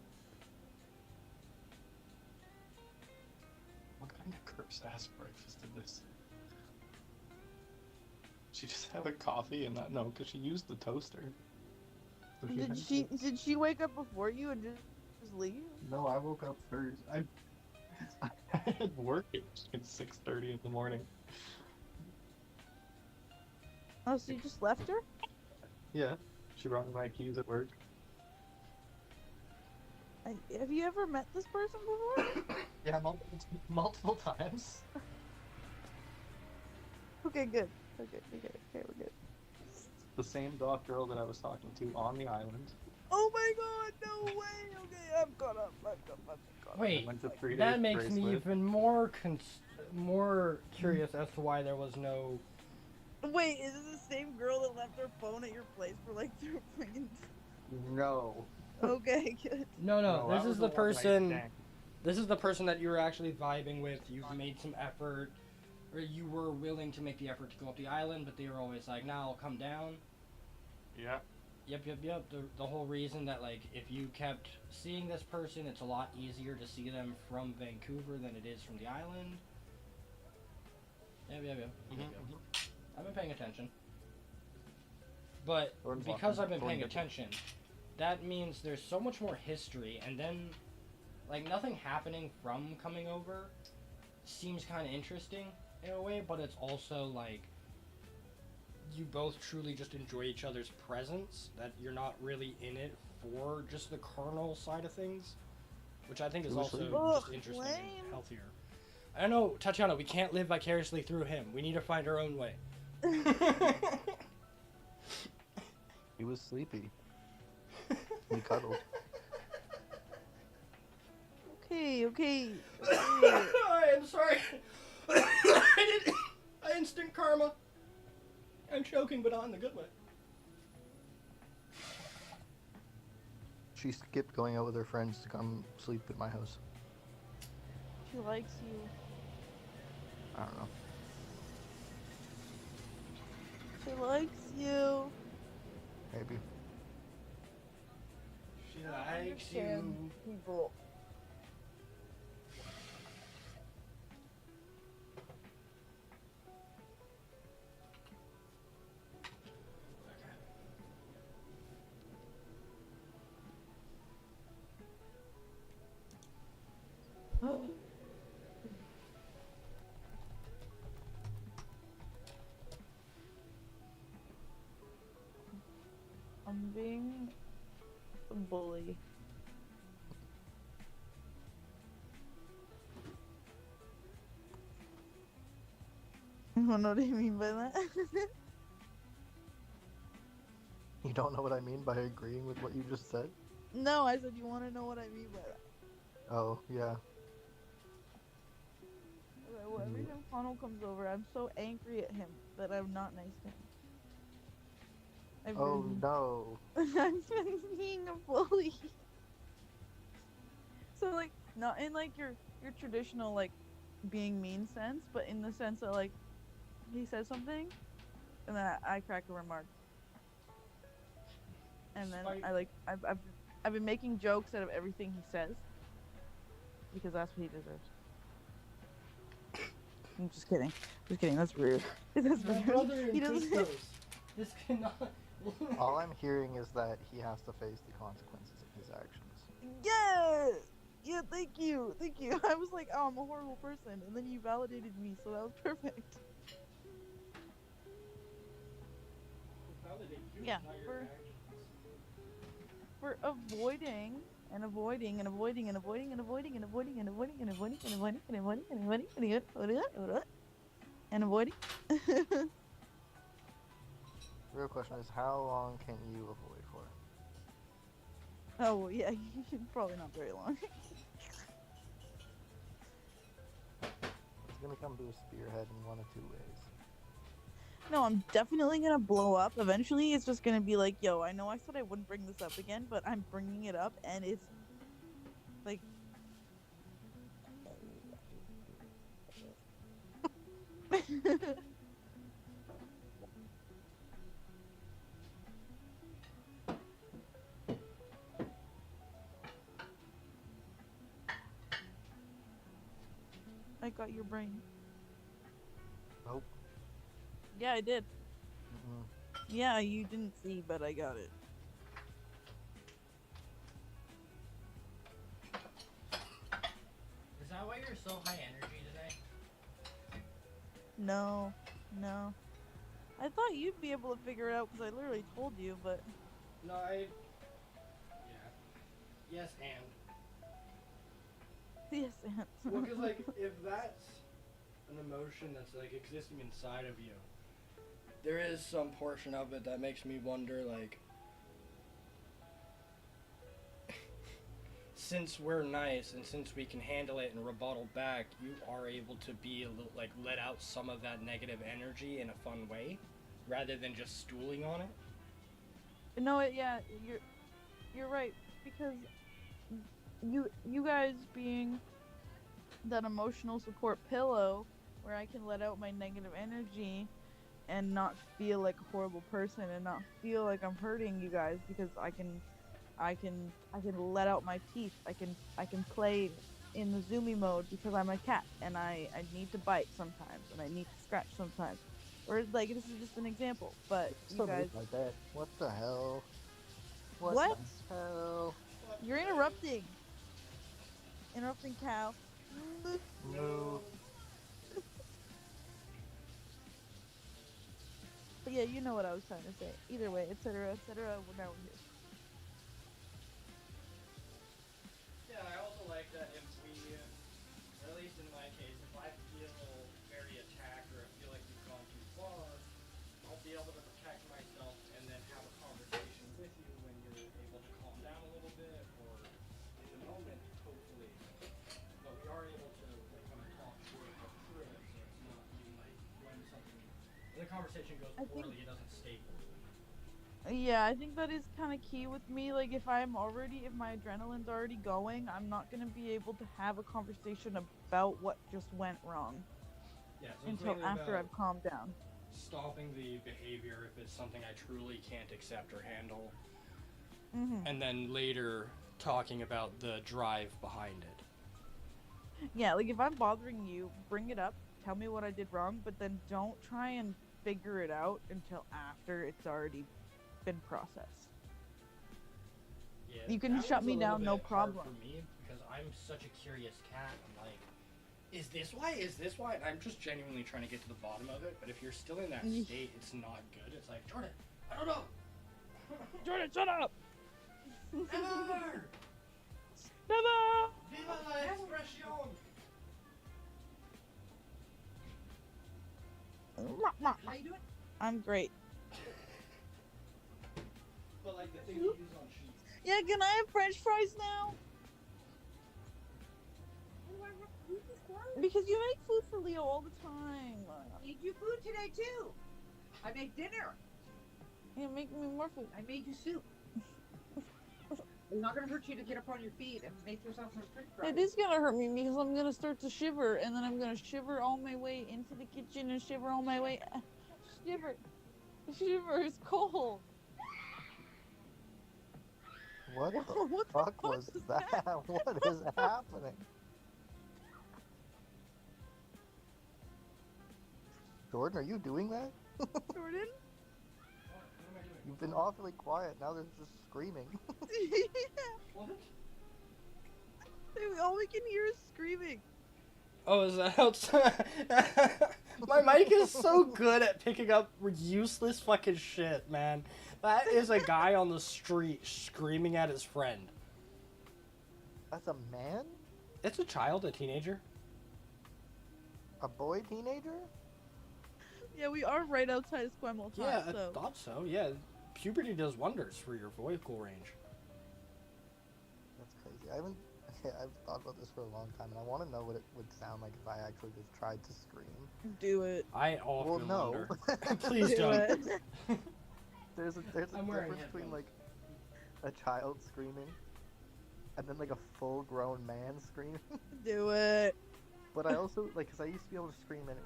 What kind of cursed ass breakfast is this? She just had a coffee and no, because she used the toaster. So Did she wake up before you and just leave? No, I woke up first. I had work at 6:30 in the morning. Oh, so you just left her? Yeah, she brought me my keys at work. Have you ever met this person before? Yeah, multiple times. Okay, good. Okay, we're good. The same doc girl that I was talking to on the island. Oh my god, no way! Okay, I'm caught up. Wait, I went to 3 that days makes me bracelet. even more curious as to why there was no... Wait, is it the same girl that left her phone at your place for like 3 points? No. Okay, good. No, that this was is the one night person... stand. This is the person that you were actually vibing with. You've made some effort, or you were willing to make the effort to go up the island, but they were always like, "Nah, I'll come down." Yeah. Yep. The whole reason that, like, if you kept seeing this person, it's a lot easier to see them from Vancouver than it is from the island. Yep. I've been paying attention. But because I've been paying attention, that means there's so much more history, and then, like, nothing happening from coming over seems kind of interesting in a way, but it's also, like, you both truly just enjoy each other's presence, that you're not really in it for just the carnal side of things, which I think is also just interesting and healthier. I don't know, Tatiana, we can't live vicariously through him. We need to find our own way. He was sleepy. We cuddled. Okay. I am sorry. I instant karma. I'm choking, but not in the good way. She skipped going out with her friends to come sleep at my house. She likes you. I don't know. She likes you. Maybe. She likes you. People. I'm being a bully. wanna know what I mean by that? You don't know what I mean by agreeing with what you just said? No, I said you wanna know what I mean by that. Oh, yeah. Okay, well, every time Connell comes over, I'm so angry at him that I'm not nice to him. I've Oh, been, no. I've been being a bully. So like, not in like your traditional like being mean sense, but in the sense that like he says something, and then I crack a remark, and then I like I've been making jokes out of everything he says because that's what he deserves. I'm just kidding. Just kidding. That's rude. That's My rude. brother He and doesn't. Christos. This cannot. All I'm hearing is that he has to face the consequences of his actions. Yeah. Yeah. Thank you. Thank you. I was like, oh, I'm a horrible person, and then you validated me, so that was perfect. Validate you, Yeah, not your actions. For avoiding and avoiding and avoiding and avoiding and avoiding and avoiding and avoiding and avoiding and avoiding and avoiding and avoiding and avoiding. The real question is, how long can you avoid for? Oh well, yeah, probably not very long. It's gonna come to a spearhead in one of two ways. No, I'm definitely gonna blow up. Eventually, it's just gonna be like, yo, I know I said I wouldn't bring this up again, but I'm bringing it up, and it's like. I got your brain. Nope. Yeah, I did. Mm-mm. Yeah, you didn't see, but I got it. Is that why you're so high energy today? No, no. I thought you'd be able to figure it out because I literally told you, but. No, yeah. Yes, and. Yes, and. Well, because, like, if that's an emotion that's, like, existing inside of you, there is some portion of it that makes me wonder, like, since we're nice and since we can handle it and rebuttal back, you are able to be, like, let out some of that negative energy in a fun way, rather than just stooling on it. No, yeah, you're right, because you guys being that emotional support pillow where I can let out my negative energy and not feel like a horrible person and not feel like I'm hurting you guys because I can let out my teeth. I can play in the zoomy mode because I'm a cat and I need to bite sometimes and I need to scratch sometimes. Or like this is just an example, but you guys like that. What the hell? What? The hell? You're interrupting. Interrupting cow. Moo. But yeah, you know what I was trying to say. Either way, etc., etc. Now we're here. Yeah, I also like that if we, or at least in my case, if I feel very attacked or I feel like you've gone too far, I'll be able to protect myself and then have a conversation with you when you're able to calm down a little bit, or in the moment, hopefully. But we are able to like, kind of talk through it, so it's not being like when something, when the conversation goes poorly, it doesn't stay poorly. Yeah, I think that is kind of key with me. Like, if my adrenaline's already going, I'm not gonna be able to have a conversation about what just went wrong. Yeah, so until after I've calmed down. Stopping the behavior if it's something I truly can't accept or handle, Mm-hmm. and then later talking about the drive behind it. Yeah, like if I'm bothering you, bring it up, tell me what I did wrong, but then don't try and figure it out until after it's already been processed. Yeah, you can shut me down, no problem. For me, because I'm such a curious cat, I'm like, is this why? Is this why? And I'm just genuinely trying to get to the bottom of it. But if you're still in that state, it's not good. It's like, Jordan, I don't know. Jordan, shut up. Never. Never. Viva la expresión. How you doing? I'm great. But like the thing you use on sheets. Yeah, can I have French fries now? Because you make food for Leo all the time. Made you food today too. I make dinner. Yeah, make me more food. I made you soup. It's not gonna hurt you to get up on your feet and make yourself some French fries. It is gonna hurt me because I'm gonna start to shiver, and then I'm gonna shiver all my way into the kitchen and shiver all my way. Shiver, it's cold. What the What the fuck was that? What is happening? Jordan, are you doing that? Jordan? You've been awfully quiet. Now there's just screaming. What? All we can hear is screaming. Oh, is that outside? My mic is so good at picking up useless fucking shit, man. That is a guy on the street screaming at his friend. That's a man? It's a child, a teenager. A boy teenager? Yeah, we are right outside Esquimalt. Yeah, so. I thought so. Yeah, puberty does wonders for your vocal range. That's crazy. I've thought about this for a long time, and I want to know what it would sound like if I actually just tried to scream. Do it. I often no. wonder. Please Do don't. it. There's a I'm wearing difference between headphones. like a child screaming and then like a full-grown man screaming. Do it. But I also like, cause I used to be able to scream and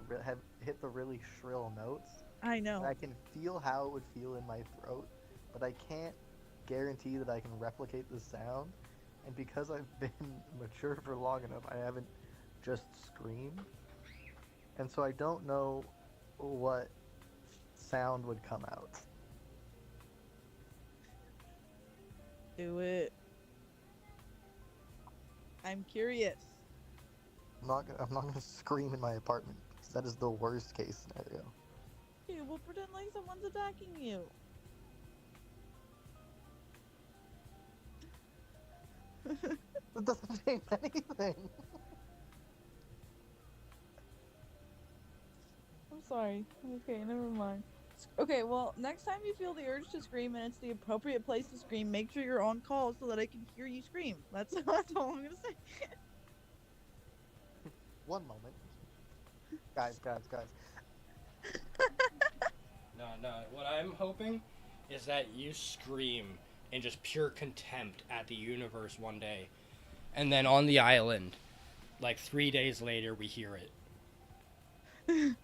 hit the really shrill notes. I know. And I can feel how it would feel in my throat, but I can't guarantee that I can replicate the sound. And because I've been mature for long enough, I haven't just screamed. And so I don't know what sound would come out. Do it. I'm curious. I'm not gonna scream in my apartment because that is the worst case scenario. Okay, we'll pretend like someone's attacking you. It doesn't change anything. I'm sorry. Okay, never mind. Okay, well, next time you feel the urge to scream and it's the appropriate place to scream, make sure you're on call so that I can hear you scream. That's all I'm gonna say. One moment. Guys. No. What I'm hoping is that you scream in just pure contempt at the universe one day. And then on the island, like 3 days later, we hear it.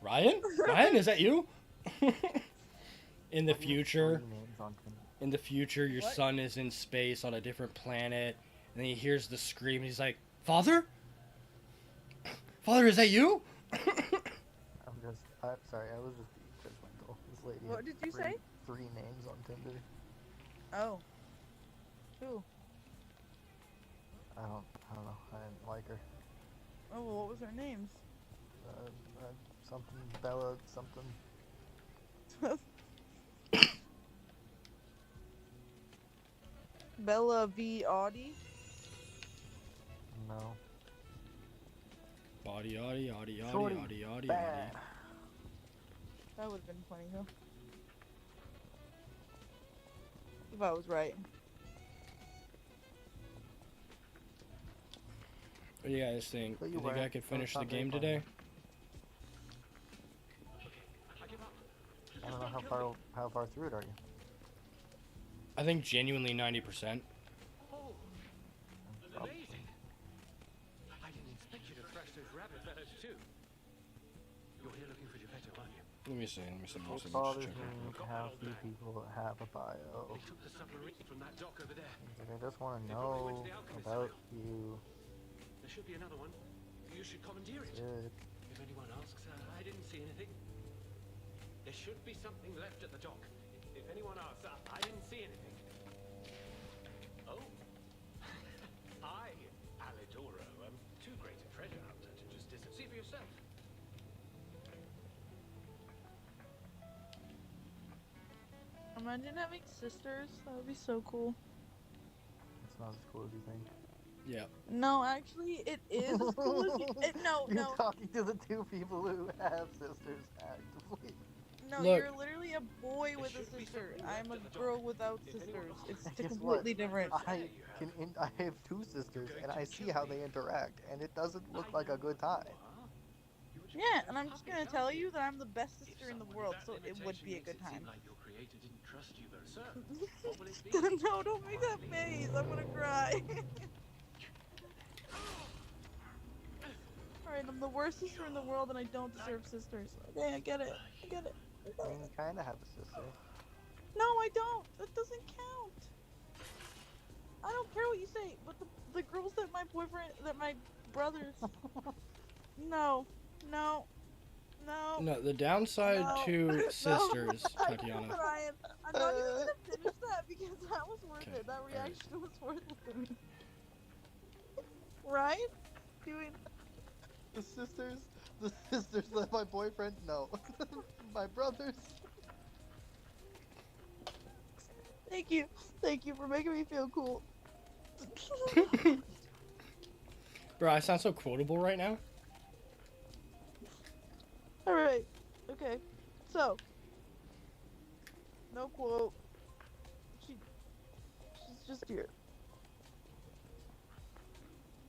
Ryan? Ryan, is that you? In the future, your What? son is in space on a different planet, and then he hears the scream, and he's like, Father? Father, is that you? I'm sorry, I was just being judgmental. This lady What had did you say? 3 names on Tinder. Oh. Who? I don't know. I didn't like her. Oh, well, what was their names? Something Bella, something. Bella V. Audi? No. Body, yaddy, yaddy, yaddy, Shorty, yaddy, yaddy, bad. yaddy. That would have been funny, though. If I was right. What do you guys think? But Do you you think were. I could finish the That was game not very today? I don't know how far through it are you? I think genuinely 90%. Oh, amazing! I didn't expect you to thrash those rabbit fellows too. You're here looking for Geppetto, aren't you? Let me see. Most fathers need how few people have a bio. They took the submarine from that dock over there. Like, I just want to know about you. There should be another one. You should commandeer it. Good. If anyone asks, I didn't see anything. There should be something left at the dock. If anyone asks, I didn't see anything. Oh. I, Alidoro, am too great a treasure hunter to just disappear. See for yourself. Imagine having sisters. That would be so cool. It's not as cool as you think. Yeah. No, actually, it is as cool as you. No, You're no, talking to the two people who have sisters actively. no. Look. You're literally a boy with a sister. I'm a girl without sisters. It's Guess what? completely different. I have two sisters, and I see how they interact, and it doesn't look like a good time. Yeah, and I'm just gonna tell you that I'm the best sister in the world, so it would be a good time. No, don't make that face. I'm gonna cry. Alright, I'm the worst sister in the world, and I don't deserve sisters. Okay, I get it. I get it. I mean, you kind of have a sister. No, I don't. That doesn't count. I don't care what you say, but the girls that my brothers. No, no, no. No, the downside No. to sisters, I Tatiana. know, Ryan. I'm not even gonna finish that because that was worth Okay, it. That alright. reaction was worth it to me. Ryan? Doing. The sisters that my boyfriend, no. My brothers. Thank you for making me feel cool. Bro, I sound so quotable right now. Alright. Okay. So. No quote. She's just here.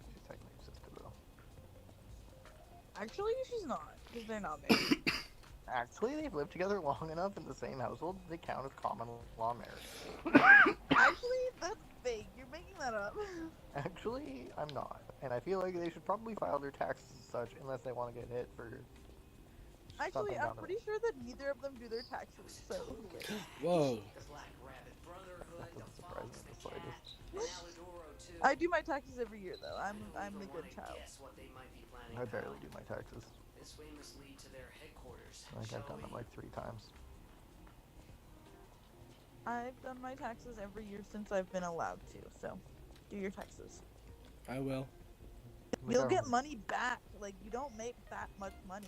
She's technically your sister, though. Actually, she's not, because they're not married. Actually, they've lived together long enough in the same household, they count as common law marriage. Actually, that's fake. You're making that up. Actually, I'm not. And I feel like they should probably file their taxes and such, unless they want to get hit for Actually, something I'm down the pretty sure that neither of them do their taxes, so who cares? Whoa. Black Rabbit Brotherhood, That doesn't the surprise me Fox, in the the slightest. Cat, and Alidoro too. I do my taxes every year, though. I'm Don't the even good wanna child. guess what they might be planning, I barely pal. do my taxes. This way must lead to their headquarters. I think Shall I've done them we? like 3 times. I've done my taxes every year since I've been allowed to, so do your taxes. I will. You'll get money back. Like, you don't make that much money.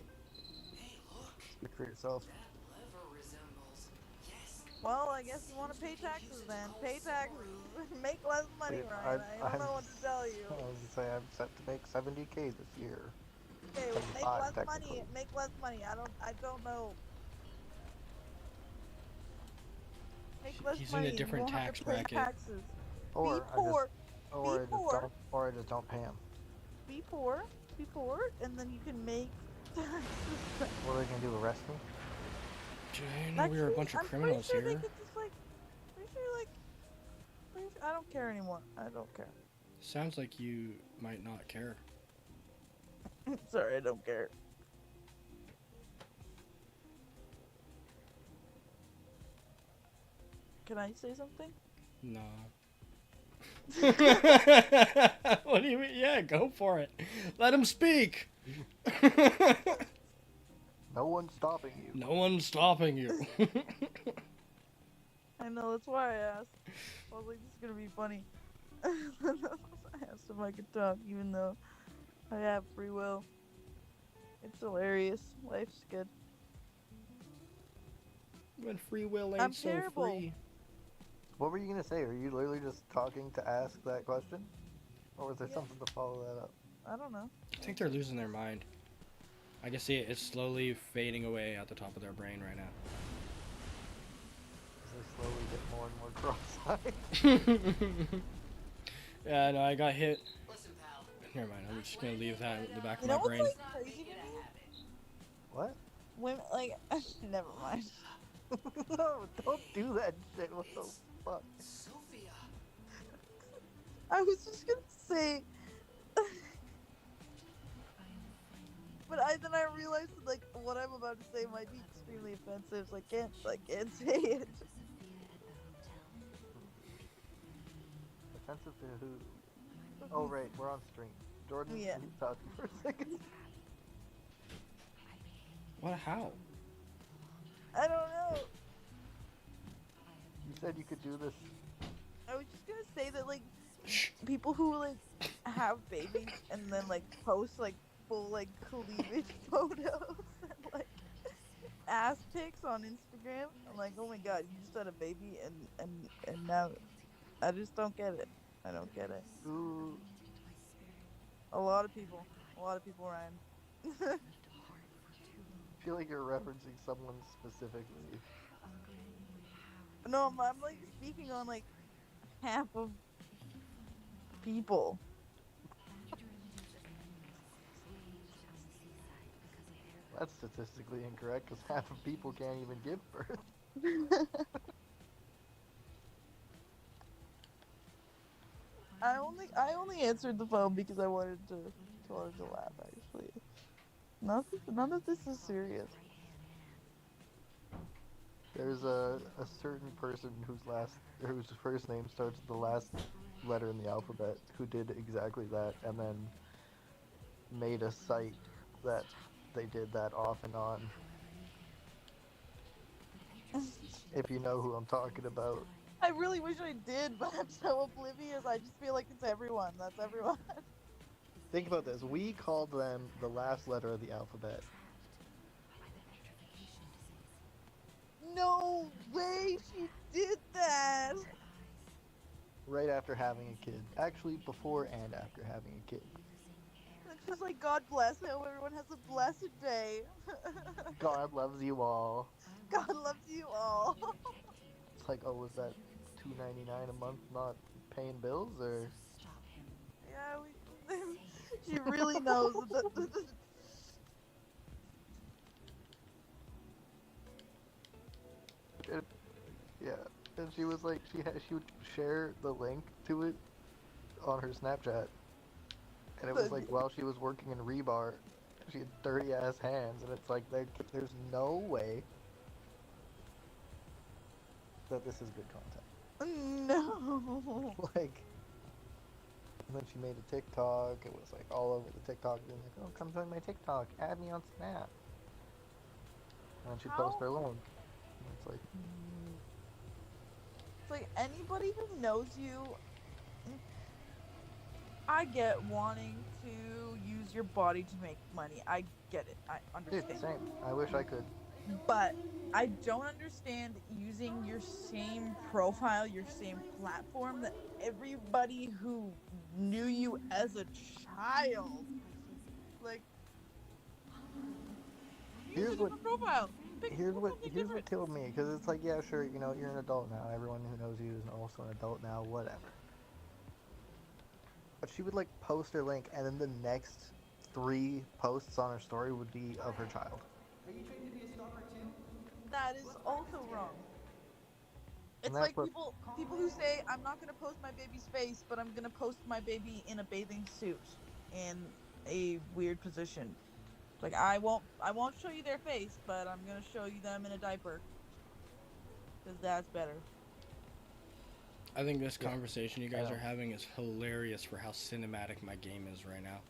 Hey, look. Speak for yourself. That lever resembles. Yes. Well, I guess you want to pay taxes then. Pay taxes. Make less money, Dude, Ryan. I don't know what to tell you. I was gonna say I'm set to make 70K this year. Okay, well, make 75 less money. technically. Make less money. I don't know. Make less He's money. in a different you won't tax have to pay bracket. taxes. Or Be poor. or I just don't pay him. Be poor, and then you can make taxes. What are they gonna do? Arrest me? Dude, I didn't know we were a bunch of criminals I'm pretty sure here. they could just I don't care anymore. I don't care. Sounds like you might not care. Sorry, I don't care. Can I say something? Nah. What do you mean? Yeah, go for it. Let him speak. No one's stopping you. No one's stopping you. I know, that's why I asked. I was like, this is gonna be funny. I asked if I could talk, even though I have free will. It's hilarious. Life's good. When free will ain't I'm so terrible. free. What were you gonna say? Are you literally just talking to ask that question? Or was there Yeah. something to follow that up? I don't know. I think they're losing their mind. I can see it. It's slowly fading away at the top of their brain right now. As they slowly get more and more cross-eyed. Yeah, no, I got hit. Listen, pal. Never mind. I'm just gonna leave that in the back of You my know what's brain. like crazy to me? What? Women, like, never mind. No, don't do that shit. What the fuck? Sophia. I was just gonna say, but then I realized that, like, what I'm about to say might be extremely offensive, so I can't say it. Offensive to who? Oh, right, we're on stream. Jordan, Yeah. can you talk for a second? What? How? I don't know. You said you could do this. I was just gonna say that, like, people who, like, have babies and then, like, post, like, full, like, cleavage photos and, like, ass pics on Instagram. I'm like, oh my god, you just had a baby and now I just don't get it. I don't get it. Who A lot of people. Ryan. I feel like you're referencing someone specifically. No, I'm like speaking on like half of people. That's statistically incorrect because half of people can't even give birth. I only answered the phone because I wanted to laugh. Actually, none of this is serious. There's a certain person whose first name starts with the last letter in the alphabet who did exactly that and then made a site that they did that off and on. If you know who I'm talking about. I really wish I did, but I'm so oblivious. I just feel like it's everyone. That's everyone. Think about this. We called them the last letter of the alphabet. No way she did that. Right after having a kid. Actually, before and after having a kid. It's just like, God bless. I hope everyone has a blessed day. God loves you all. God loves you all. It's like, oh, was that $2.99 a month not paying bills, or? Yeah, she really knows that. Yeah, and she was like, she would share the link to it on her Snapchat, and it was like while she was working in rebar, she had dirty ass hands, and it's like there's no way that this is good content. No. Like, and then she made a TikTok. It was like all over the TikTok, being like, "Oh, come join my TikTok. Add me on Snap." And then she'd post her link. And it's like, It's like anybody who knows you. I get wanting to use your body to make money. I get it. I understand. dude, same. I wish I could. But I don't understand using your same profile, your same platform that everybody who knew you as a child, like, use a different profile. Here's what killed me, because it's like, yeah, sure, you know, you're an adult now. Everyone who knows you is also an adult now. Whatever. But she would like post her link, and then the next 3 posts on her story would be of her child. That is also wrong. It's And that's like what people who say, I'm not gonna post my baby's face, but I'm gonna post my baby in a bathing suit in a weird position. Like, I won't show you their face, but I'm gonna show you them in a diaper, because that's better. I think this conversation you guys are having is hilarious for how cinematic my game is right now.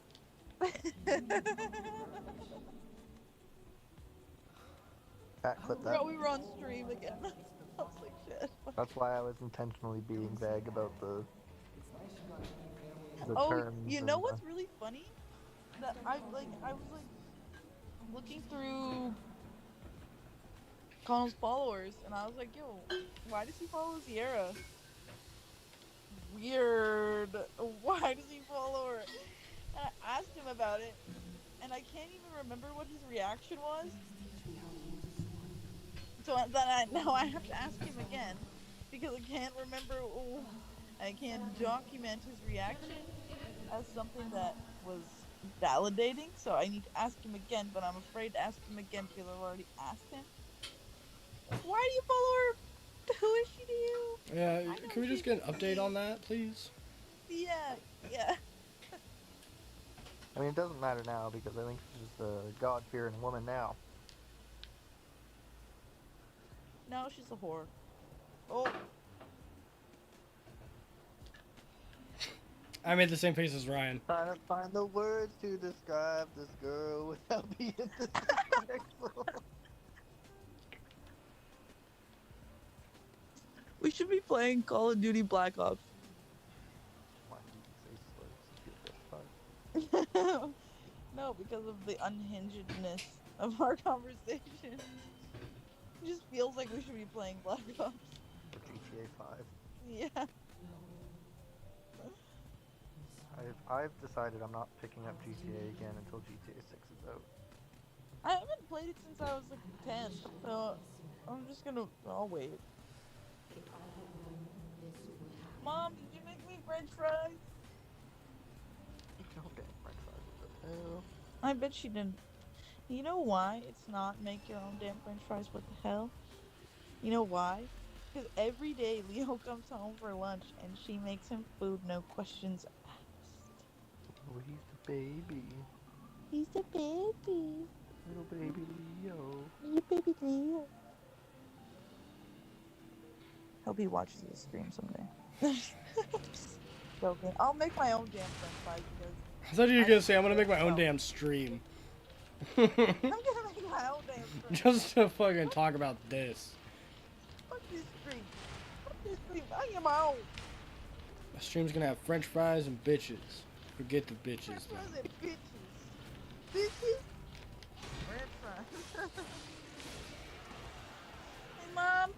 clip that. We were on stream again. I was like, shit. That's why I was intentionally being vague about the terms. You know what's really funny? That I was looking through Connell's followers, and I was like, yo, why does he follow Sierra? Weird. Why does he follow her? And I asked him about it, and I can't even remember what his reaction was. So now I have to ask him again, because I can't remember. I can't document his reaction as something that was validating. So I need to ask him again, but I'm afraid to ask him again because I've already asked him. Why do you follow her? Who is she to you? Yeah, can we just get an update on that, please? Yeah. I mean, it doesn't matter now because I think she's just a God-fearing woman now. No, she's a whore. Oh. I made the same face as Ryan. Trying to find the words to describe this girl without being disrespectful. We should be playing Call of Duty Black Ops. No, because of the unhingedness of our conversation. It just feels like we should be playing Black Ops. Or GTA 5. Yeah. I've decided I'm not picking up GTA again until GTA 6 is out. I haven't played it since I was like 10, so I'm just gonna. I'll wait. Mom, did you make me French fries? No damn French fries. What the hell? I bet she didn't. You know why it's not make your own damn French fries? What the hell? You know why? Because every day Leo comes home for lunch and she makes him food, no questions asked. Oh, he's the baby. He's a baby. Little baby Leo. You baby Leo. Hope he watches this stream someday. Joking. I'll make my own damn French fries because I thought you were I gonna say I'm gonna think make my own so. damn stream. I'm gonna make my own damn stream. Just to fucking talk about this. Fuck this stream. Fuck this stream. I get my own. My stream's gonna have French fries and bitches. Forget the bitches. French though. fries and bitches. Bitches? French fries. Hey, Mom.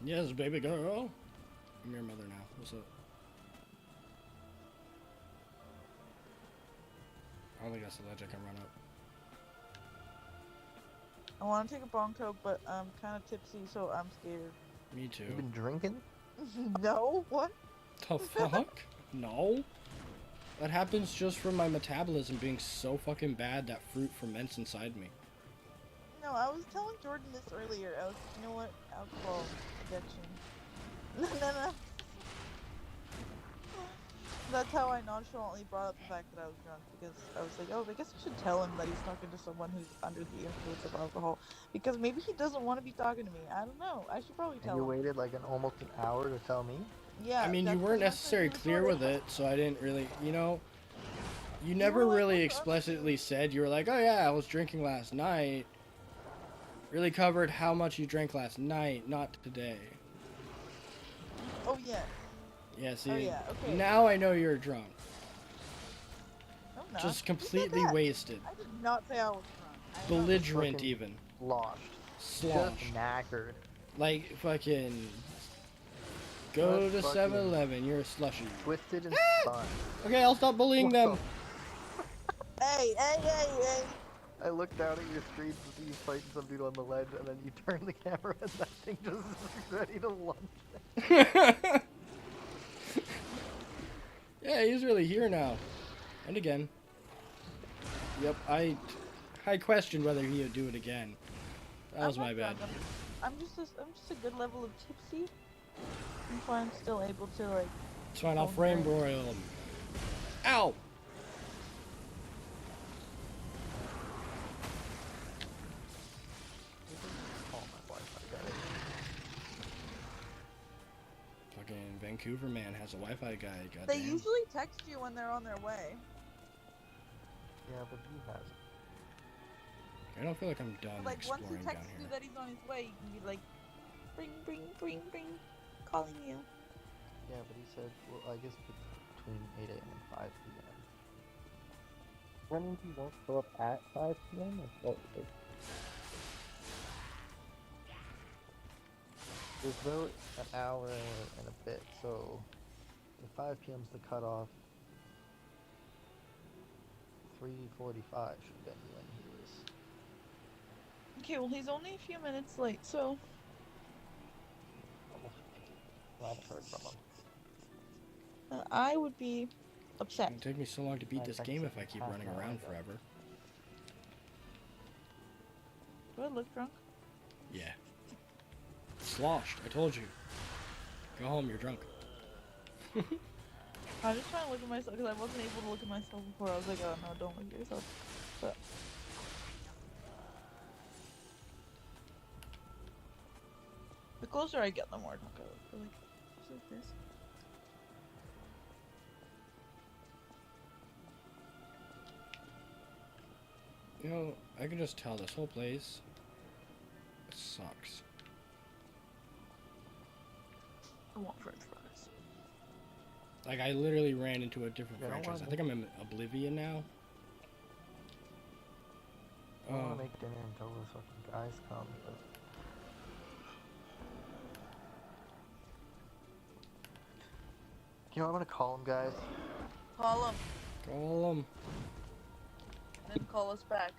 Yes, baby girl. I'm your mother now. What's up? I don't think that's the ledge I can run up. I want to take a bong coke, but I'm kind of tipsy, so I'm scared. Me too. You been drinking? No? What? The fuck? No. That happens just from my metabolism being so fucking bad that fruit ferments inside me. No, I was telling Jordan this earlier. I was, you know what? Alcohol addiction. No. That's how I nonchalantly brought up the fact that I was drunk, because I was like, oh, I guess I should tell him that he's talking to someone who's under the influence of alcohol, because maybe he doesn't want to be talking to me. I don't know. I should probably tell And you him. waited like almost an hour to tell me? Yeah. I mean, you that's weren't pretty much necessarily what he clear was with sort it, so I didn't really, you know, you were never like, really "What's up?" explicitly said, you were like, oh yeah, I was drinking last night. Really covered how much you drank last night, not today. Oh, yeah. Yeah, see, Oh, yeah, okay. now I know you're drunk. No, I'm not. Just Who said completely that? wasted. I did not say I was drunk. I am not- Belligerent fucking even. Sloshed. Sloshed. Just knackered. Like, fucking... Go Just to fucking 7-Eleven, you're a slushy. Twisted and spun. Okay, I'll stop bullying What them. Hey. I looked down at your screen to see you fighting some dude on the ledge, and then you turn the camera and that thing just is ready to lunge. Yeah, he's really here now. And again. Yep, I questioned whether he would do it again. That was I'm my not bad. drunk. I'm just a good level of tipsy. I'm fine, still able to, like... It's fine, I'll hold frame my- broil him. Ow! Oh my Wi-Fi got it. Fucking Vancouver man has a Wi-Fi guy, They goddamn. usually text you when they're on their way. Yeah, but he has it. I don't feel like I'm done Like, once he exploring down texts you here. that he's on his way, you can be like, bring, calling you. Yeah, but he said, well, I guess between 8 a.m. and 5 p.m. When means he won't show up at 5 p.m. or what? There's about an hour and a bit, so if 5 p.m. is the cutoff, 3:45 should get you when he is. Okay, well, he's only a few minutes late, so... I haven't heard from him. I would be It's upset. gonna take me so long to beat I this think game so. if I keep Half running an hour around ago. forever. Do I look drunk? Yeah. Sloshed, I told you. Go home, you're drunk. I'm just trying to look at myself, because I wasn't able to look at myself before. I was like, oh no, don't look at yourself. But... the closer I get, the more drunk I look. But like, just like this. You know, I can just tell this whole place sucks. I want french fries. Like, I literally ran into a different Yeah, I don't franchise. I wanna think I'm in Oblivion now. I want Oh, to make dinner until those fucking guys come, but... You know, I'm gonna call him, guys. Call him, Call him. then call us back.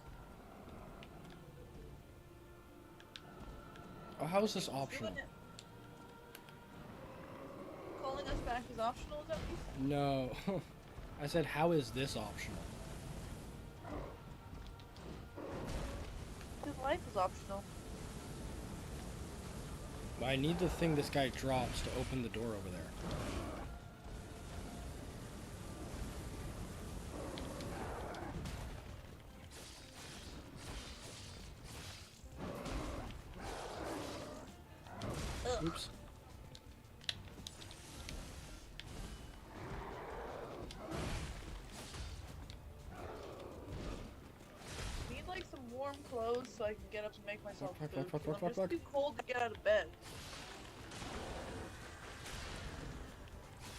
Oh, how is this He's optional? doing it. Calling us back is optional, is that what you said? No. I said, how is this optional? His life is optional. I need the thing this guy drops to open the door over there. Oops. Need like some warm clothes so I can get up and make myself Fuck, food. fuck, fuck, 'Cause I'm fuck, just fuck. too cold to get out of bed.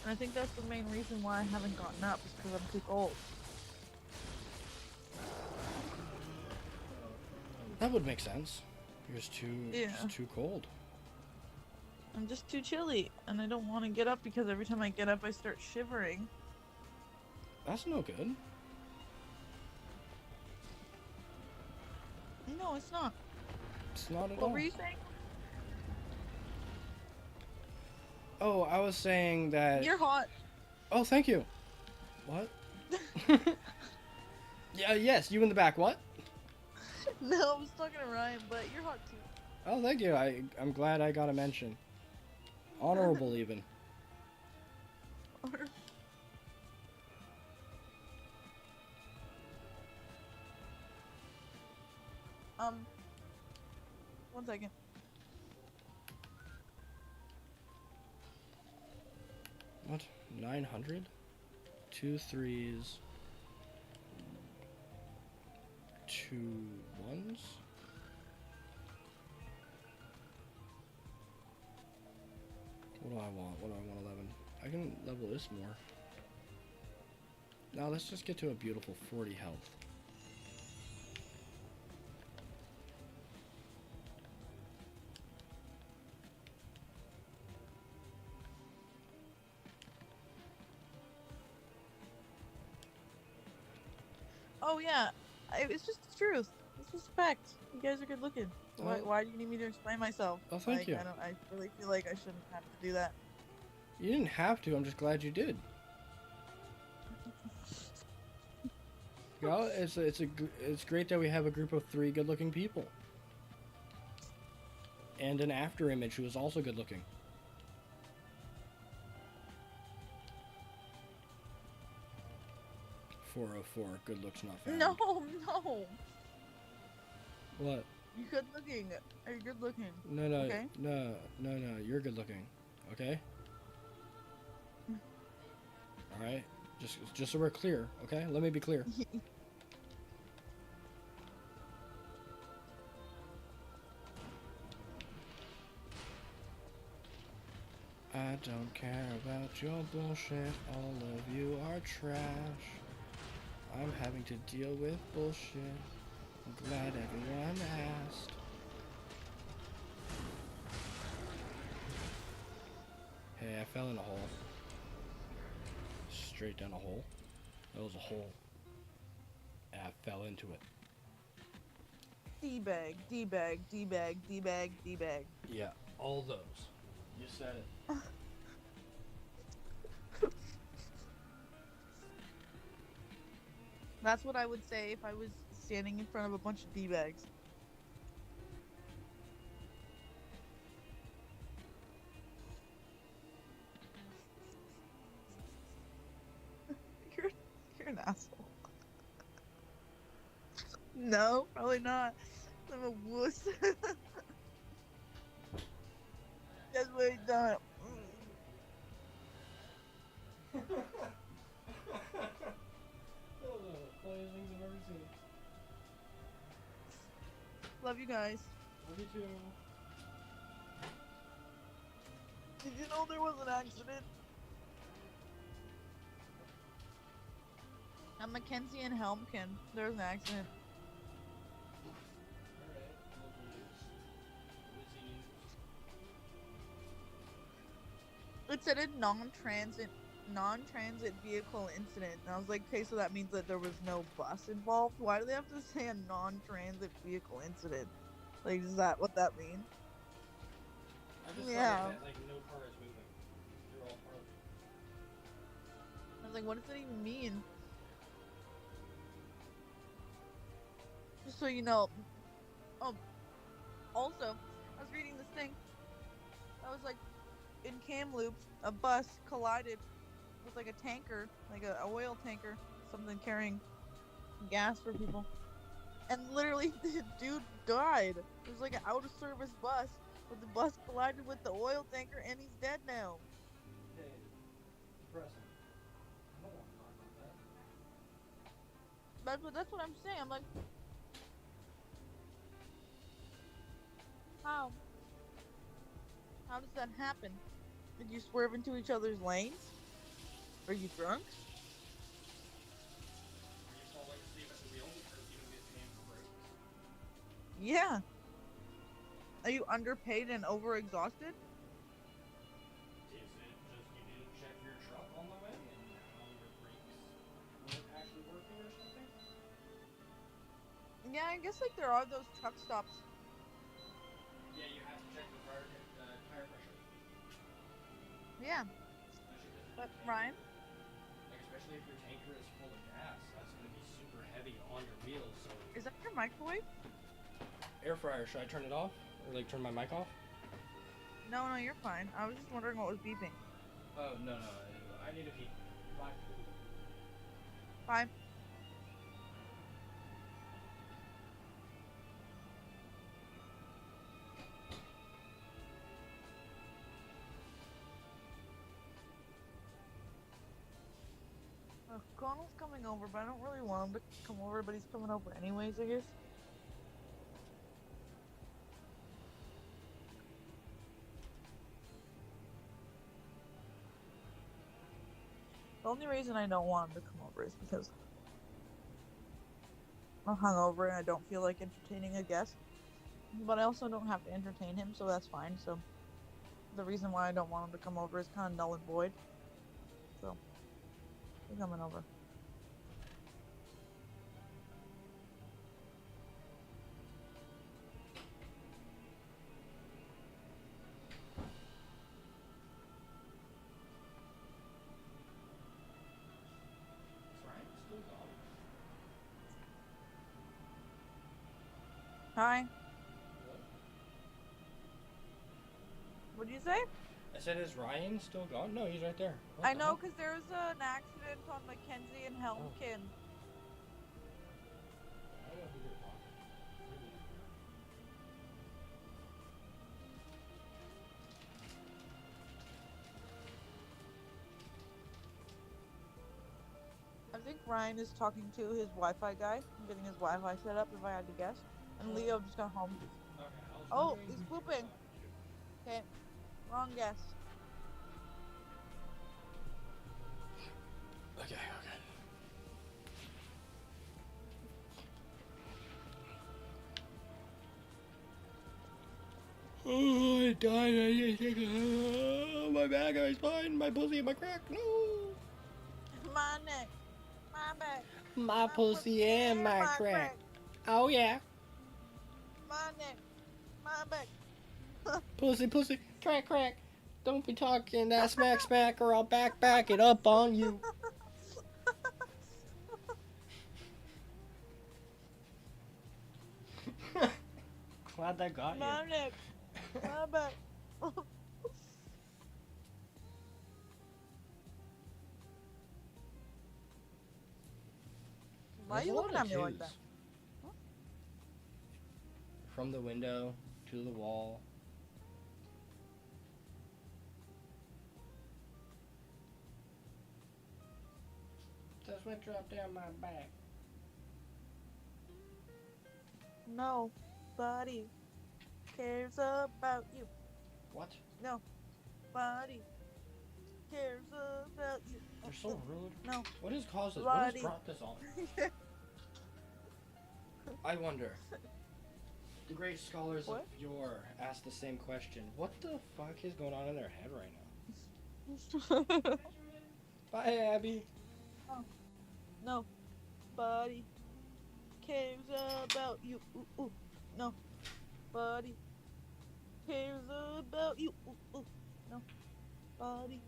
And I think that's the main reason why I haven't gotten up, is because I'm too cold. That would make sense. You're just Yeah. too cold. I'm just too chilly, and I don't want to get up because every time I get up I start shivering. That's no good. No, it's not. It's not at all. What were you saying? Oh, I was saying that... You're hot. Oh, thank you. What? Yeah, yes, you in the back. What? No, I was talking to Ryan, but you're hot too. Oh, thank you. I'm glad I got a mention. Honorable, even. One second. What? 900? 2 3s. 2 1s? What do I want? What do I want? 11. I can level this more. Now let's just get to a beautiful 40 health. Oh yeah, it's just the truth. It's just a fact. You guys are good looking. Why do you need me to explain myself? Oh, thank you. I really feel like I shouldn't have to do that. You didn't have to. I'm just glad you did. You know, it's great that we have a group of 3 good-looking people, and an after image who is also good-looking. .404 good looks not found. No, no. What? You're good looking. Are you good looking? No, no, Okay. no, no, no. You're good-looking. Okay. All right. Just so we're clear. Okay. Let me be clear. I don't care about your bullshit. All of you are trash. I'm having to deal with bullshit. I'm glad everyone asked. Hey, I fell in a hole. Straight down a hole. That was a hole. And I fell into it. D-bag, D-bag, D-bag, D-bag, D-bag. Yeah, all those. You said it. That's what I would say if I was standing in front of a bunch of D-bags. You're an asshole. No, probably not. I'm a wuss. That's what he done. Love you guys. Love you too. Did you know there was an accident? At Mackenzie and Helmkin, there was an accident. It said a non-transit non-transit vehicle incident. And I was like, okay, so that means that there was no bus involved. Why do they have to say a non-transit vehicle incident? Like, is that what that means? I just thought Yeah. it meant like no car is moving. They're all parked. I was like, what does that even mean? Just so you know. Oh, also, I was reading this thing. I was like, in Kamloops, a bus collided with like a tanker, like a oil tanker, something carrying gas for people. And literally, the dude died. It was like an out of service bus, but the bus collided with the oil tanker and he's dead now. Okay, depressing. I don't want to talk about that. That's what I'm saying. I'm like, how? How does that happen? Did you swerve into each other's lanes? Are you drunk? Are you falling asleep at the wheel because you don't get paid for brakes? Yeah. Are you underpaid and overexhausted? Is it just you didn't check your truck on the way and now your brakes weren't actually working or something? Yeah, I guess like there are those truck stops. Yeah, you have to check the tire pressure. Yeah. Especially if But your Ryan? like especially if your tanker is full of gas, that's gonna be super heavy on your wheels. So Is that your microwave? air fryer, should I turn it off or like turn my mic off? No, you're fine. I was just wondering what was beeping. Oh no, I need to pee. Bye. Bye. Connell's coming over, but I don't really want him to come over, but he's coming over anyways, I guess. The only reason I don't want him to come over is because I'm hungover and I don't feel like entertaining a guest. But I also don't have to entertain him, so that's fine. So the reason why I don't want him to come over is kind of null and void. So he's coming over. Is Ryan still gone? Hi. Hello? What'd you say? I said, is Ryan still gone? No, he's right there. What I the know, hell? because there was an accident on Mackenzie and Helmkin. I don't know who you're talking to. Really? I think Ryan is talking to his Wi-Fi guy, getting his Wi-Fi set up, if I had to guess. And Leo just got home. Okay, I was Oh, wondering he's who you were pooping. talking to. Okay, wrong guess. Okay. Oh, I died. My back, my spine, my pussy, my crack. No. My neck, my back, My pussy and my crack. Oh, yeah. my neck, my back. Pussy, crack. Don't be talking that smack, or I'll back it up on you. Glad that got you. My neck, my back. Why are There's you a lot looking of at me like twos. that? From the window to the wall. Just went drop down my back. Nobody cares about you. What? Nobody cares about you. You're so rude. No. What has caused this? What has Body. brought this on? I wonder. The great scholars What? of yore asked the same question. What the fuck is going on in their head right now? Bye, Abby. No. Nobody cares about you. Ooh, ooh. Nobody cares about you. Ooh, ooh. Nobody.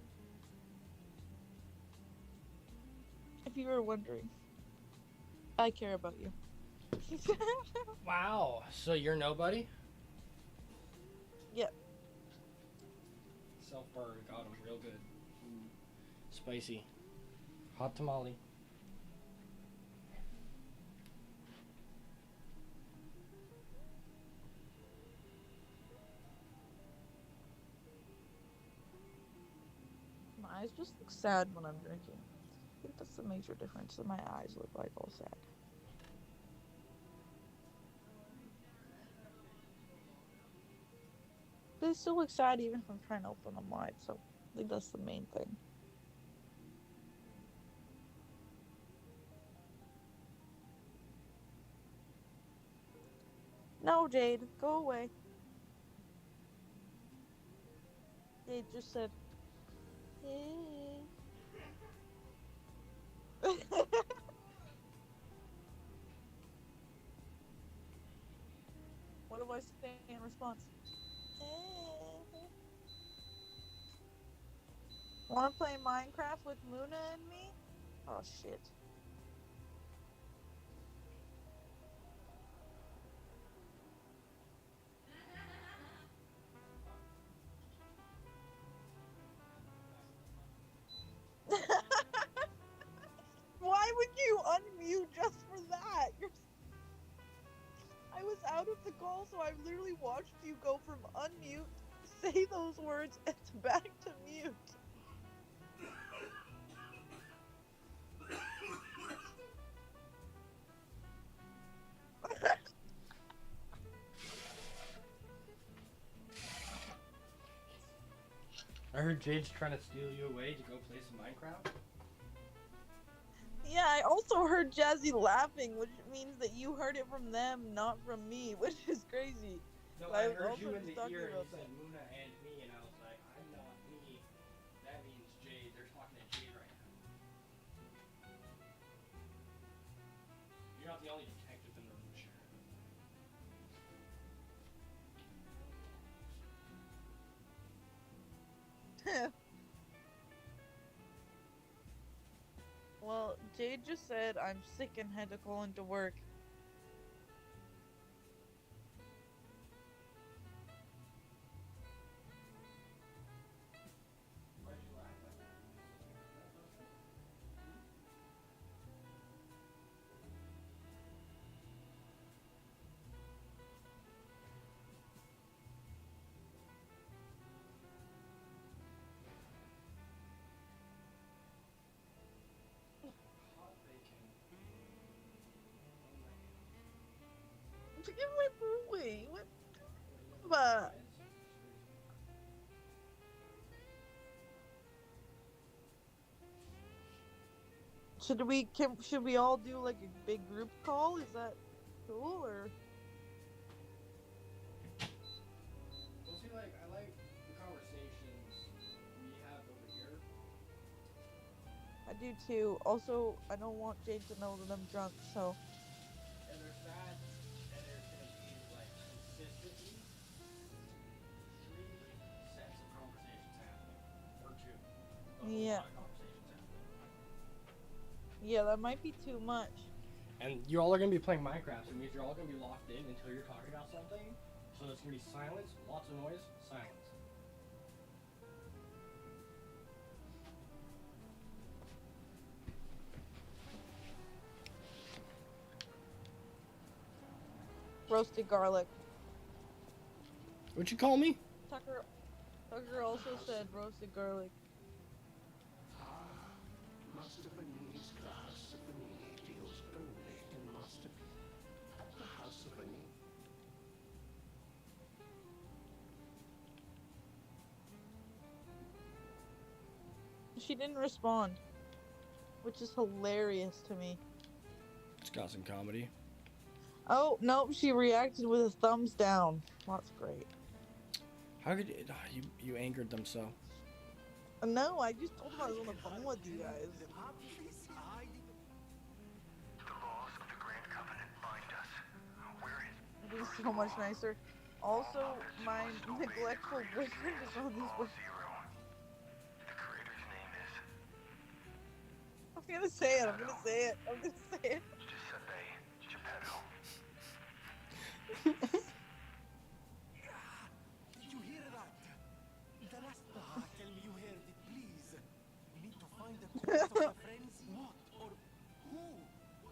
If you were wondering, I care about you. Wow. So you're nobody? Yeah. Self burn got him real good. Spicy. Hot tamale. My eyes just look sad when I'm drinking. I think that's the major difference, that my eyes look like all sad. They still look sad even if I'm trying to open them wide, so I think that's the main thing. No, Jade, go away. Jade just said, hey. What do I say in response? Hey. Wanna play Minecraft with Luna and me? Oh shit. Why would you unmute just for that? I was out of the call, so I literally watched you go from unmute, say those words, and back to mute. I heard Jade's trying to steal you away to go play some Minecraft. Yeah, I also heard Jazzy laughing, which means that you heard it from them, not from me, which is crazy. No, I I was heard also you in just the talking ear and you about said that. Muna and me, and I was like, I'm not me. That means Jade. They're talking to Jade right now. You're not the only detective in the room, Sharon. Well, Jade just said I'm sick and had to call into work. Why'd you laugh like that? Hot bacon. Give my boy. What? Oh my. But should we all do like a big group call? Is that cool or? Well, see, like, I like the conversations we have over here. I do too. Also, I don't want Jade to know that I'm drunk, so. And there's that, and there's gonna be, like, consistently 3 sets of conversations happening. Or 2. But a Yeah. lot of conversations happening. Yeah, that might be too much. And you all are gonna be playing Minecraft, so it means you're all gonna be locked in until you're talking about something. So it's gonna be silence, lots of noise, silence. Roasted garlic. What'd you call me? Tucker also said roasted garlic. Mustafani's Hasafani deals only in Mustafi. Hasafani. She didn't respond, which is hilarious to me. It's got some comedy. Oh, nope, she reacted with a thumbs down. That's great. How could you angered them so? No, I just told him I was on the phone with you guys. The populace hiding. The laws of the Grand Covenant bind us. Where is It'd be so much nicer. Also, my neglectful boyfriend is on his way. Zero? The creator's name is I'm gonna say it. I'm gonna say it. I'm gonna say it. Giuseppe Geppetto. Did you hear that? Tell me you heard it, please. We need to find the cause of the frenzy. What or who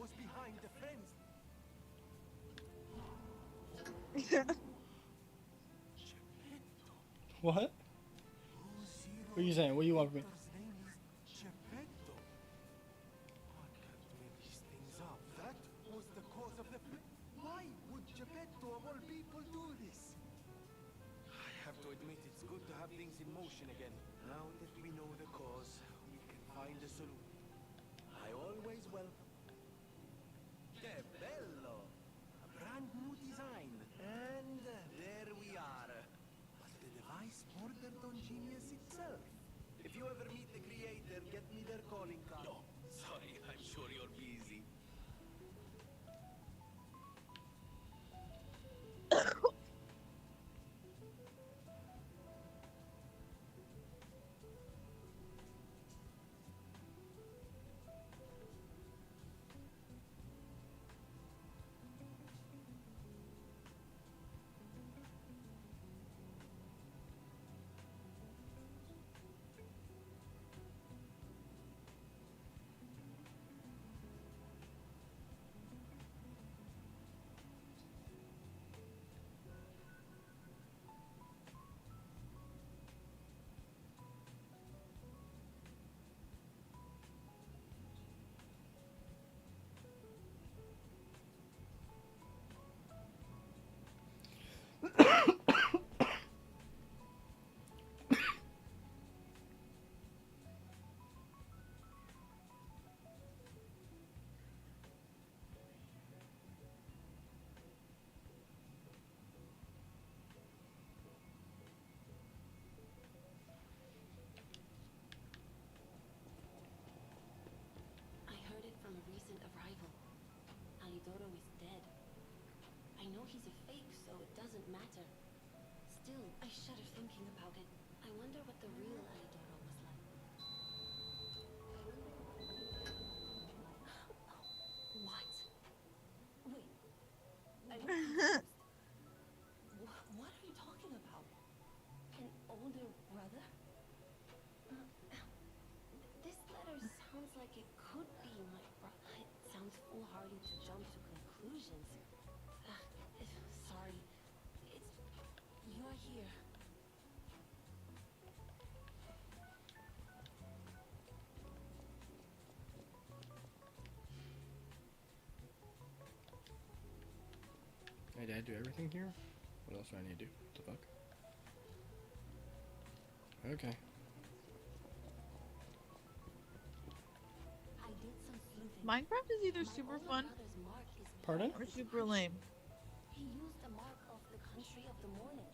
was behind the frenzy? What? What are you saying? What do you want from me? His name is Geppetto. I can't make these things up. That was the cause of the Why would Geppetto of all people do this? I have to admit it's good to have things in motion again. Now that we know the cause, we can find a solution. I always welcome. Que bello! A brand new design. And there we are. But the device bordered on genius itself. If you ever meet the creator, get me their calling card. No, sorry, I'm sure you're busy. I heard it from a recent arrival. Alidoro is dead. I know he's a fake, so it doesn't matter. Still, I shudder thinking about it. I wonder what the real Alidoro was like. What? Wait. I'm confused. What are you talking about? An older brother? This letter sounds like it could be my brother. It sounds foolhardy to jump to conclusions. Sorry. You're here. Hey, did I do everything here? What else do I need to do? What the fuck? Okay. I did some sleuthing. Minecraft is either super fun Pardon? or super lame. He used a mark of the country of the morning.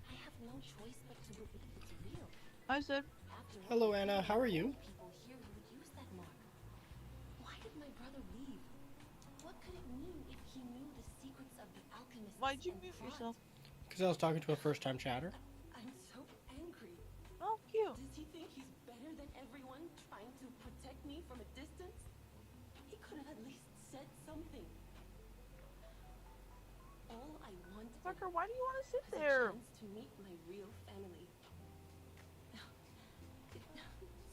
I have no choice but to believe it's real. I said, After all, Hello, Anna. How are you? people here who would use that mark. Why did my brother leave? What could it mean if he knew the secrets of the alchemists? why'd you and mute plot? yourself? Because I was talking to a first-time chatter. I'm so angry. Oh, cute. Does he think he's better than everyone, trying to protect me from a distance? He could have at least said something. All I want Fucker, why do you want to sit is a there? chance to meet my real family.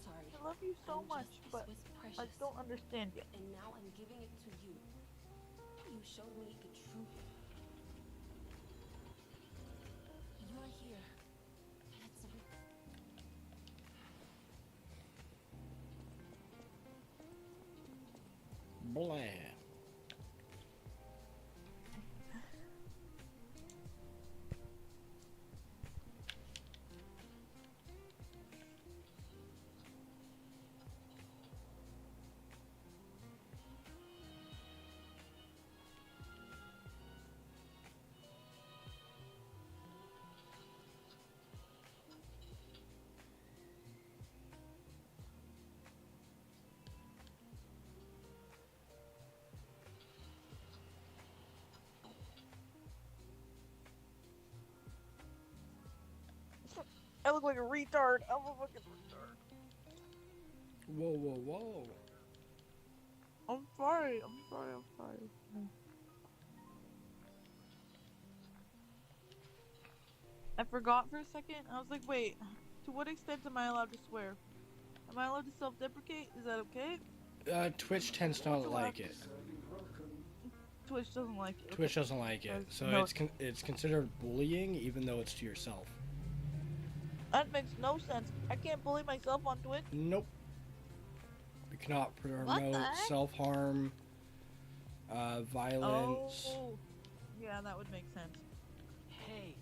Sorry. I love you so I'm much, just- but this was I precious. don't understand you. And now I'm giving it to you. You showed me the truth. You're here. Let's Blah. look like a retard. I'm a fucking retard. Whoa, whoa, whoa. I'm sorry. I'm sorry. I'm sorry. I forgot for a second. I was like, wait, to what extent am I allowed to swear? Am I allowed to self-deprecate? Is that okay? Twitch tends to not like it. Twitch doesn't like it. Twitch Okay. doesn't like it, so No. it's considered bullying, even though it's to yourself. That makes no sense. I can't bully myself on Twitch. Nope. You cannot What the promote heck? self-harm, violence. Oh, yeah, that would make sense. Hey,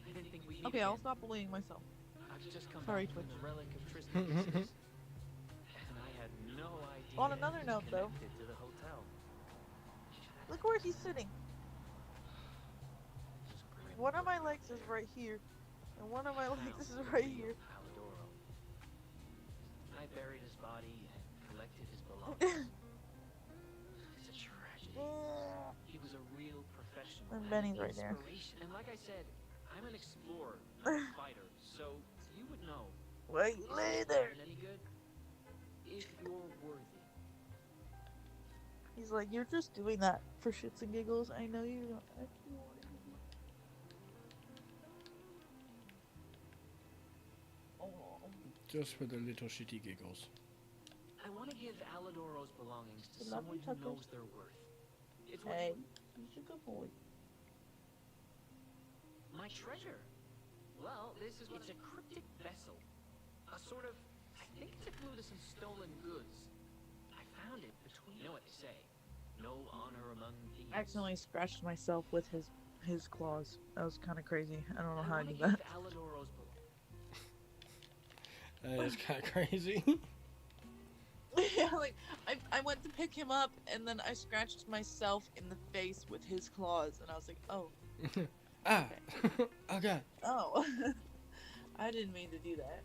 I didn't think we'd meet Okay, again. I'll stop bullying myself. I've just come Sorry, back from Twitch. the relic of Tristan Useless, and I had no idea. On another it was note, though. connected to the hotel. Look where he's sitting. One of my legs is right here, and one of my legs is right here. Alidoro. I buried his body and collected his belongings. It's a tragedy. He was a real professional. And Benny's right there. Inspiration. And like I said, I'm an explorer, not a fighter, so you would know. Why you lay there? Any good? If you're worthy. He's like, you're just doing that for shits and giggles. I know you don't actually want to. Oh. Just for the little shitty giggles. I want to give Alidoro's belongings to Love someone you, who Tucker. knows their worth. It's what Hey, he's a good boy. my treasure. Well, this is it's a cryptic vessel. A sort of, I think it's a clue to some stolen goods. I found it between, you know what they say, no honor among thieves. I accidentally scratched myself with his claws. That was kind of crazy. I don't know how I wanna did give that. Alidoro's That is kind of crazy. Yeah, like I went to pick him up and then I scratched myself in the face with his claws and I was like, oh. Ah. Okay. Oh. I didn't mean to do that.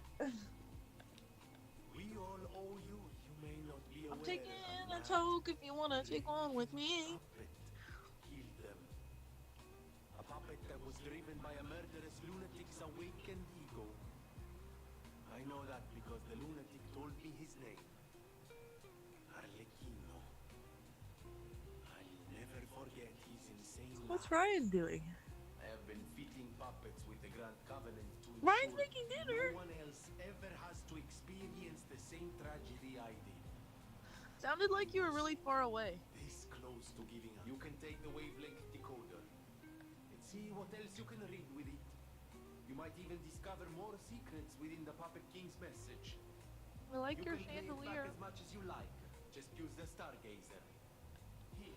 We all owe you. You may not be aware. I'm taking a toke if you wanna take one with me. Kill them. A puppet that was driven by a murderous lunatic's awakened ego. I know that because the lunatic told me his name. Arlecchino. I'll never forget his insane What's laugh. Ryan doing? I have been feeding puppets with the Grand Covenant to Ryan's ensure making dinner. no one else ever has to experience the same tragedy I did. Sounded like you were really far away. This close to giving up. You can take the wavelength decoder and see what else you can read with it. You might even discover more secrets within the Puppet King's message. I like You your can play it chandelier. back as much as you like. Just use the Stargazer. Here.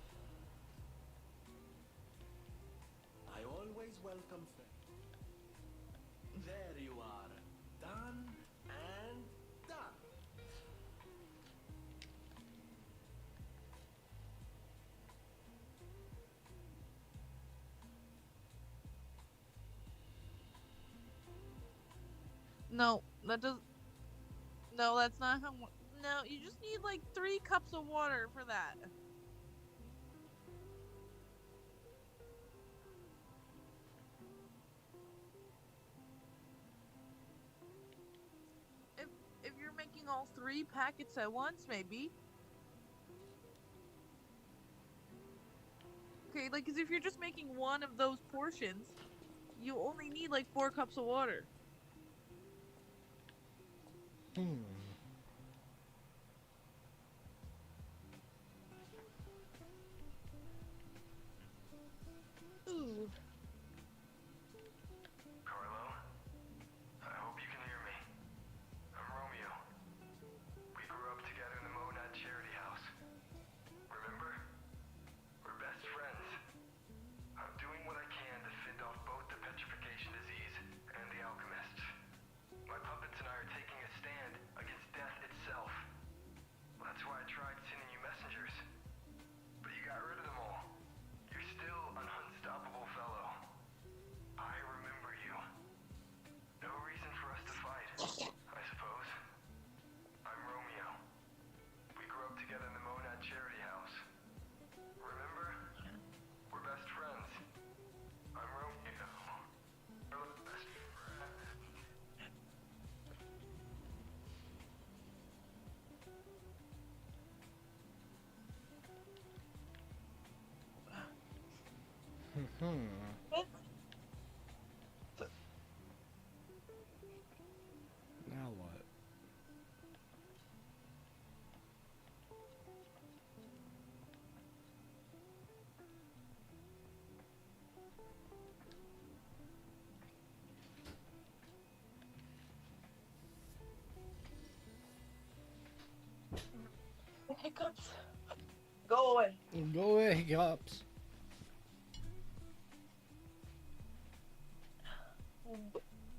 I always welcome friends. There you are. Done and done. No, that does. No, that's not how. No, you just need like 3 cups of water for that. If you're making all 3 packets at once, maybe. Okay, like, cause if you're just making one of those portions, you only need like 4 cups of water. Ooh. Carlo, I hope you can hear me. I'm Romeo. We grew up together in the Monad charity house. Remember? We're best friends. I'm doing what I can to fend off both the petrification disease and the alchemists. My puppets and I are taking a stand against Go away, cops.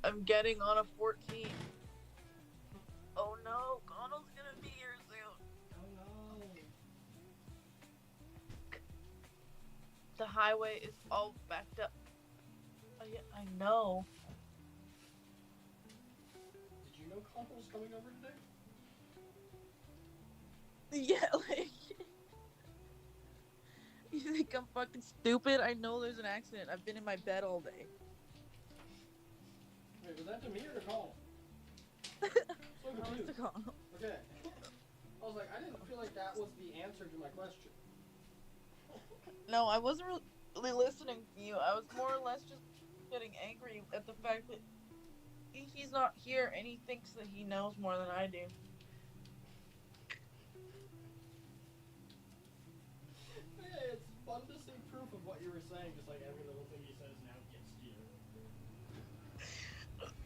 I'm getting on a 14. Oh no, Connell's gonna be here soon. Oh no. The highway is all backed up. Oh, yeah, I know. Did you know Connell's coming over today? Yeah, like... You think I'm fucking stupid? I know there's an accident. I've been in my bed all day. Wait, was that to me or to Connell? So confused. To Connell. Okay. I was like, I didn't feel like that was the answer to my question. No, I wasn't really listening to you. I was more or less just getting angry at the fact that he's not here and he thinks that he knows more than I do. Hey, it's fun to see proof of what you were saying, just like every little thing he says now gets to you.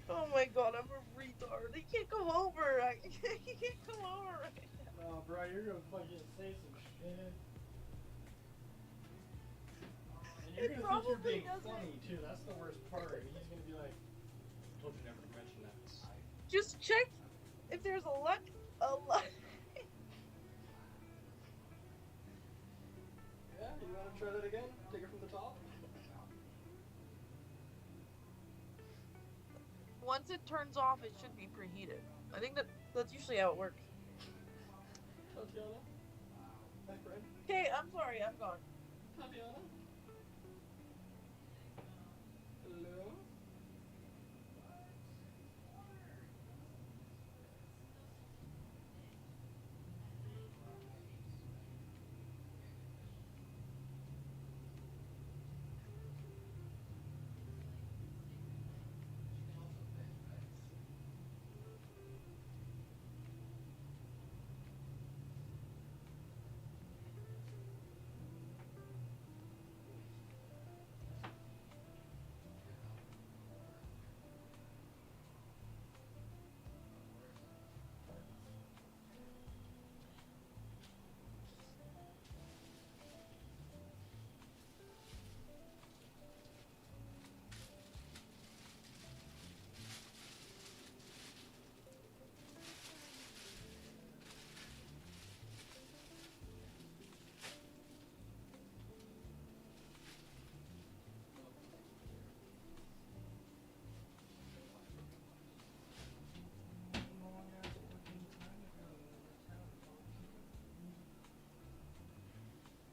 Oh my god, I'm a retard. He can't come over. He can't come over right now. Oh, bro, you're gonna fucking say some shit. And you're gonna think you're being funny, too. That's the worst part. He's gonna be like, told you never to mention that. Just check if there's a lot. Yeah, you wanna try that again? Take it from the top? Once it turns off, it should be preheated. I think that's usually how it works. Tatiana? My friend? Okay, I'm sorry, I'm gone. Tatiana? Hello?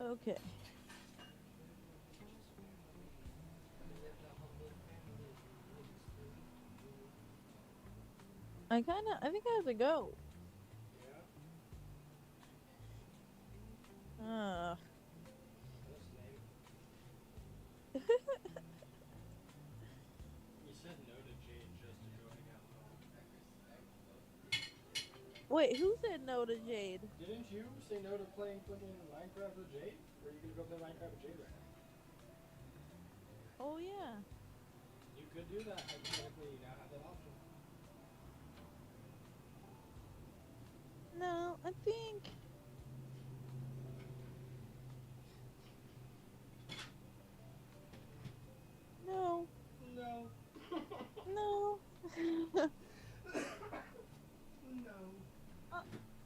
Okay. I think I have to go. Yeah? You said no to Jade just to go hang out home. Wait, who said no to Jade? Didn't you say no to playing fucking Minecraft with Jade? Or are you gonna go play Minecraft with Jade right now? Oh yeah. You could do that. Hypothetically, you now have that option. No, I think... No. No. No. No.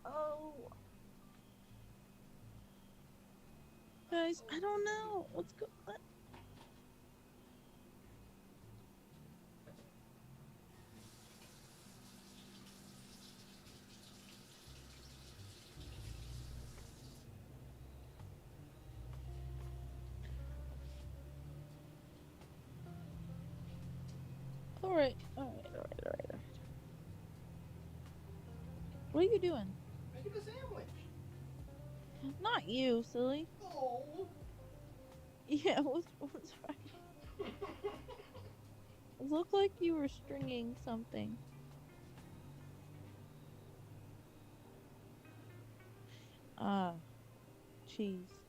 Oh. Guys, I don't know. What's going on? Alright. What are you doing? Making a sandwich. Not you, silly. Oh. Yeah, what's right? It looked like you were stringing something. Ah, cheese.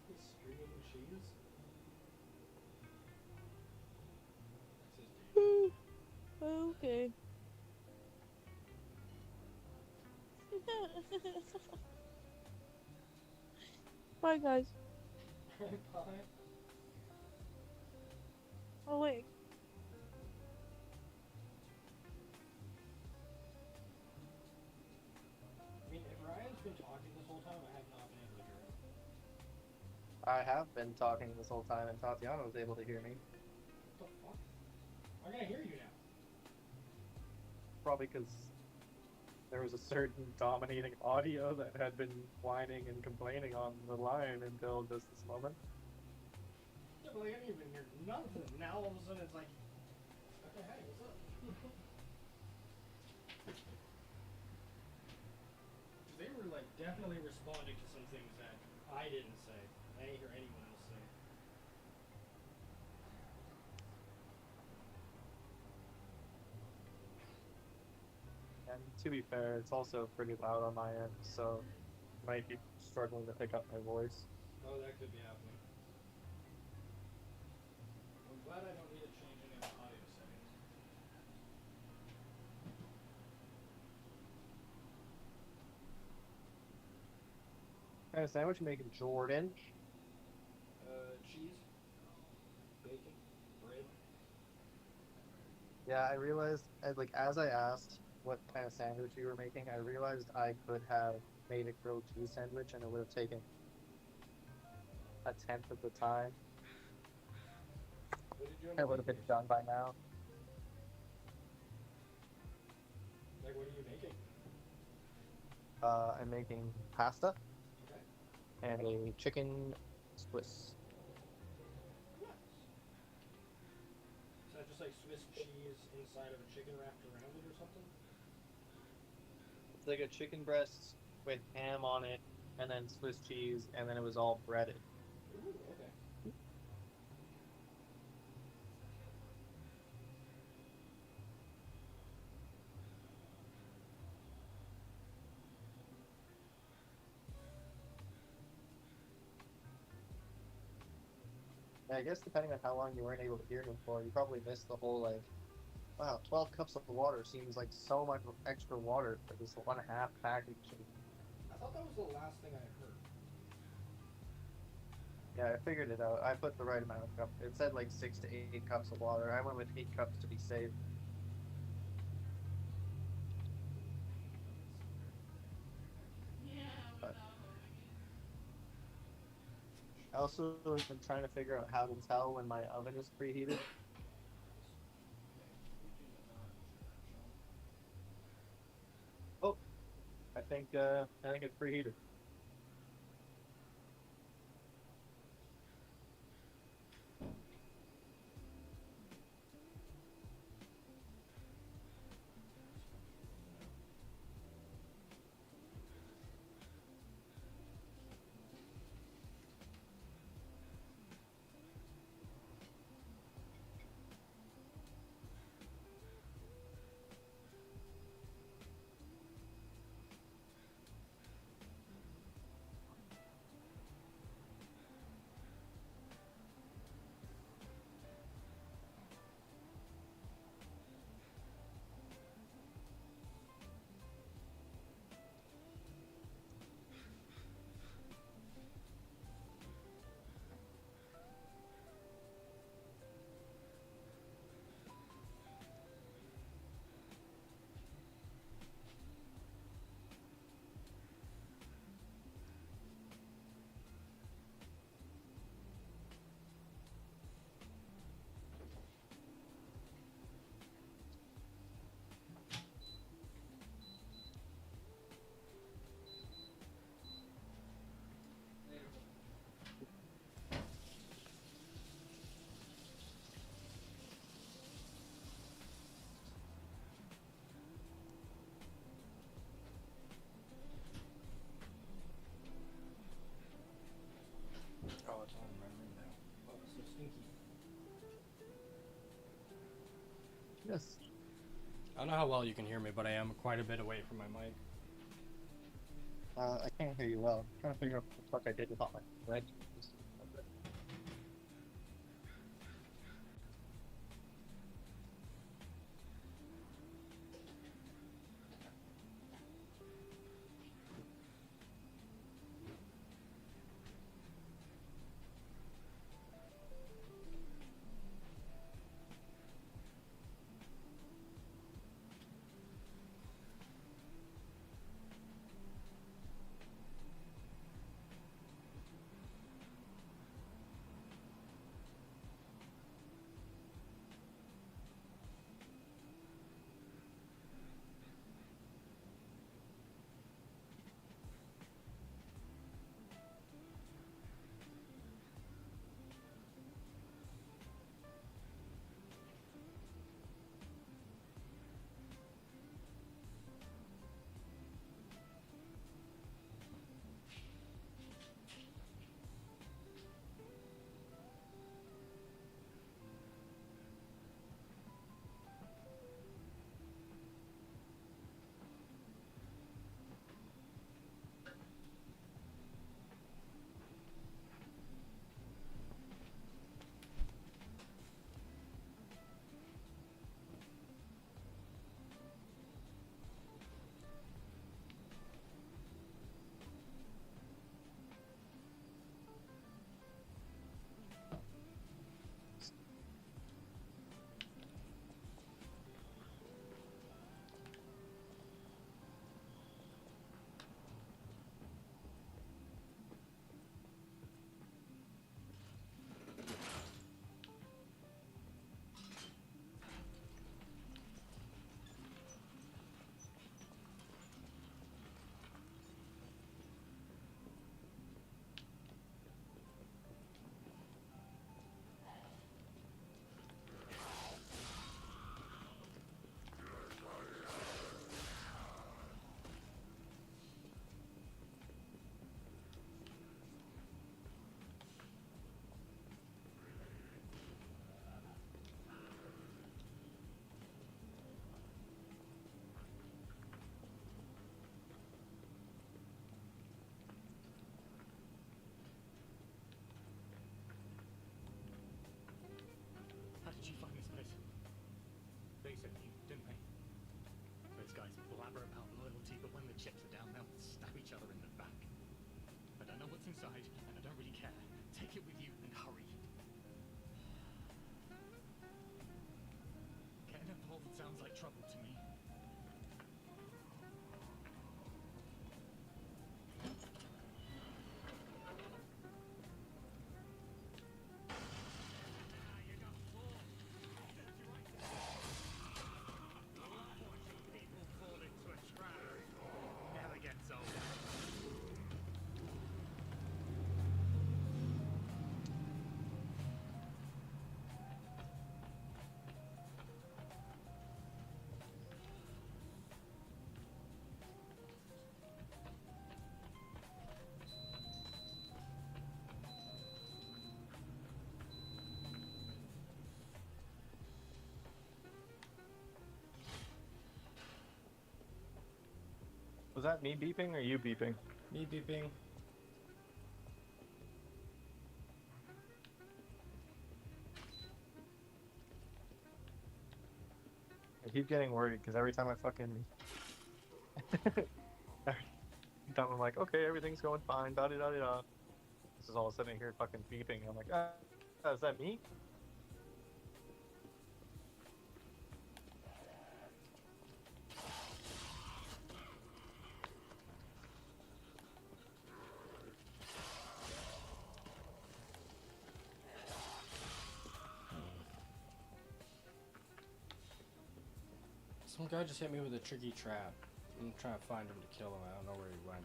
He's stringing cheese. That's his dude. Okay. Bye, guys. Bye. Oh, wait. I mean, if Ryan's been talking this whole time, I have not been able to hear him. I have been talking this whole time, and Tatiana was able to hear me. What the fuck? Why can't I hear you now? Probably because there was a certain dominating audio that had been whining and complaining on the line until just this moment. Yeah, but like, I didn't even hear nothing. Now all of a sudden it's like, okay, hey, what's up? Because they were like definitely responding to some things that I didn't say. I didn't hear anyone else say. And to be fair, it's also pretty loud on my end, so I might be struggling to pick up my voice. Oh, that could be happening. I'm glad I don't need to change any of the audio settings. What kind of sandwich you making, Jordan? Cheese, bacon, bread. Yeah, I realized, as I asked what kind of sandwich you were making, I realized I could have made a grilled cheese sandwich and it would have taken a tenth of the time. What did you end It up would have been making? done by now. Like, what are you making? I'm making pasta Okay. and a chicken Swiss. Nice. Is that just like Swiss cheese inside of a chicken wrapped around it or something? It's like a chicken breast with ham on it, and then Swiss cheese, and then it was all breaded. Ooh, okay. I guess depending on how long you weren't able to hear me for, you probably missed the whole wow, 12 cups of water seems like so much extra water for this 1.5 package. I thought that was the last thing I heard. Yeah, I figured it out. I put the right amount of cups. It said like 6 to 8 cups of water. I went with 8 cups to be safe. Yeah, but But not holding it. I also have been trying to figure out how to tell when my oven is preheated. Oh, I think it's preheated. Oh, it's all in my room now. Oh, it's so stinky. Yes. I don't know how well you can hear me, but I am quite a bit away from my mic. I can't hear you well. I'm trying to figure out what the fuck I did with all my red. that me beeping or you beeping? Me beeping. I keep getting worried because every time I fucking every time I'm like, okay, everything's going fine, da da da da. This is all of a sudden I hear fucking beeping. I'm like, is that me? Some guy just hit me with a tricky trap. I'm trying to find him to kill him. I don't know where he went.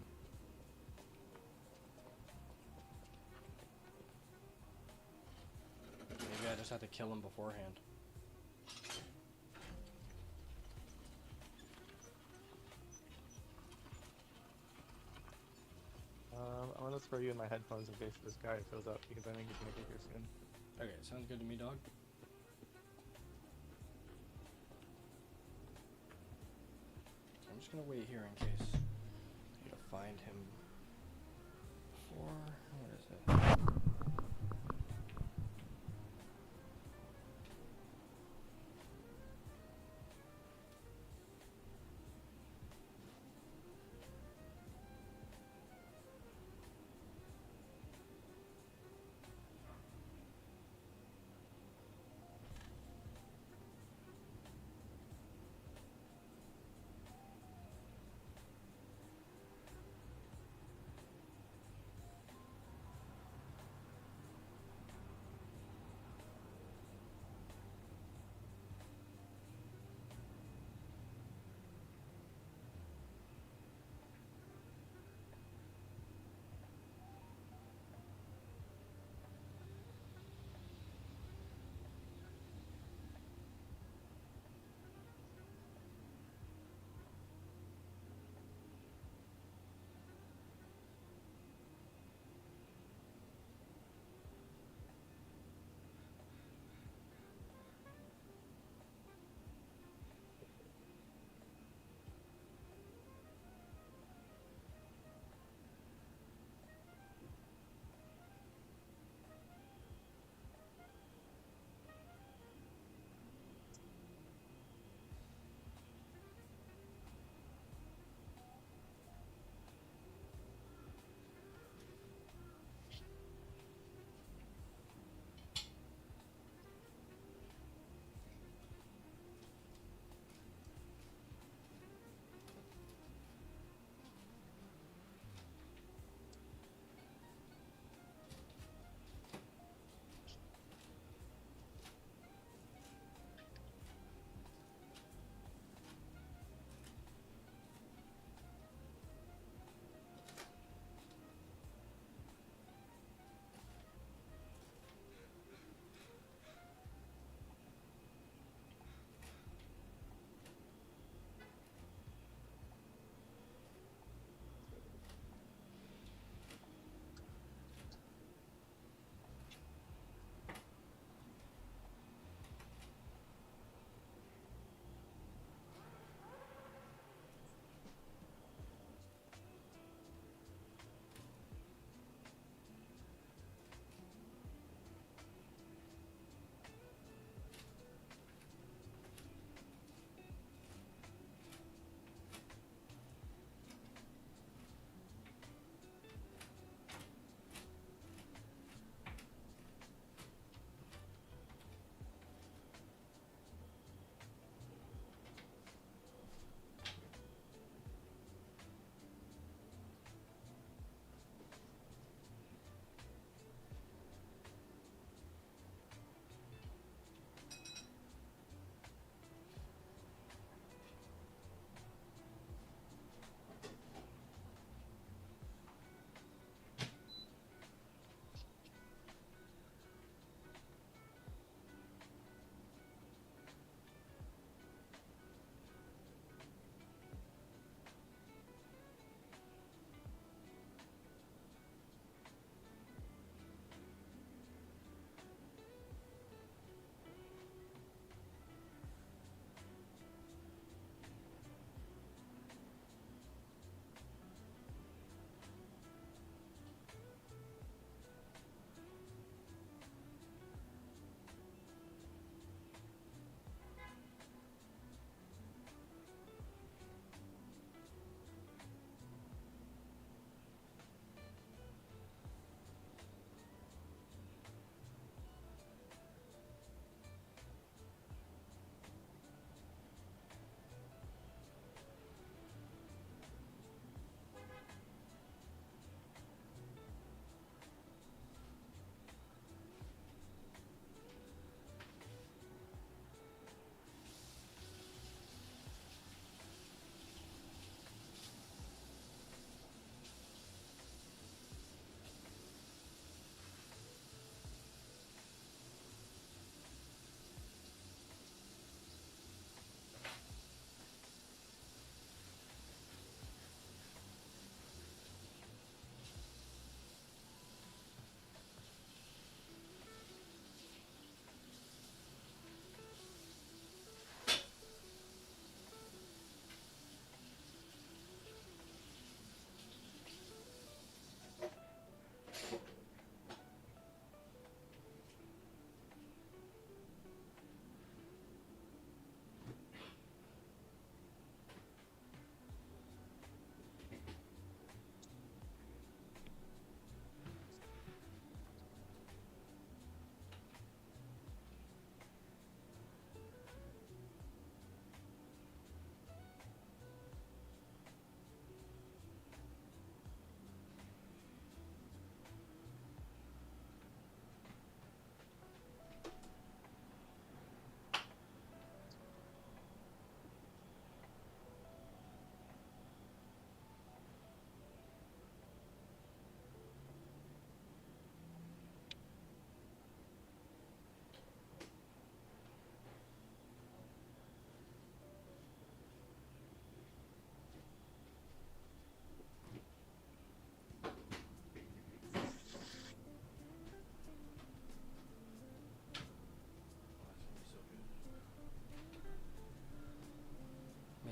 Maybe I just have to kill him beforehand. I'm gonna throw you in my headphones in case this guy shows up because I think he's gonna get here soon. Okay, sounds good to me, dog. I'm just gonna wait here in case I need to find him before. What is it?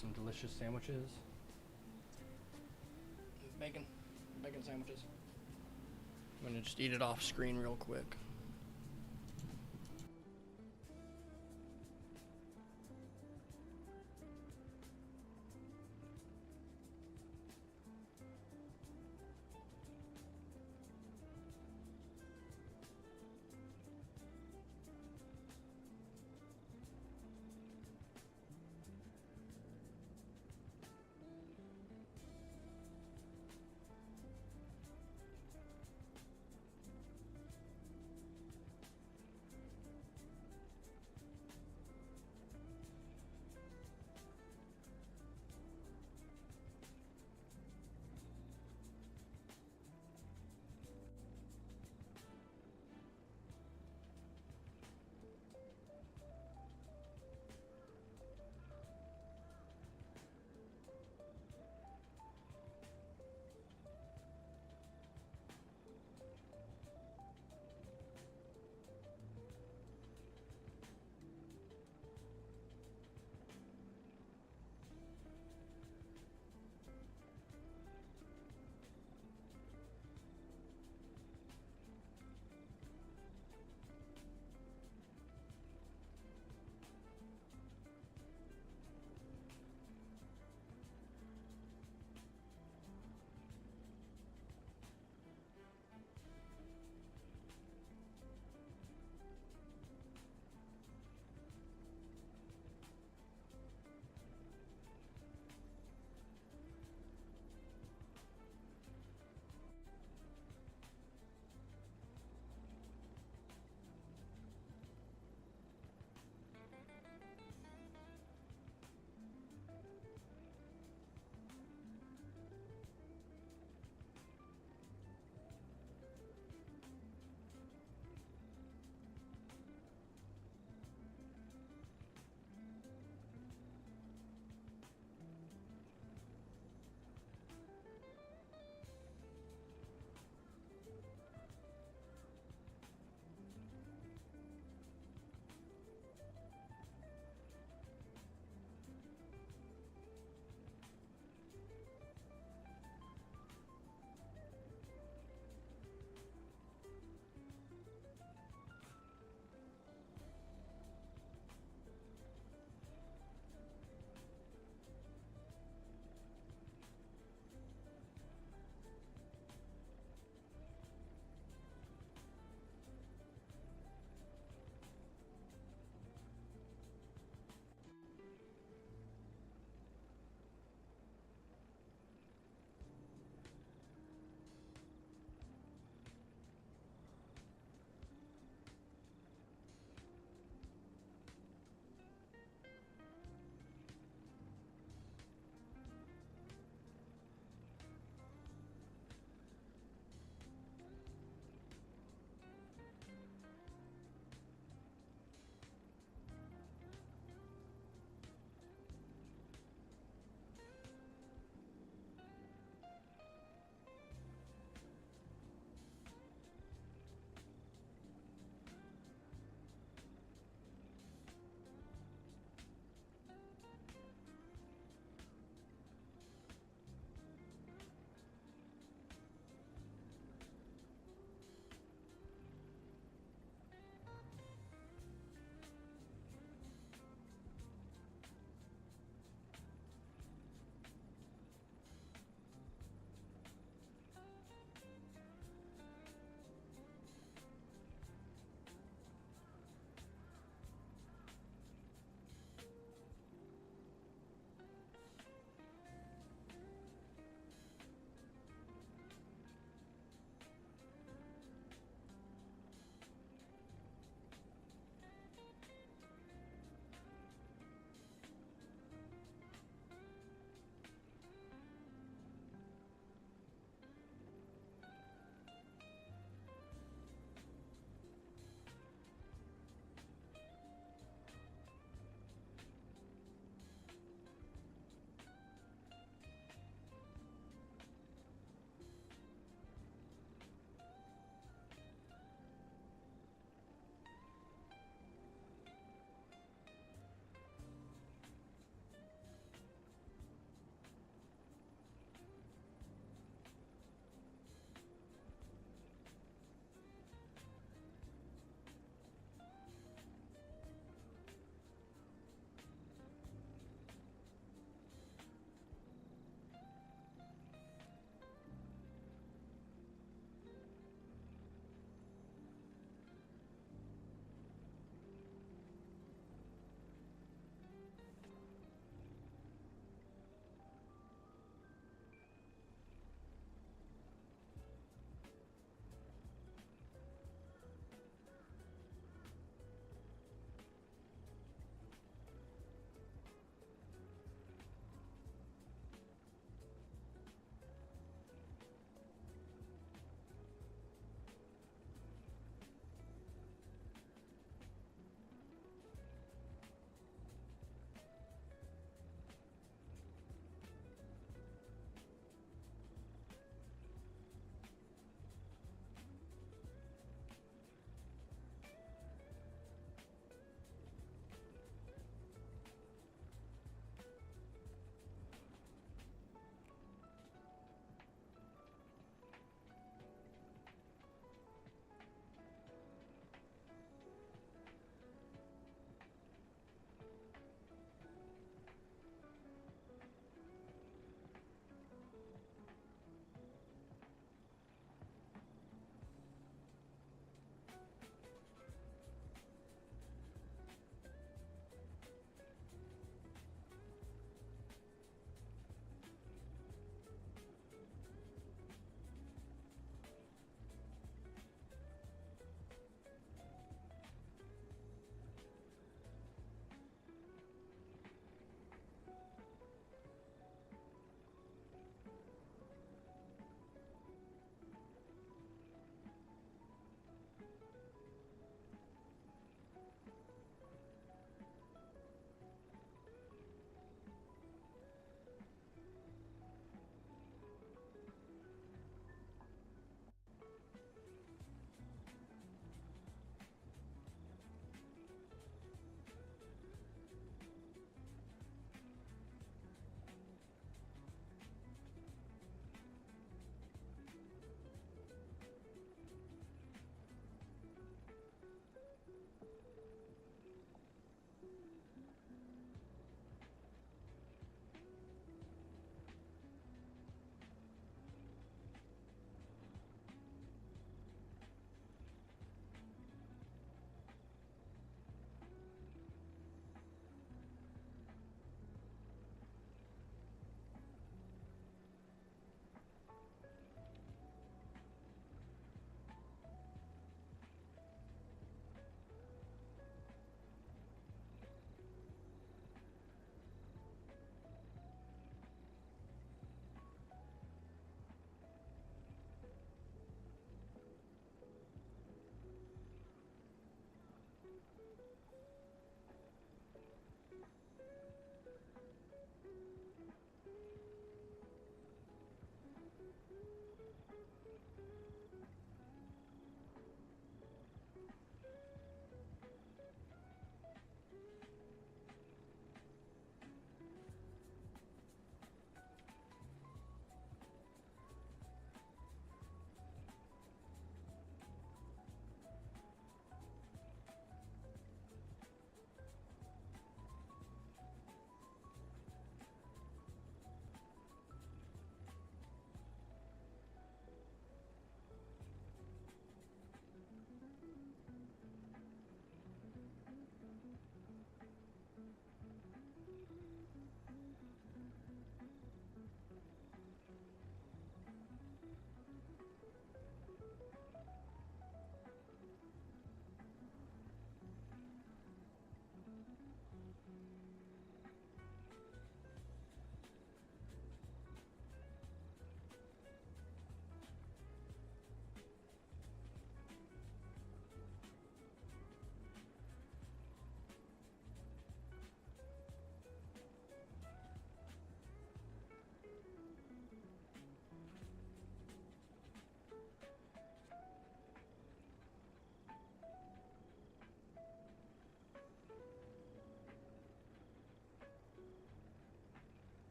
some delicious sandwiches. Bacon sandwiches. I'm gonna just eat it off screen real quick.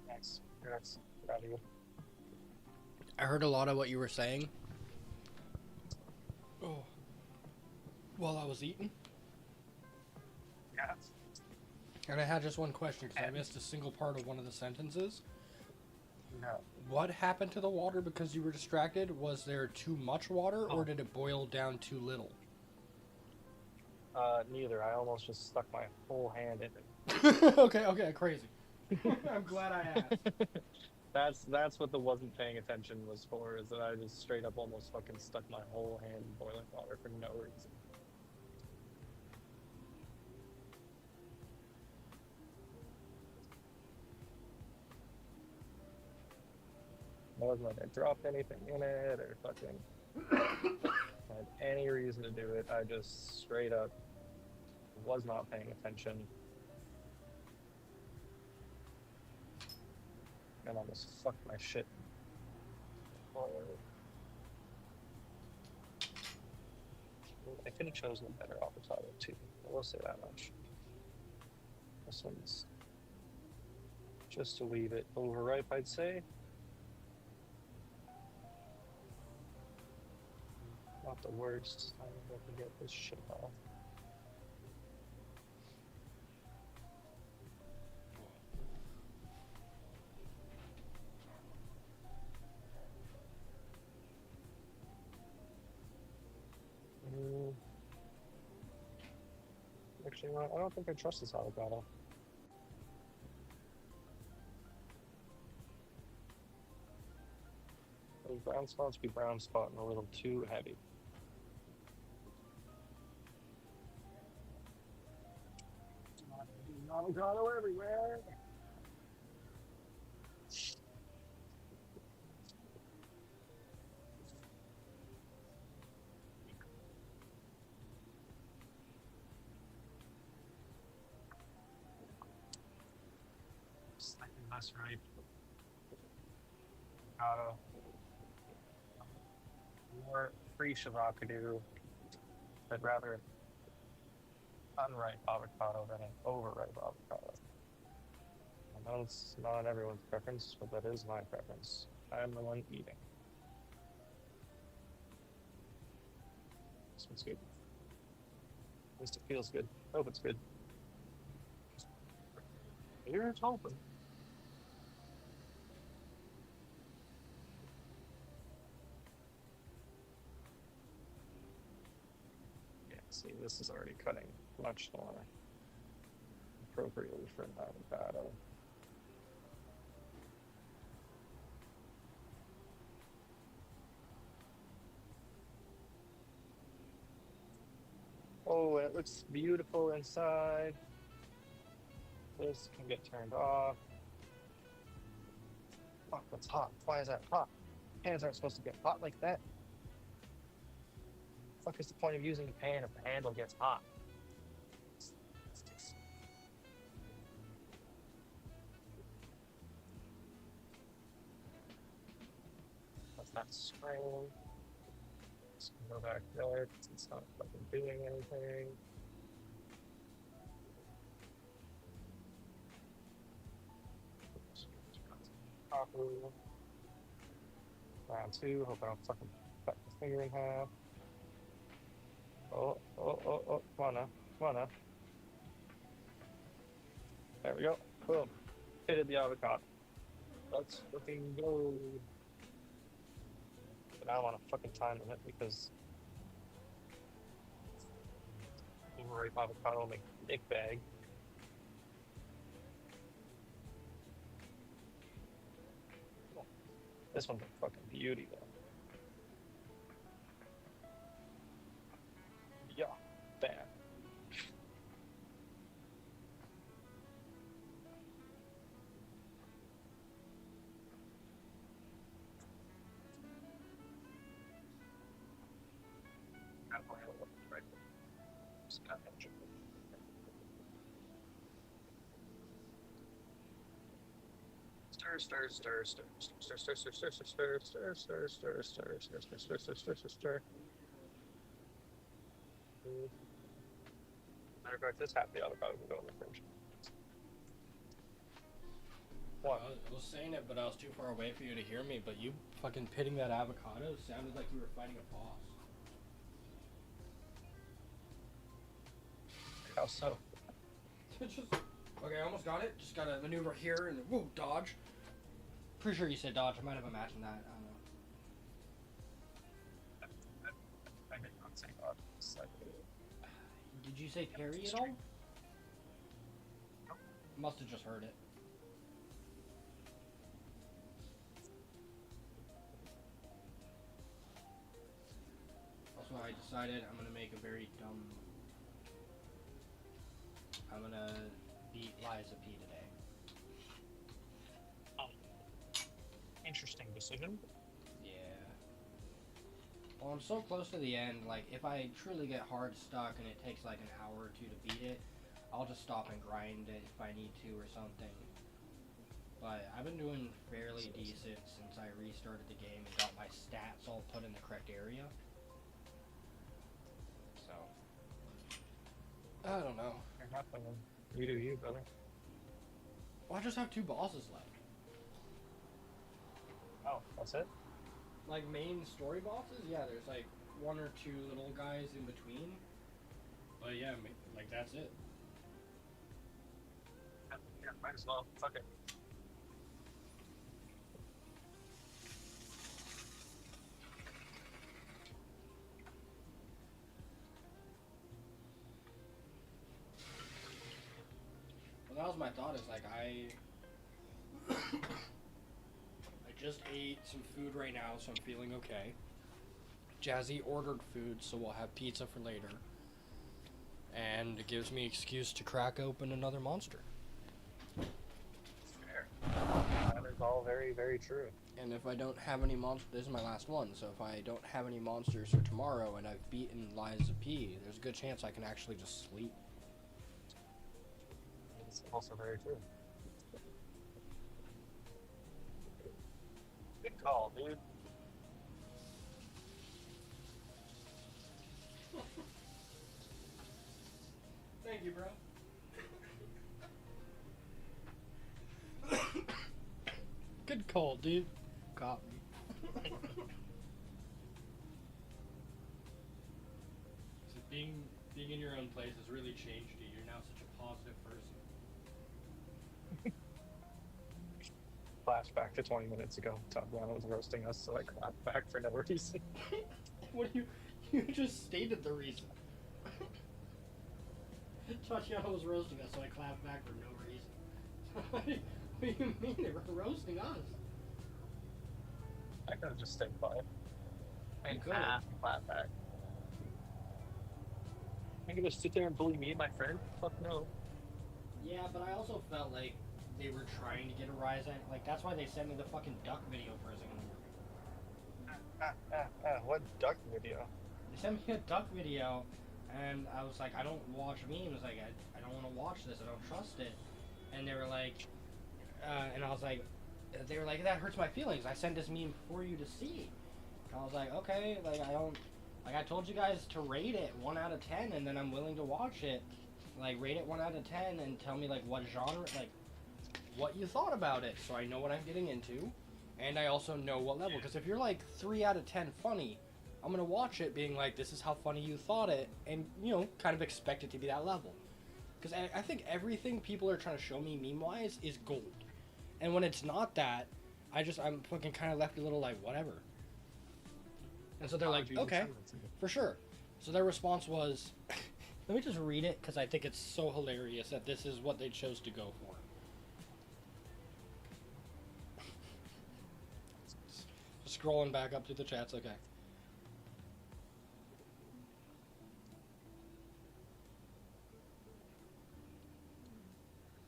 Nice. That's proud of you. I heard a lot of what you were saying. Oh. While I was eating. Yeah. And I had just one question because I missed a single part of one of the sentences. No. What happened to the water because you were distracted? Was there too much water or did it boil down too little? Neither. I almost just stuck my whole hand in it. Okay, crazy. I'm glad I asked. That's what the wasn't paying attention was for, is that I just straight up almost fucking stuck my whole hand in boiling water for no reason. I wasn't like I dropped anything in it or fucking had any reason to do it. I just straight up was not paying attention and almost fucked my shit. I could have chosen a better avocado too. I will say that much. This one's just to leave it overripe, I'd say. Not the worst. I'm able to get this shit off. Actually, no, I don't think I trust this avocado. Those brown spots be brown spot and a little too heavy. Avocado everywhere. Slightly less ripe. Avocado. More free avocado, but rather unripe avocado than an overripe avocado. I know it's not everyone's preference, but that is my preference. I am the one eating. This one's good. At least it feels good. I hope it's good. Here's hoping. Yeah, see, this is already cutting much more appropriately for an avocado. Oh, and it looks beautiful inside. This can get turned off. Fuck, that's hot. Why is that hot? Pans aren't supposed to get hot like that. Fuck is the point of using a pan if the handle gets hot? That's not spring. Just go back there because it's not fucking doing anything. Round two, hope I don't fucking cut the finger in half. Oh, come on now, come on now. There we go, boom. Pitted the avocado. Let's fucking go. But I don't want to fucking time limit because overripe avocado will make a dick bag. This one's a fucking beauty though. Yeah, bam. Stir, stir, stir, stir, stir, stir, stir, stir, stir, stir, stir, stir, stir, stir, stir, stir, stir, stir, stir. Matter of fact, this half the avocado can go in the fridge. What? I was saying it, but I was too far away for you to hear me. But you fucking pitting that avocado sounded like you were fighting a boss. How so? Just okay. I almost got it. Just gotta maneuver here and woo, dodge. Pretty sure you said dodge. I might have imagined that. I don't know. I did not say dodge. Did you say parry at all? Must have just heard it. decided I'm gonna make a very dumb. I'm gonna beat Liza P today. Interesting decision. Yeah. Well, I'm so close to the end. Like, if I truly get hard stuck and it takes like an hour or two to beat it, I'll just stop and grind it if I need to or something. But I've been doing fairly decent since I restarted the game and got my stats all put in the correct area. So, I don't know. You're not gonna. You do you, brother. Well, I just have 2 bosses left. Oh, that's it? Like, main story bosses? Yeah, there's like 1 or 2 little guys in between. But yeah, like, that's it. Yeah, might as well. Fuck it. Well, that was my thought, is like, I just ate some food right now, so I'm feeling okay. Jazzy ordered food, so we'll have pizza for later. And it gives me an excuse to crack open another monster. Fair. That is all very, very true. And if I don't have any monsters, this is my last one, so if I don't have any monsters for tomorrow and I've beaten Liza P, there's a good chance I can actually just sleep. It's also very true. Good call, dude. Thank you, bro. Good call, dude. Caught me. So being in your own place has really changed you. You're now such a positive person. Flashback to 20 minutes ago. Tatiana was roasting us, so I clapped back for no reason. What do you just stated the reason. Tatiana was roasting us, so I clapped back for no reason. What do you mean they were roasting us? I could have just stayed quiet. And could've. clap back. I'm gonna sit there and bully me and my friend? Fuck no. Yeah, but I also felt like they were trying to get a rise at. Like, that's why they sent me the fucking duck video for a second. What duck video? They sent me a duck video, and I was like, I don't watch memes. Like, I don't want to watch this. I don't trust it. And they were like, and I was like, they were like, that hurts my feelings. I sent this meme for you to see. And I was like, okay, like, I don't, like, I told you guys to rate it 1 out of 10, and then I'm willing to watch it. Like, rate it 1 out of 10 and tell me, like, what genre, like, what you thought about it, so I know what I'm getting into. And I also know what level, because if you're like 3 out of 10 funny, I'm gonna watch it being like, this is how funny you thought it, and, you know, kind of expect it to be that level. Because I think everything people are trying to show me meme-wise is gold. And when it's not that, I'm fucking kind of left a little like, whatever. And so they're like, okay, for sure. So their response was, let me just read it, because I think it's so hilarious that this is what they chose to go for. Scrolling back up to the chats, okay.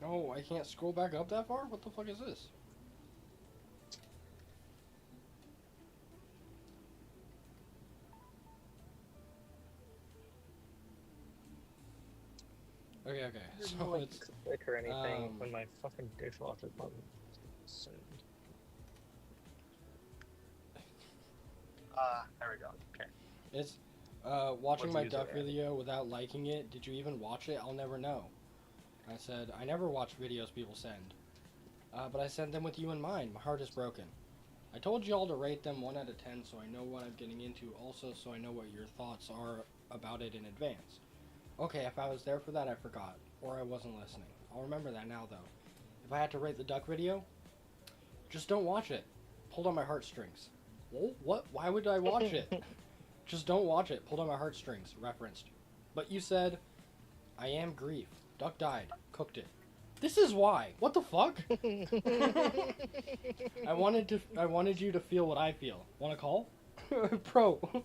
Oh, I can't scroll back up that far? What the fuck is this? Okay. So it's click or anything when my fucking dishwasher button. There we go. Okay. It's watching What's my user duck error? video without liking it. Did you even watch it? I'll never know. I said, I never watch videos people send. But I sent them with you in mind. My heart is broken. I told you all to rate them 1 out of 10 so I know what I'm getting into. Also, so I know what your thoughts are about it in advance. Okay, if I was there for that, I forgot. Or I wasn't listening. I'll remember that now, though. If I had to rate the duck video, just don't watch it. Pulled on my heartstrings. Well, what? Why would I watch it? Just don't watch it. Pulled on my heartstrings. Referenced. But you said, I am grief. Duck died. Cooked it. This is why. What the fuck? I wanted you to feel what I feel. Want to call? Bro,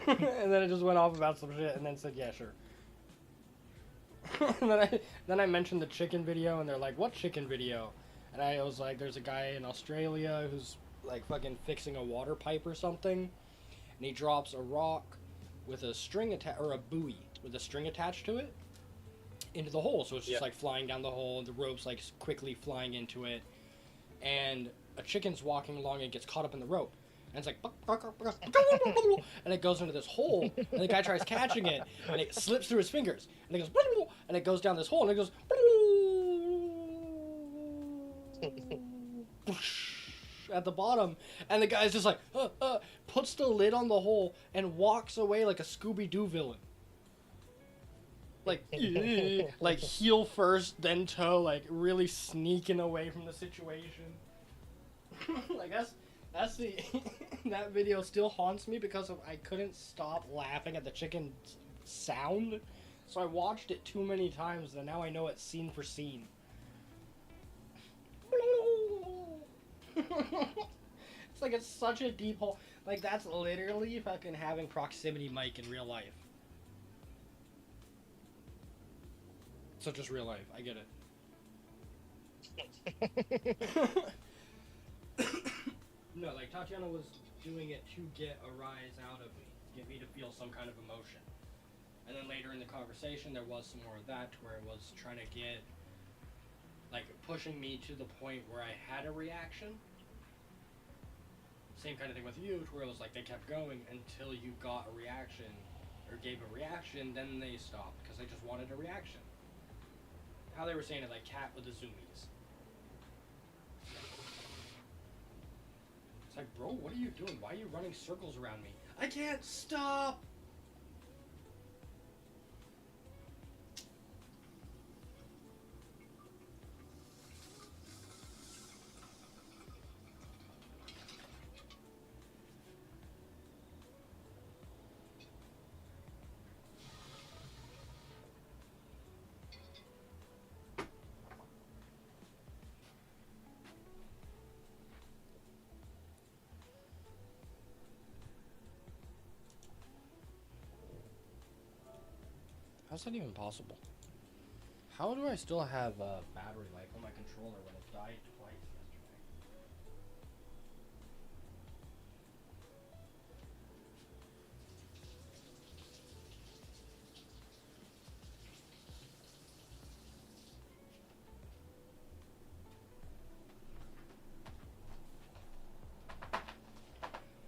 And then it just went off about some shit, and then said, yeah, sure. And then I mentioned the chicken video, and they're like, what chicken video? And I was like, there's a guy in Australia who's like fucking fixing a water pipe or something, and he drops a rock with a string or a buoy with a string attached to it into the hole, so it's just like flying down the hole, and the rope's like quickly flying into it, and a chicken's walking along and gets caught up in the rope, and it's like and it goes into this hole, and the guy tries catching it, and it slips through his fingers, and it goes and it goes down this hole, and it goes at the bottom, and the guy's just like puts the lid on the hole and walks away like a Scooby-Doo villain. Like, like heel first, then toe, like really sneaking away from the situation. Like that's the that video still haunts me because I couldn't stop laughing at the chicken sound. So I watched it too many times, and now I know it's scene for scene. It's like it's such a deep hole. Like that's literally fucking having proximity mic in real life. So just real life. I get it. No, like Tatiana was doing it to get a rise out of me, get me to feel some kind of emotion. And then later in the conversation, there was some more of that, to where it was trying to get, like, pushing me to the point where I had a reaction. Same kind of thing with you, to where it was like they kept going until you got a reaction, or gave a reaction, then they stopped, because they just wanted a reaction. How they were saying it, like cat with the zoomies. It's like, bro, what are you doing? Why are you running circles around me? I can't stop! How's that even possible? How do I still have battery life on my controller when it died twice yesterday?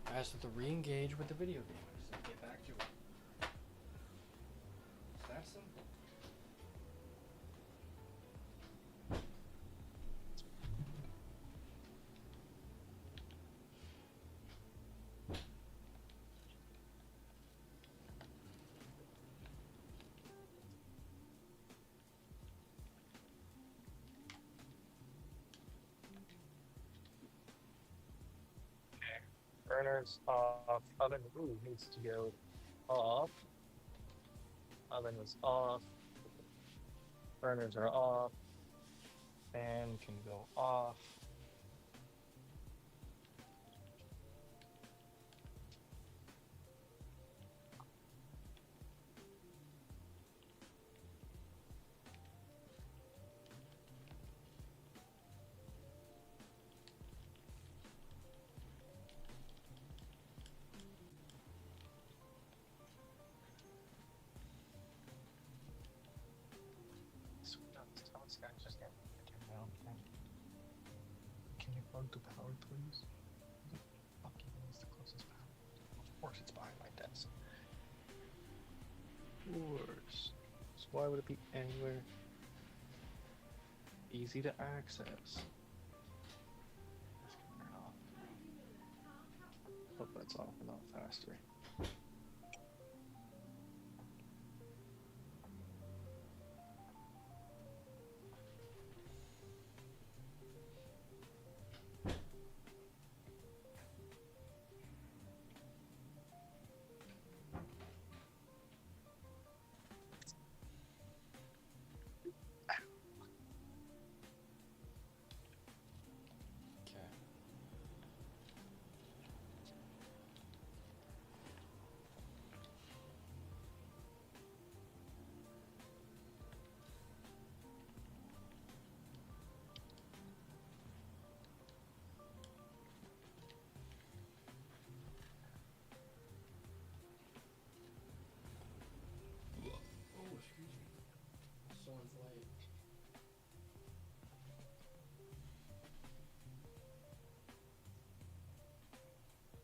I asked it to re-engage with the video game. I just said get back to it. It's that simple. Burners off. Oven needs to go off. Oven was off. Burners are off. Fan can go off. Can you plug the power, please? Who the fuck even is the closest power? Of course it's behind my desk. Of course. So why would it be anywhere easy to access? Let's turn it off. Hope that's off and not faster.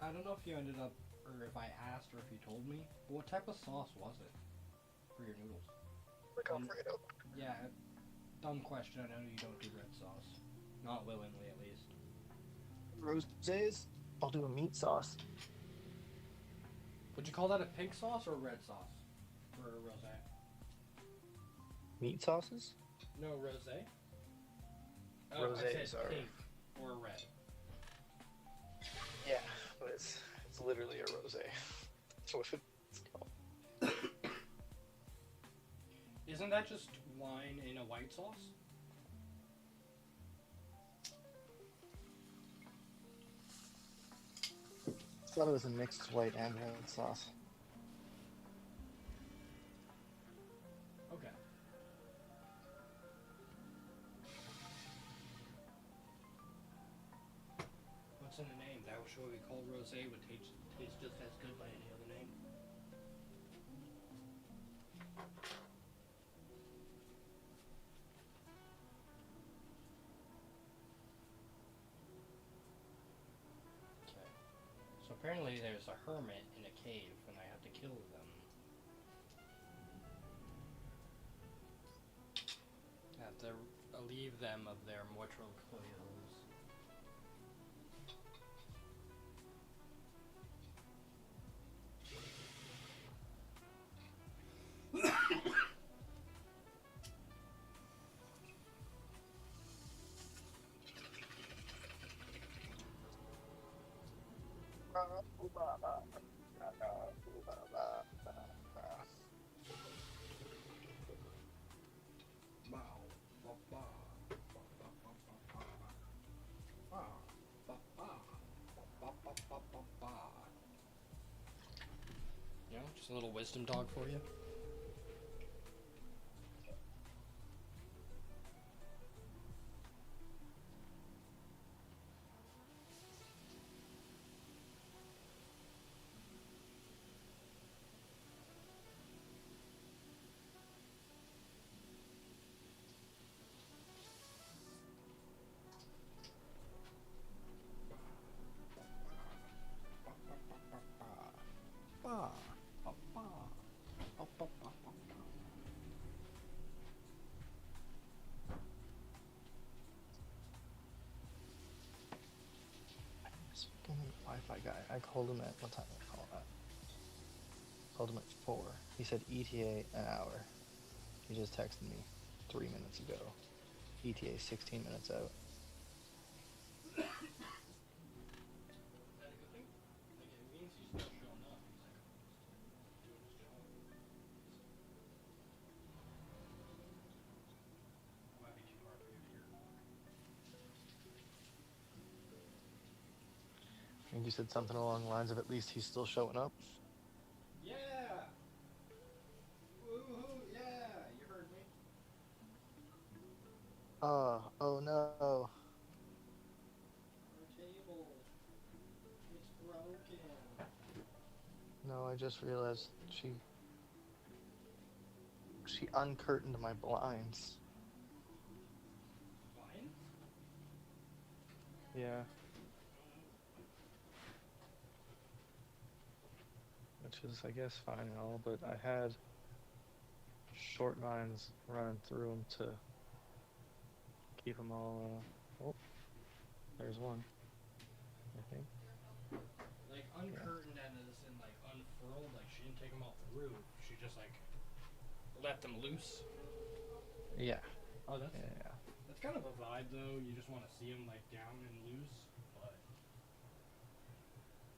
I don't know if you ended up, or if I asked, or if you told me, but what type of sauce was it for your noodles? Like Alfredo. Yeah, dumb question. I know you don't do red sauce. Not willingly, at least. Rosés? I'll do a meat sauce. Would you call that a pink sauce or a red sauce for a rosé? Meat sauces? No, rosé. I Rosés said are. pink or red. Yeah, but it's literally a rosé. That's what it's called. Isn't that just wine in a white sauce? I thought it was a mixed white and red sauce. Okay. What's in the name? That was what we call rosé would taste just as good by any other name. Okay. So apparently there's a hermit in a cave and I have to kill them. I have to relieve them of their mortal coils. You know, just a little wisdom dog for you. This fucking Wi-Fi guy. I called him at what time did I call that? Called him at 4. He said ETA an hour. He just texted me 3 minutes ago. ETA 16 minutes out. I think you said something along the lines of at least he's still showing up. Yeah! Woohoo! Yeah! You heard me. Oh no. Our table. It's broken. No, I just realized she uncurtained my blinds. Vines? Yeah. Which is, I guess, fine and all, but I had short vines running through them to keep them all, oh, there's one, I think. Like uncurtained and as in like unfurled, like she didn't take them off the roof. She just like let them loose. Yeah. Oh, that's Yeah. that's kind of a vibe though. You just want to see them like down and loose. But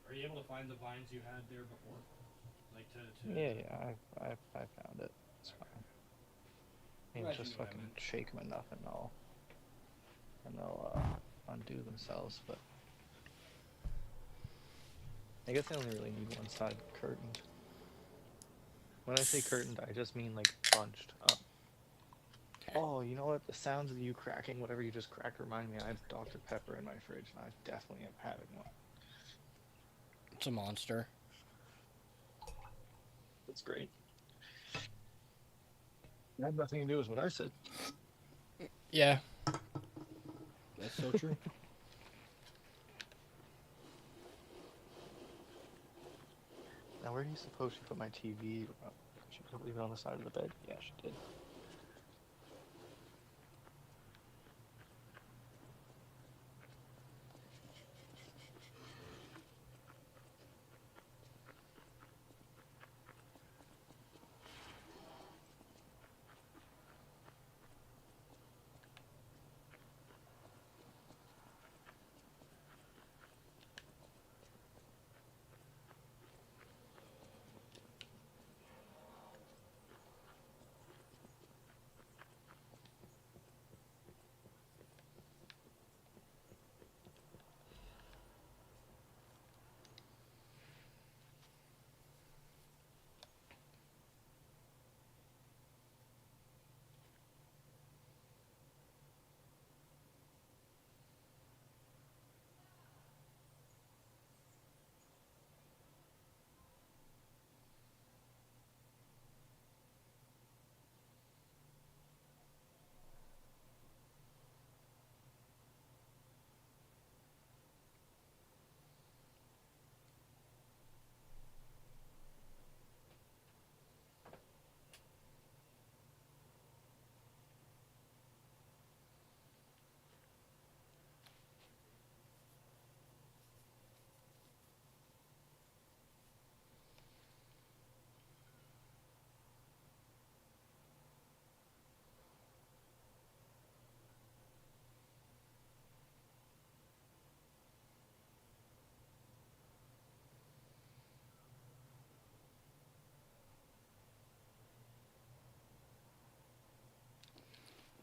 are you able to find the vines you had there before? Like to Yeah, I found it. It's fine. I mean, Glad you just knew what I fucking meant. shake them enough and they'll undo themselves, but I guess I only really need one side curtained. When I say curtained, I just mean like bunched up. Oh, you know what? The sounds of you cracking whatever you just cracked remind me I have Dr. Pepper in my fridge, and I definitely am having one. It's a monster. That's great. It had nothing to do with what I said. Yeah. That's so true. Now, where do you suppose she put my TV? She could leave it on the side of the bed. Yeah, she did.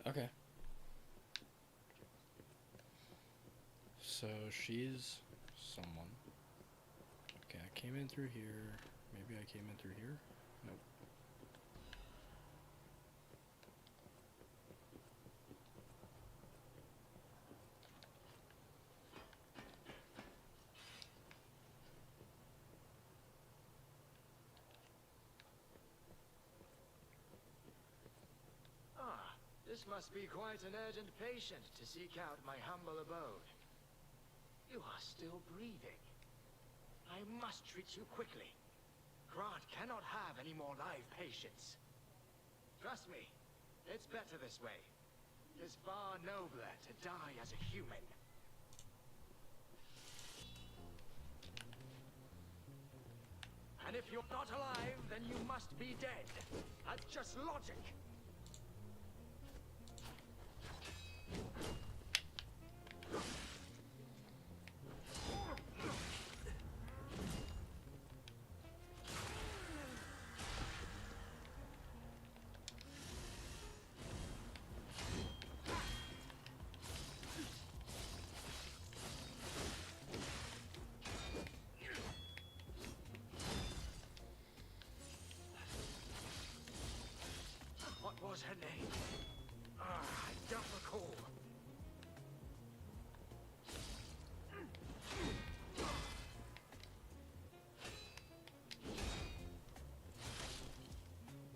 Okay. So she's someone. Okay, I came in through here. Maybe I came in through here? Nope. Ah, this must be quite an urgent patient to seek out my humble abode. You are still breathing. I must treat you quickly. Grant cannot have any more live patients. Trust me, it's better this way. It's far nobler to die as a human. And if you're not alive, then you must be dead. That's just logic. What was her name? I don't recall.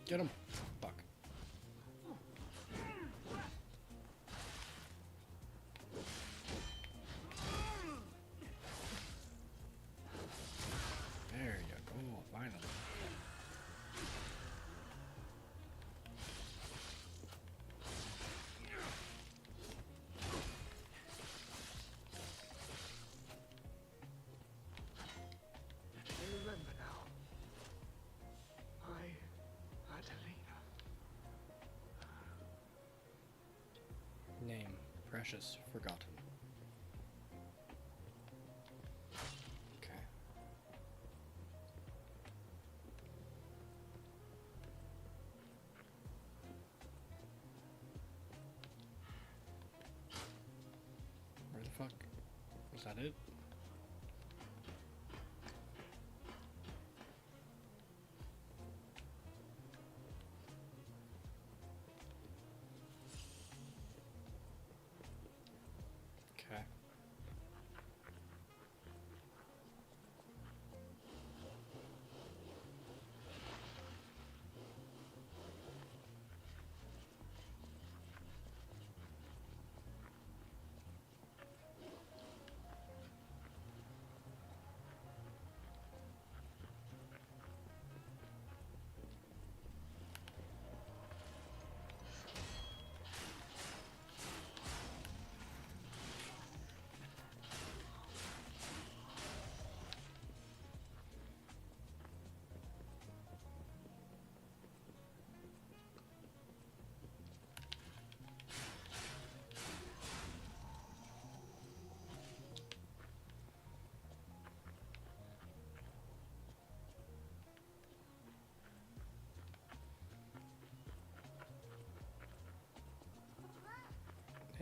Get him. Fuck. There you go, finally. I remember now. Adelina. Name, precious, forgotten. Okay. Where the fuck? Was that it? Okay.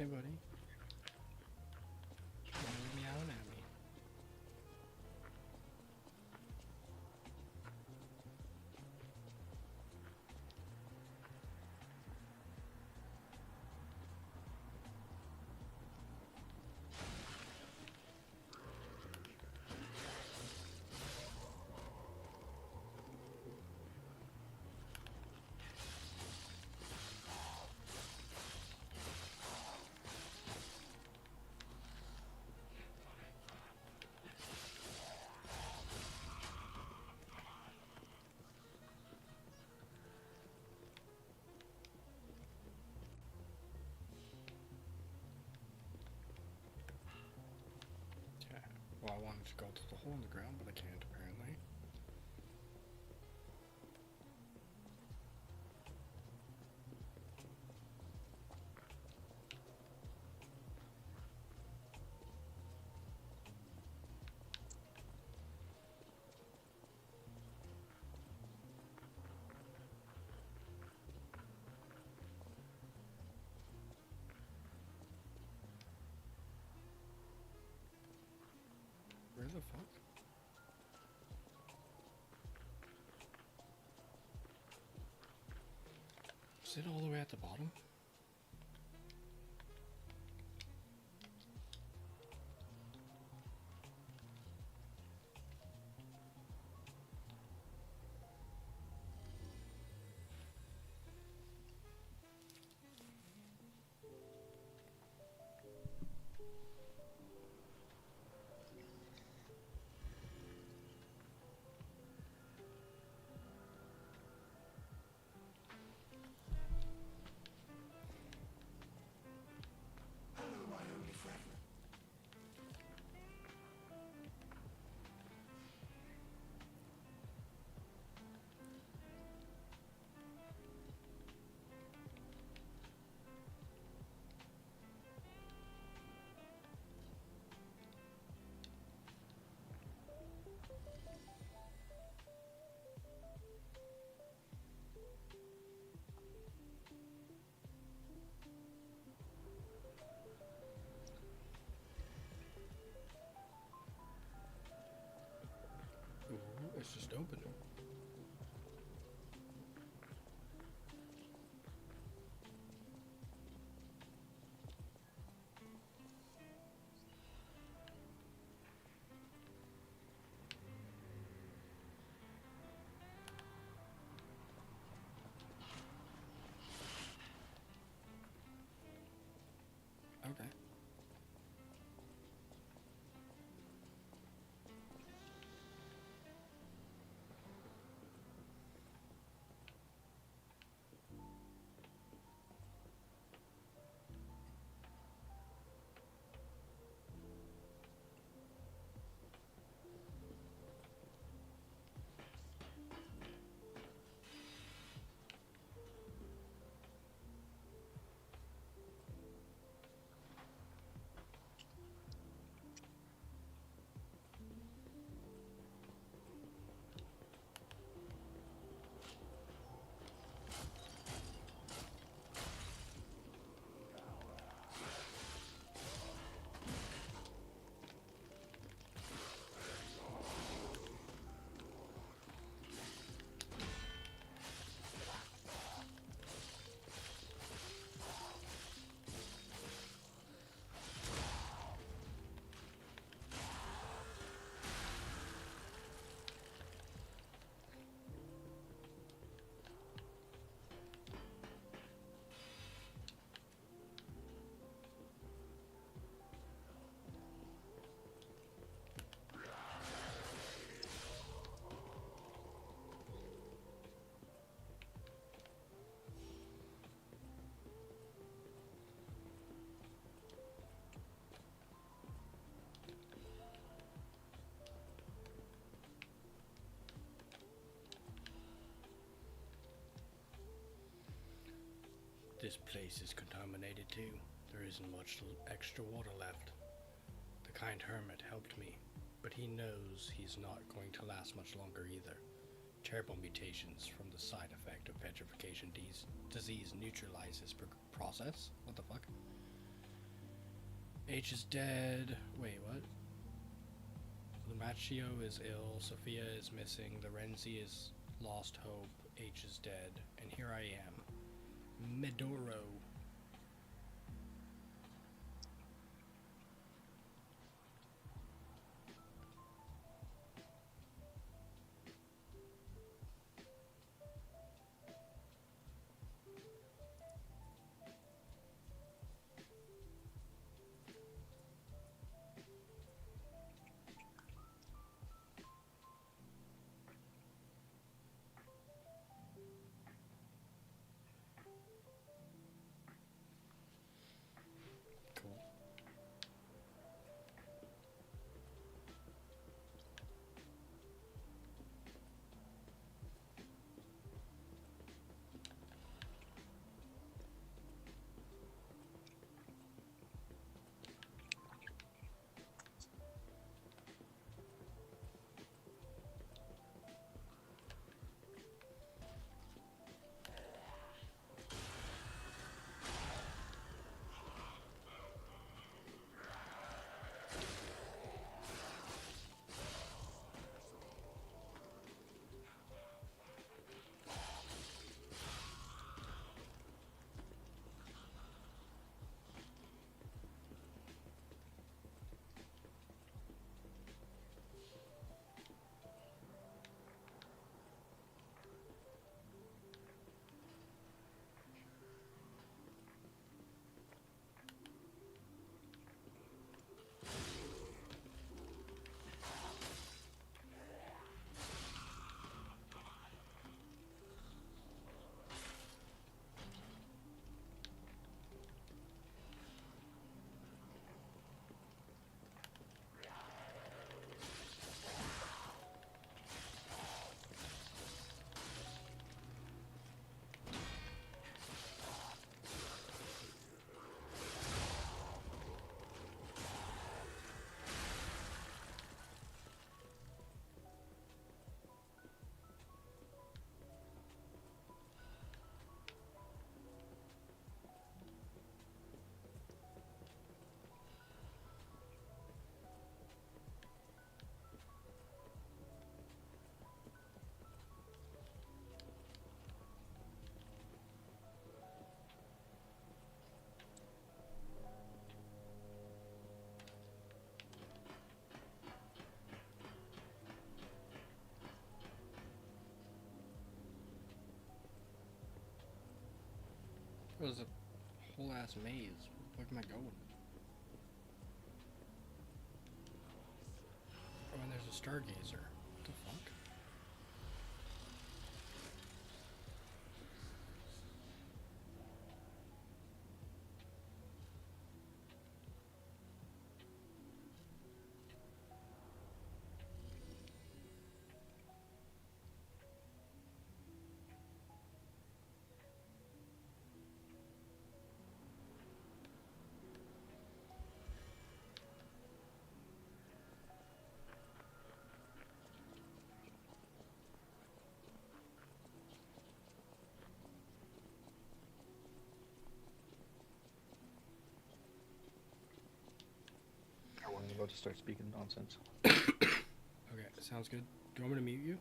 Hey, buddy. Meowing at me. Well, I wanted to go to the hole in the ground, but I can't, apparently. Where the fuck? Is it all the way at the bottom? Hello, my only friend. Ooh, it's just opening. Okay. This place is contaminated too. There isn't much extra water left. The kind hermit helped me, but he knows he's not going to last much longer either. Terrible mutations from the side effect of petrification disease neutralizes process? What the fuck? H is dead. Wait, what? Lumaccio is ill. Sophia is missing. Lorenzi is lost hope. H is dead. And here I am. Medoro. Cool. It was a whole ass maze. Where am I going? Oh, and there's a stargazer. What the fuck? I wasn't about to start speaking nonsense. Okay, sounds good. Do you want me to mute you?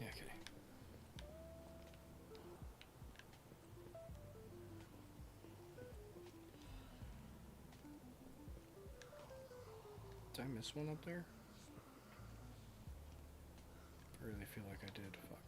Yeah, okay. Did I miss one up there? I really feel like I did. Fuck.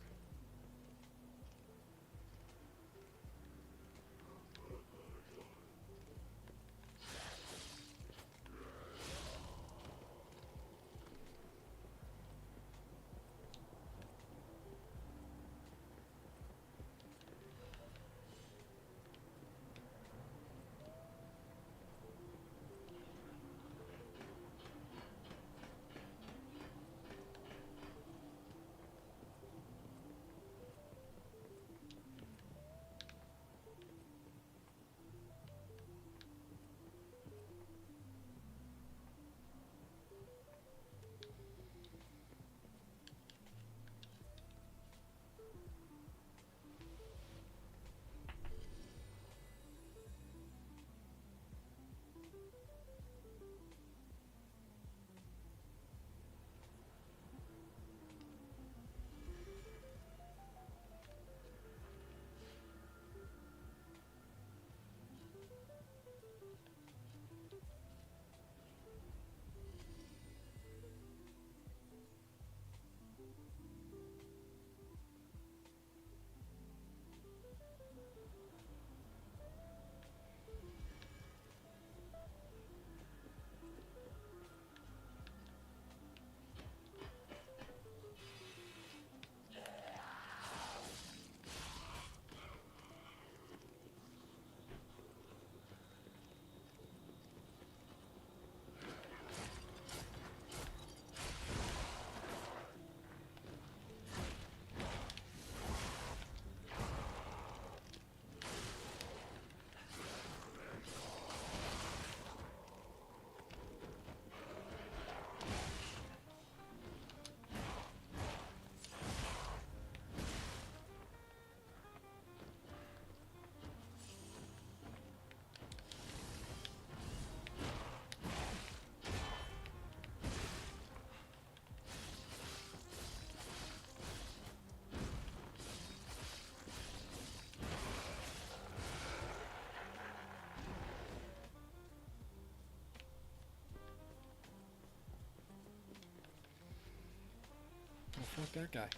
Fuck that guy.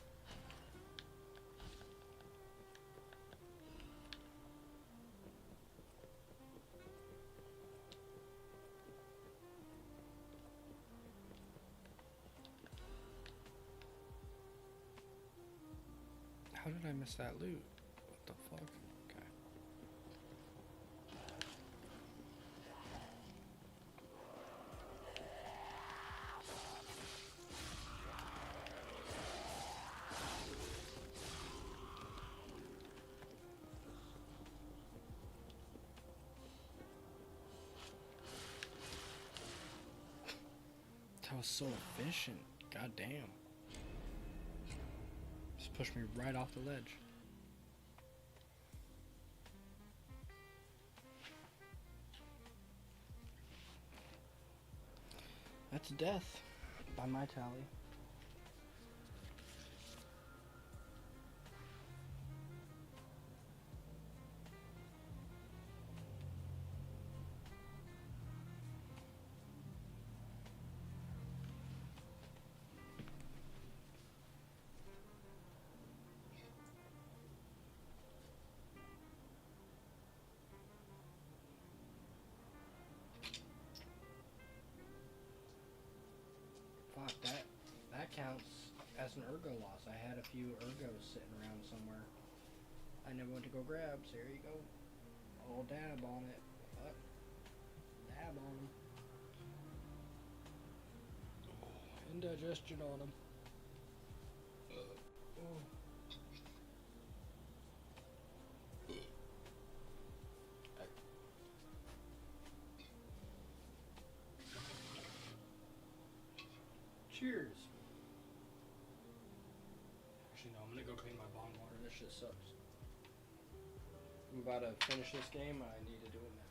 How did I miss that loot? What the fuck? Okay. That was so efficient. God damn. Just pushed me right off the ledge. That's death by my tally. Fuck, that counts as an ergo loss. I had a few ergos sitting around somewhere. I never went to go grab, so here you go. I'll dab on it. Fuck. Dab on them. Indigestion on them. Oh. Cheers. Actually, no, I'm gonna go clean my bong water. This shit sucks. I'm about to finish this game. I need to do it now.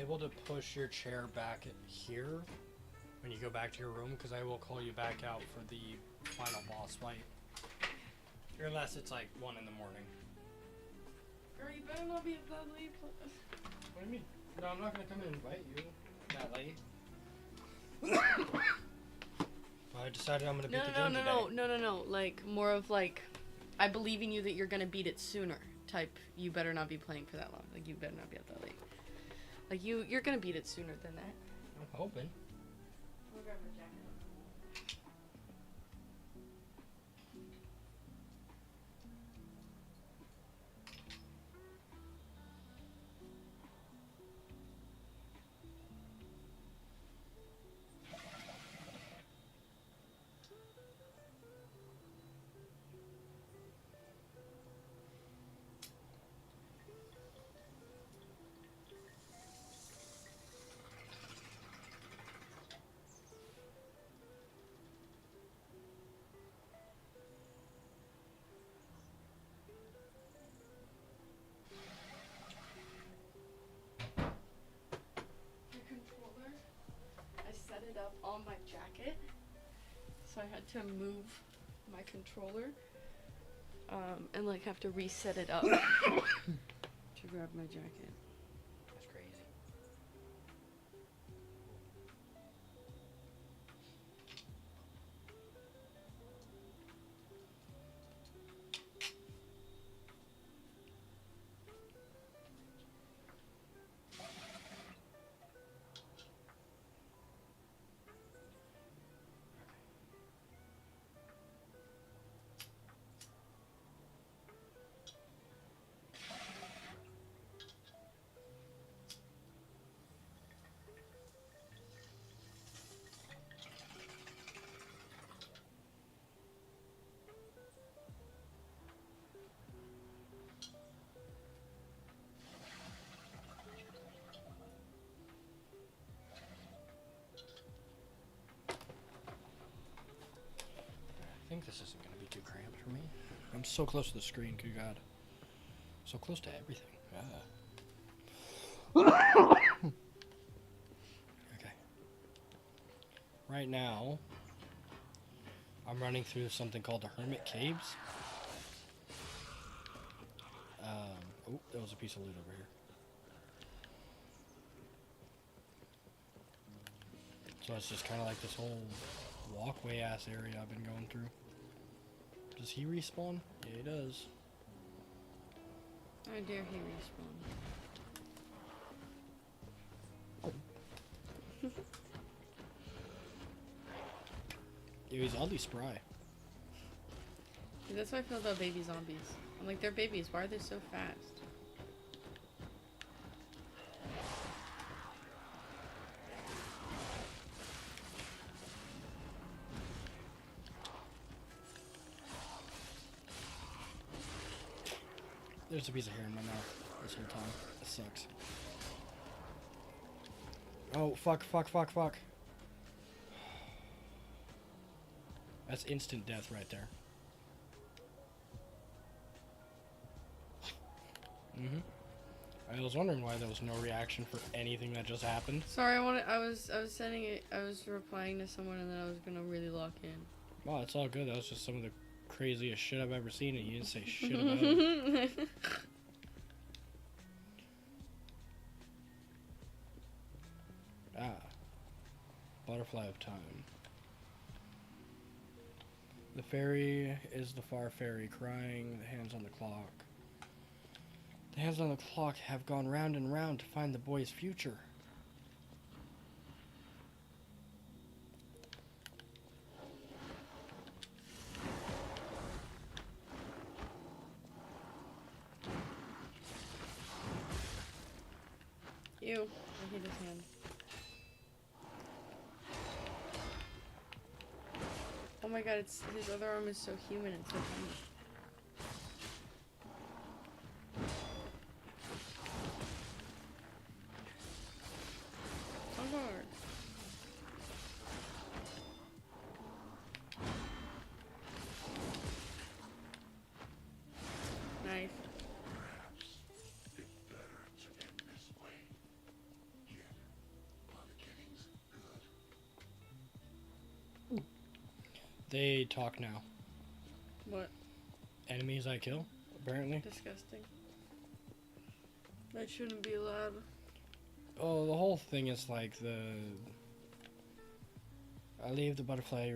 able to push your chair back here when you go back to your room? Because I will call you back out for the final boss fight. Unless it's like 1 in the morning. Girl, you better not be up that late. What do you mean? No, I'm not gonna come and invite you that late. I decided I'm gonna beat the game today. No. Like, more of like, I believe in you that you're gonna beat it sooner. Type, you better not be playing for that long. Like, you better not be up that late. Like, you're gonna beat it sooner than that. I'm hoping. I'll grab my jacket. It up on my jacket, so I had to move my controller and like have to reset it up to grab my jacket. That's crazy. I think this isn't going to be too cramped for me. I'm so close to the screen, good God. So close to everything. Okay. Right now, I'm running through something called the Hermit Caves. Oh, there was a piece of loot over here. So it's just kind of like this whole walkway ass area I've been going through. Does he respawn? Yeah, he does. How dare he respawn? Yeah, he's oddly spry. Dude, that's how I feel about baby zombies. I'm like, they're babies. Why are they so fast? There's a piece of hair in my mouth this whole time. That sucks. Oh, fuck. That's instant death right there. I was wondering why there was no reaction for anything that just happened. Sorry, I was sending it. I was replying to someone, and then I was gonna really lock in. Wow, it's all good. That was just some of the craziest shit I've ever seen, and you didn't say shit about it. Butterfly of time. The fairy is the far fairy crying, the hands on the clock. The hands on the clock have gone round and round to find the boy's future. Ew, I hate his hand. Oh my god, his other arm is so human and so tiny. So hard. Nice. It's better to end this way. You They talk now. What? Enemies I kill, apparently. Disgusting. That shouldn't be allowed. Oh, the whole thing is like I leave the butterfly.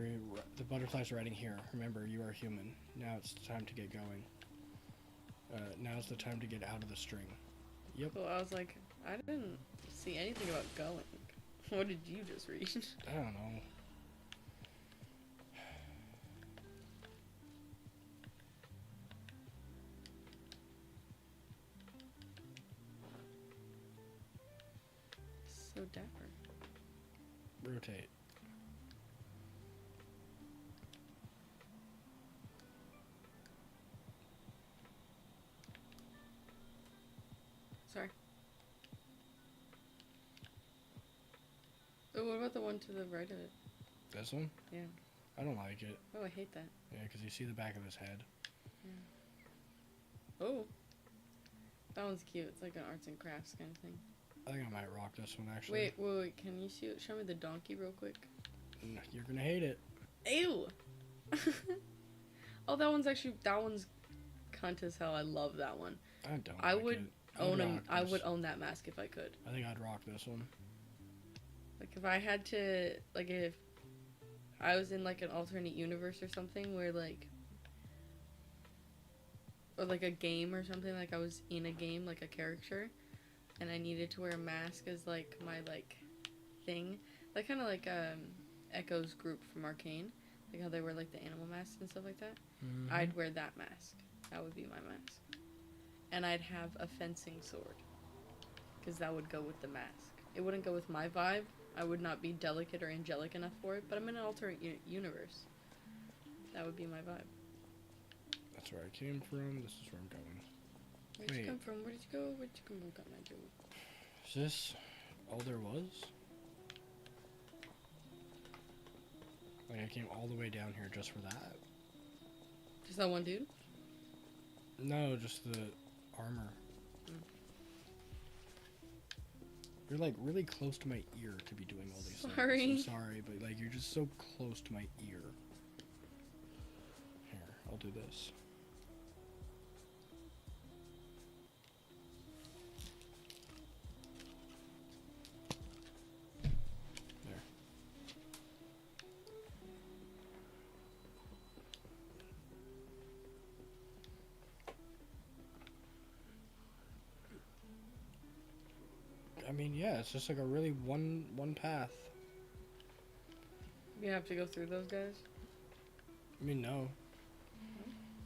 The butterfly's riding here. Remember, you are human. Now it's time to get going. Now's the time to get out of the string. Yep. Well, I was like, I didn't see anything about going. What did you just read? I don't know. So dapper. Rotate. Sorry. Oh, what about the one to the right of it? This one? Yeah. I don't like it. Oh, I hate that. Yeah, because you see the back of his head. Yeah. Oh. That one's cute. It's like an arts and crafts kind of thing. I think I might rock this one, actually. Wait. Can you show me the donkey real quick? You're gonna hate it. Ew! Oh, that one's cunt as hell. I love that one. I don't I like would it. own I'd rock I this. would own that mask if I could. I think I'd rock this one. Like if I had to, like if I was in like an alternate universe or something where like, or like a game or something, like I was in a game, like a character, and I needed to wear a mask as like my like thing, like kind of like Echo's group from Arcane, like how they wear like the animal masks and stuff like that. Mm-hmm. I'd wear that mask. That would be my mask. And I'd have a fencing sword, because that would go with the mask. It wouldn't go with my vibe. I would not be delicate or angelic enough for it, but I'm in an alternate universe. That would be my vibe. That's where I came from. This is where I'm going. Where'd you come from? Where did you go? Where'd you come from? Is this all there was? Like I came all the way down here just for that? Just that one dude? No, just the armor. Mm. You're like really close to my ear to be doing all these Sorry. things. I'm sorry, but like you're just so close to my ear. Here, I'll do this. There. I mean, yeah, it's just like a really one path. You have to go through those guys? I mean, no.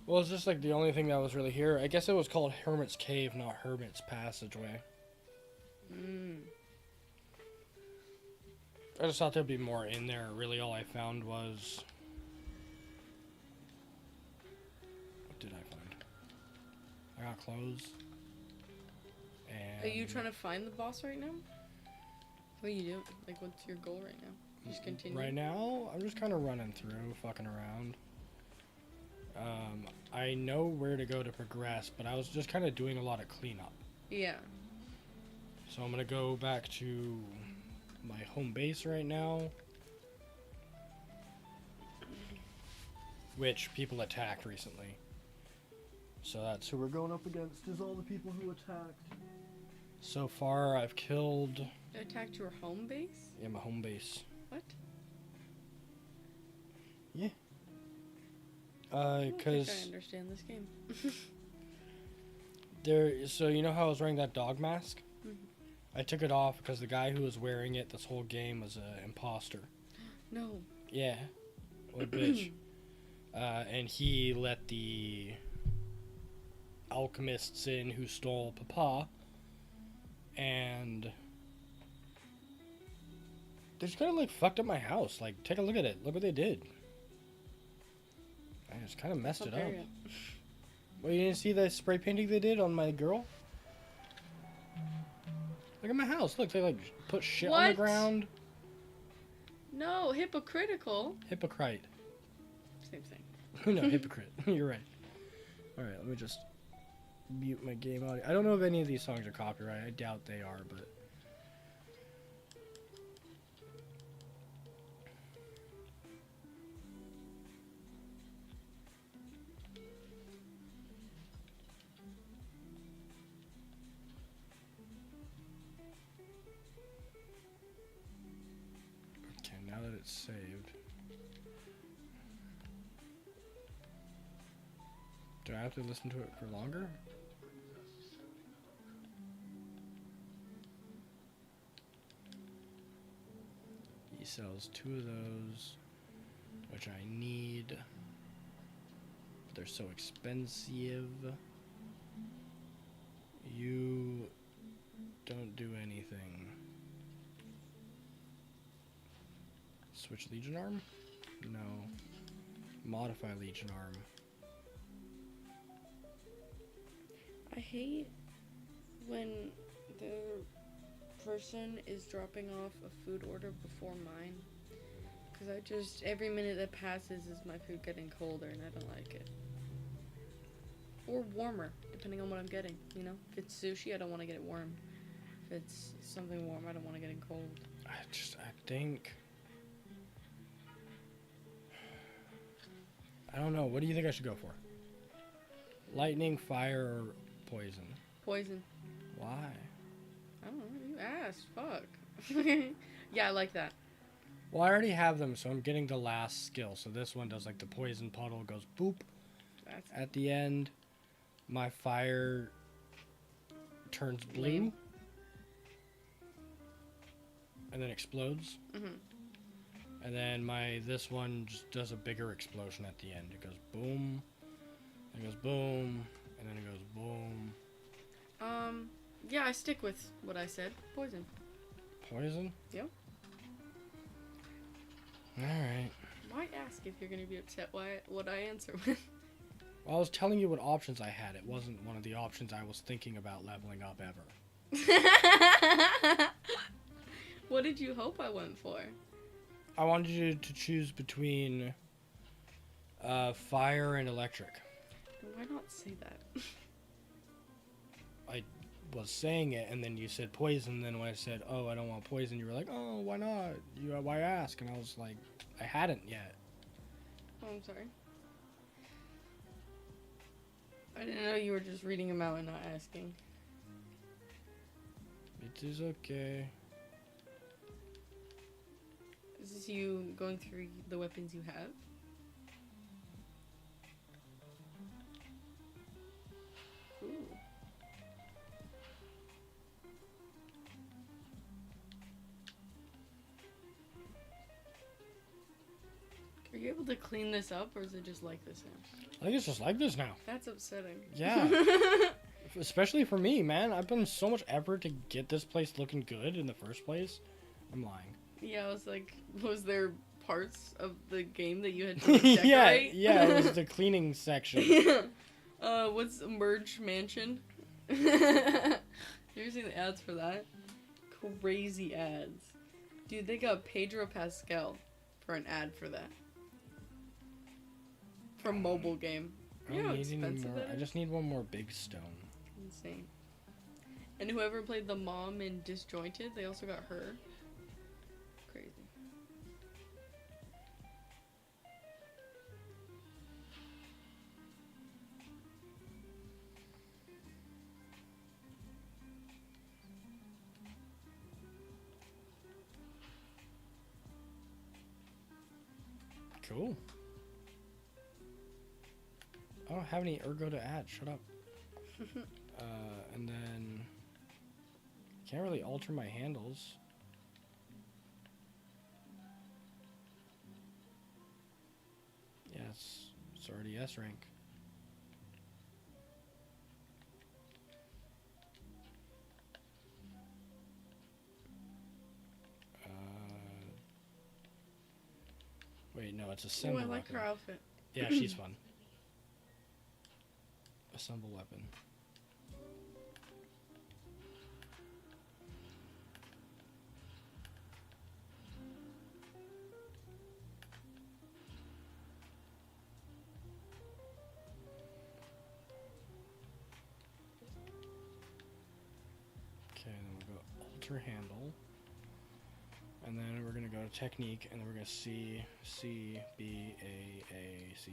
Well, it's just like the only thing that was really here. I guess it was called Hermit's Cave, not Hermit's Passageway. Mm. I just thought there'd be more in there. Really, all I found was... What did I find? I got clothes. And... Are you trying to find the boss right now? What are you doing? Like, what's your goal right now? Just continue? Right now, I'm just kind of running through, fucking around. I know where to go to progress, but I was just kind of doing a lot of cleanup. Yeah. So I'm gonna go back to my home base right now, which people attacked recently. So that's who we're going up against, is all the people who attacked. So far, I've killed... They attacked your home base? Yeah, my home base. What? Yeah. I don't Cause think I understand this game. so you know how I was wearing that dog mask? Mhm. I took it off because the guy who was wearing it this whole game was an imposter. No. Yeah. What a bitch. And he let the alchemists in who stole Papa, and they just kind of like fucked up my house. Like, take a look at it. Look what they did. I just kind of messed it up. Barbarian. Well, you didn't see the spray painting they did on my girl? Look at my house. Look, they like put shit on the What? ground. No, hypocritical. Hypocrite. Same thing. No, hypocrite. You're right. Alright, let me just mute my game audio. I don't know if any of these songs are copyright. I doubt they are, but... it's saved. Do I have to listen to it for longer? He sells 2 of those, which I need. But they're so expensive. You don't do anything. Switch Legion Arm? No. Modify Legion Arm. I hate when the person is dropping off a food order before mine. Because I just, every minute that passes is my food getting colder and I don't like it. Or warmer, depending on what I'm getting, you know? If it's sushi, I don't want to get it warm. If it's something warm, I don't want to get it cold. I think... I don't know. What do you think I should go for? Lightning, fire, or poison? Poison. Why? I don't know. You asked. Fuck. Yeah, I like that. Well, I already have them, so I'm getting the last skill. So this one does like the poison puddle, goes boop. That's at the end. My fire turns blue. Lame. And then explodes. Mm-hmm. And then this one just does a bigger explosion at the end. It goes boom, and it goes boom, and then it goes boom. Yeah, I stick with what I said. Poison. Poison? Yep. Alright. Why ask if you're gonna be upset what I answer with? Well, I was telling you what options I had. It wasn't one of the options I was thinking about leveling up ever. What did you hope I went for? I wanted you to choose between fire and electric. Why not say that? I was saying it, and then you said poison. Then when I said, "Oh, I don't want poison," you were like, "Oh, why not? Why ask?" And I was like, "I hadn't yet." Oh, I'm sorry. I didn't know you were just reading them out and not asking. It is okay. Is this you going through the weapons you have? Ooh. Are you able to clean this up, or is it just like this now? I think it's just like this now. That's upsetting. Yeah. Especially for me, man. I've put in so much effort to get this place looking good in the first place. I'm lying. Yeah, I was like, was there parts of the game that you had to decorate? yeah, it was the cleaning section. What's Merge Mansion? You ever seen the ads for that? Crazy ads. Dude, they got Pedro Pascal for an ad for that. For a mobile game. I You know don't how need any expensive more. that I is? just need one more big stone. Insane. And whoever played the mom in Disjointed, they also got her. Crazy. Cool. I don't have any Ergo to add. Shut up. And then can't really alter my handles. Yes, it's already S rank. Wait, no, it's a Oh, symbol I like weapon. her outfit. Yeah, she's fun. Assemble weapon. Okay, then we'll go alter handle. And then we're gonna go to technique, and then we're gonna C, B, A, C,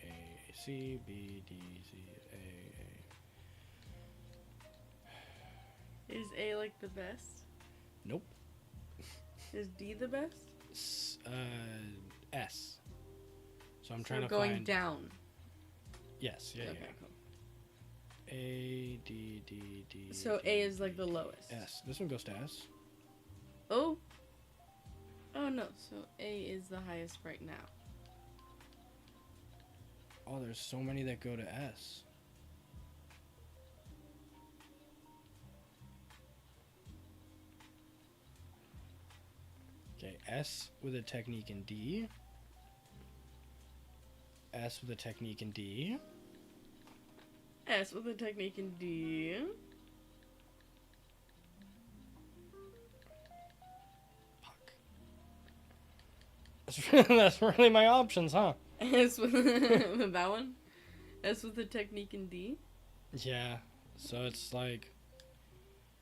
A, C, B, D, C, A. Is A like the best? Nope. Is D the best? S. So I'm So trying we're to going find. down. Yes. Yeah. Okay, Yeah. cool. A D D D. So D, A is like D, the lowest. S. This one goes to S. Oh. Oh no. So A is the highest right now. Oh, there's so many that go to S. Okay, S with a technique in D. S with a technique in D. S with a technique in D. That's really my options, huh? S with that one. S with a technique in D. Yeah. So it's like,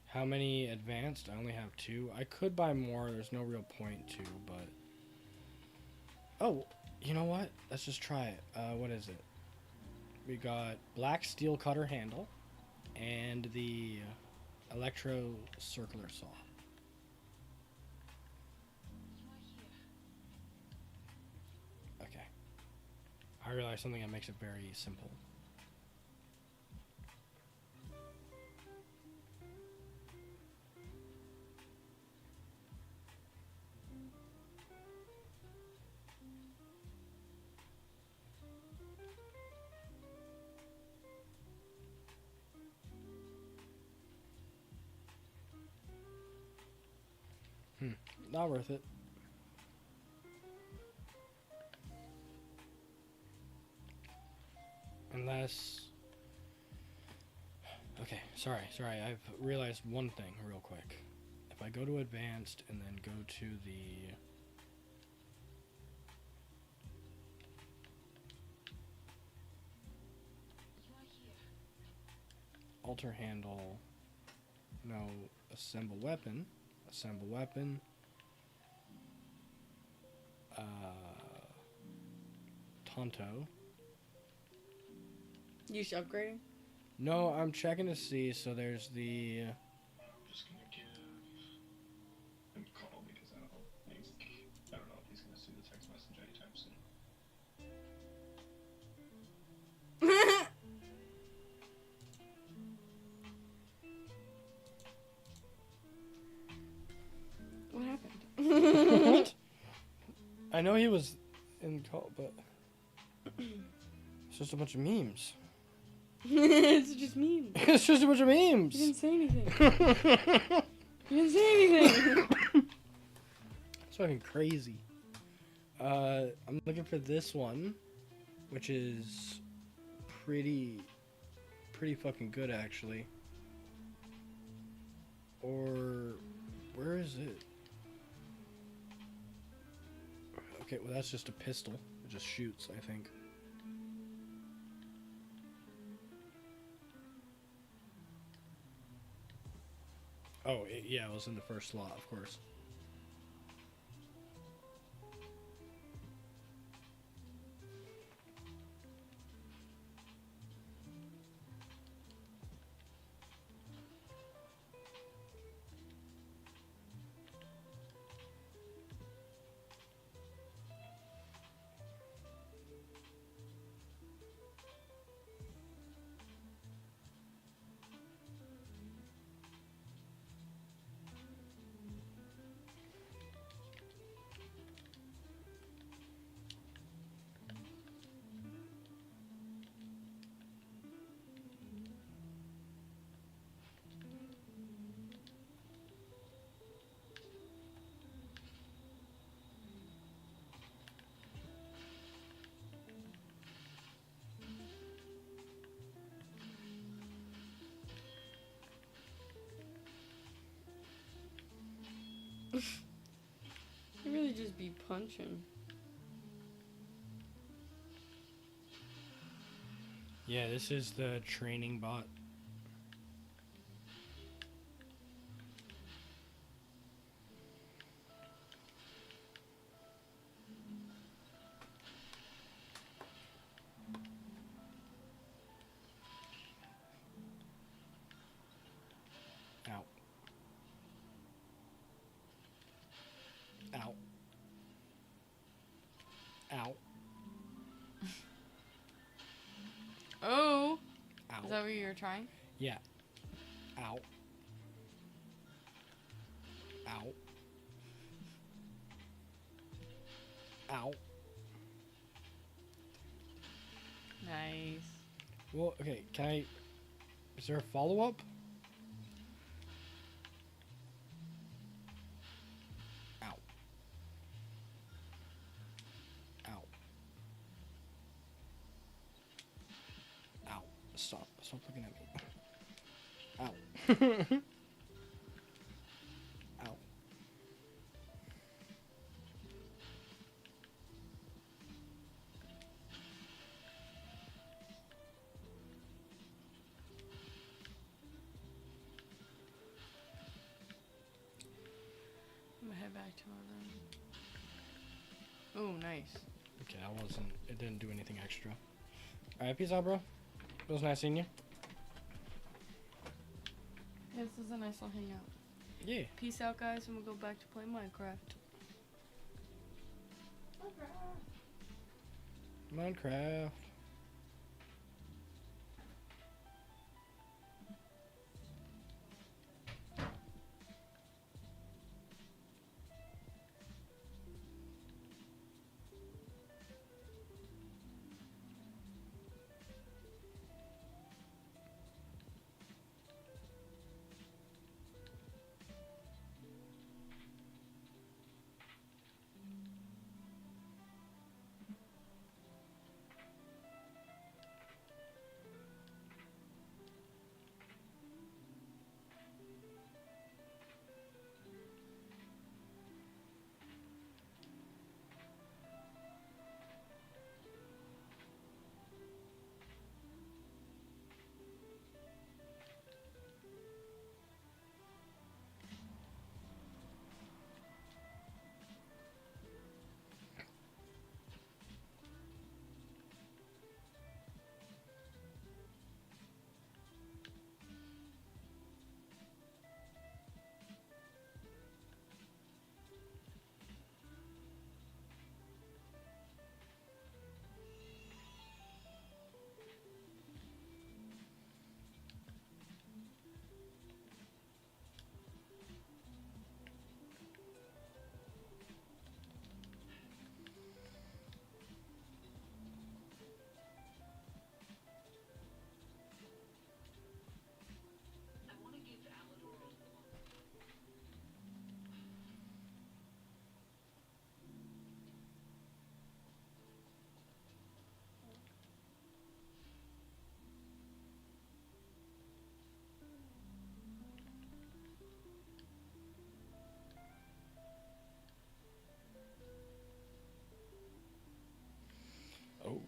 how many advanced? I only have 2. I could buy more. There's no real point to, but. Oh, you know what? Let's just try it. What is it? We got black steel cutter handle and the electro circular saw. Okay. I realized something that makes it very simple. Not worth it. Unless... Okay, sorry. I've realized one thing real quick. If I go to advanced and then go to the... alter handle... No, assemble weapon. Tonto. You should upgrading? No, I'm checking to see. So there's the. I'm just gonna give him a call because I don't know if he's gonna see the text message anytime soon. What happened? What? I know he was in call, but it's just a bunch of memes. It's just memes. It's just a bunch of memes. You didn't say anything. You didn't say anything. It's fucking crazy. I'm looking for this one, which is pretty fucking good actually. Or where is it? Okay, well that's just a pistol. It just shoots, I think. Oh, yeah, it was in the first slot, of course. You really just be punching. Yeah, this is the training bot. Ow. Ow. Is that what you were trying? Yeah. Ow. Ow. Ow. Nice. Well, okay, can I... Is there a follow-up? Ow. Ow. Ow. Stop. Stop looking at me. Ow. Ow. I'm gonna head back to my room. Oh, nice. Okay, I wasn't... It didn't do anything extra. Alright, peace out, bro. It was nice seeing you. Yeah, this is a nice little hangout. Yeah. Peace out, guys, and we'll go back to play Minecraft. Minecraft. Oh.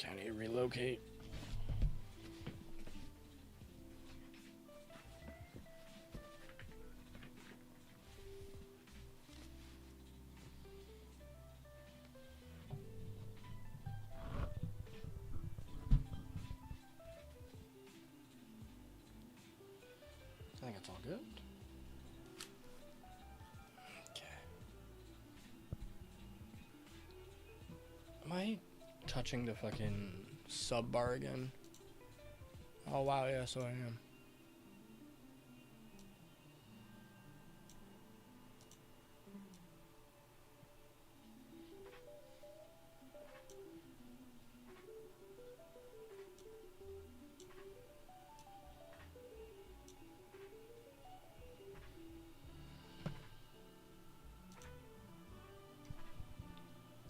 I need to relocate. I think it's all good. Okay. Am I touching the fucking sub bar again? Oh wow, yeah, so I am.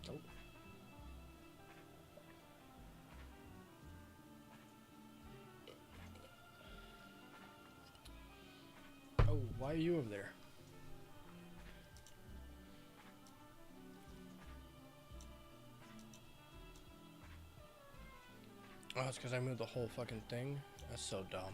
Nope. Oh, why are you over there? Oh, it's because I moved the whole fucking thing? That's so dumb.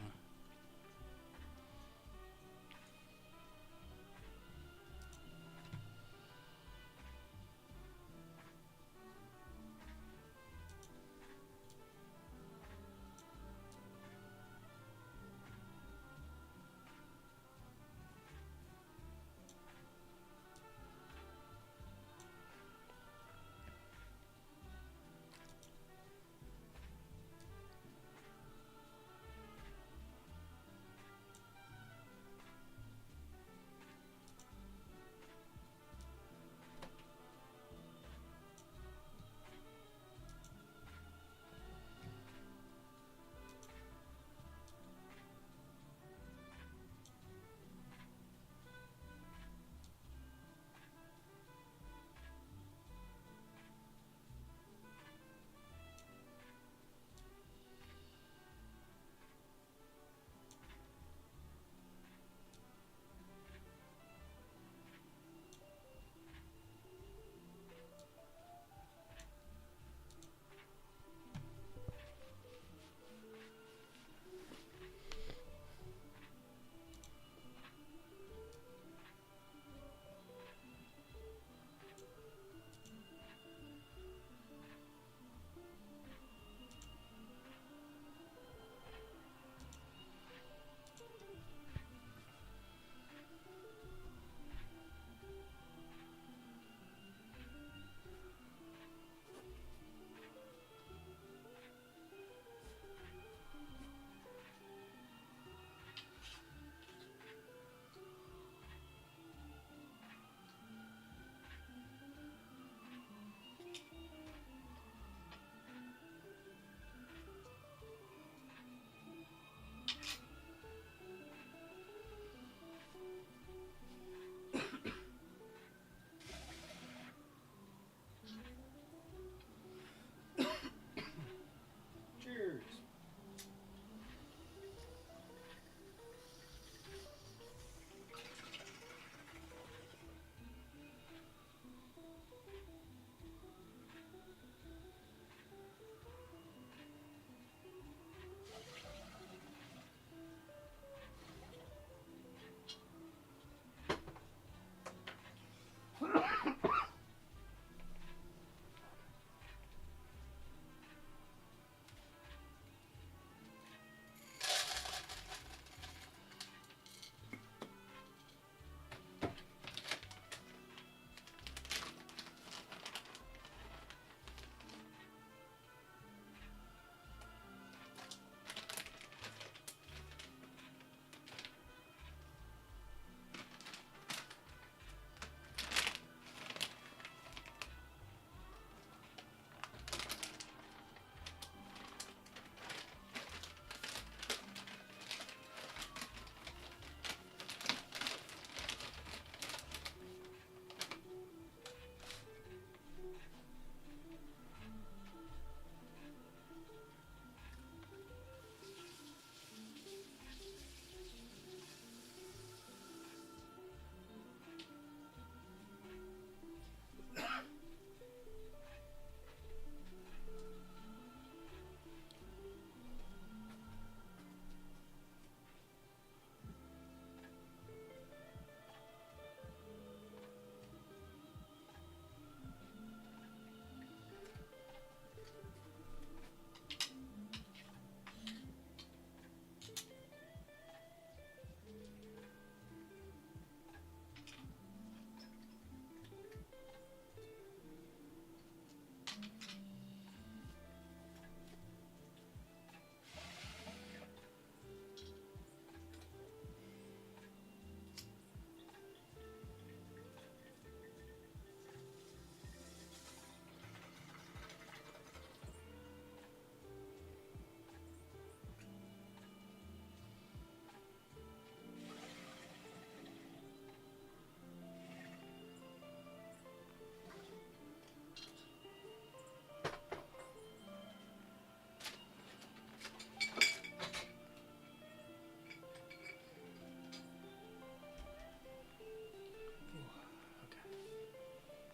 Cheers.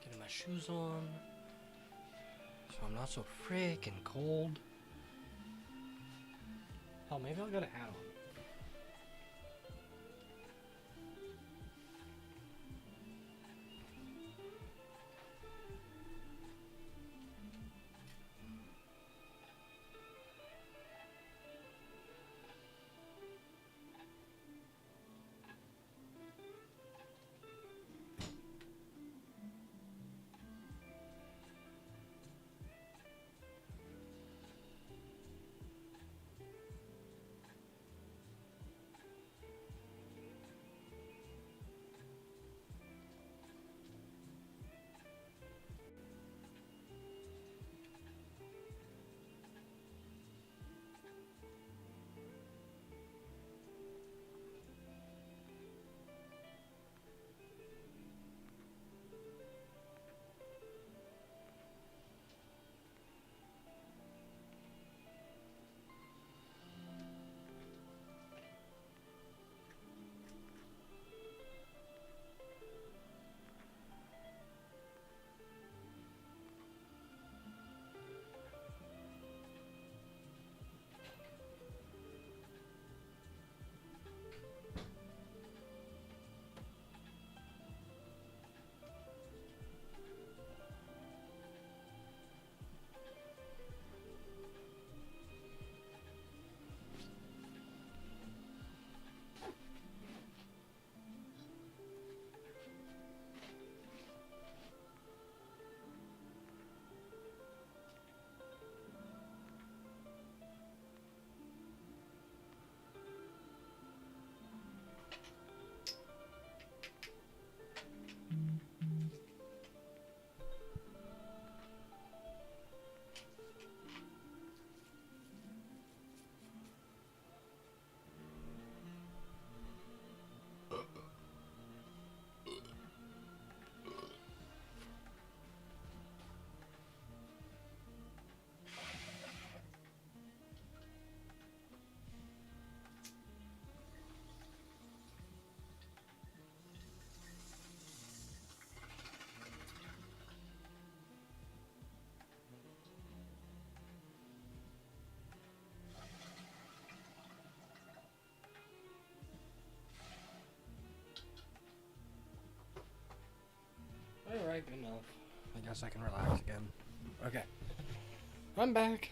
Getting my shoes on so I'm not so freaking cold. Hell, maybe I'll get a hat on. Alright, good enough. I guess I can relax again. Okay. I'm back.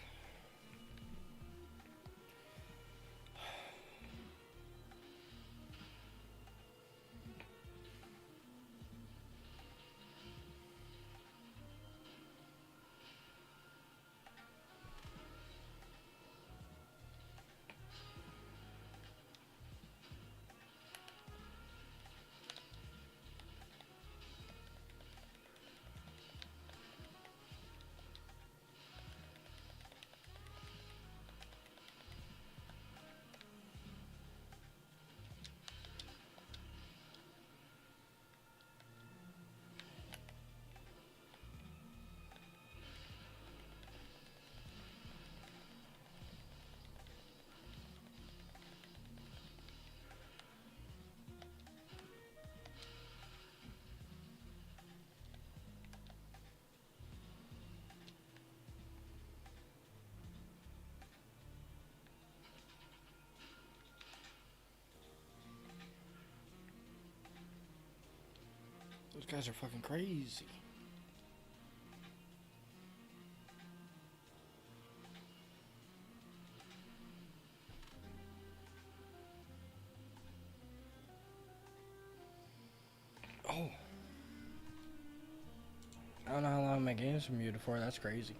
Those guys are fucking crazy. Oh. I don't know how long my game's been muted for. That's crazy.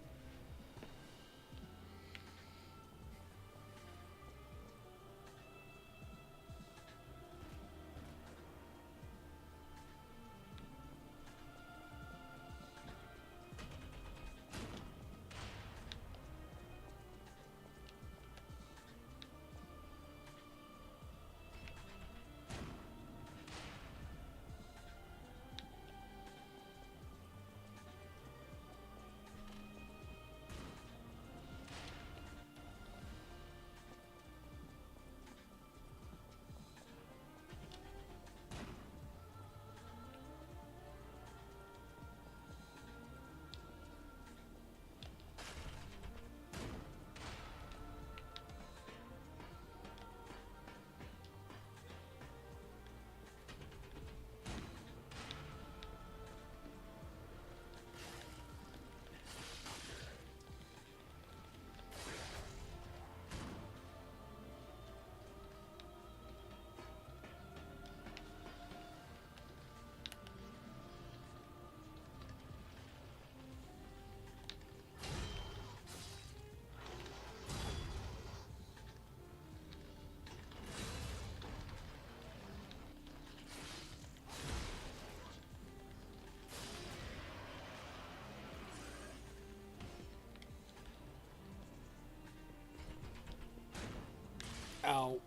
Ow.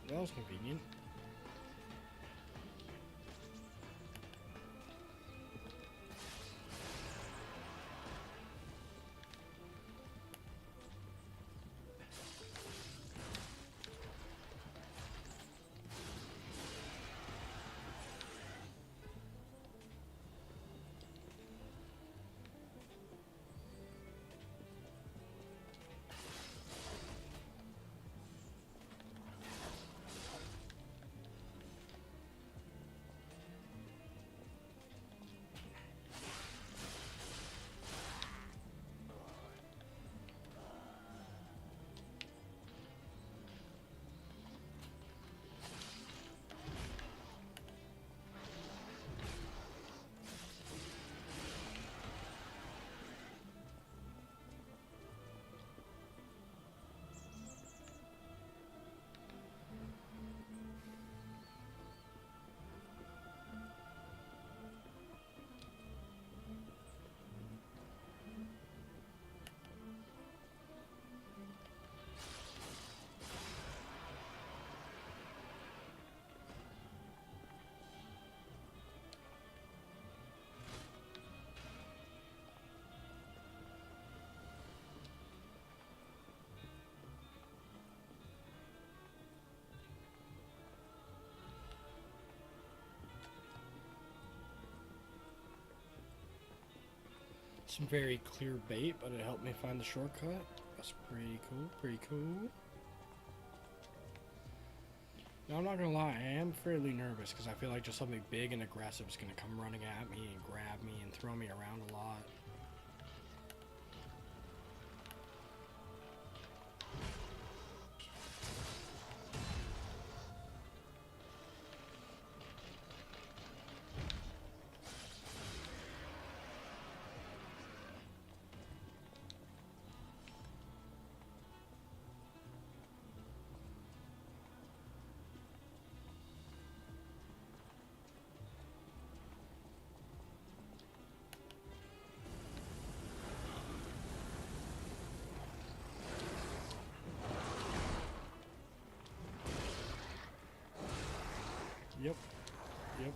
That was convenient. Some very clear bait, but it helped me find the shortcut. That's pretty cool, pretty cool. Now, I'm not gonna lie, I am fairly nervous because I feel like just something big and aggressive is gonna come running at me and grab me and throw me around a lot. Yep. Yep.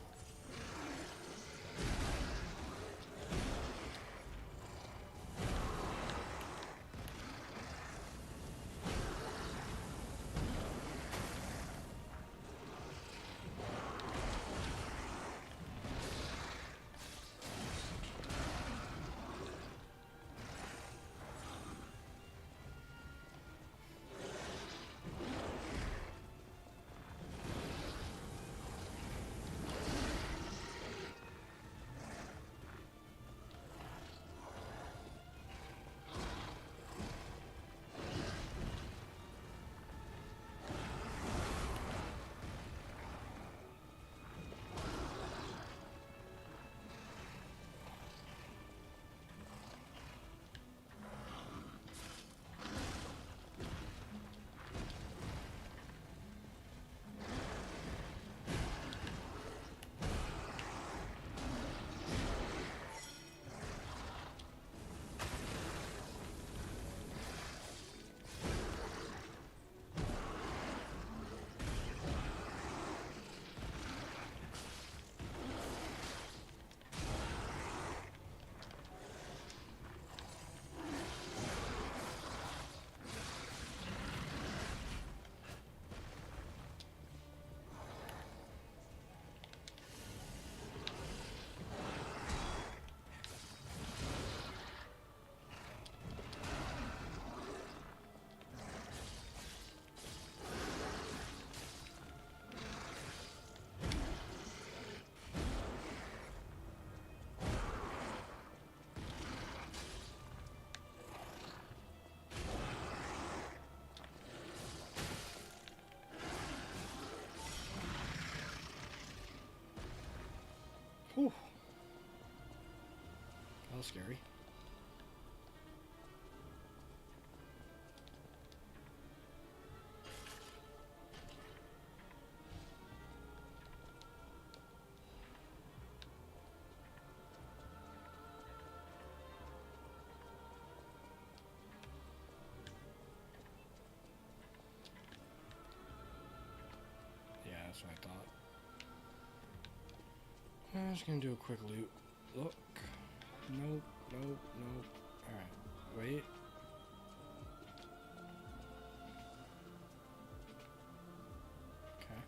Whew. That was scary. Yeah, that's what I thought. I'm just gonna do a quick loot. Look. Nope, nope, nope. Alright, wait. Okay.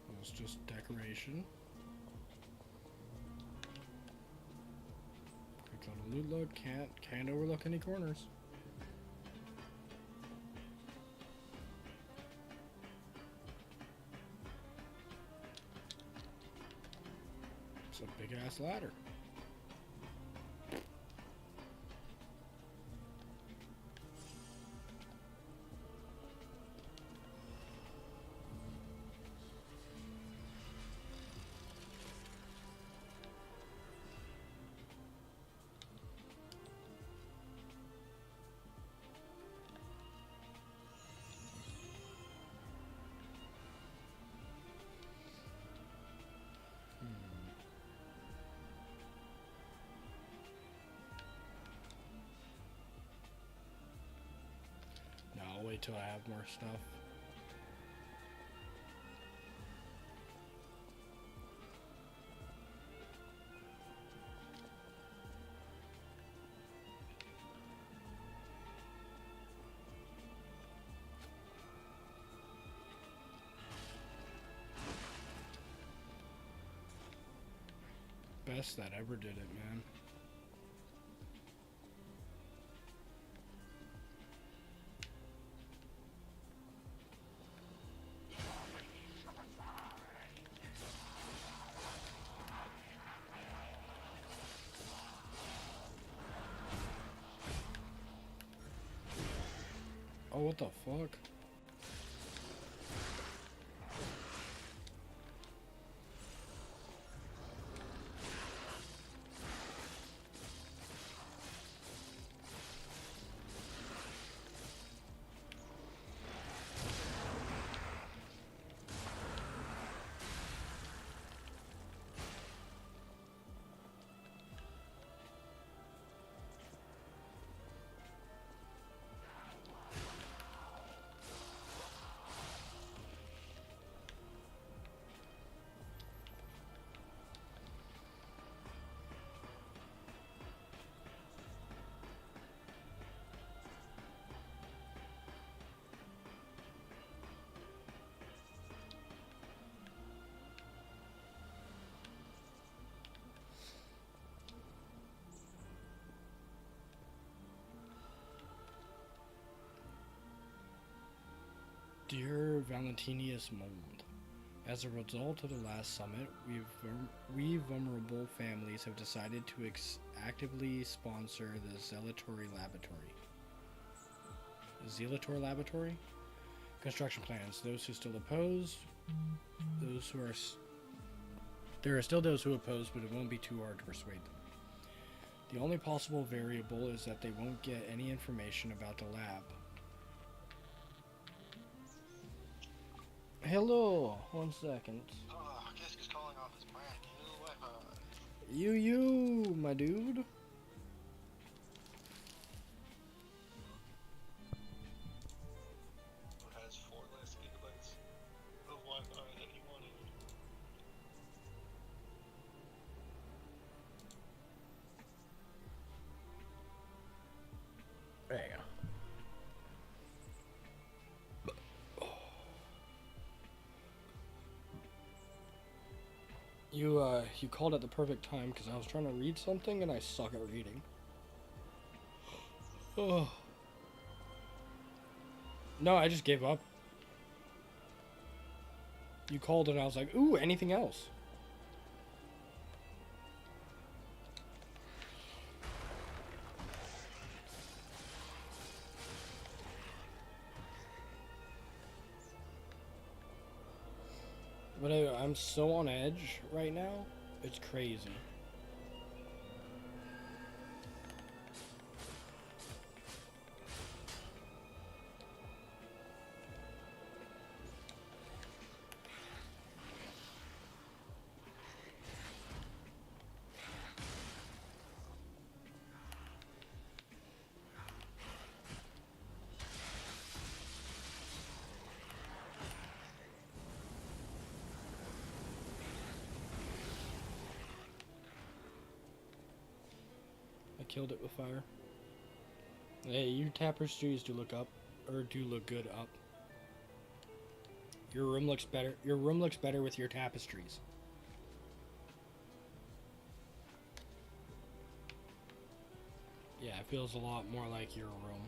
That was just decoration. Quick little loot look. Can't overlook any corners. It's a big ass ladder. No, I'll wait till I have more stuff. Best that ever did it, man. Oh, what the fuck? Dear Valentinius Mold, as a result of the last summit, we vulnerable families have decided to actively sponsor the Zelatory Laboratory. Zelator Laboratory? Construction plans. Those who still oppose, those who are... There are still those who oppose, but it won't be too hard to persuade them. The only possible variable is that they won't get any information about the lab. Hello, 1 second. Kisk is calling off his brand new weapon. You, my dude. Who has 4 less gigabytes of Wi-Fi than he wanted. There you go. You called at the perfect time because I was trying to read something and I suck at reading. Oh. No, I just gave up. You called and I was like, ooh, anything else? But I'm so on edge right now. It's crazy. I killed it with fire. Hey, your tapestries do look up, or do look good up. Your room looks better. Your room looks better with your tapestries. Yeah, it feels a lot more like your room.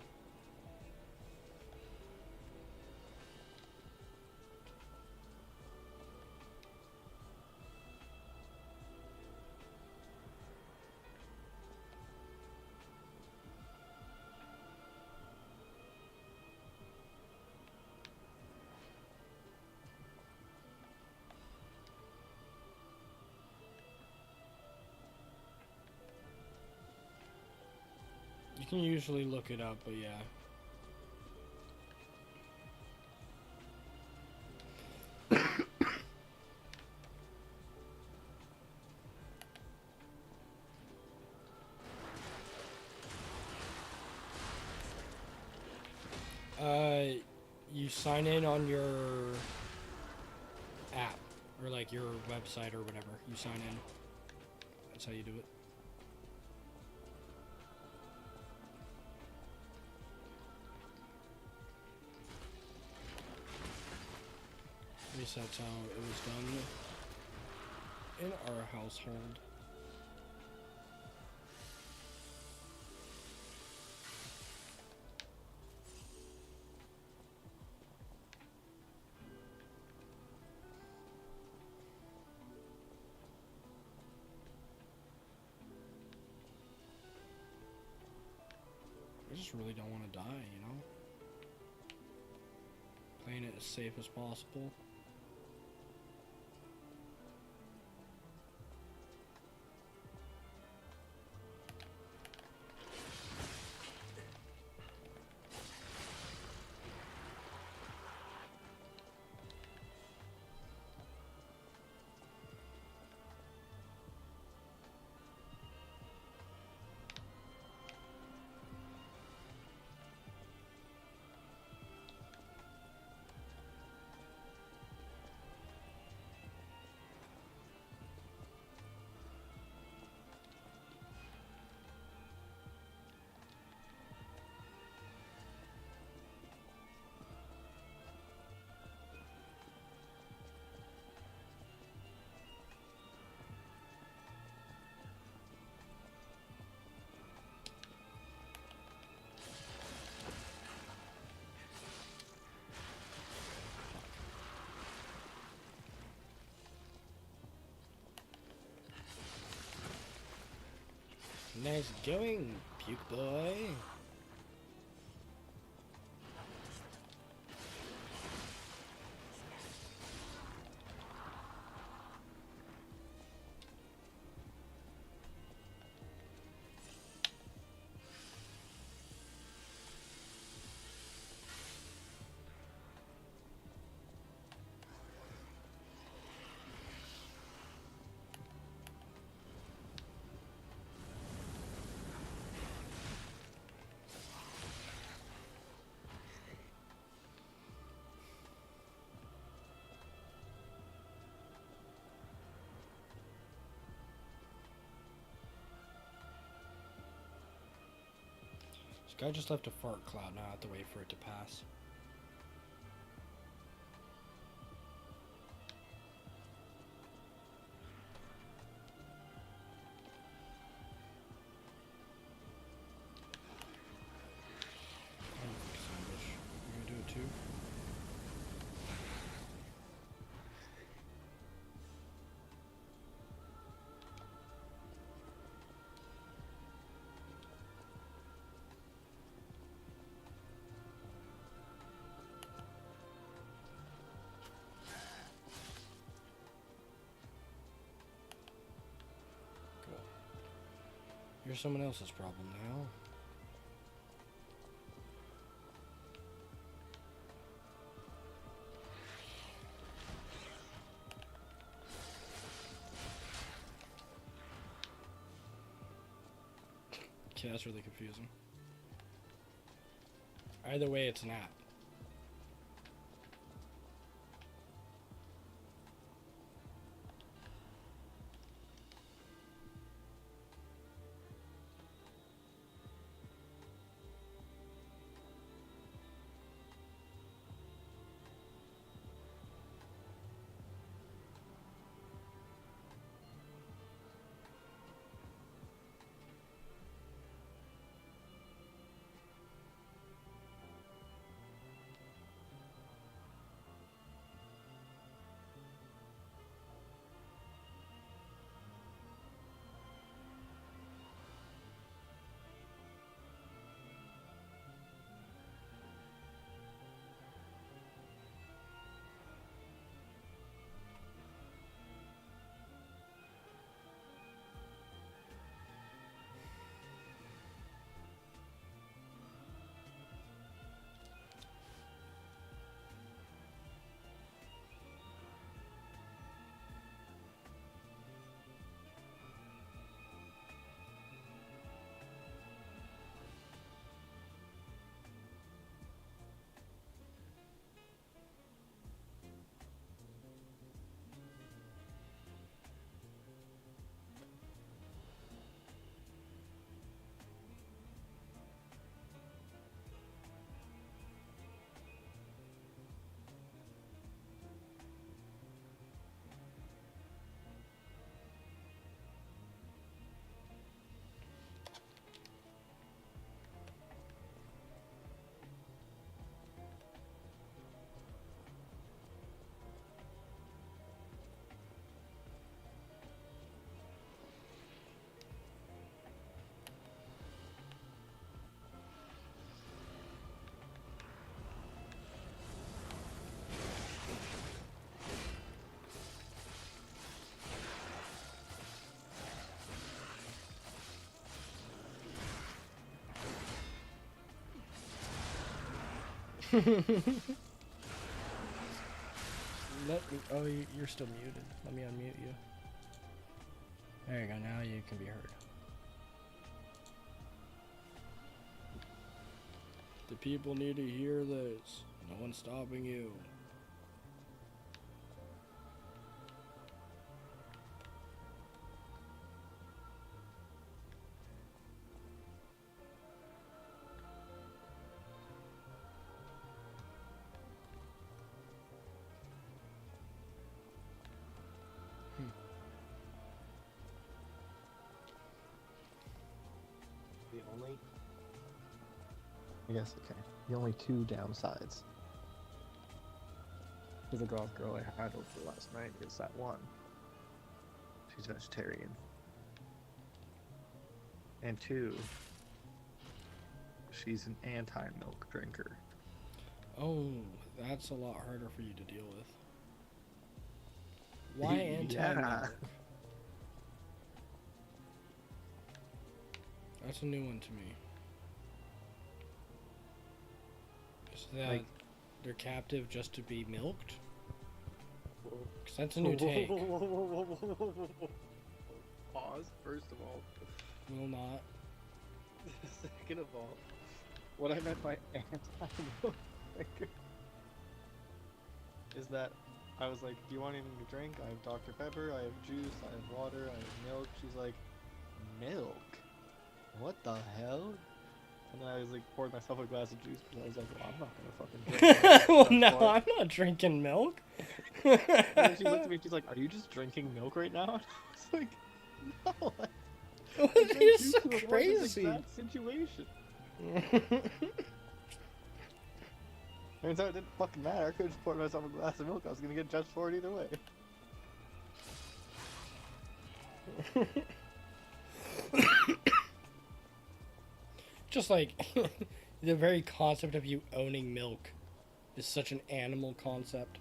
You can usually look it up, but yeah. You sign in on your app, or like your website or whatever. You sign in. That's how you do it. At least that's how it was done in our household. I just really don't want to die, you know? Playing it as safe as possible. Nice going, puke boy. This guy just left a fart cloud, now I have to wait for it to pass. You gonna do it too? You're someone else's problem now. Okay, that's really confusing. Either way, it's an app. Let me. Oh, you're still muted. Let me unmute you. There you go. Now you can be heard. The people need to hear this. No one's stopping you. The only, I guess, okay, the only two downsides to the goth girl I had over last night is that one, she's vegetarian, and two, she's an anti-milk drinker. Oh, that's a lot harder for you to deal with. Why anti-milk? Yeah. That's a new one to me. Is that Like, they're captive just to be milked? Because that's a new take. Pause, first of all. Will not. Second of all, what I meant by anti-milk drinker is that I was like, do you want anything to drink? I have Dr. Pepper, I have juice, I have water, I have milk. She's like, milk? What the hell? And then I was like, poured myself a glass of juice because I was like, well, I'm not gonna fucking drink milk. Well, no, I'm not drinking milk. And then she looked at me, she's like, are you just drinking milk right now? And I was like, no. You're so to avoid this crazy. exact situation. Turns out it didn't fucking matter. I could have just poured myself a glass of milk. I was gonna get judged for it either way. Just like the very concept of you owning milk is such an animal concept.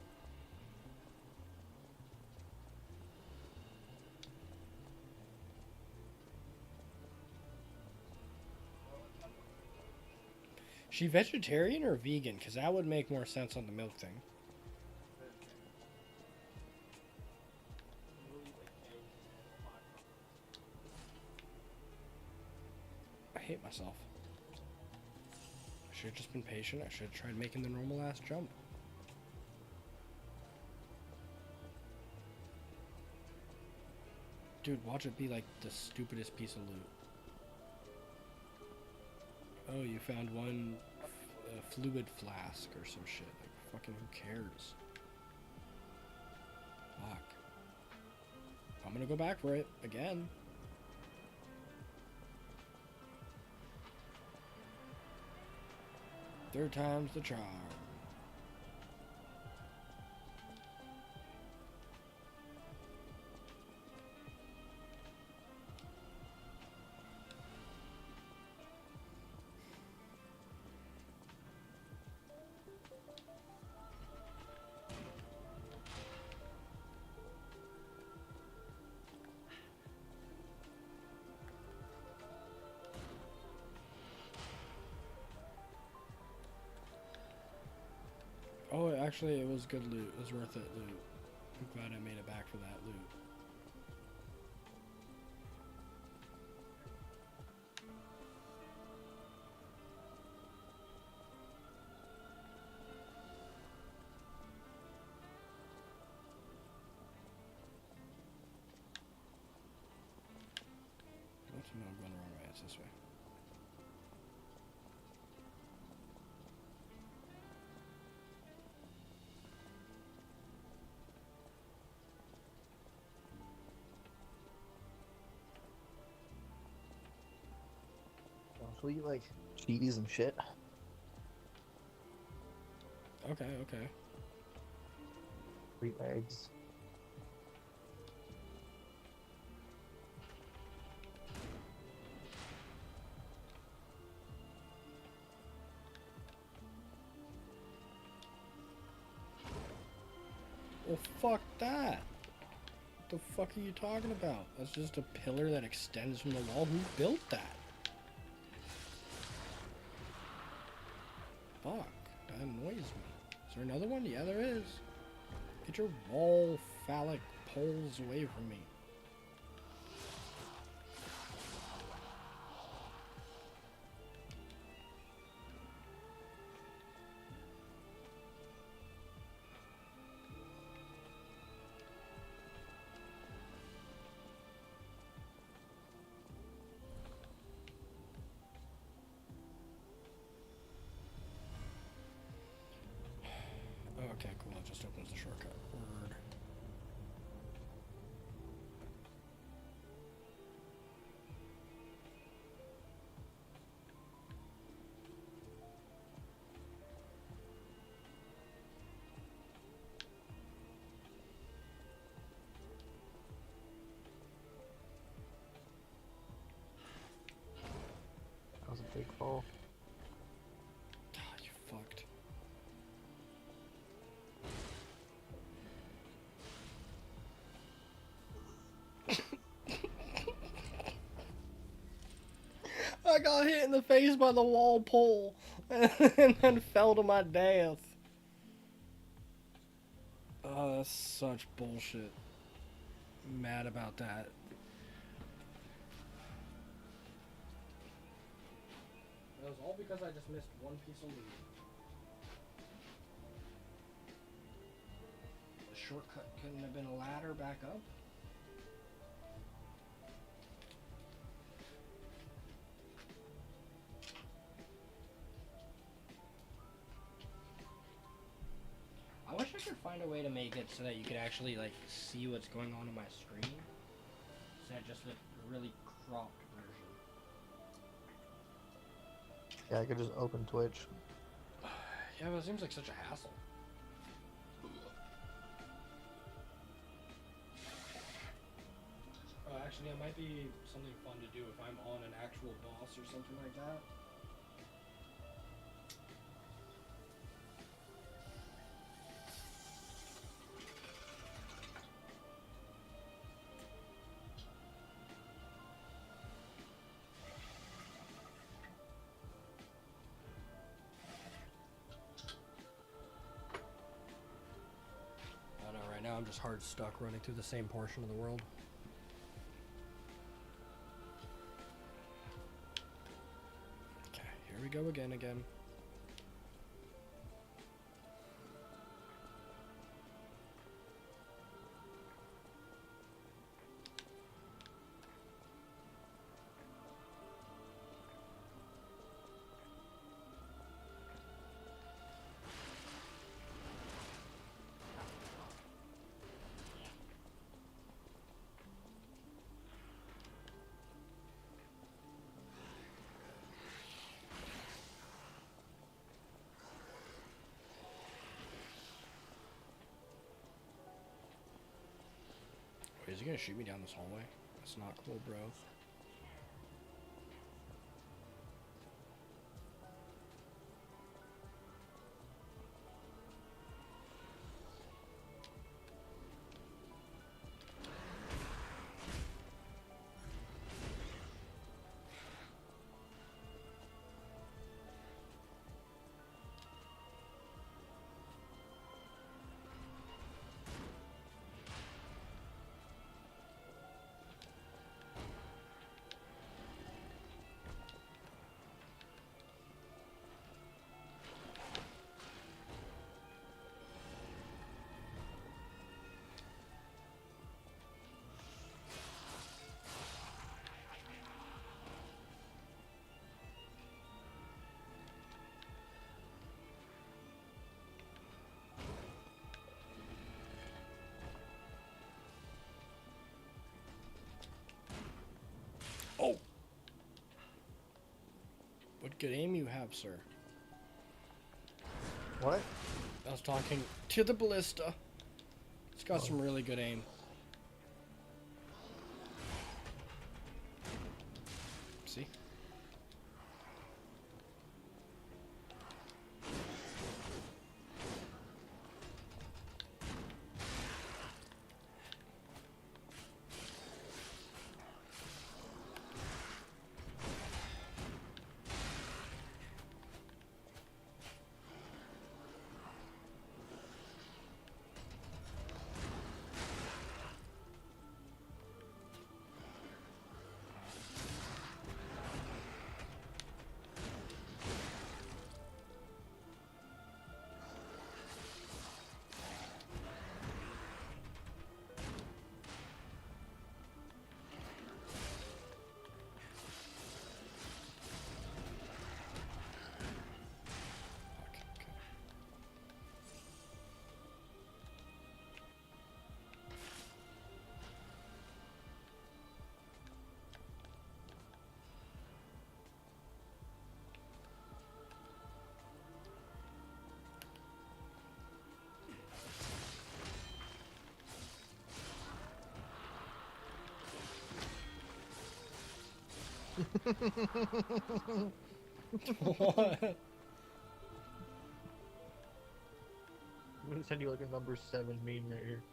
She vegetarian or vegan? Because that would make more sense on the milk thing. I hate myself. I should have just been patient. I should have tried making the normal ass jump. Dude, watch it be like the stupidest piece of loot. Oh, you found one fluid flask or some shit. Like, fucking who cares? Fuck. I'm gonna go back for it again. Third time's the charm. Oh, actually, it was good loot. It was worth it loot. I'm glad I made it back for that loot. Oops, no, I'm going the wrong way. It's this way. So you like cheese and shit? Okay, okay. 3 eggs. Well, fuck that. What the fuck are you talking about? That's just a pillar that extends from the wall. Who built that? Fuck. That annoys me. Is there another one? Yeah, there is. Get your wall phallic poles away from me. Okay, cool. It just opens the shortcut. Word. That was a big fall. Ah, you fucked. I got hit in the face by the wall pole and then fell to my death. Oh, that's such bullshit. I'm mad about that. It was all because I just missed one piece of loot. The shortcut couldn't have been a ladder back up. I wish I could find a way to make it so that you could actually like see what's going on my screen. Instead of just with a really cropped version. Yeah, I could just open Twitch. Yeah, but it seems like such a hassle. Oh, actually, it might be something fun to do if I'm on an actual boss or something like that. I'm just hard stuck running through the same portion of the world. Okay, here we go again. Wait, is he gonna shoot me down this hallway? That's not cool, bro. Oh! What good aim you have, sir. What? I was talking to the ballista. It's got some really good aim. See? What? I'm gonna send you like a number 7 meme right here.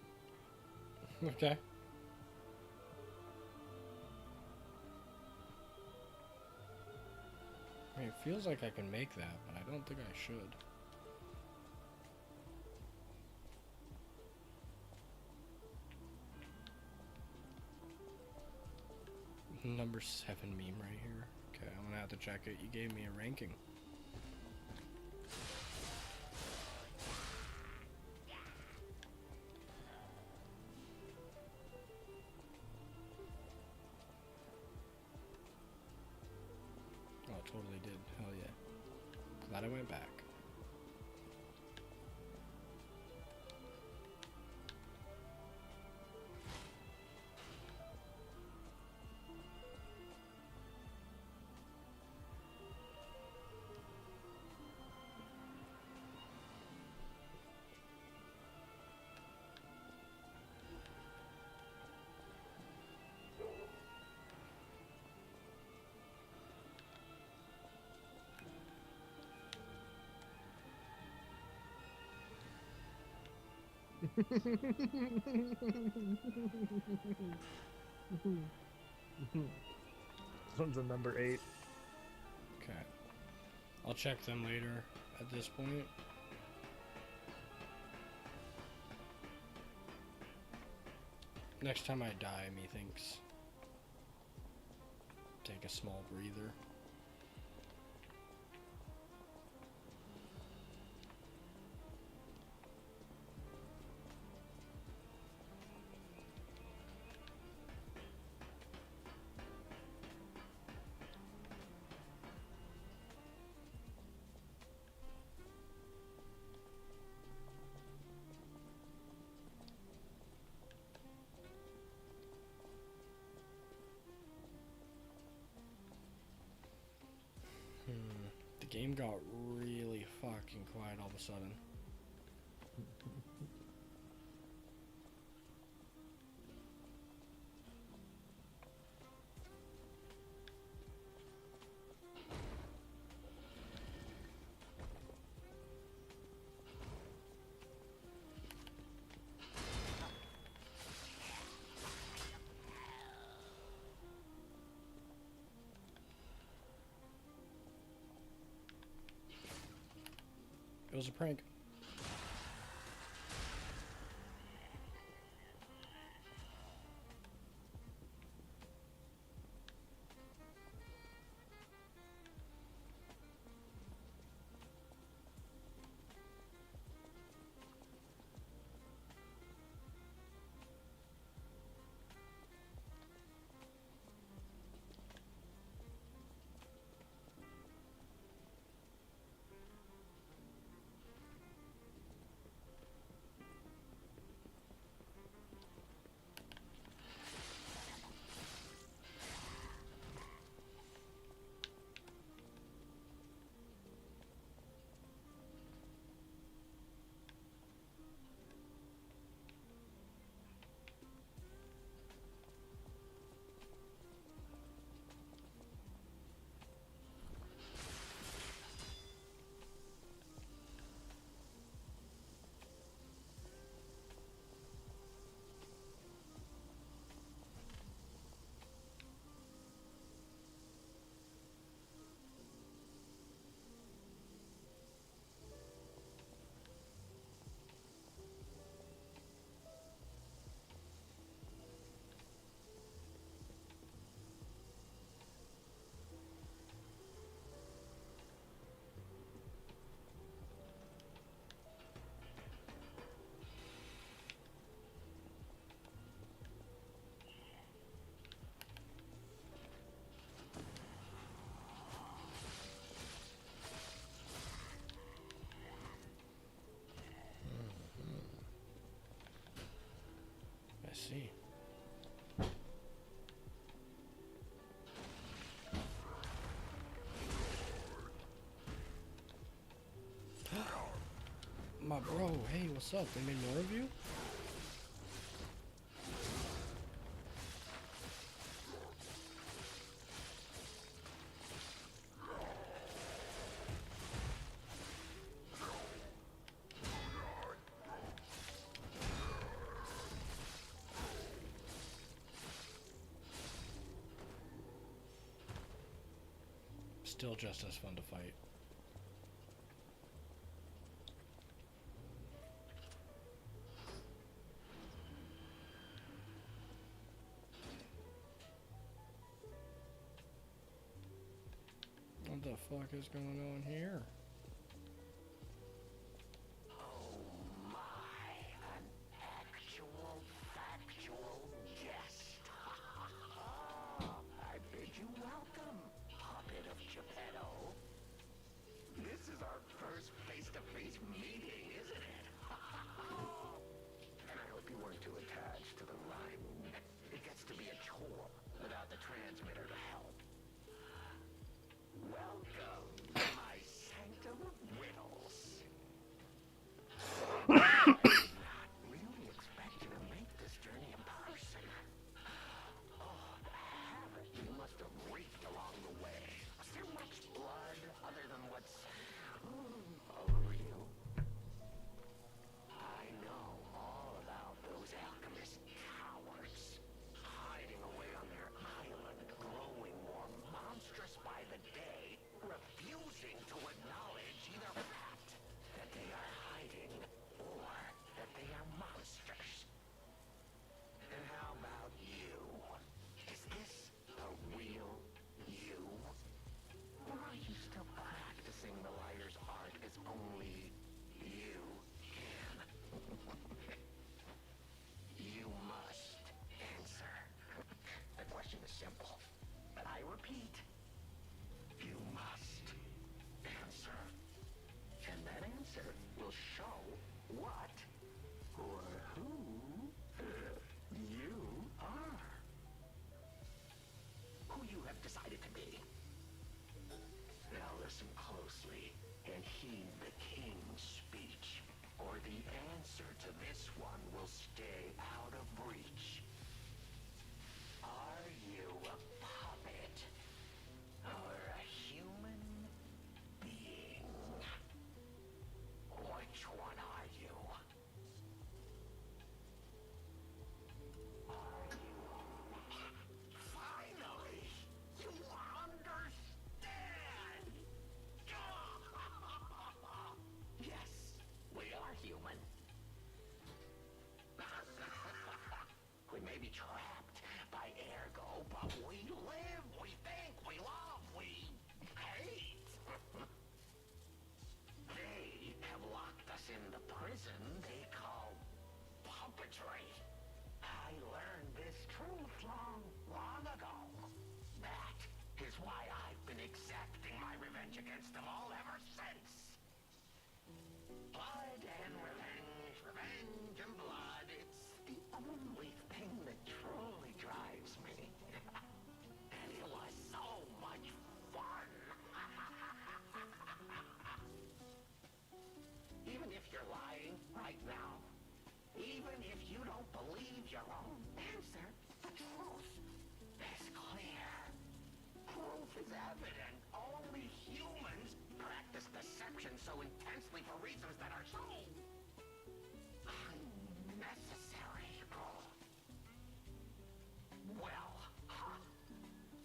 Okay. I mean, it feels like I can make that, but I don't think I should. Number 7 meme right here. Okay, I'm gonna have to check it. You gave me a ranking. Oh, it totally did. Hell yeah. Glad I went back. This one's a number 8. Okay. I'll check them later at this point. Next time I die, methinks. Take a small breather. The game got really fucking quiet all of a sudden. It was a prank. I see. My bro, hey, what's up? They made more of you? Still just as fun to fight. What the fuck is going on here? Oh my, an actual factual jest. I bid you welcome, puppet of Geppetto. This is our first face-to-face meeting, isn't it? And I hope you weren't too attached to the rhyme. It gets to be a chore without the transmitter to help. Welcome to my sanctum. closely and heed the king's speech, or the answer to this one will stay out of reach. Are you a puppet or a human being? Which one are you? Finally, you understand! Yes, we are human. We may be trapped by Ergo, but we live, we think, we love, we hate. They have locked us in the prison they call puppetry. I learned this truth long, long ago. That is why I've been exacting my revenge against them all ever since. Blood and revenge, revenge and blood. It's the only thing that truly drives me. And it was so much fun. Even if you're lying right now, even if you don't believe your own answer, the truth is clear. Proof is evident. Only humans practice deception so intensely for reasons that are so unnecessary. Well,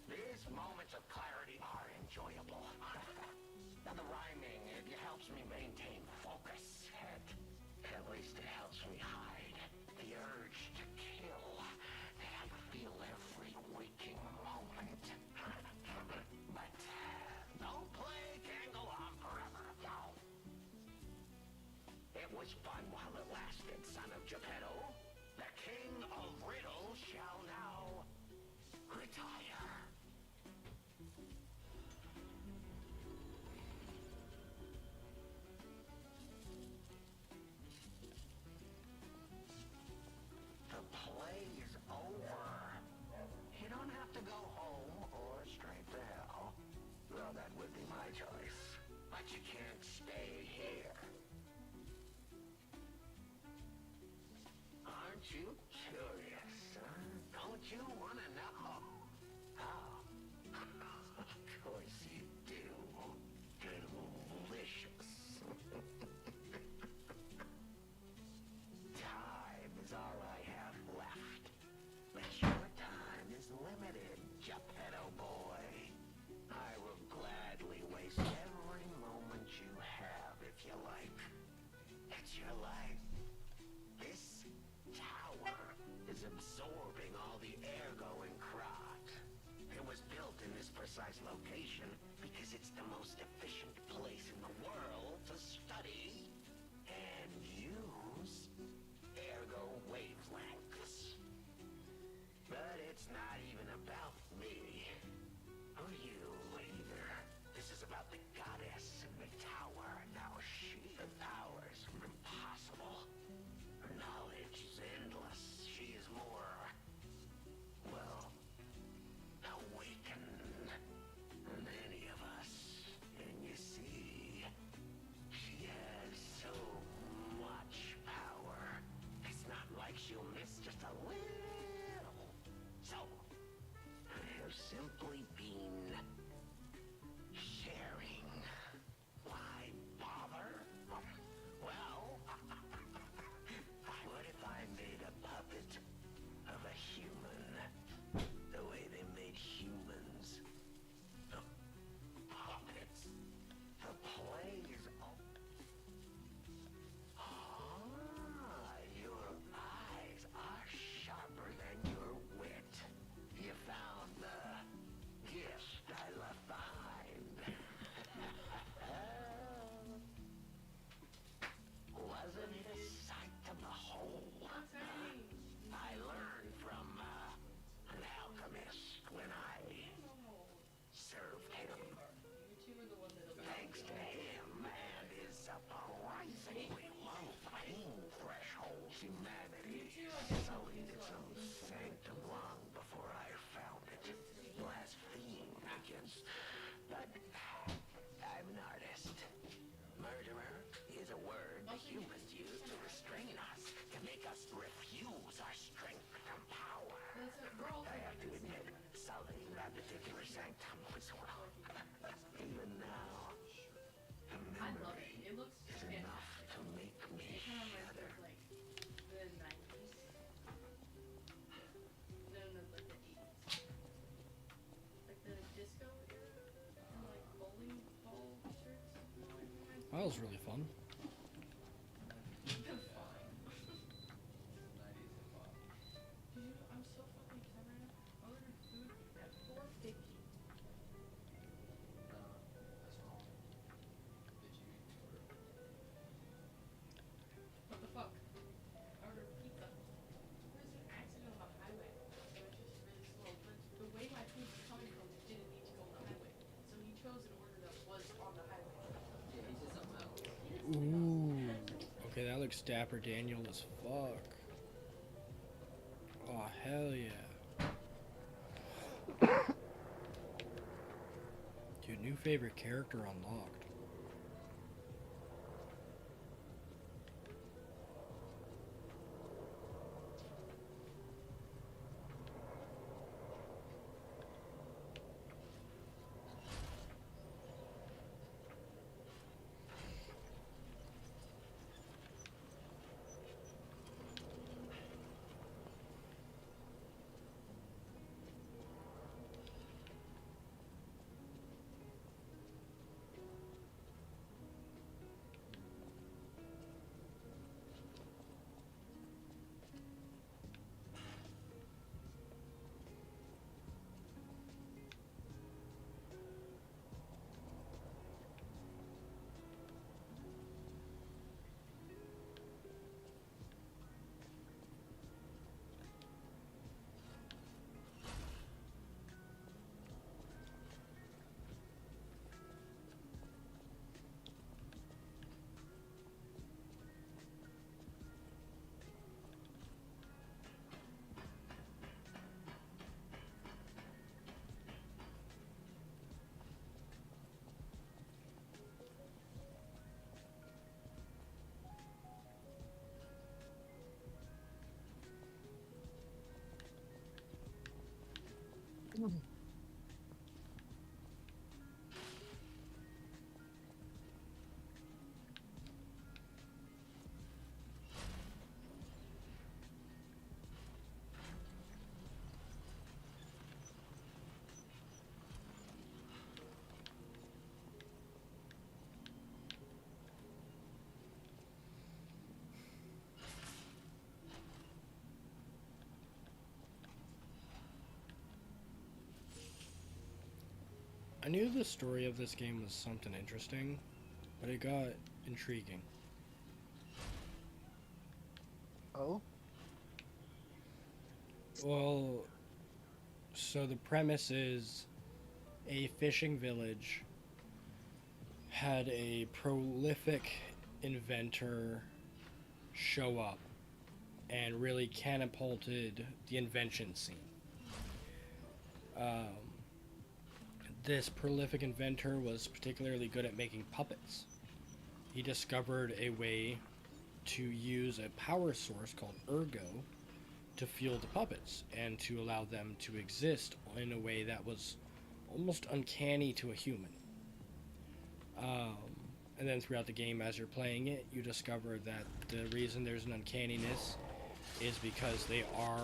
these moments of clarity are enjoyable. Now the rhyming, it helps me maintain focus. At least it helps me hide the urge to kill that I feel every waking moment. But no play can go on forever. No. It was fun while it lasted, son of Geppetto. The king of riddles shall now retire. The play is over. You don't have to go home or straight to hell. Well, that would be my choice. But you can't stay here. Aren't you curious, huh? Don't you want to know how? Of course you do. Delicious. Time is all I have left. But your time is limited, Geppetto boy. I will gladly waste every moment you have if you like. It's your life. This tower is absorbing all the Ergo and Krat. It was built in this precise location because it's the most efficient place in the world to study and use Ergo wavelengths. But it's not even about me. Or you, either. This is about the goddess in the tower. Now she powers are impossible. Her knowledge is endless. She is more, well, awakened than any of us. And you see, she has so much power. It's not like she'll miss just a little. So, I have simply been sharing. Why bother? Well, what if I made a puppet of a human? The way they made humans. Puppets. The play is open. Ah, your eyes are sharper than your wit. You found the gift I left behind. Wasn't it a sight to behold? What's happening? I learned from an alchemist when I served him. You two are the ones that Thanks to him and his surprisingly low pain threshold, humanity sullied its own sanctum long before I found it. Blasphemed against. But I'm an artist. sanctum was well. Even now, the I love it. memory It looks is fantastic. enough to make me It kind of reminds me shudder. of like the 90s. No, no, like the 80s. Like the disco era and like bowling ball shirts. That was really fun. Fine. Dude, I'm so fucking upset right now. I ordered food at 4:50. What the fuck? I ordered pizza. There was an accident on the highway, so it's just really slow. But the way my food was coming from didn't need to go on the highway. So he chose an order that was on the highway. Yeah, he said something else. Ooh. Okay, that looks Dapper Daniel as fuck. Oh, hell yeah. Dude, new favorite character unlocked. I knew the story of this game was something interesting, but it got intriguing. Oh? Well, so the premise is a fishing village had a prolific inventor show up and really catapulted the invention scene. Um, this prolific inventor was particularly good at making puppets. He discovered a way to use a power source called Ergo to fuel the puppets and to allow them to exist in a way that was almost uncanny to a human. And then throughout the game, as you're playing it, you discover that the reason there's an uncanniness is because they are,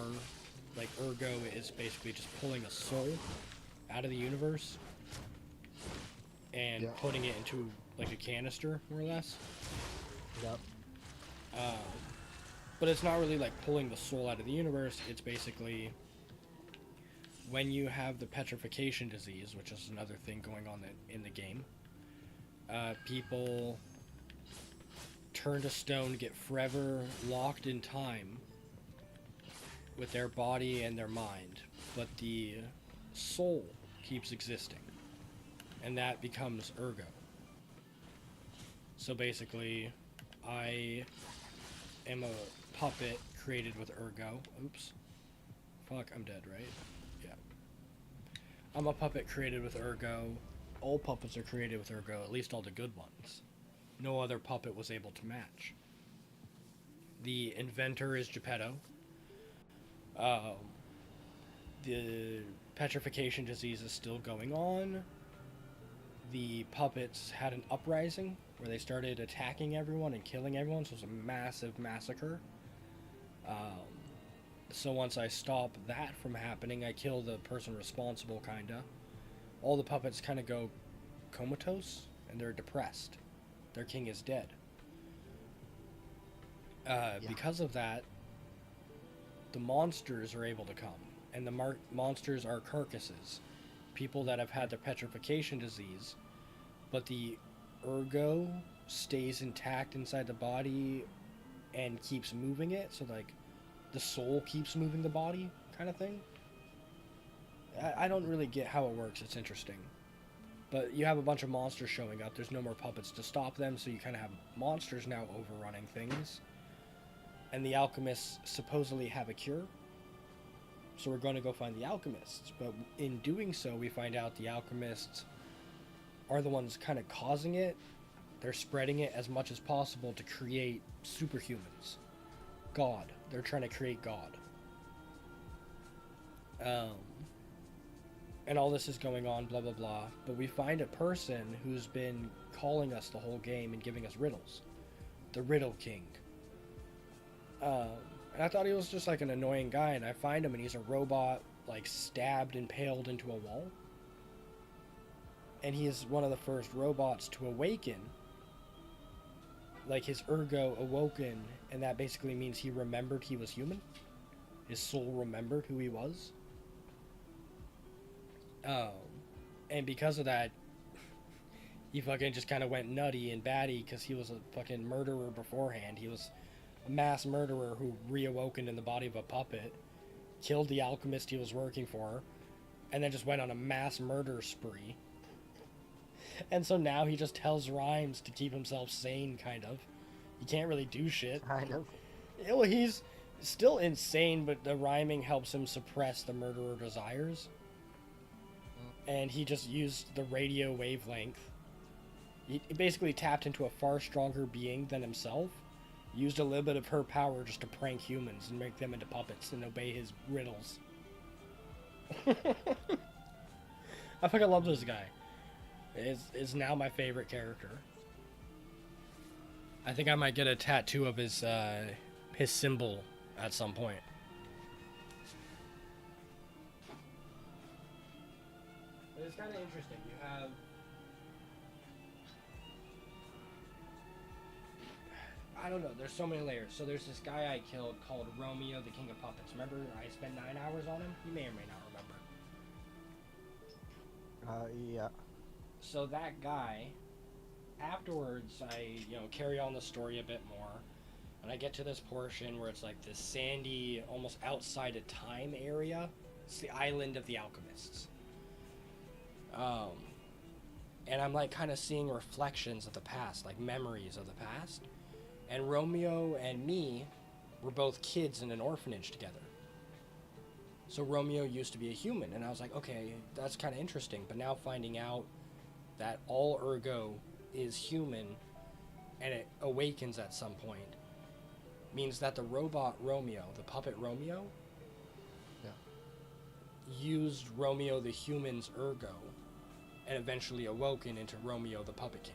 like, Ergo is basically just pulling a soul out of the universe and putting it into, like, a canister, more or less. Yep. But it's not really like pulling the soul out of the universe. It's basically when you have the petrification disease, which is another thing going on in the game. People turn to stone, get forever locked in time with their body and their mind, but the soul keeps existing, and that becomes Ergo. So basically, I am a puppet created with Ergo. Oops. Fuck, I'm dead, right? Yeah. I'm a puppet created with Ergo. All puppets are created with Ergo, at least all the good ones. No other puppet was able to match. The inventor is Geppetto. The petrification disease is still going on. The puppets had an uprising where they started attacking everyone and killing everyone, so it was a massive massacre. So once I stop that from happening, I kill the person responsible, kinda. All the puppets kind of go comatose, and they're depressed. Their king is dead. Because of that, the monsters are able to come, and the monsters are carcasses. People that have had the petrification disease, but the ergo stays intact inside the body and keeps moving it, so like the soul keeps moving the body kind of thing. I don't really get how it works. It's interesting. But you have a bunch of monsters showing up. There's no more puppets to stop them, so you kind of have monsters now overrunning things. And the alchemists supposedly have a cure. So we're going to go find the alchemists. But in doing so, we find out the alchemists are the ones kind of causing it. They're spreading it as much as possible to create superhumans. God. They're trying to create God. And all this is going on, blah, blah, blah. But we find a person who's been calling us the whole game and giving us riddles. The Riddle King. And I thought he was just like an annoying guy, and I find him and he's a robot, like stabbed and impaled into a wall. And he is one of the first robots to awaken. Like his ergo awoken, and that basically means he remembered he was human. His soul remembered who he was. And because of that, he fucking just kind of went nutty and batty because he was a fucking murderer beforehand. He was a mass murderer who reawoken in the body of a puppet, killed the alchemist he was working for, and then just went on a mass murder spree. And so now he just tells rhymes to keep himself sane, kind of. He can't really do shit. Kind of. Yeah, well, he's still insane, but the rhyming helps him suppress the murderer desires. And he just used the radio wavelength. He basically tapped into a far stronger being than himself. Used a little bit of her power just to prank humans and make them into puppets and obey his riddles. I fucking love this guy. Is now my favorite character. I think I might get a tattoo of his symbol at some point. But it's kind of interesting. You have I don't know. There's so many layers. So there's this guy I killed called Romeo, the King of Puppets. Remember, I spent 9 hours on him. You may or may not remember. Yeah. So that guy, afterwards, I, carry on the story a bit more, and I get to this portion where it's like this sandy, almost outside of time area. It's the island of the alchemists. And I'm like kind of seeing reflections of the past, like memories of the past. And Romeo and me were both kids in an orphanage together. So Romeo used to be a human, and I was like, okay, that's kind of interesting. But now finding out that all Ergo is human and it awakens at some point means that the robot Romeo, the puppet Romeo, used Romeo the human's Ergo and eventually awoken into Romeo the Puppet King.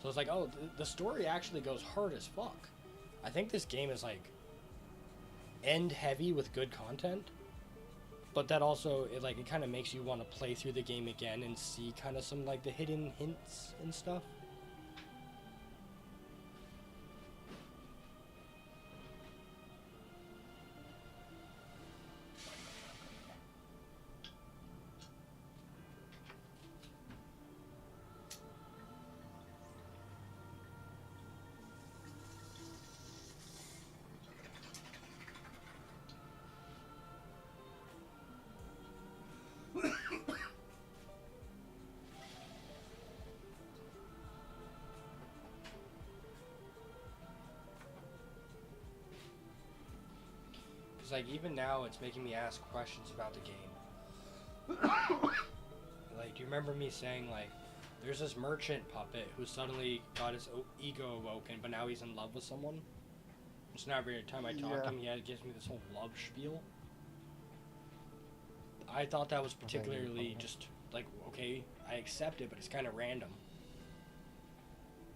So it's like, oh, the story actually goes hard as fuck. I think this game is like end heavy with good content, but that also it kind of makes you want to play through the game again and see kind of some like the hidden hints and stuff. Like even now it's making me ask questions about the game. Like, do you remember me saying like there's this merchant puppet who suddenly got his ego awoken, but now he's in love with someone? So now every time I talk to him, he gives me this whole love spiel. I thought that was particularly just like, okay, I accept it, but it's kind of random.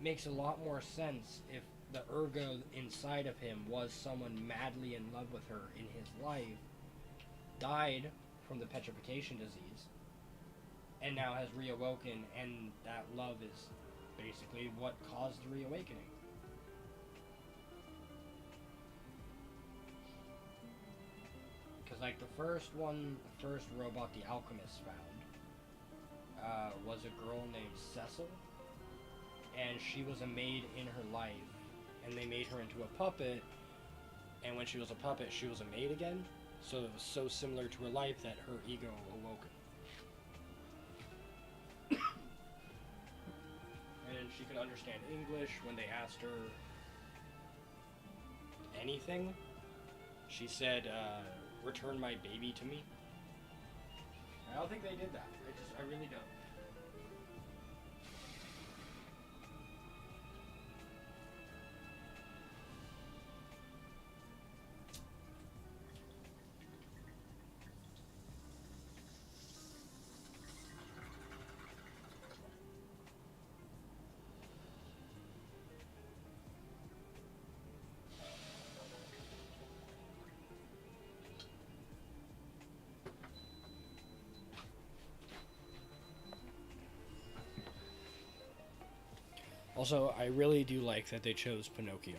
Makes a lot more sense if the Ergo inside of him was someone madly in love with her in his life, died from the petrification disease, and now has reawoken, and that love is basically what caused the reawakening. Because, like, the first robot the alchemist found was a girl named Cecil, and she was a maid in her life, and they made her into a puppet, and when she was a puppet, she was a maid again, so it was so similar to her life that her ego awoke. And she could understand English. When they asked her anything, she said, return my baby to me. I don't think they did that. I really don't. Also, I really do like that they chose Pinocchio.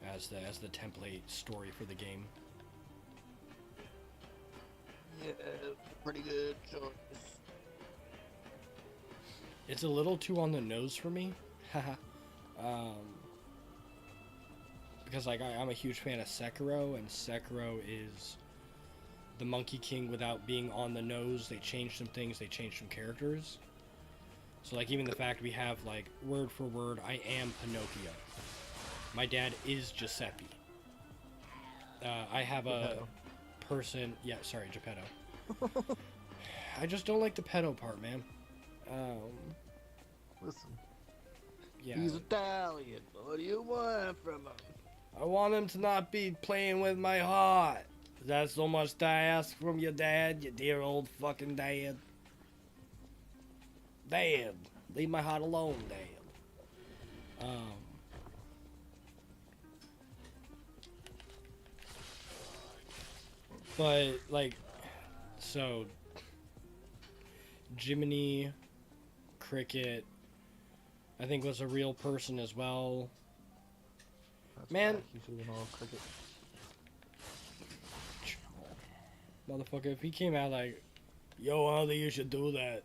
As the template story for the game. Yeah, pretty good choice. It's a little too on the nose for me. Because like I'm a huge fan of Sekiro, and Sekiro is the Monkey King without being on the nose. They changed some things, they changed some characters. So like even the fact we have like word for word, I am Pinocchio. My dad is Giuseppe. I have a person, yeah, sorry, Geppetto. I just don't like the pedo part, man. Listen. Yeah. He's Italian. What do you want from him? I want him to not be playing with my heart. Is that so much to ask from your dad, your dear old fucking dad? Dad, leave my heart alone, Dad. But, like, so, Jiminy Cricket, I think, was a real person as well. That's Man. whack. You should have been all Cricket. Motherfucker, if he came out like, yo, I don't think you should do that.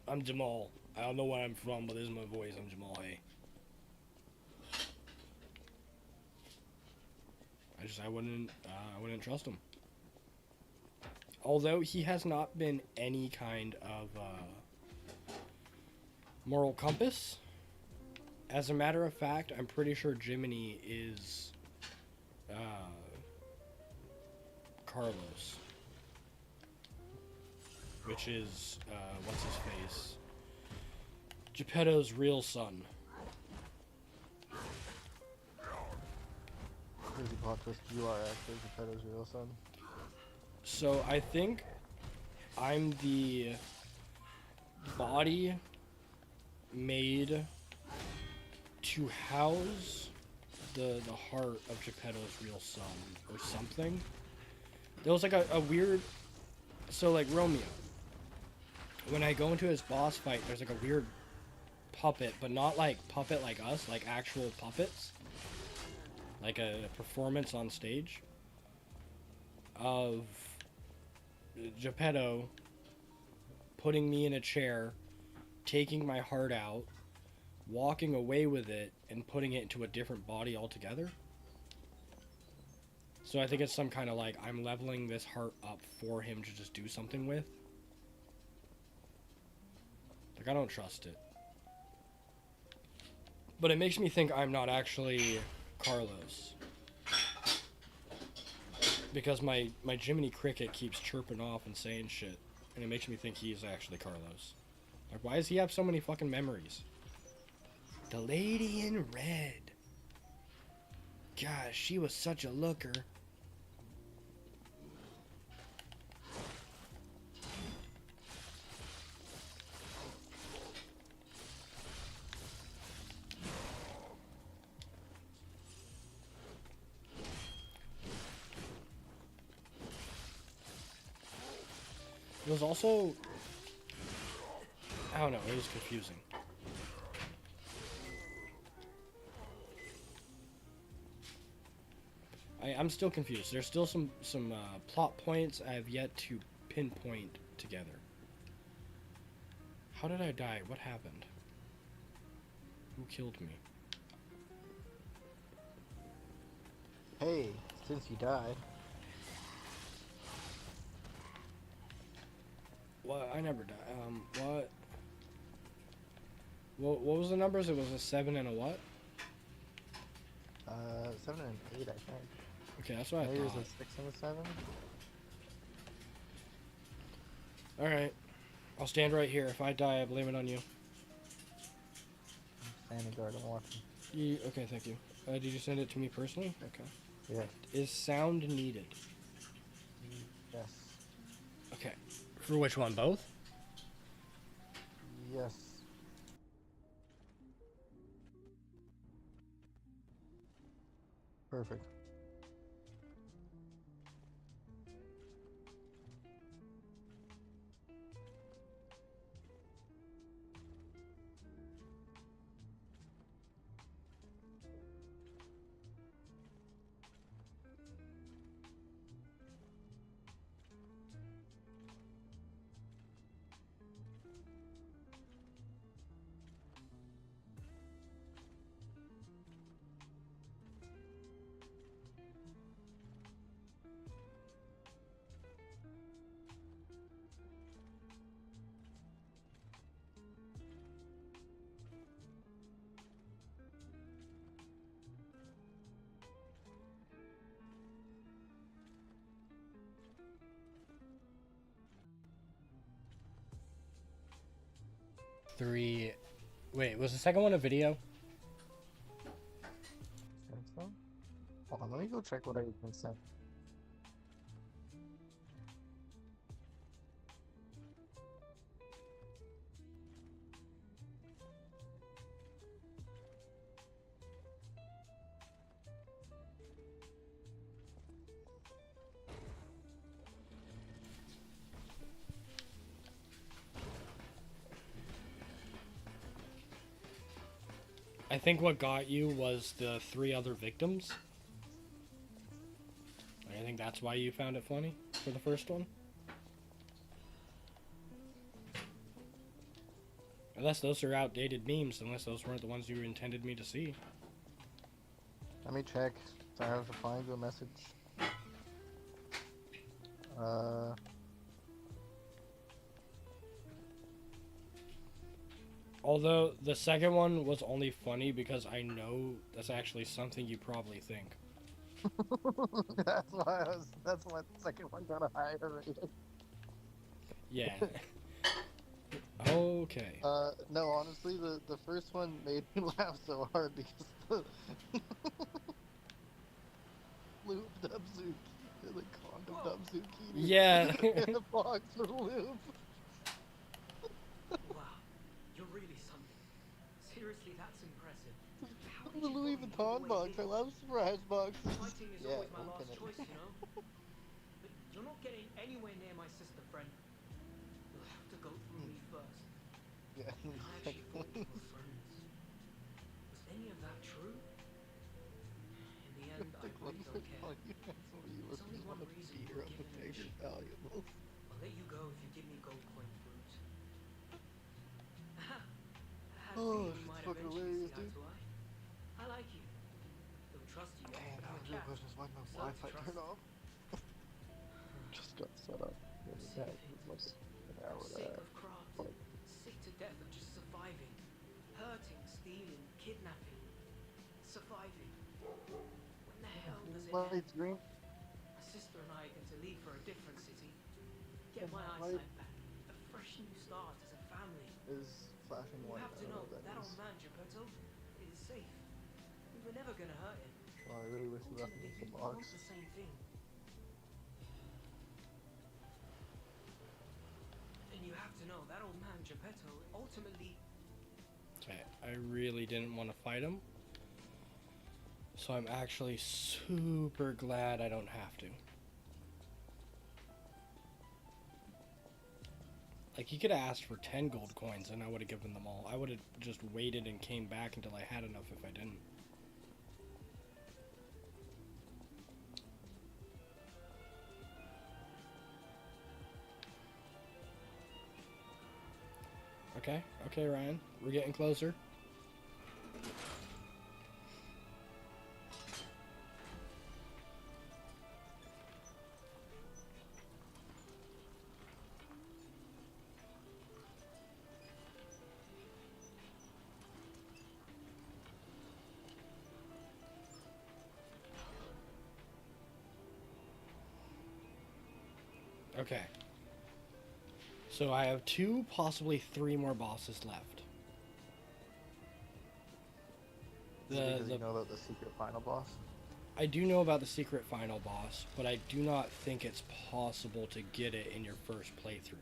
I'm Jamal. I don't know where I'm from, but this is my voice. I'm Jamal, hey. I wouldn't trust him. Although he has not been any kind of moral compass. As a matter of fact, I'm pretty sure Jiminy is Carlos, which is what's his face? Geppetto's real son. Crazy plot twist, you are actually Geppetto's real son. So I think I'm the body made to house the heart of Geppetto's real son or something. There was like a weird, so like Romeo, when I go into his boss fight, there's like a weird puppet, but not like puppet like us, like actual puppets, like a performance on stage of Geppetto putting me in a chair, taking my heart out, walking away with it, and putting it into a different body altogether. So I think it's some kind of like, I'm leveling this heart up for him to just do something with. Like, I don't trust it. But it makes me think I'm not actually Carlos. Because my Jiminy Cricket keeps chirping off and saying shit. And it makes me think he's actually Carlos. Like, why does he have so many fucking memories? The lady in red. Gosh, she was such a looker. It was also, I don't know, it was confusing. I'm still confused. There's still some plot points I have yet to pinpoint together. How did I die? What happened? Who killed me? Hey, since you died. What? I never died. What? What was the numbers? It was a 7 and a what? 7 and 8, I think. Okay, that's what I Maybe it thought. was a 6 and a 7? Alright. I'll stand right here. If I die, I blame it on you. Standing guard, I'm watching. Okay, thank you. Did you send it to me personally? Okay. Yeah. Is sound needed? Yes. Okay. For which one? Both? Yes. Perfect. Three. Wait, was the second one a video? Think so? Hold on, let me go check what I can send. I think what got you was the 3 other victims. I think that's why you found it funny for the first one. Unless those are outdated memes, unless those weren't the ones you intended me to see. Let me check. So I have to find you a message. Although the second one was only funny because I know that's actually something you probably think. That's why the second one got a higher rating. Yeah. Okay. No, honestly, the first one made me laugh so hard because the lubed up Zuki, the condom up zucchini. Yeah. In a box for lube. Wow, you're really something. Seriously, that's impressive. How did The you Louis find Vuitton the way box. you I did? love surprise boxes. Fighting is Yeah, always my open last it. choice, you know? But you're not getting anywhere near my sister, friend. You'll have to go through me first. Yeah. I actually thought we were friends. Was any of that true? In the end, I really don't care. There's only one reason you're giving me this shit. Valuable. I'll let you go if you give me gold coin fruits. I had a Oh, feeling we it's might fucking eventually hilarious, see eye dude. to eye. I like you. Don't trust you yet, Damn, but the I real can. question is why my So Wi-Fi trust turned off. Just got set up. Sick That of it. was like an hour and a Sick half. of craft. Like, Sick to death of just surviving. Hurting, stealing, kidnapping. Surviving. When the hell does it end? lights green. My sister and I are going to leave for a different city. Get my Light eyesight back. A fresh new start as a family. is flashing You white. have I to don't know know what that that old means. man, Geppetto, is safe. We were never going to hurt him. Well, really wish you left me Ultimately, some we want blocks. the same thing. And you have to know, that old man, Geppetto, ultimately... Okay, I really didn't want to fight him. So I'm actually super glad I don't have to. Like, he could have asked for 10 gold coins and I would have given them all. I would have just waited and came back until I had enough if I didn't. Okay, okay, Ryan. We're getting closer. Okay. So I have 2, possibly 3 more bosses left. Is it because you know about the secret final boss? I do know about the secret final boss, but I do not think it's possible to get it in your first playthrough.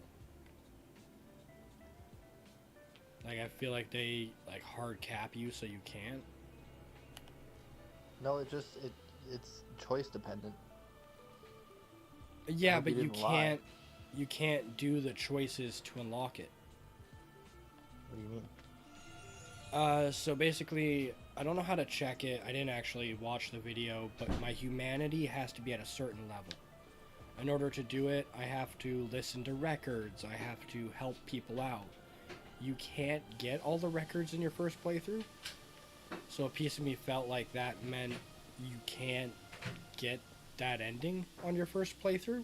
Like, I feel like they, like, hard cap you so you can't. No, it's choice dependent. Yeah, but you can't do the choices to unlock it. What do you mean? So basically, I don't know how to check it. I didn't actually watch the video, but my humanity has to be at a certain level. In order to do it, I have to listen to records. I have to help people out. You can't get all the records in your first playthrough. So a piece of me felt like that meant you can't get that ending on your first playthrough.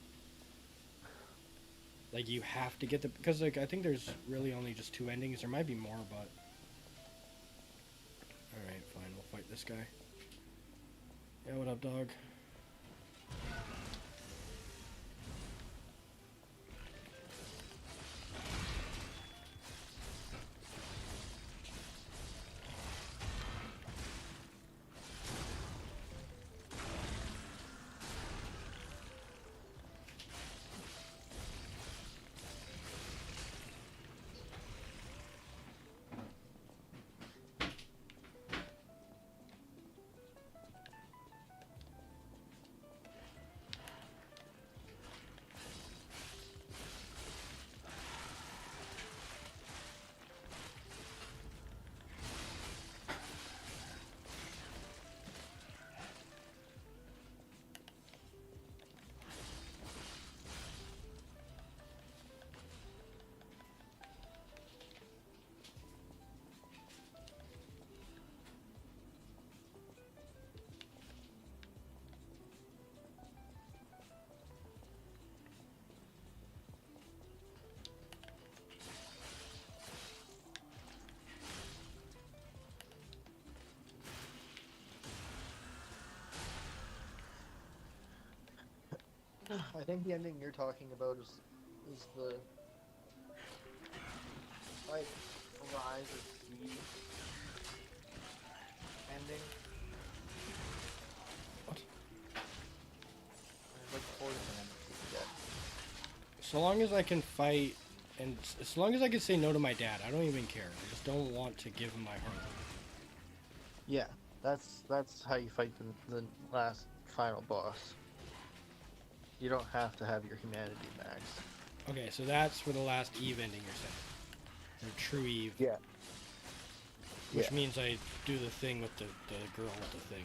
Like, you have to get the... Because, like, I think there's really only just 2 endings. There might be more, but... Alright, fine. We'll fight this guy. Yeah, what up, dog? I think the ending you're talking about is the like Rise of Sea ending. What? There's like poison you can get. So long as I can fight, and as long as I can say no to my dad, I don't even care. I just don't want to give him my heart. Yeah, that's how you fight the last final boss. You don't have to have your humanity max. Okay, so that's for the last Eve ending you're saying. Or true Eve. Yeah. Which means I do the thing with the girl with the thing.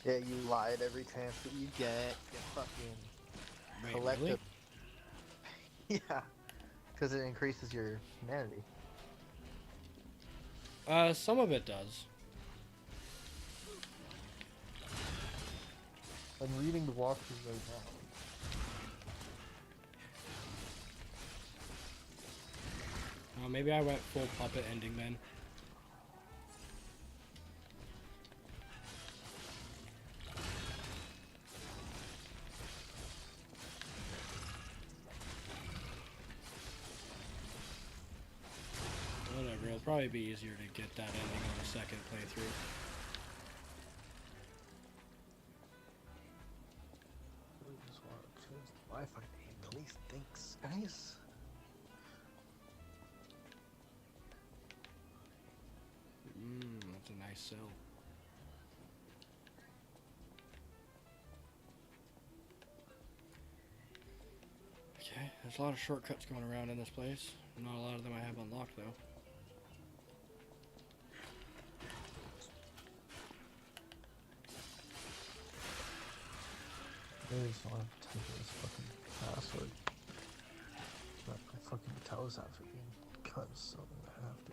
Yeah, you lie at every chance that you get. You fucking Wait, collect really? Yeah, because it increases your humanity. Some of it does. I'm reading the walkthrough right now. Maybe I went full puppet ending then. Whatever, it'll probably be easier to get that ending on the second playthrough. Wi-Fi name, please. Thanks, guys. That's a nice cell. Okay, there's a lot of shortcuts going around in this place. Not a lot of them I have unlocked, though. Maybe just want to type in this fucking password. But my fucking toes after being cut, so I have to.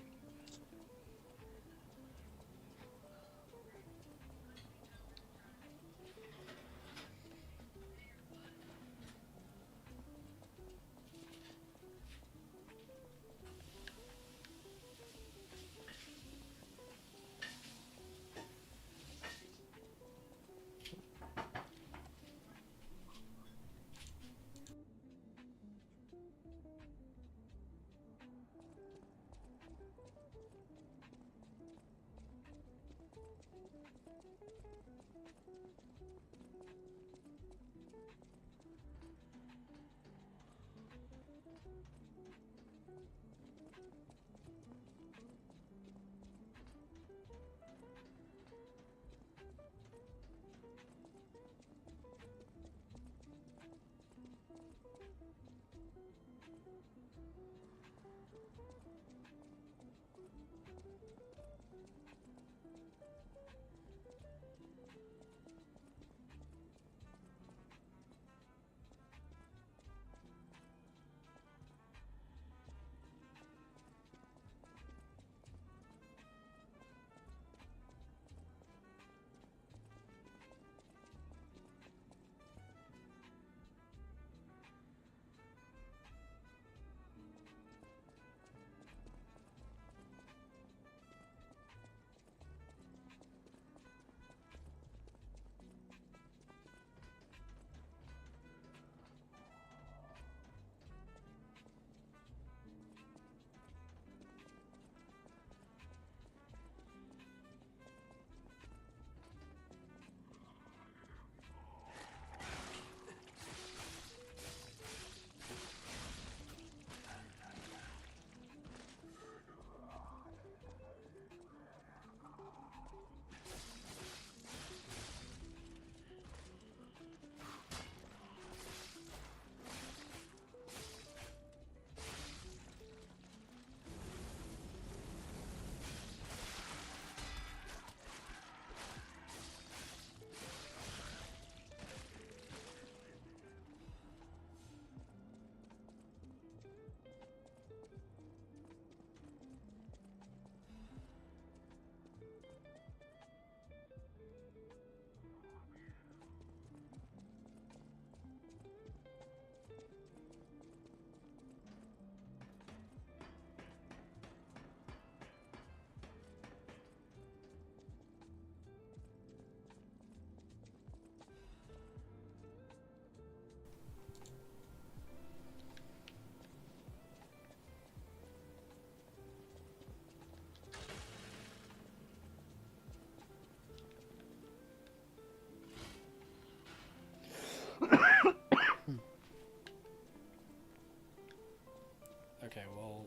Okay, well,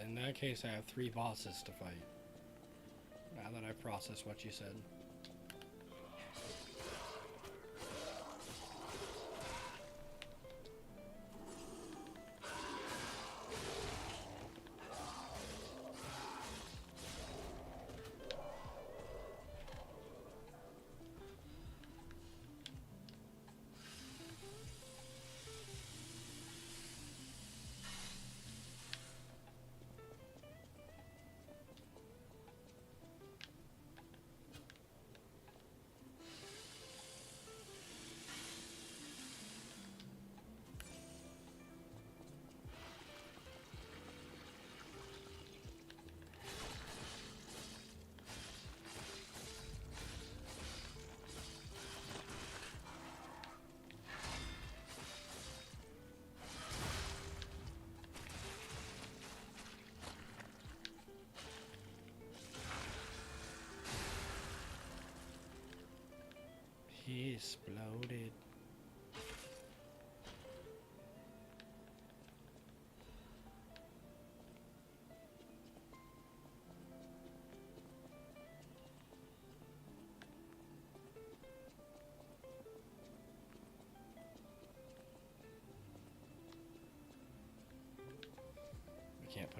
in that case, I have 3 bosses to fight. Now that I've processed what you said. He exploded.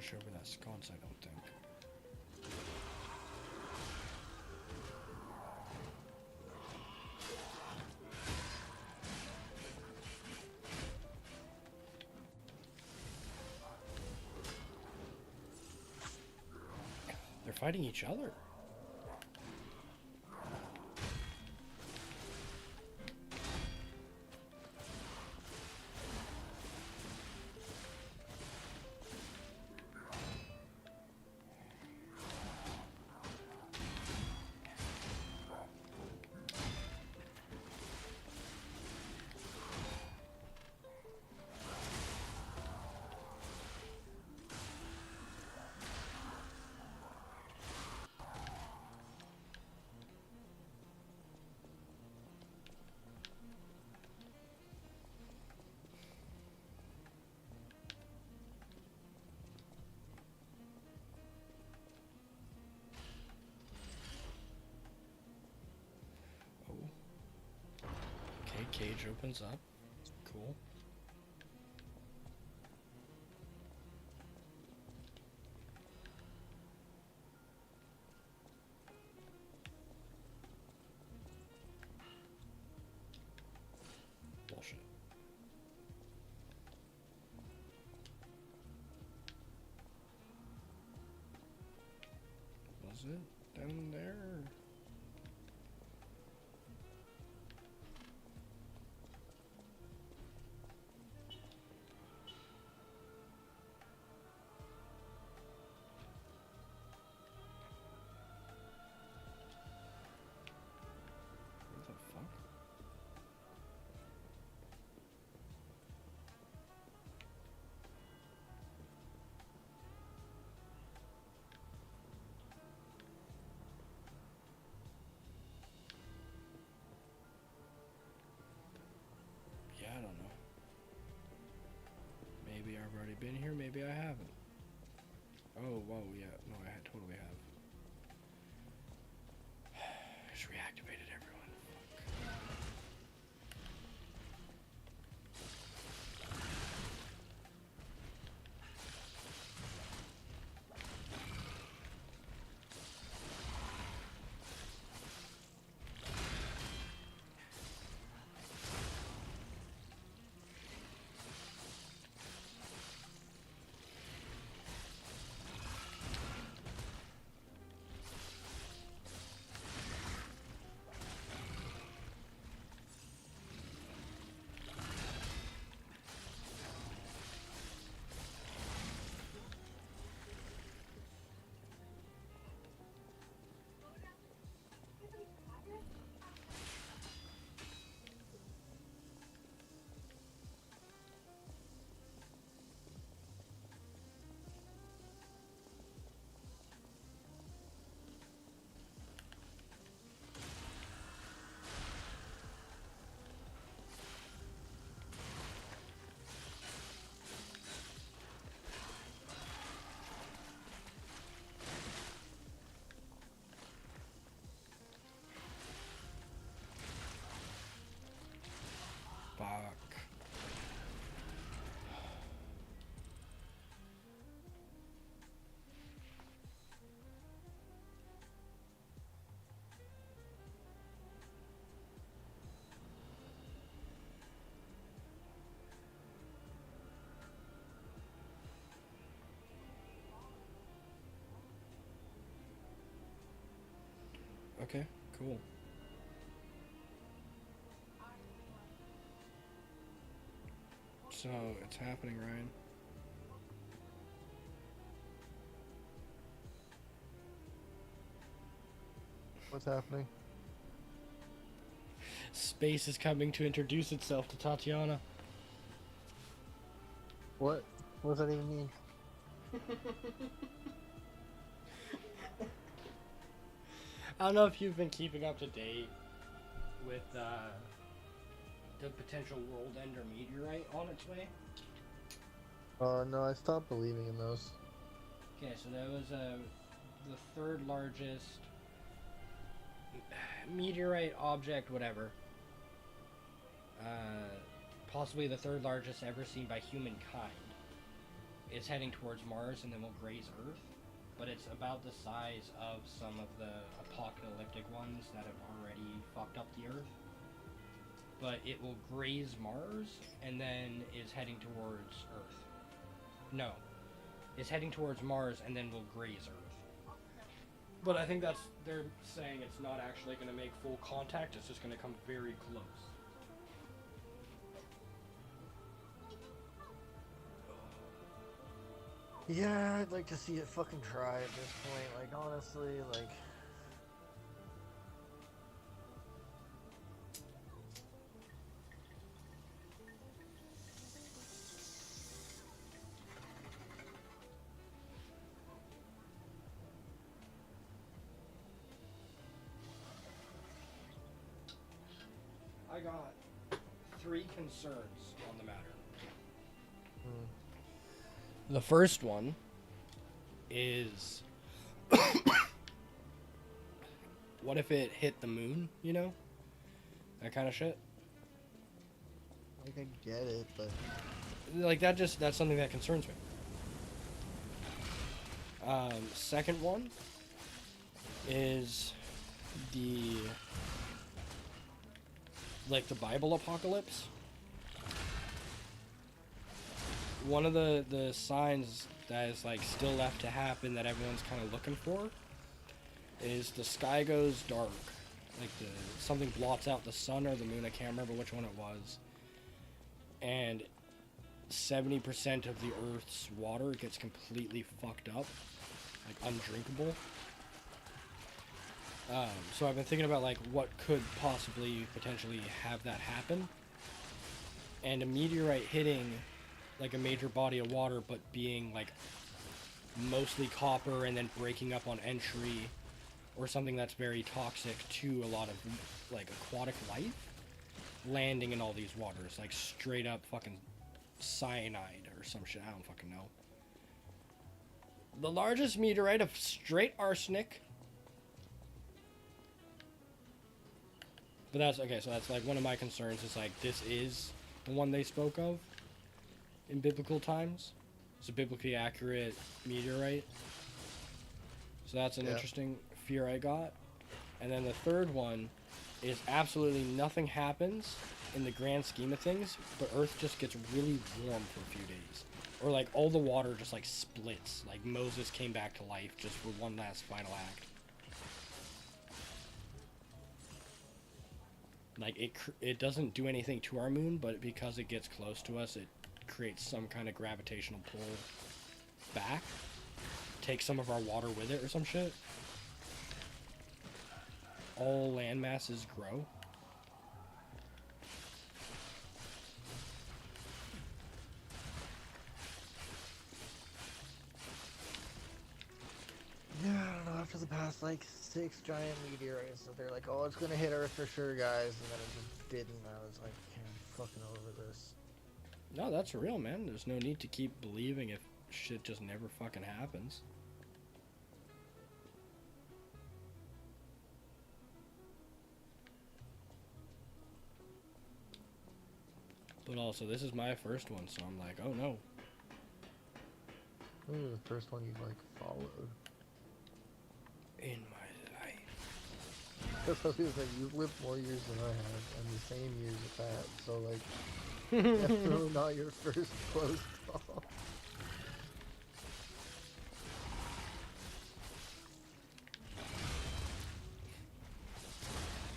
rush over that sconce, I don't think. They're fighting each other. Okay, cage opens up. Cool. Bullshit. Was it down there? What the fuck? Yeah, I don't know. Maybe I've already been here, maybe I haven't. Oh, whoa, yeah. No, I totally have. Just reactivated everyone. Fuck. Fuck. Okay, cool. So, it's happening, Ryan. What's happening? Space is coming to introduce itself to Tatiana. What? What does that even mean? I don't know if you've been keeping up to date with the potential world ender meteorite on its way. No, I stopped believing in those. Okay, so that was the third largest meteorite object, whatever. Possibly the third largest ever seen by humankind. is heading towards Mars and then will graze Earth. But it's about the size of some of the apocalyptic ones that have already fucked up the Earth. But it will graze Mars and then is heading towards Earth. No. It's heading towards Mars and then will graze Earth. But I think they're saying it's not actually going to make full contact, it's just going to come very close. Yeah, I'd like to see it fucking try at this point. Like, honestly, like... I got 3 concerns on the matter. The first one is what if it hit the moon, you know? That kind of shit. Like, I get it, but... Like, that's something that concerns me. Second one is the Bible apocalypse. One of the signs that is like still left to happen that everyone's kind of looking for is the sky goes dark. Like something blots out the sun or the moon. I can't remember which one it was. And 70% of the Earth's water gets completely fucked up, like undrinkable. So I've been thinking about like what could possibly potentially have that happen. And a meteorite hitting like a major body of water, but being like mostly copper and then breaking up on entry, or something that's very toxic to a lot of like aquatic life, landing in all these waters, like straight up fucking cyanide or some shit. I don't fucking know. The largest meteorite of straight arsenic. But that's okay. So that's like one of my concerns. Is like this is the one they spoke of in biblical times. It's a biblically accurate meteorite. So that's an interesting fear I got. And then the third one is absolutely nothing happens in the grand scheme of things, but Earth just gets really warm for a few days. Or like all the water just like splits. Like Moses came back to life just for one last final act. Like it doesn't do anything to our moon, but because it gets close to us, it creates some kind of gravitational pull back, takes some of our water with it or some shit. All land masses grow. Yeah, I don't know, after the past, like, 6 giant meteorites, so they're like, oh, it's gonna hit Earth for sure, guys, and then it just didn't. I was like, I'm fucking over this. No, that's real, man. There's no need to keep believing if shit just never fucking happens. But also, this is my first one, so I'm like, oh no. This is the first one you've, like, followed. In my life. Because I was like, you've lived more years than I have, and the same years at that, so, like, definitely not your first close call.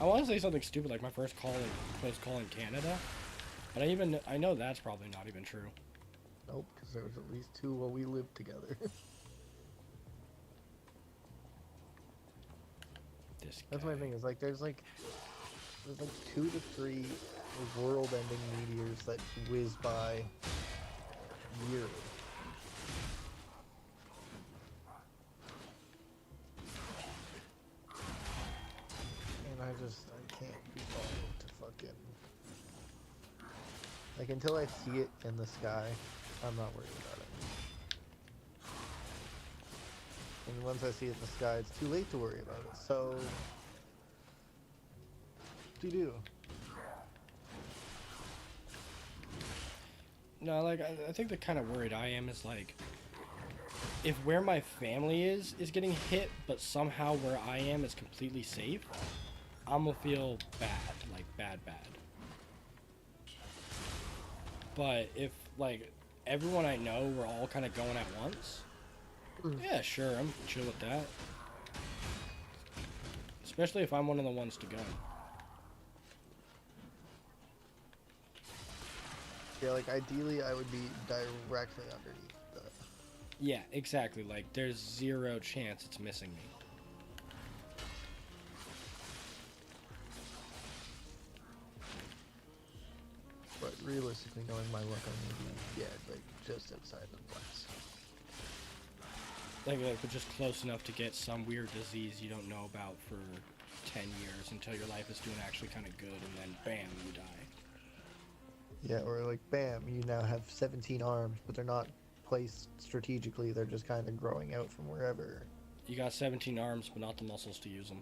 I want to say something stupid like my first close call in Canada, but I know that's probably not even true. Nope, because there was at least 2 while we lived together. That's my thing, is like there's like 2 to 3 world-ending meteors that whiz by yearly. And I can't be bothered to fucking... Like, until I see it in the sky, I'm not worried about it. And once I see it in the sky, it's too late to worry about it, so... What do you do? No, like I think the kind of worried I am is like if where my family is getting hit, but somehow where I am is completely safe, I'm gonna feel bad, like bad. But if like everyone I know we're all kind of going at once, yeah, sure, I'm chill with that. Especially if I'm one of the ones to go. Yeah, like ideally I would be directly underneath the... Yeah, exactly. Like there's zero chance it's missing me. But realistically, knowing my luck, I'm gonna be, yeah, like just outside the glass. Like, but just close enough to get some weird disease you don't know about for 10 years until your life is doing actually kind of good, and then bam, you die. Yeah, or like, bam, you now have 17 arms, but they're not placed strategically, they're just kind of growing out from wherever. You got 17 arms, but not the muscles to use them.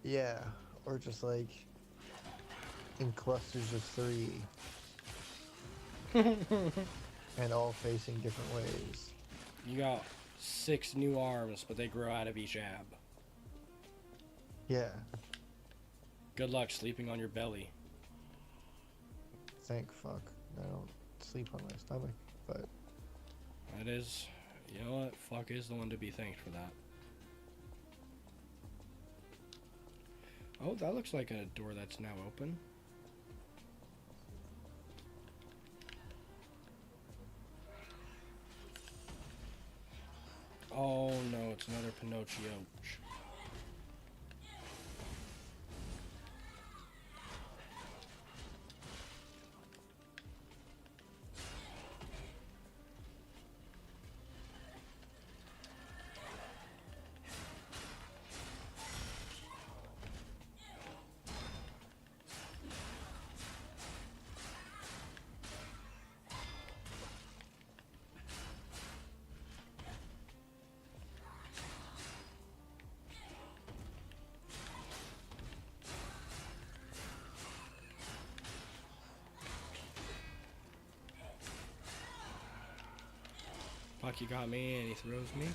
Yeah, or just like in clusters of 3. And all facing different ways. You got 6 new arms, but they grow out of each ab. Yeah. Good luck sleeping on your belly. Thank fuck. I don't sleep on my stomach, but... That is... You know what? Fuck is the one to be thanked for that. Oh, that looks like a door that's now open. Oh no, it's another Pinocchio. Fuck, you got me, and he throws me.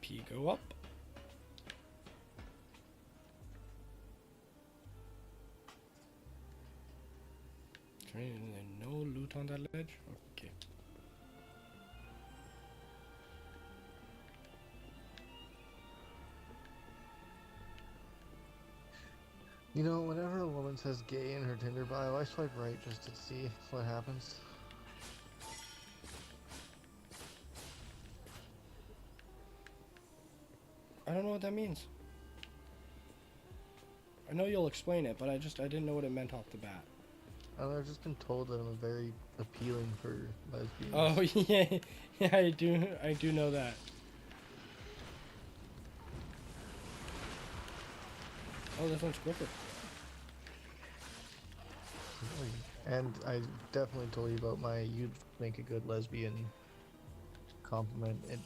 P, go up. Okay, no loot on that ledge? Okay. You know, whenever a woman says gay in her Tinder bio, I swipe right just to see what happens. I don't know what that means. I know you'll explain it, but I didn't know what it meant off the bat. I've just been told that I'm very appealing for lesbians. Oh yeah, yeah, I do know that. Oh, this one's quicker. And I definitely told you about my "you'd make a good lesbian" compliment. It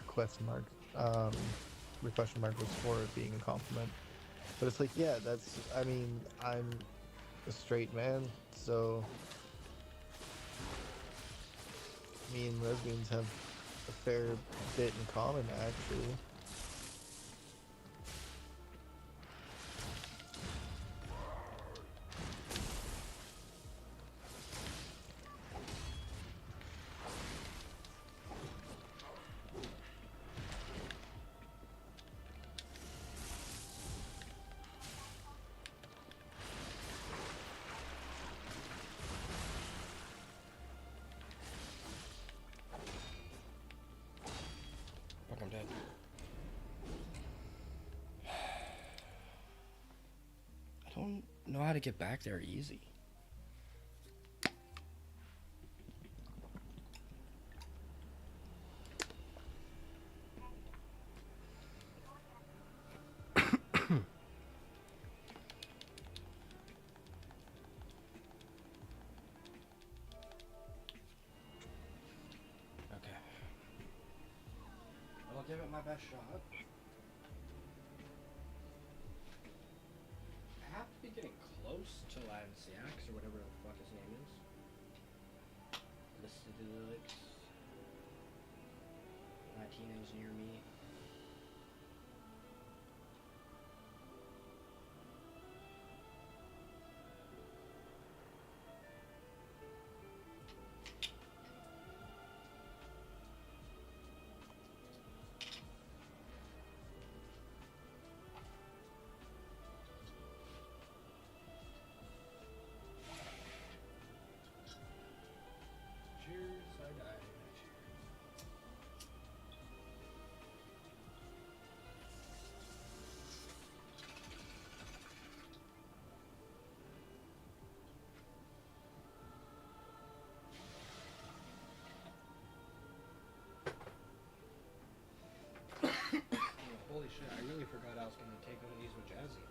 question mark. The question mark was for it being a compliment. But it's like, yeah, that's. I mean, I'm a straight man, so me and lesbians have a fair bit in common, actually. Fuck, I'm dead. I don't know how to get back there easy. give it my best shot. I have to be getting close to Lanciax or whatever the fuck his name is. Listidilix. Latino's near me. Cheers, I died. Oh, holy shit, I really forgot I was gonna take one of these with Jazzy.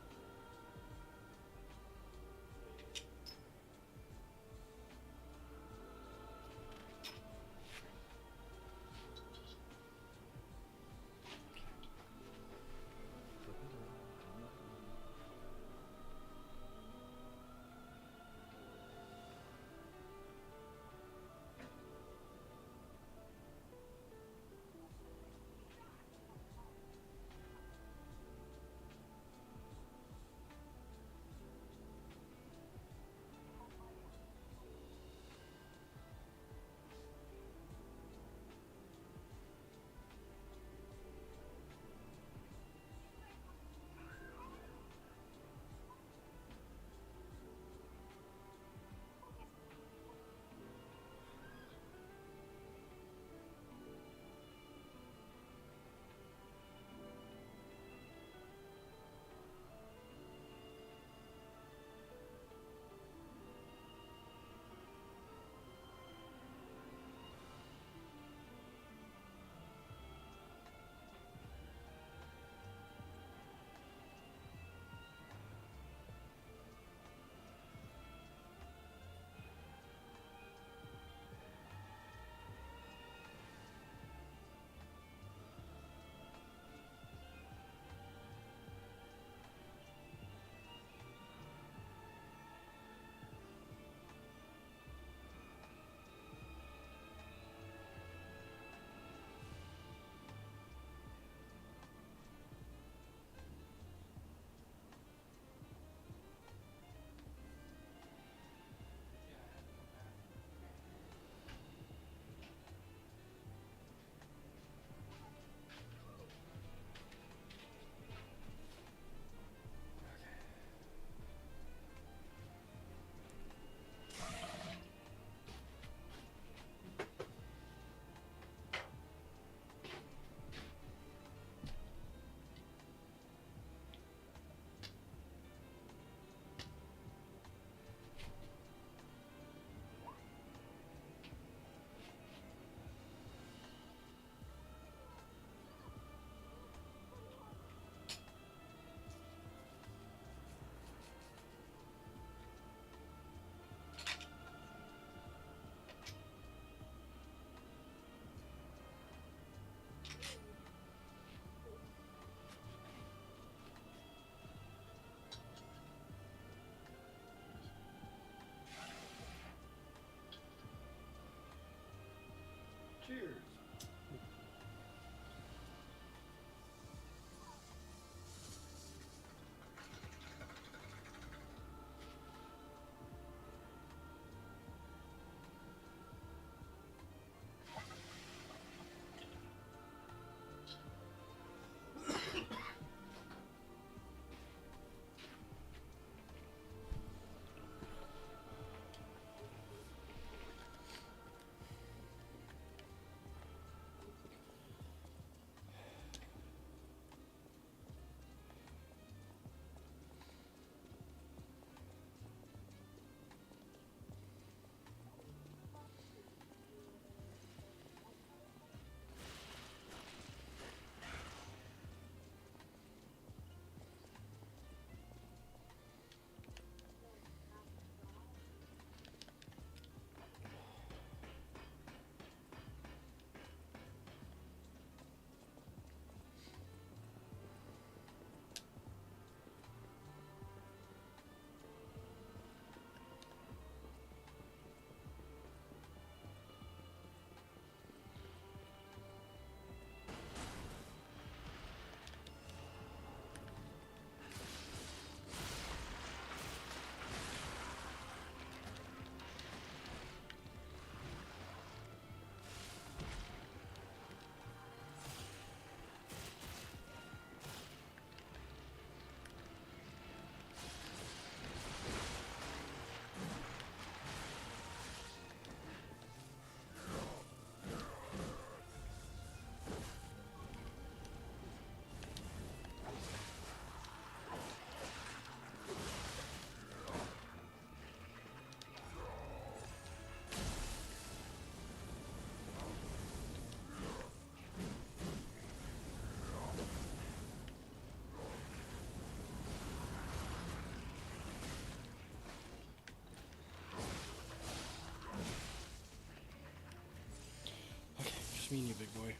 Nice meeting you, big boy.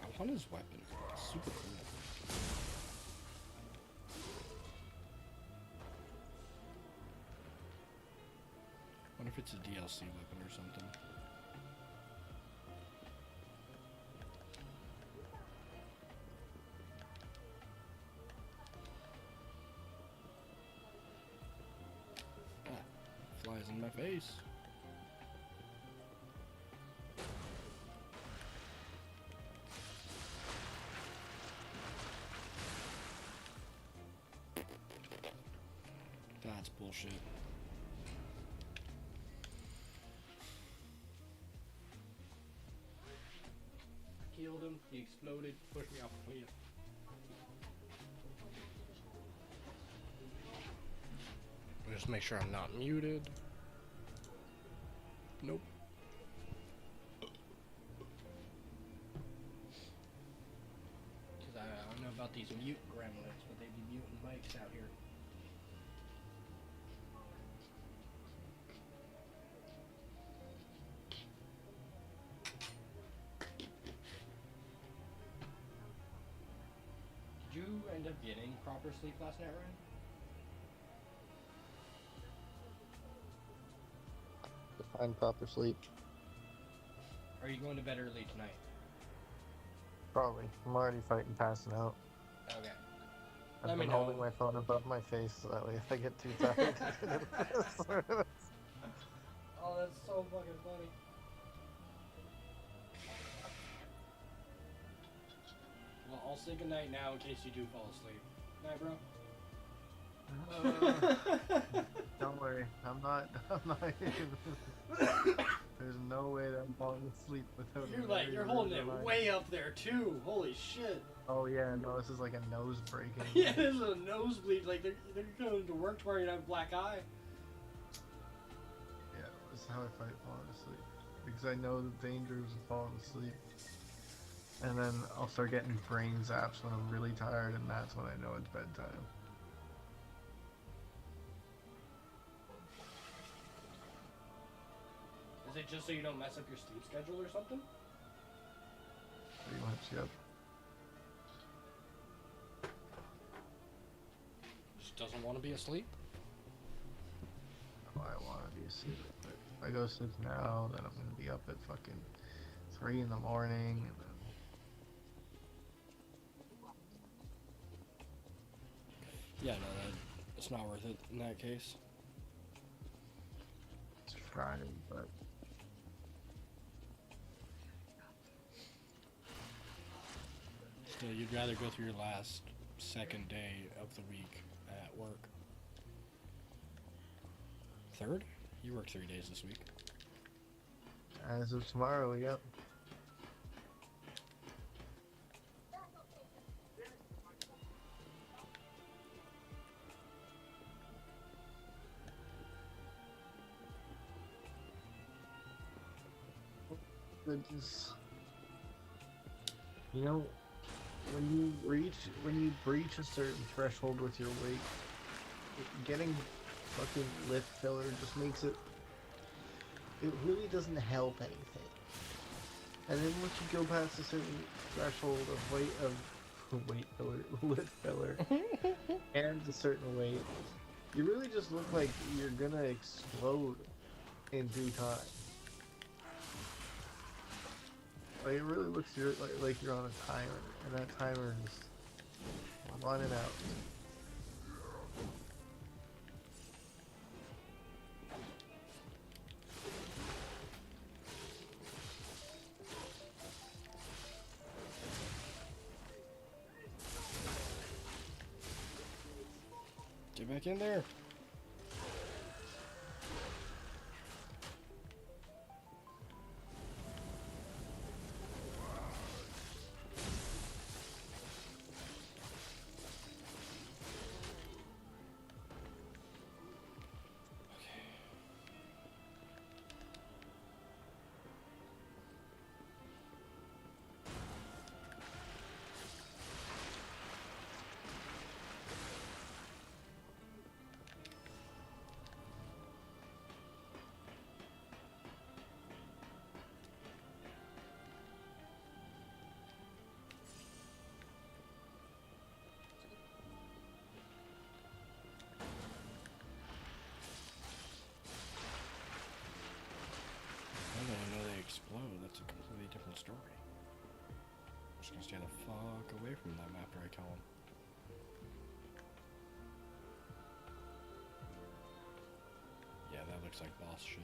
I want his weapon. It's super cool. Wonder if it's a DLC weapon or something. Ah, flies in my face. That's bullshit. Killed him, he exploded, pushed me off a cliff. Just make sure I'm not muted. Nope. Because I don't know about these mute gremlins, but they be muting mics out here. Did you end up getting proper sleep last night, Ryan? Define proper sleep. Are you going to bed early tonight? Probably. I'm already fighting passing out. Okay. I've Let me been know. holding my phone above my face so that way if I get too tired. Oh, that's so fucking funny. Well, I'll say goodnight now in case you do fall asleep. Night, bro. Don't worry, I'm not there's no way that I'm falling asleep without You're holding it way up there too. Holy shit. Oh yeah, no, this is like a nose breaking. Yeah, this is a nosebleed. Like they're going to work tomorrow and have a black eye. Yeah, this is how I fight falling asleep. Because I know the dangers of falling asleep. And then I'll start getting brain zaps when I'm really tired, and that's when I know it's bedtime. Is it just so you don't mess up your sleep schedule or something? Pretty much, yep. Just doesn't want to be asleep? Oh, I want to be asleep. But if I go to sleep now, then I'm going to be up at fucking 3 in the morning, and then... Yeah, no, it's not worth it in that case. It's Friday, but... Still, you'd rather go through your second day of the week at work. Third? You work 3 days this week. As of tomorrow, yep. Goodness. You know, when you breach a certain threshold with your weight, getting fucking lift filler just makes it really doesn't help anything. And then once you go past a certain threshold of lift filler, and a certain weight, you really just look like you're gonna explode in due time. Like, it really looks like you're on a timer, and that timer is running out. Get back in there. just gonna stay the fuck away from them after I kill them. Yeah, that looks like boss shit.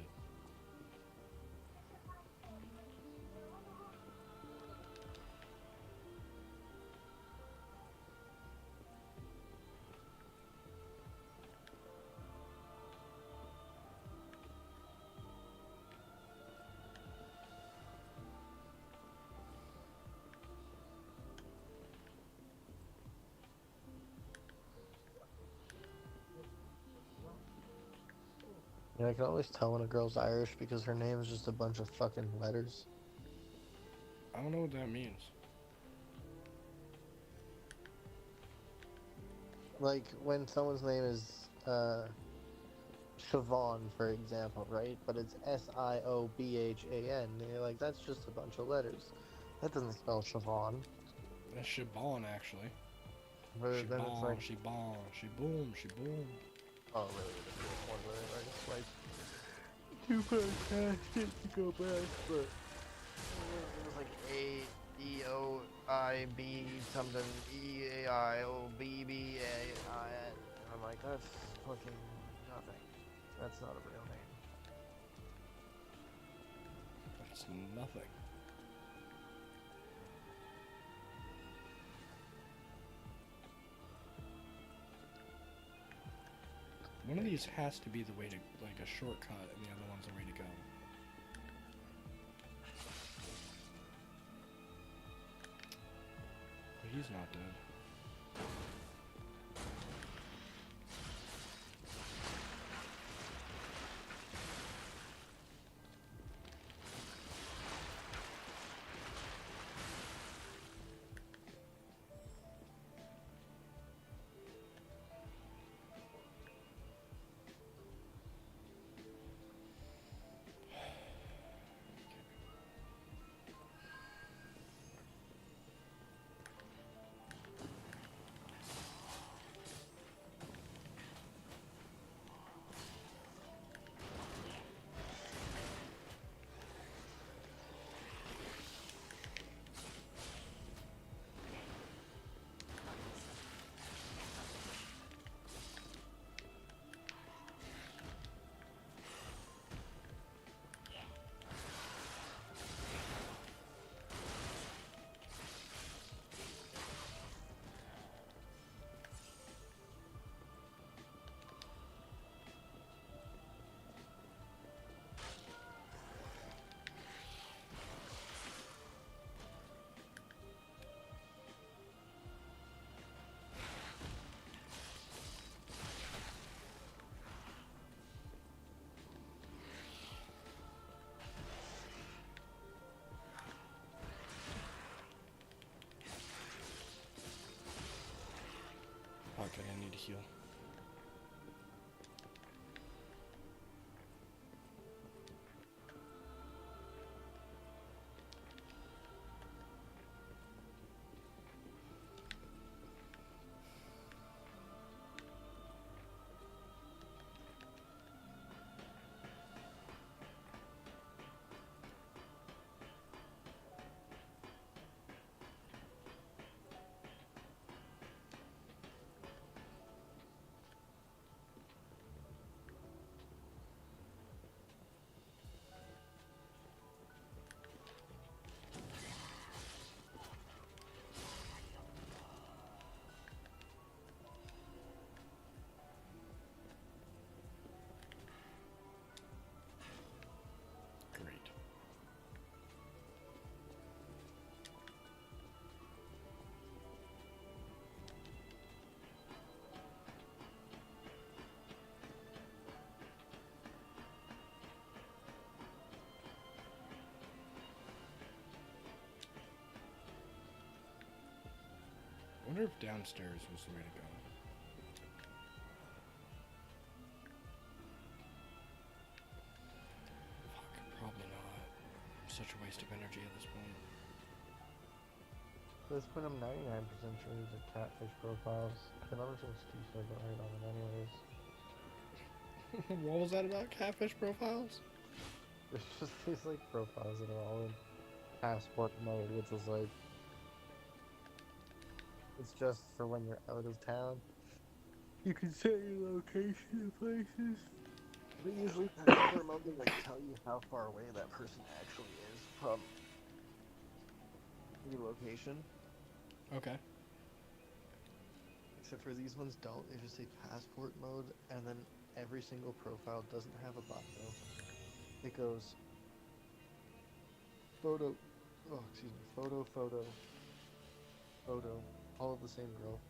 Yeah, I can always tell when a girl's Irish because her name is just a bunch of fucking letters. I don't know what that means. Like, when someone's name is, Siobhan, for example, right? But it's Siobhan. And you're like, that's just a bunch of letters. That doesn't spell Siobhan. That's Shibon, actually. But then it's like, She bon, she boom, she boom. oh, really? The first one where I just like too fantastic to go back, but it was like A-E-O-I-B something E-A-I-O-B-B-A-I-N. And I'm like, that's fucking nothing. That's not a real name. That's nothing. One of these has to be the way to, like, a shortcut, and the other one's the way to go. But he's not dead. Okay, I need to heal. Great. I wonder if downstairs was the way to go. Fuck, probably not. Such a waste of energy at this point. At this point, I'm 99% sure these are catfish profiles. The number seems too so don't hate on them anyways. What was that about catfish profiles? There's just these like profiles that are all in passport mode, which is like It's just for when you're out of town. You can set your location in places. But usually passport mode will like tell you how far away that person actually is from your location. Okay. Except for these ones don't. They just say passport mode, and then every single profile doesn't have a bio. It goes photo, oh excuse me, photo, all of the same girl.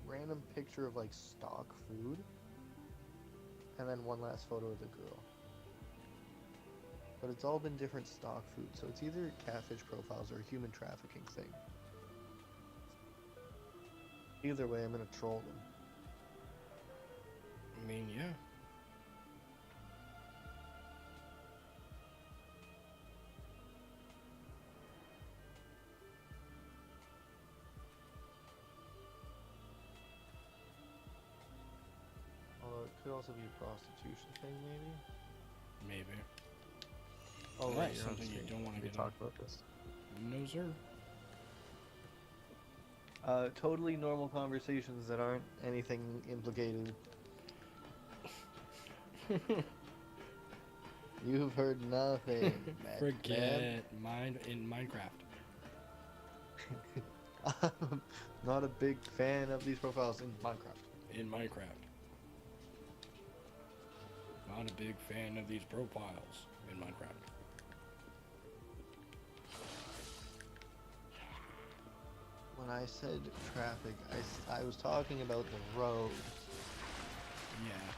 Random picture of like stock food, and then one last photo of the girl. But it's all been different stock food, so it's either catfish profiles or a human trafficking thing. Either way, I'm gonna troll them. I mean, yeah. Although it could also be a prostitution thing, maybe? Maybe. Oh, Right, right, you're on something you stream. don't want to We get talked about this. No, sir. Totally normal conversations that aren't anything implicated. You've heard nothing. Forget in Minecraft. I'm not a big fan of these profiles in Minecraft. In Minecraft. Not a big fan of these profiles in Minecraft. When I said traffic, I was talking about the road. Yeah.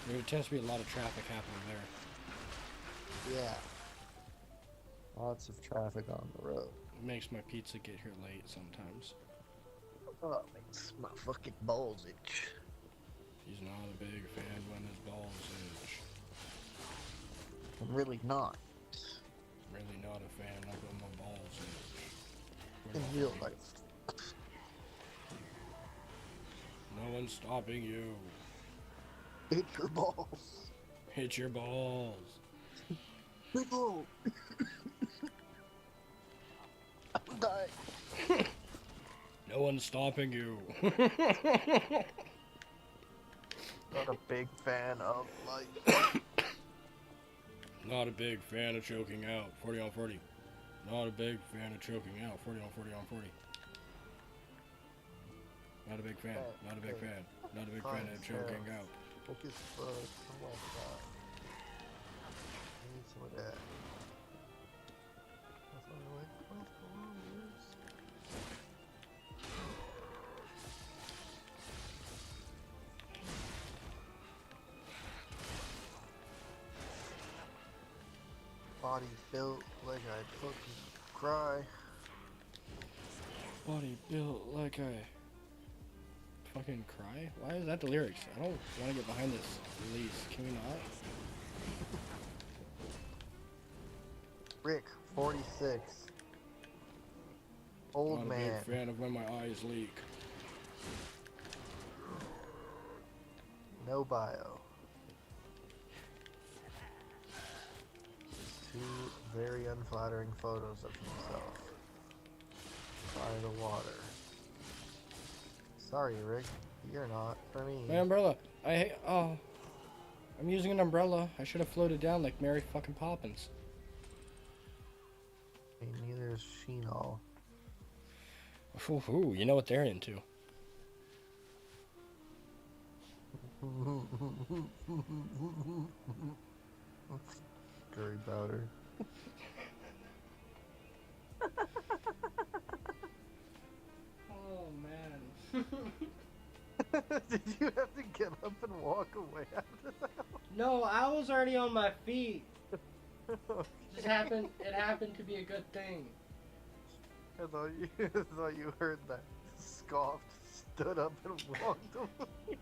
There tends to be a lot of traffic happening there. Yeah. Lots of traffic on the road. It makes my pizza get here late sometimes. Oh, it makes my fucking balls itch. He's not a big fan when his balls itch. I'm really not. Really not a fan of when my balls itch. In real life. No one's stopping you. Hit your balls. Hit your balls. Big ol'. I'm dying. No one's stopping you. Not a big fan of life. Not a big fan of choking out. 40 on 40. Not a big fan of choking out. 40 on 40 on 40. Not a big fan. Not a big fan. Not a big fan of choking out. Focus first. Oh my god. I need some of that. That's on the way. What's going on, dudes? Body built like I'd fucking cry. Body built like I fucking cry? Why is that the lyrics? I don't want to get behind this release. Can we not? Rick, 46. Old Not man. a big fan of when my eyes leak. No bio. Just two very unflattering photos of himself by the water. Sorry, Rick. You're not for me. My umbrella. I hate. Oh. I'm using an umbrella. I should have floated down like Mary fucking Poppins. Hey, neither is Sheenall. Ooh, you know what they're into. Curry powder. Oh man. Did you have to get up and walk away after that? No, I was already on my feet. Just happened. It happened to be a good thing. I thought you heard that. Scoffed, stood up, and walked away.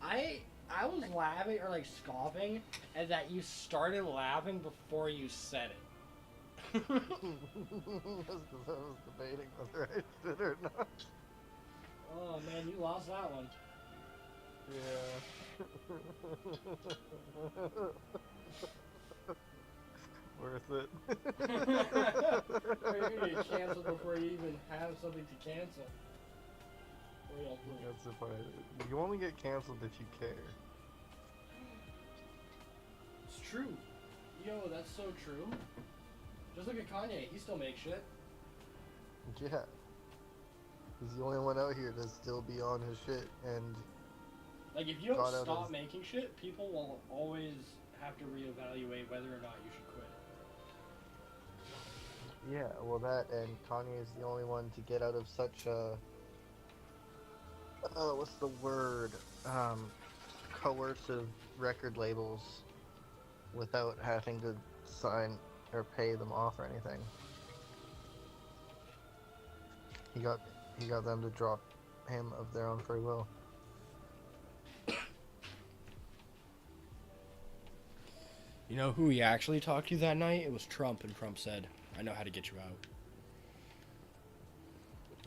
I was laughing or like scoffing, and that you started laughing before you said it. That's because I was debating whether I should or not. Oh man, you lost that one. Yeah. worth it. Or you're gonna get canceled before you even have something to cancel. That's the part. You only get canceled if you care. It's true. Yo, that's so true. Just look at Kanye. He still makes shit. Yeah. He's the only one out here to still be on his shit and. Like, if you don't got out stop of- making shit, people will always have to reevaluate whether or not you should quit. Yeah, well, that and Kanye is the only one to get out of such a. What's the word? Coercive record labels without having to sign or pay them off or anything. He got them to drop him of their own free will. You know who he actually talked to that night? It was Trump, and Trump said, "I know how to get you out."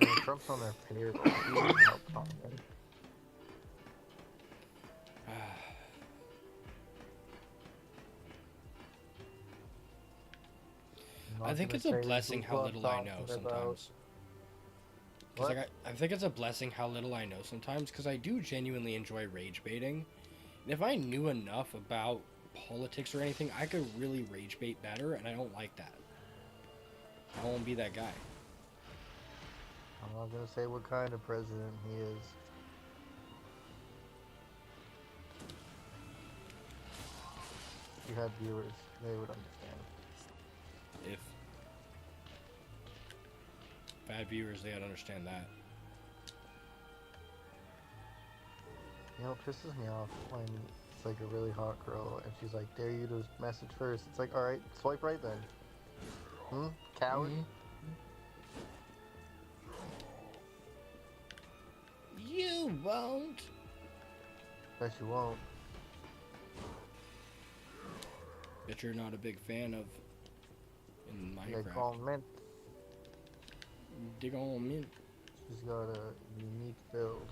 I mean, Trump's on their payroll. He wouldn't help Kanye. I think it's a blessing how little I know sometimes. Cause like I think it's a blessing how little I know sometimes, because I do genuinely enjoy rage baiting. And if I knew enough about politics or anything, I could really rage bait better, and I don't like that. I don't want to be that guy. I'm not gonna say what kind of president he is. If you had viewers, they would understand. If bad viewers, they would understand that. You know, it pisses me off when it's like a really hot girl and she's like, dare you to message first. It's like, alright, swipe right then. Coward? You won't. Bet you won't. Bet you're not a big fan of in Minecraft. They call mint. Dig on mint. She's got a unique build.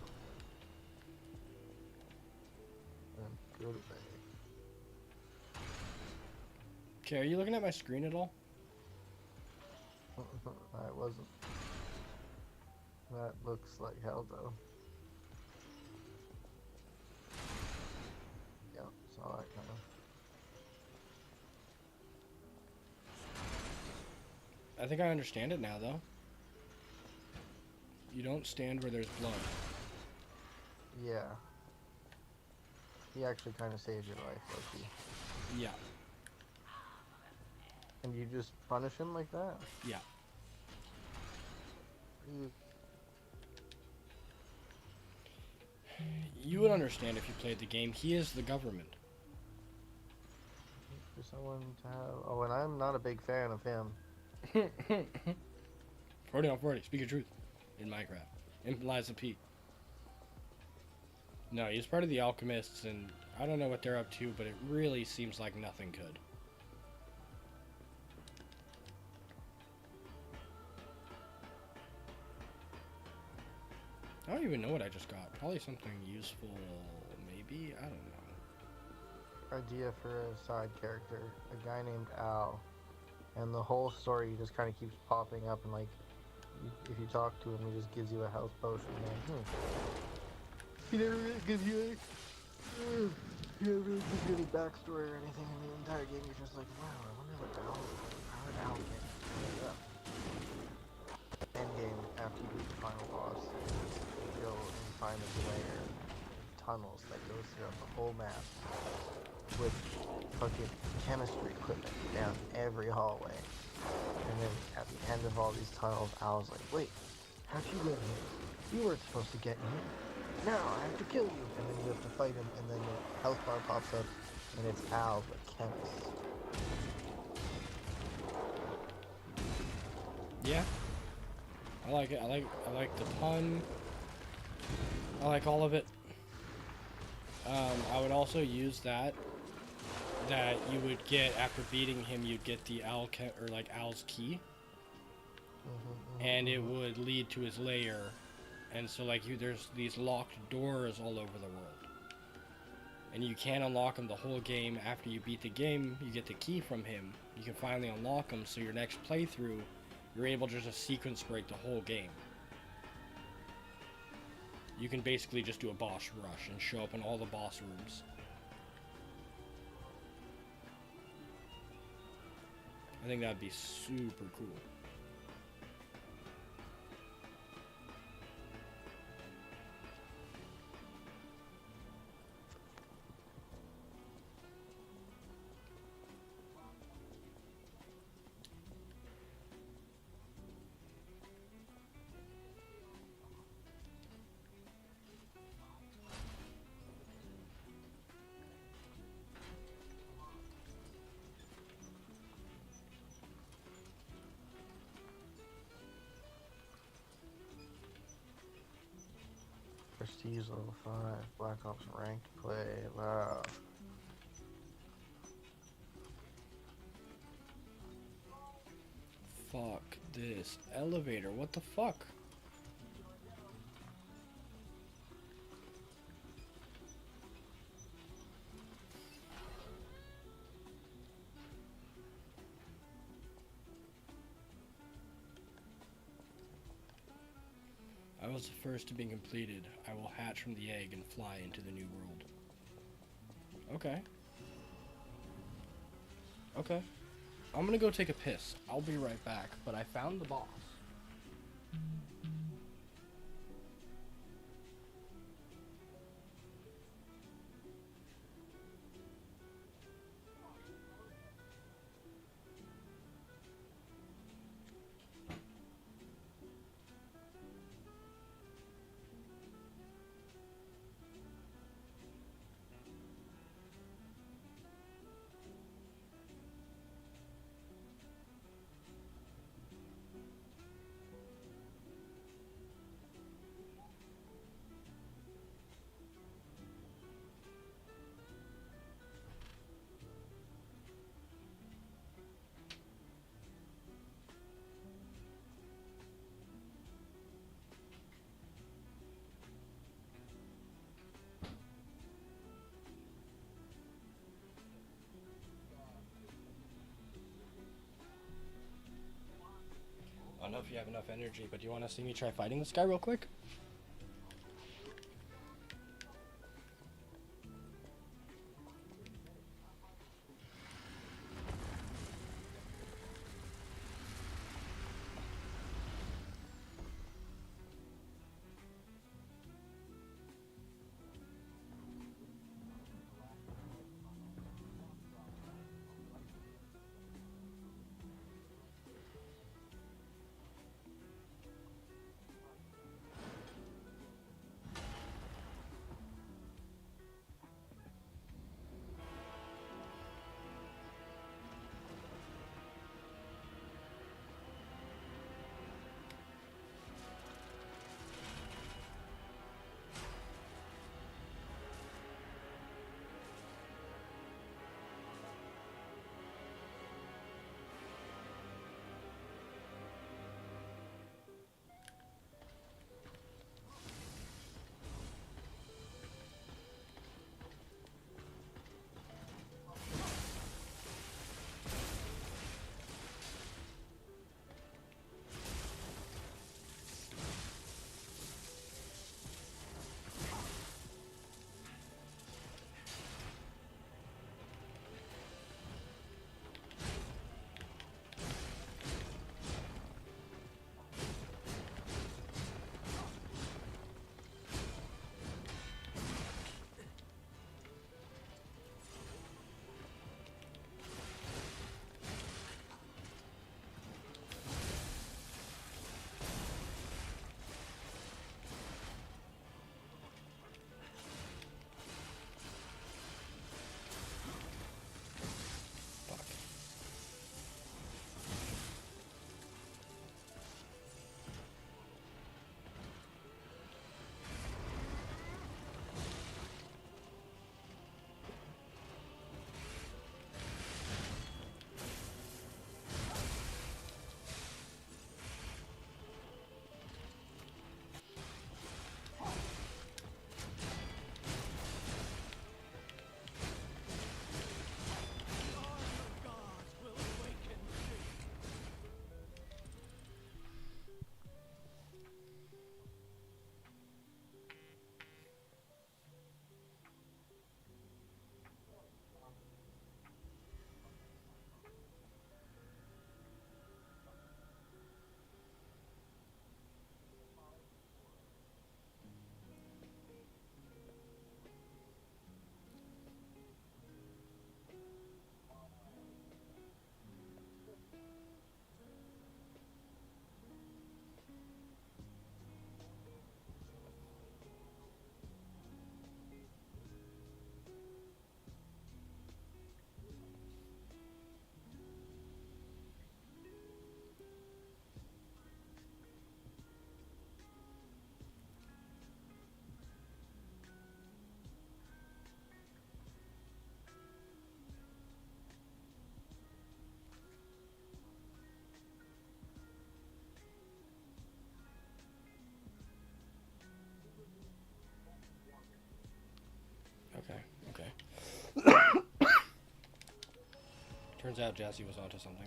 And good at Okay, are you looking at my screen at all? I wasn't. That looks like hell though. Yep, saw that kind of. I think I understand it now, though. You don't stand where there's blood. Yeah. He actually kind of saved your life, Loki. Yeah. And you just punish him like that? Yeah. You would understand if you played the game. He is the government. For someone to have... Oh, and I'm not a big fan of him. 40 on 40, speak your truth. In Minecraft. Implies a P. No, he's part of the Alchemists, and I don't know what they're up to, but it really seems like nothing could. I don't even know what I just got. Probably something useful, maybe? I don't know. Idea for a side character. A guy named Al. And the whole story just kind of keeps popping up, and like, if you talk to him, he just gives you a health potion. And he never really gives you any... He never really gives you any backstory or anything in the entire game. You're just like, wow, I wonder what Al... How did Al get endgame after you beat the final boss. Go and find a layer tunnels that goes throughout the whole map with fucking chemistry equipment down every hallway. And then at the end of all these tunnels, Al's like, wait, how'd you get in here? You weren't supposed to get in here. Now I have to kill you. And then you have to fight him, and then the health bar pops up, and it's Al, the chemist. Yeah. I like it. I like the pun. I like all of it. I would also use that you would get after beating him, you'd get the Al's key, and it would lead to his lair, and so like there's these locked doors all over the world, and you can't unlock him the whole game. After you beat the game, you get the key from him. You can finally unlock him, so your next playthrough, you're able to just sequence break the whole game. You can basically just do a boss rush and show up in all the boss rooms. I think that'd be super cool. Prestige level 5, Black Ops ranked play, wow. Fuck this elevator, what the fuck? I was the first to be completed. I will hatch from the egg and fly into the new world. Okay. Okay. I'm gonna go take a piss. I'll be right back, but I found the boss. I don't know if you have enough energy, but do you want to see me try fighting this guy real quick? Turns out Jesse was onto something.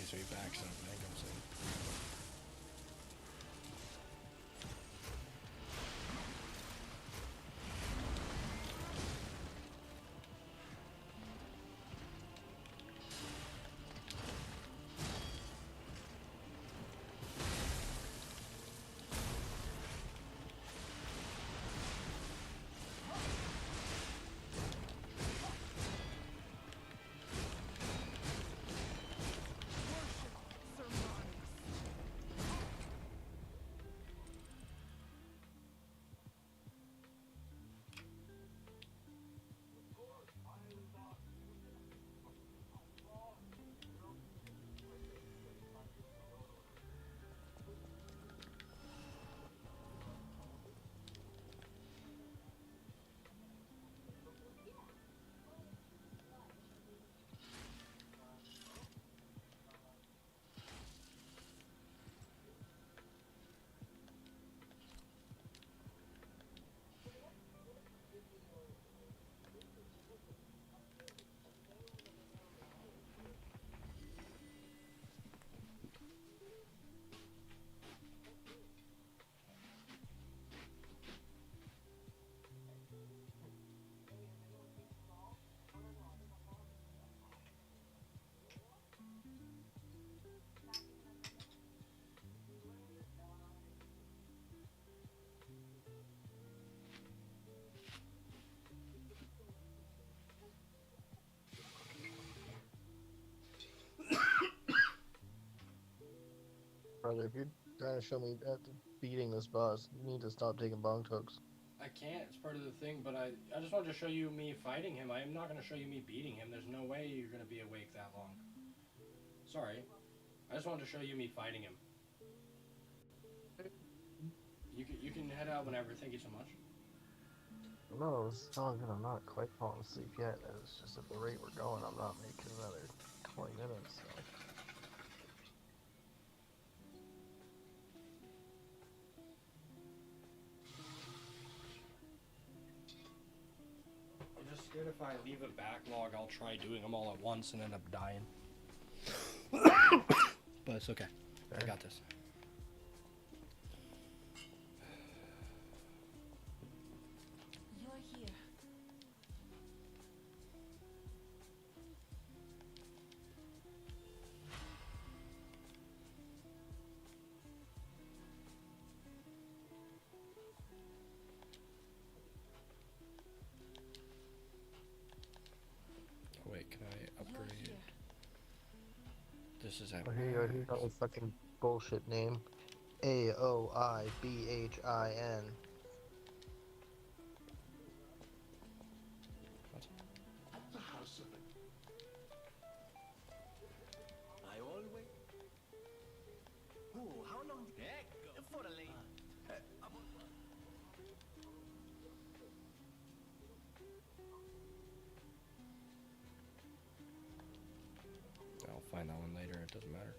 So he backs up and then comes in. Brother, if you're trying to show me that beating this boss, you need to stop taking bong tokes. I can't. It's part of the thing, but I just wanted to show you me fighting him. I am not going to show you me beating him. There's no way you're going to be awake that long. Sorry. I just wanted to show you me fighting him. You can head out whenever. Thank you so much. No, I was telling you I'm not quite falling asleep yet. It's just at the rate we're going, I'm not making another 20 minutes. So. I'm just scared if I leave a backlog, I'll try doing them all at once and end up dying. But it's okay. I got this. You're here. Oh, wait, can I upgrade? This is at Well, here you go. Here's a fucking bullshit name. AOIBHIN. At the house of it. I always. Oh, how long? Echo for a lady. I'll find that one later. It doesn't matter.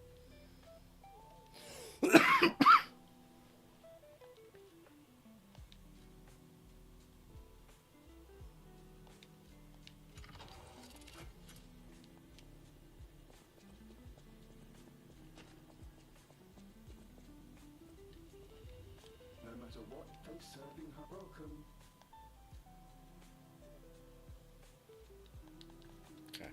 serving her welcome. Okay.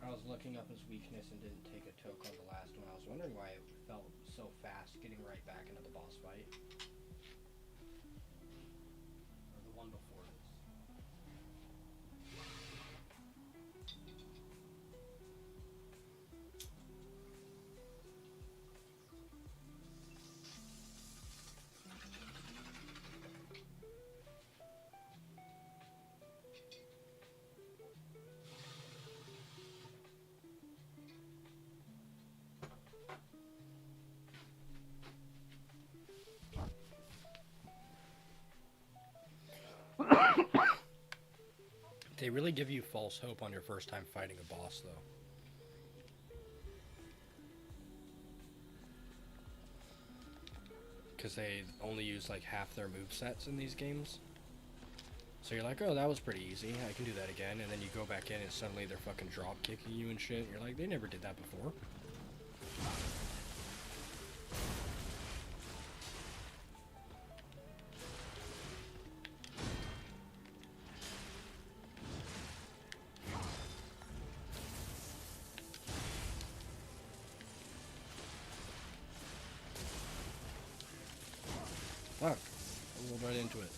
I was looking up his weakness and didn't take a toke on the last one. I was wondering why it felt so fast getting right back into the boss fight. Or the one before this. They really give you false hope on your first time fighting a boss, though. Because they only use like half their movesets in these games. So you're like, oh, that was pretty easy. I can do that again. And then you go back in and suddenly they're fucking drop kicking you and shit. You're like, they never did that before. Fuck. I rolled right into it.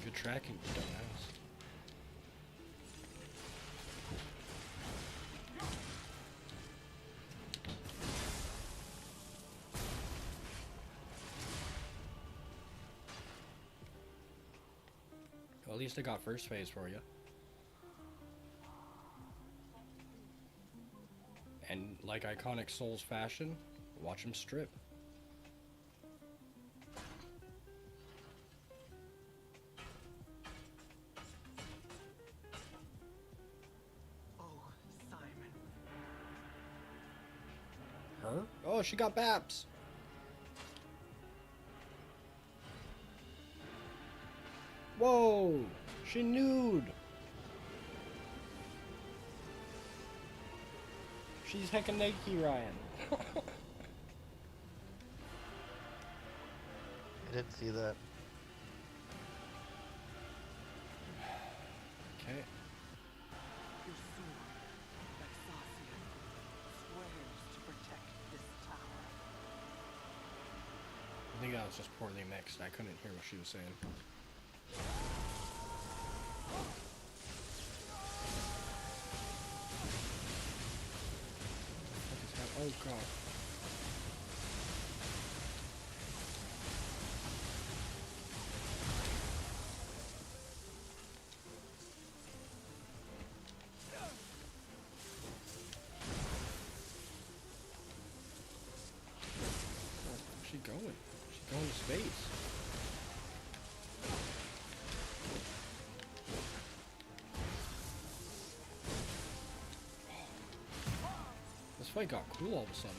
Good tracking, dumbass. Well, at least I got first phase for you. And like iconic Souls fashion, watch him strip. Her? Oh, she got Baps. Whoa, she nude. She's hecka naked, Ryan. I didn't see that. Okay. Your sword, Vexasia, swears to protect this tower. I think that was just poorly mixed. I couldn't hear what she was saying. Oh god. Where's she going? She's going to space. This fight got cool all of a sudden.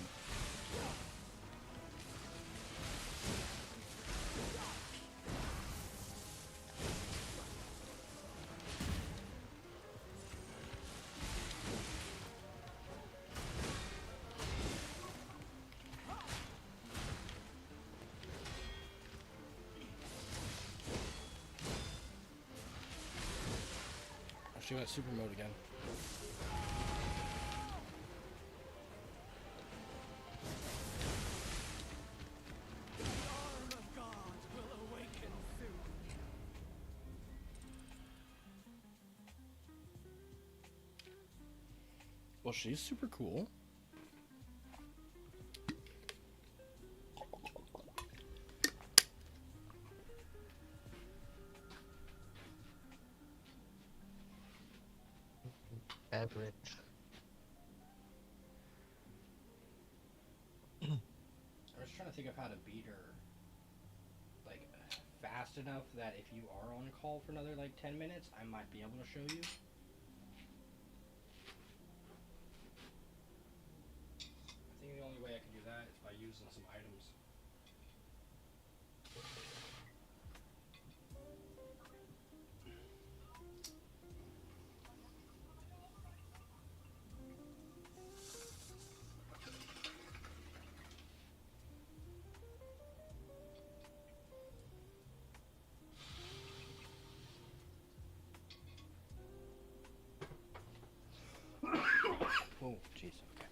Oh, she went super mode again. Well, she's super cool. Average. I was trying to think of how to beat her, like, fast enough that if you are on call for another, like, 10 minutes, I might be able to show you. I think the only way I can do that is by using some items. Oh, jeez, okay.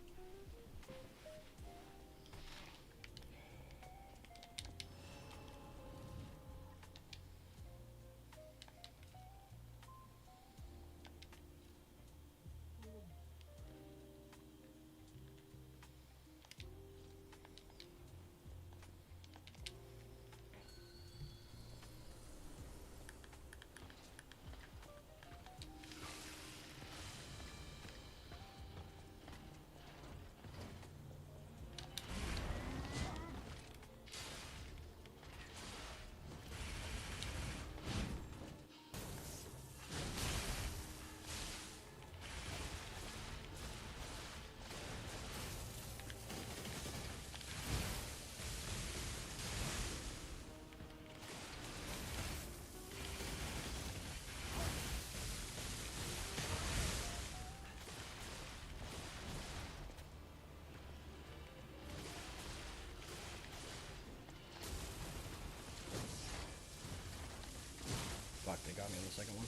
Fuck, they got me on the second one.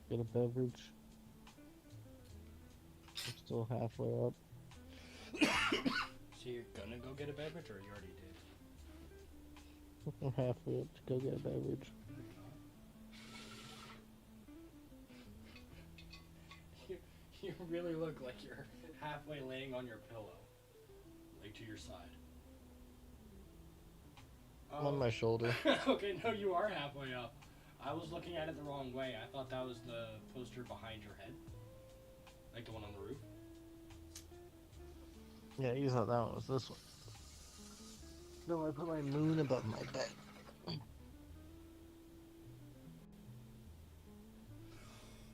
Get a beverage. I'm still halfway up. So you're gonna go get a beverage, or you already did? I'm halfway up to go get a beverage. You really look like you're halfway laying on your pillow, like to your side. On my shoulder. Okay, no, you are halfway up. I was looking at it the wrong way. I thought that was the poster behind your head, like the one on the roof. Yeah, you thought that one was this one. No, I put my moon above my bed.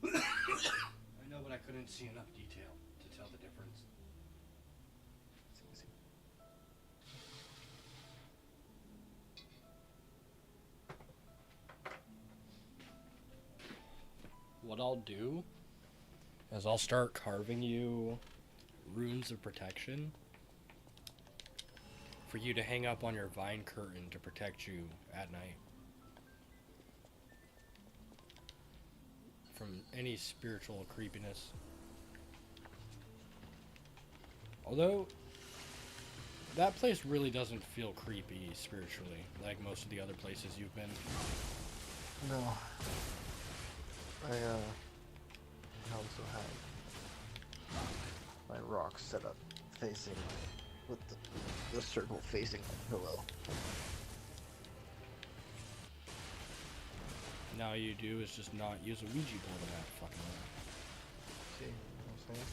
I know, but I couldn't see enough detail to tell the difference. What I'll do is I'll start carving you runes of protection for you to hang up on your vine curtain to protect you at night from any spiritual creepiness. Although that place really doesn't feel creepy spiritually like most of the other places you've been. No. I also had my rock set up facing with the circle facing my pillow. Now all you do is just not use a Ouija board in that fucking way. See what I'm saying?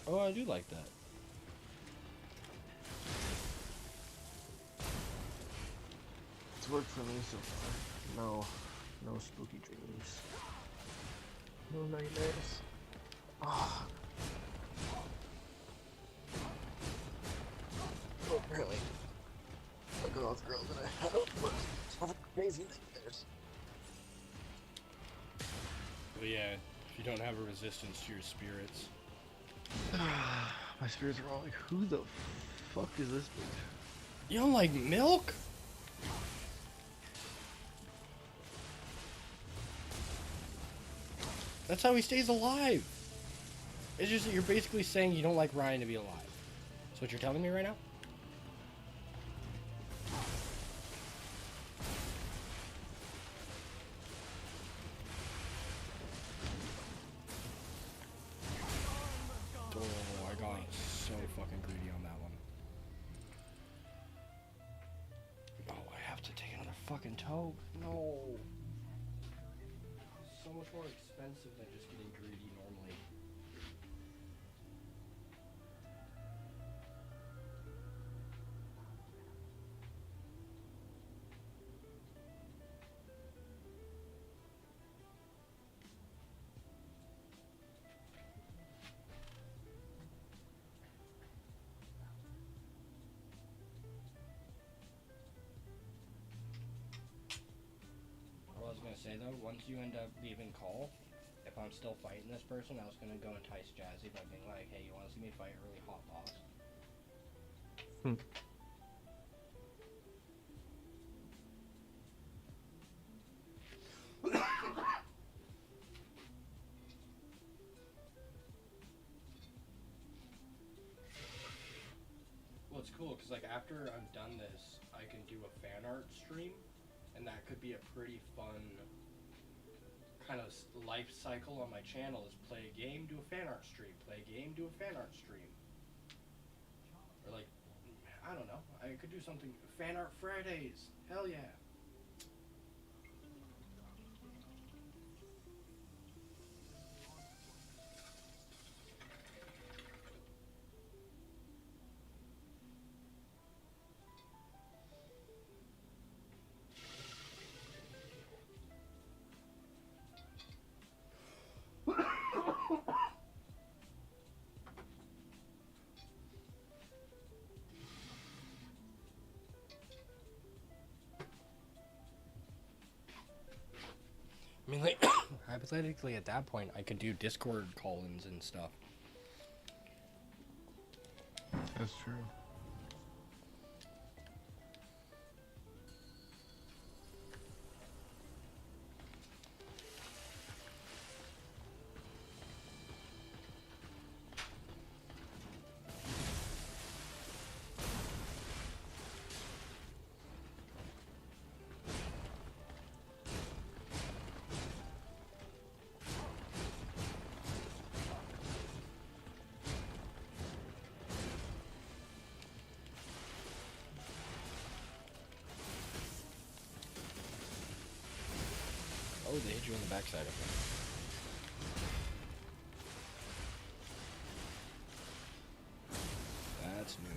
Oh, I do like that. It's worked for me so far. No spooky dreams. No nightmares. Oh. Oh, really? The goth girl that I had was having crazy nightmares. But yeah, if you don't have a resistance to your spirits. My spirits are all like, who the fuck is this bitch? You don't like milk? That's how he stays alive. It's just that you're basically saying you don't like Ryan to be alive. That's what you're telling me right now? Oh, I got so fucking greedy on that one. Oh, I have to take another fucking toke. No. So much more expensive than just getting greedy normally. What I was gonna say though, once you end up leaving call, if I'm still fighting this person, I was gonna go entice Jazzy by being like, hey, you wanna see me fight a really hot boss? Well, it's cool, because like after I'm done this, I can do a fan art stream, and that could be a pretty fun kind of life cycle on my channel is play a game, do a fan art stream, play a game, do a fan art stream. Or like, I don't know, I could do something, fan art Fridays, hell yeah. I mean, like, hypothetically, at that point, I could do Discord call-ins and stuff. That's true. you on the backside of it. That's new.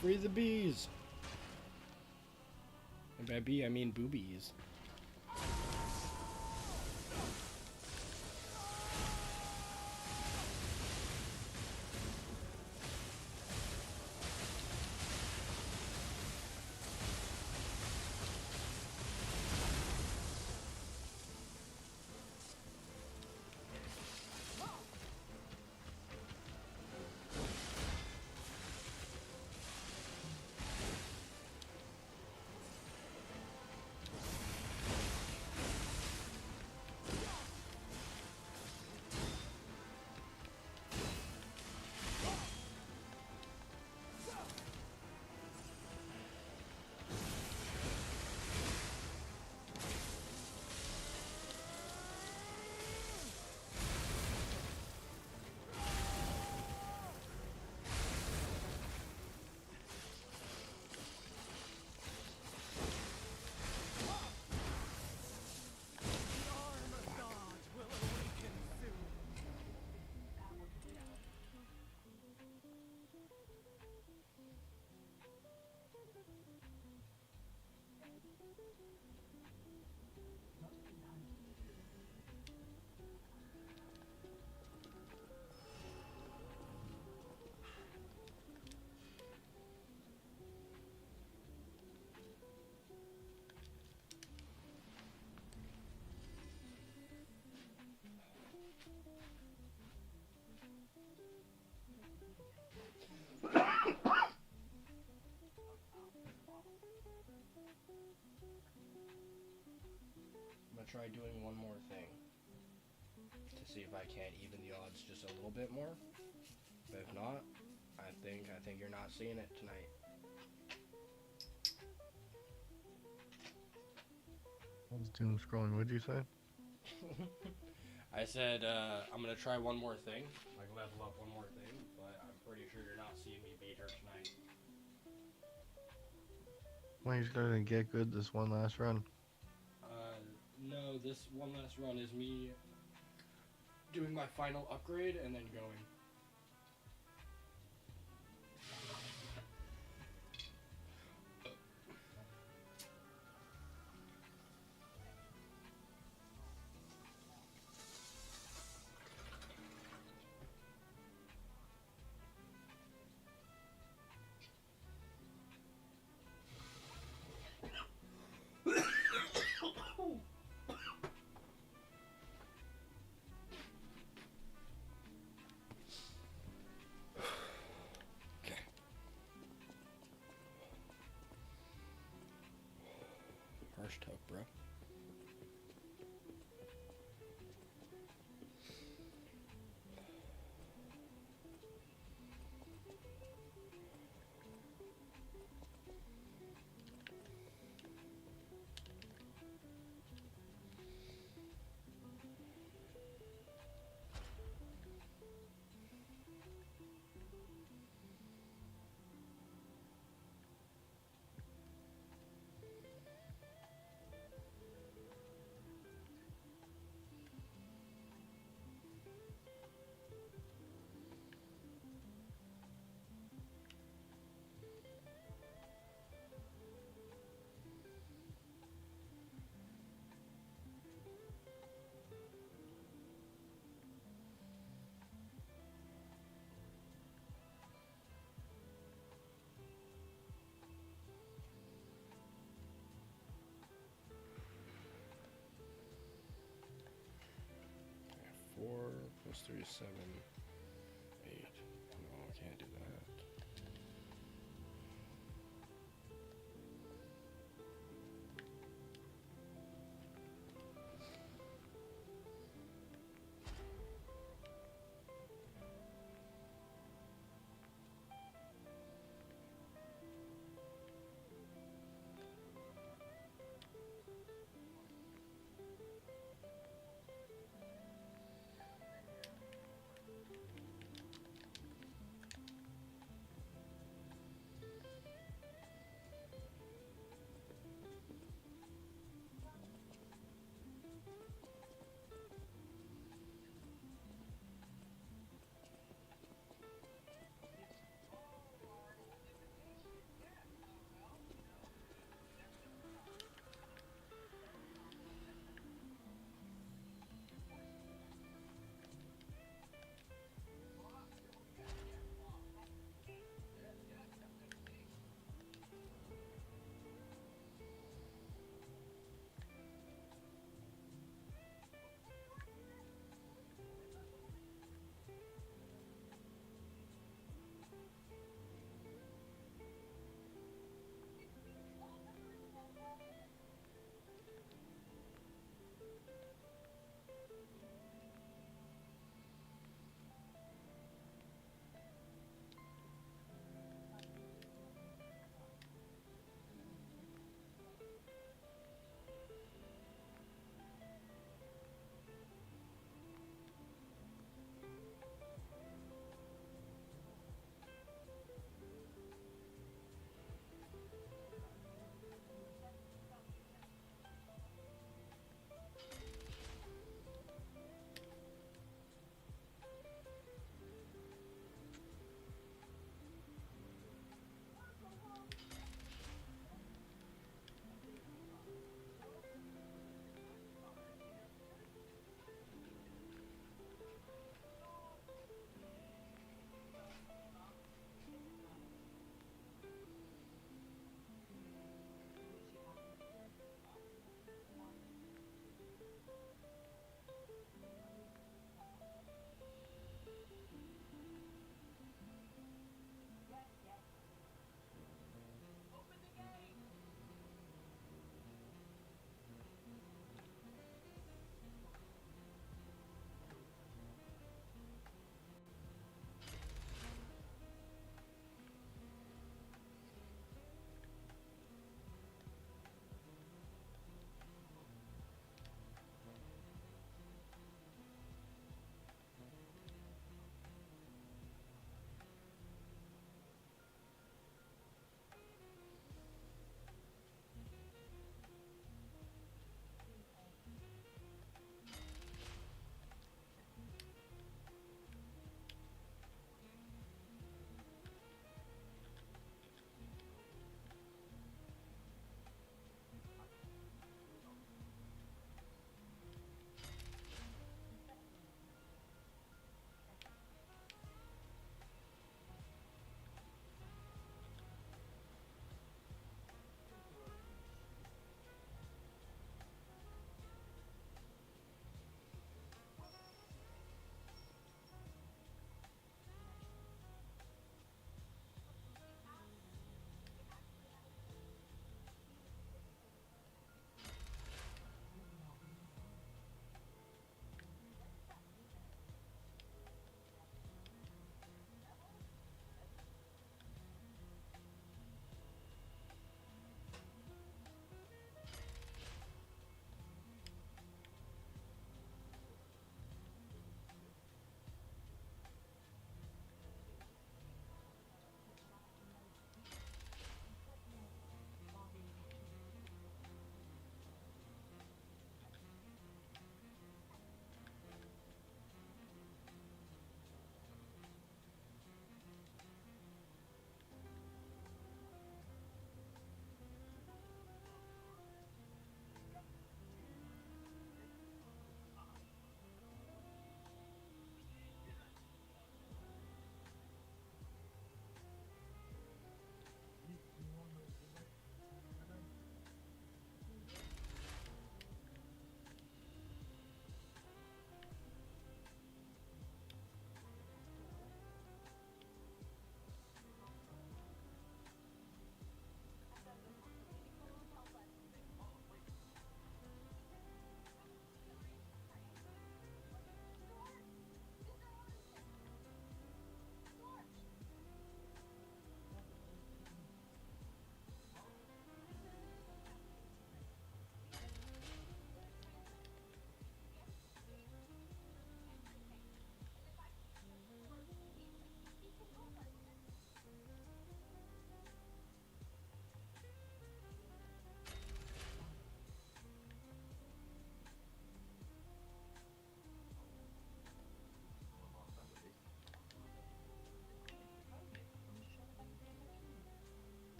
Free the bees! And by bee, I mean boobies. I'm gonna try doing one more thing to see if I can't even the odds just a little bit more. But if not, I think you're not seeing it tonight. I was doom scrolling. What'd you say? I said I'm gonna try one more thing, like level up one more thing, but I'm pretty sure you're not seeing me beat her tonight. Well, you just gotta get good this one last run. No, this one last run is me doing my final upgrade and then going. First hook, bro. 3, 7, 8. No, I can't do that.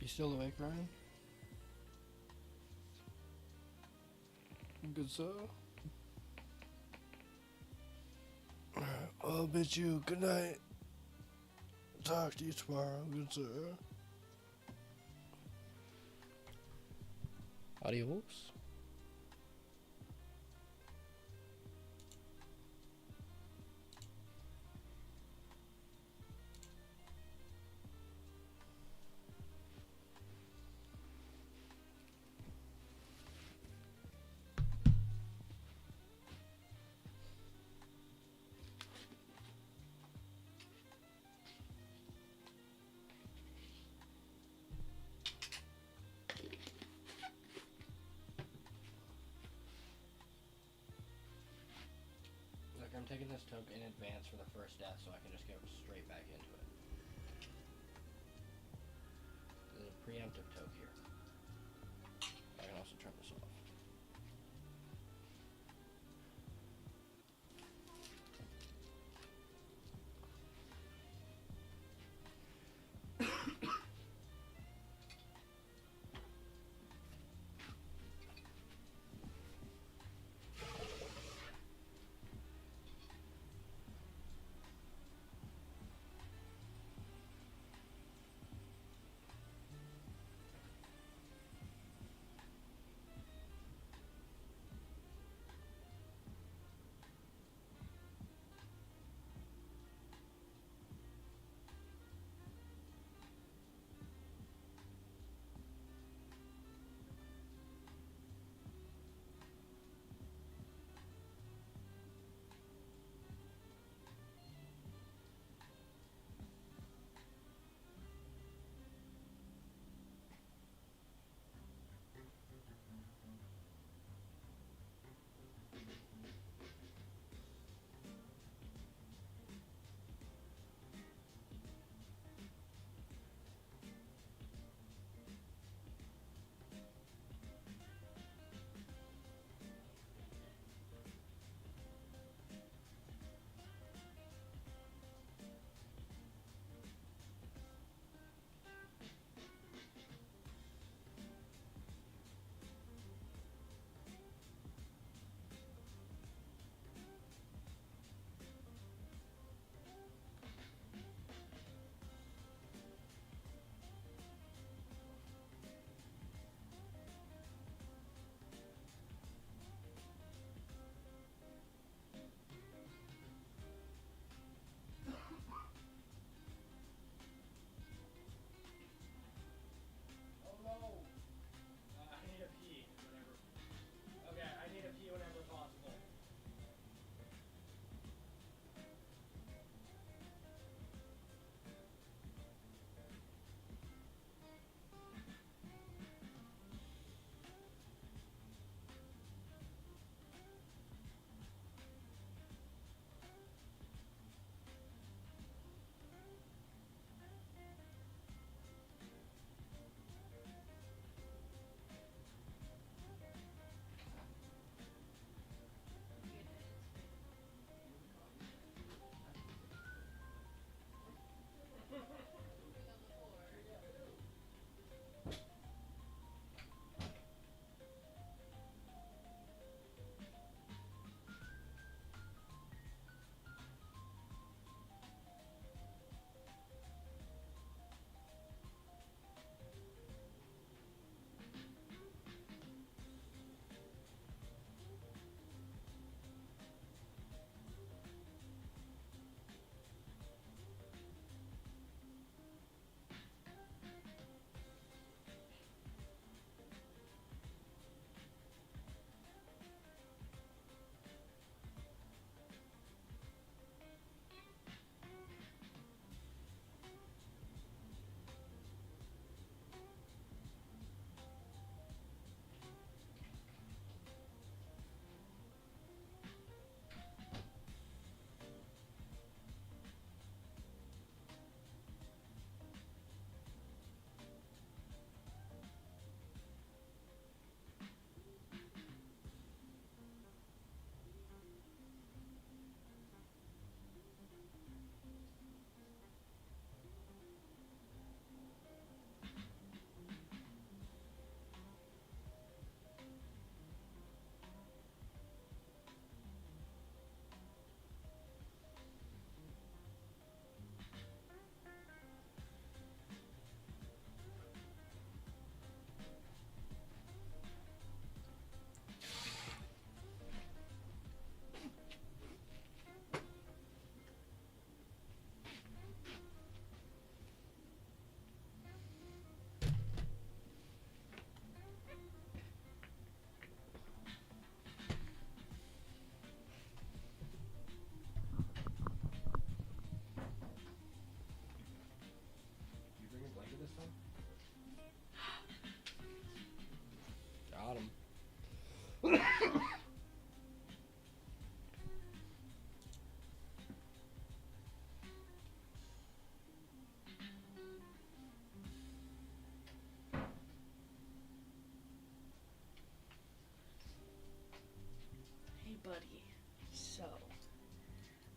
You still awake, Ryan? Good sir. I'll bid you good night. Talk to you tomorrow, good sir. Adios. Look, I'm taking this toke in advance for the first death so I can just get straight back into it. There's a preemptive toke here. I can also turn this off.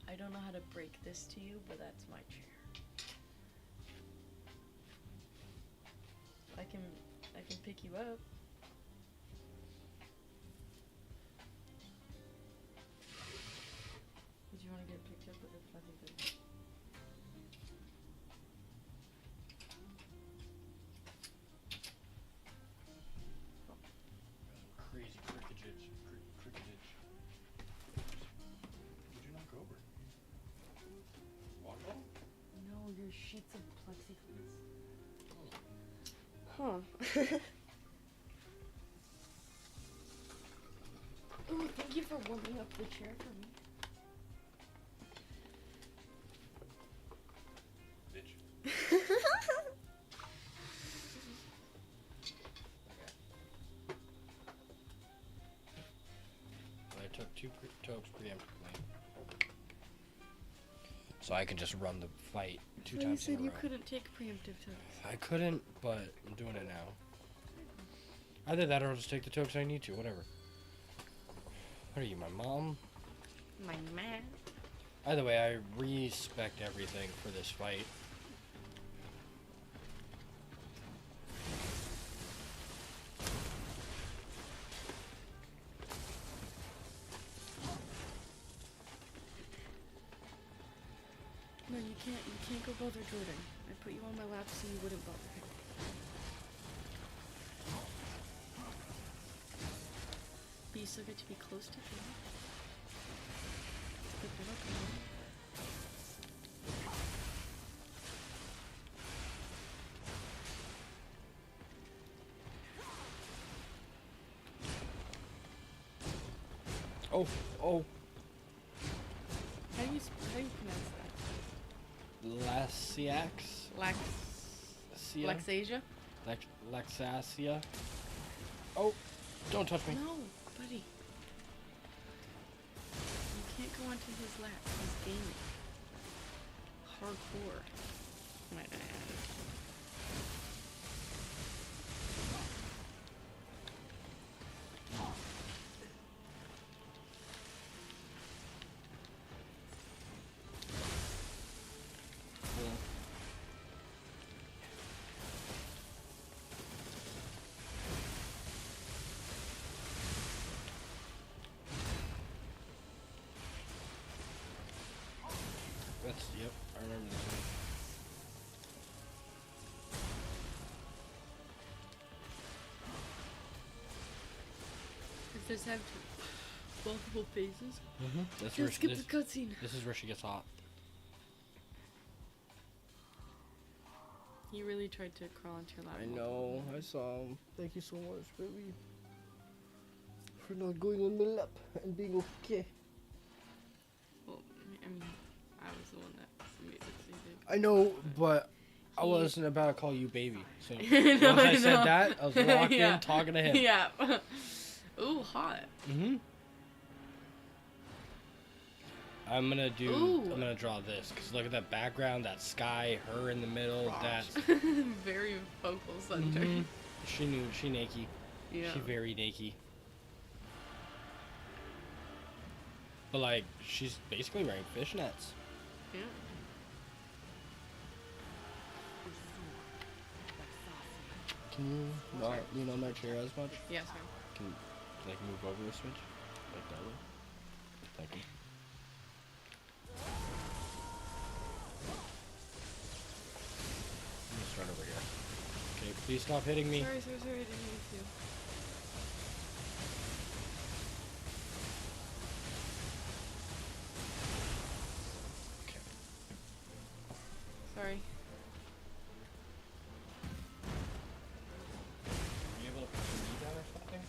I don't know how to break this to you, but that's my chair. I can pick you up. Would you want to get picked up with a fluffy bed? Crazy cricketage. Cricketage. Would you knock over? Walk on? No, your sheets of plexiglass. Oh. Huh. Ooh, thank you for warming up the chair for me. Bitch. I took 2 tokes preemptively. So I can just run the fight 2 You times said in a you row. couldn't take preemptive tokes. I couldn't, but I'm doing it now. Either that or I'll just take the tokes I need to, whatever. What are you, my mom? My man. Either way, I respect everything for this fight. No, you can't go bother Jordan. I put you on my lap so you wouldn't bother him. But you still get to be close to him. Pick him up, you know? Oh, oh. How do you pronounce that? Lasiax? Laxasia? Laxasia? Oh, don't touch me. No, buddy. You can't go onto his lap. He's gaming. Hardcore. Might I add. Yep, I remember this one. If this have multiple phases, That's just skip the cutscene. This is where she gets hot. He really tried to crawl into your lap. I know, I saw him. Thank you so much, baby. For not going on my lap and being okay. Well, I mean, I was the one that made it so you did. I know, but I wasn't about to call you baby. So No, once I I said know. that, I was locked Yeah. in talking to him. Yeah. Ooh, hot. I'm gonna Ooh. draw this, because look at that background, that sky, her in the middle, that's... Very focal center. She knew, she naked. Yeah. She very naked. But like, she's basically wearing fishnets. Yeah. Can you not lean on my chair as much? Yeah, sorry. Can you, like, move over a switch? Like that way? Thank you. Let me start over here. Okay, please stop hitting me. Sorry, I didn't mean to. Okay. Sorry. Are you able to put your knee down or something?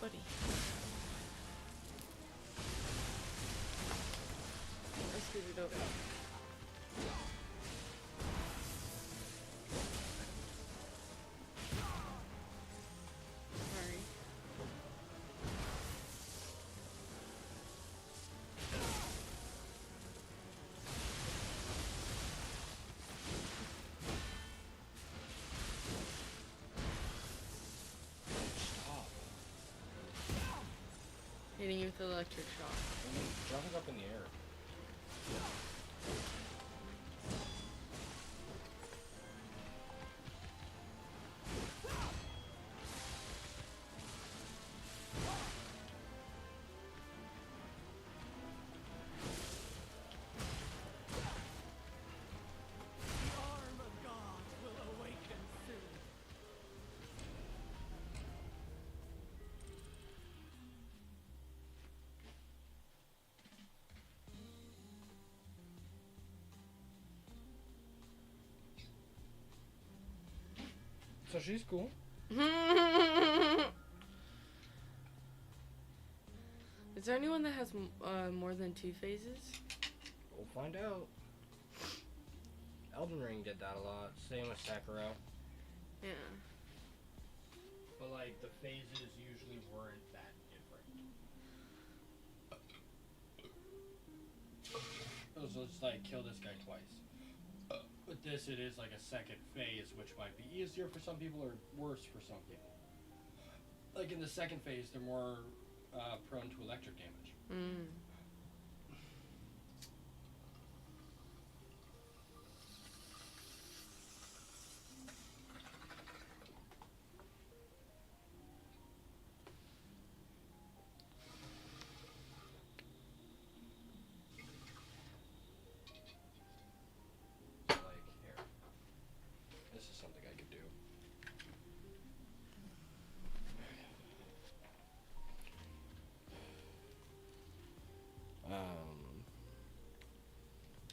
Buddy. I scooted over. Sorry. Hitting you with the electric shock. Jumping up in the air. So she's cool. Is there anyone that has more than 2 phases? We'll find out. Elden Ring did that a lot. Same with Sekiro. Yeah. But like the phases usually weren't that different. It was just like kill this guy twice. With this, it is like a second phase, which might be easier for some people or worse for some people. Like in the second phase, they're more prone to electric damage. Mm. Like here, this is something I could do.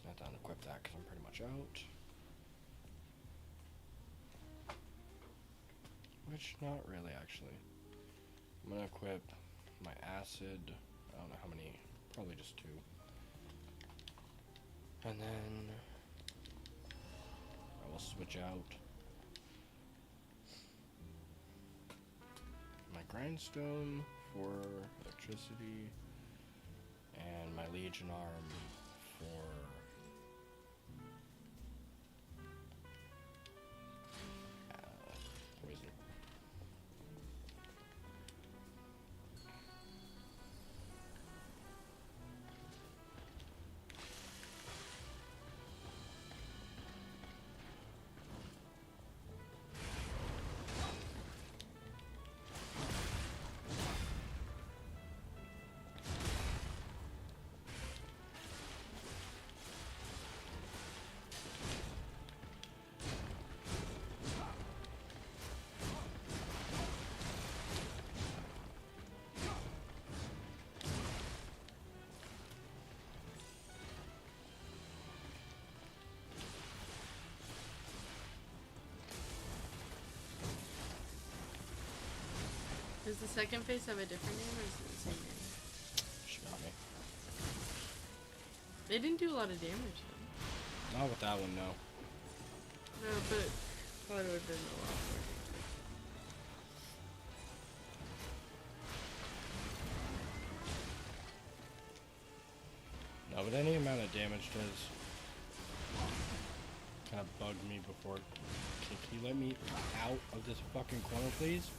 Not to unequip that because I'm pretty much out. Which, not really, actually. I'm gonna equip my acid. I don't know how many. Probably just 2. And then I will switch out my grindstone for electricity and my legion arm for poison. Does the second phase have a different name or is it the same name? She got me. They didn't do a lot of damage though. Not with that one, no. No, but I thought it would have been a lot more damage. No, but any amount of damage does kind of bug me before. Can you let me out of this fucking corner, please?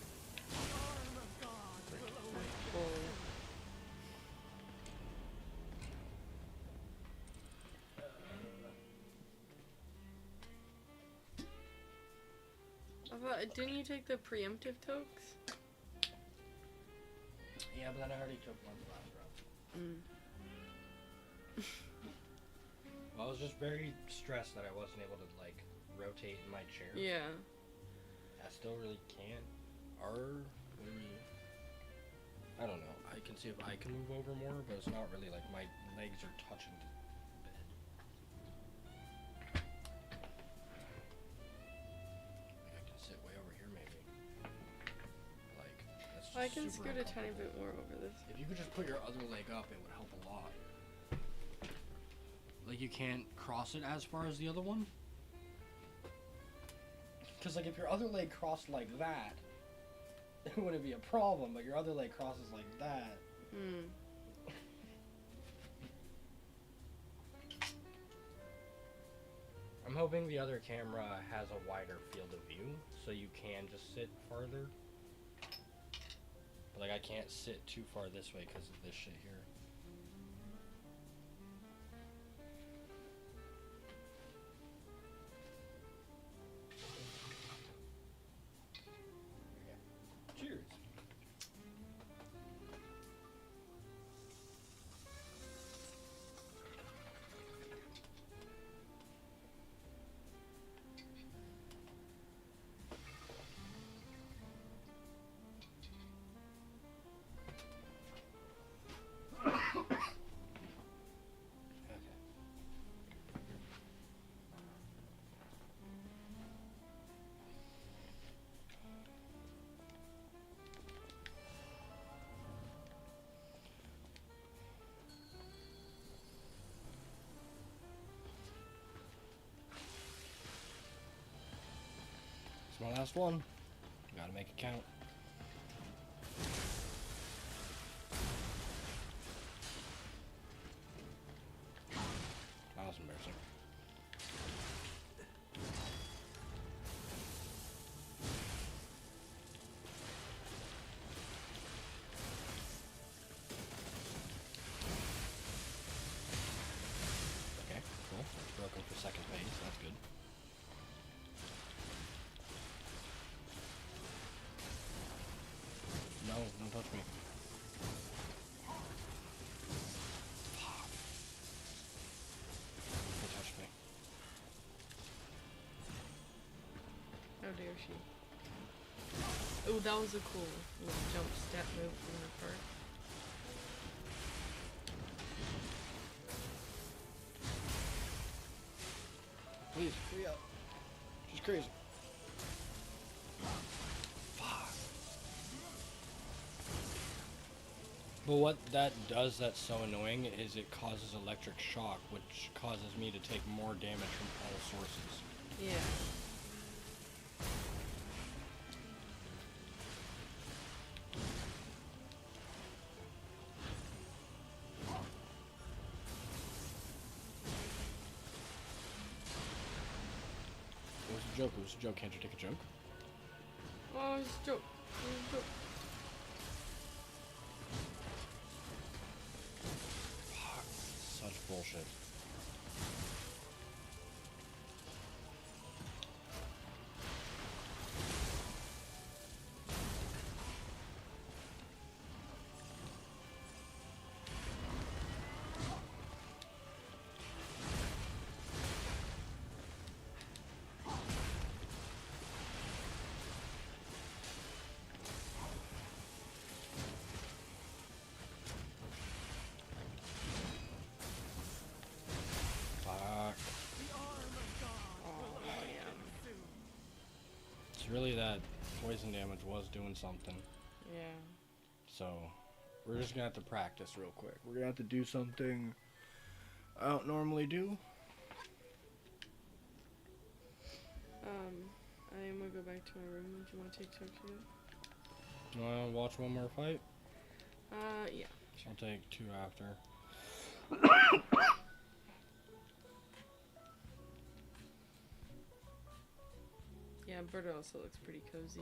Didn't you take the preemptive tokes? Yeah, but then I already took one last round. Well, I was just very stressed that I wasn't able to, like, rotate in my chair. Yeah. I still really can't. Or maybe, I don't know. I can see if I can move over more, but it's not really like my legs are touching the bed. I can sit way over here maybe. Like, that's just I can super scoot a tiny uncomfortable. bit more over this. If you could just put your other leg up, it would help a lot. Like, you can't cross it as far as the other one? Because, like, if your other leg crossed like that, it wouldn't be a problem, but your other leg crosses like that. I'm hoping the other camera has a wider field of view, so you can just sit farther. Like, I can't sit too far this way because of this shit here. Cheers. It's my last one. Gotta make it count. That was embarrassing. Okay, cool. It's broken for second phase. That's good. No, don't touch me. Fuck. Don't touch me. How dare she? Oh, that was a cool little jump step move from her part. Please, free up. She's crazy. Fuck. But what that does that's so annoying is it causes electric shock, which causes me to take more damage from all sources. Yeah. It was a joke. It was a joke. Can't you take a joke? Oh, it's a joke. It's a joke. Fuck. Such bullshit. Really, that poison damage was doing something. Yeah. So, we're just gonna have to practice real quick. We're gonna have to do something I don't normally do. I am gonna go back to my room. Do you want to take turns here? You wanna watch one more fight? Yeah. I'll take two after. Yeah, Berta also looks pretty cozy.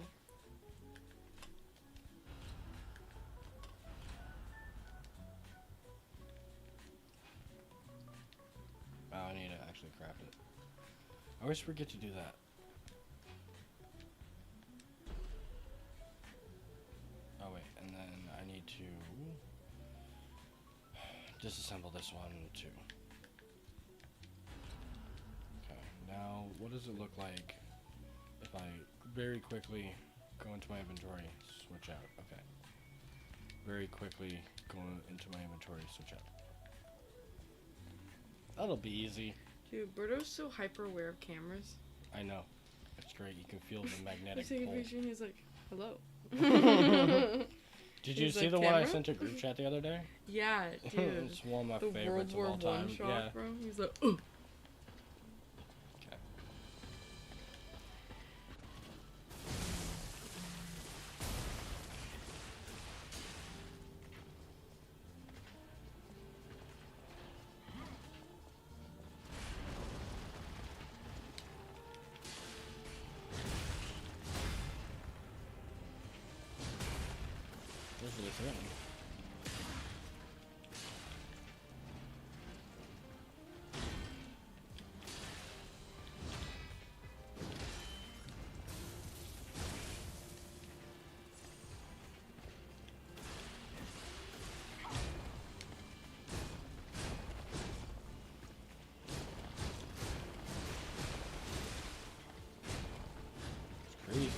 Oh, I need to actually craft it. I always forget to do that. Oh wait, and then I need to disassemble this one too. Okay, now what does it look like if I very quickly go into my inventory, switch out? Okay. Very quickly go into my inventory, switch out. That'll be easy. Dude, Berto's so hyper aware of cameras. I know. It's great. You can feel the magnetic He's taking a pull. picture and he's like, hello. Did you He's see like, the one I "Camera?" sent to group chat the other day? Yeah, dude. It's one of my the favorites World of War all time. I shot, Yeah. bro. He's like, oh. Okay. Feels really threatening. It's crazy.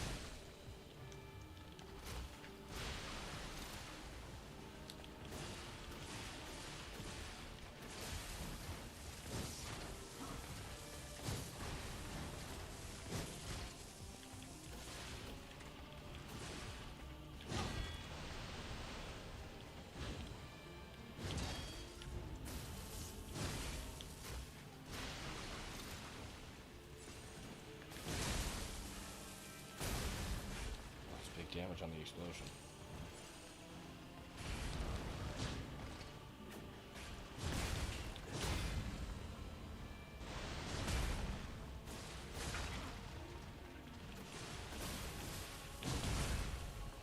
That's big damage on the explosion.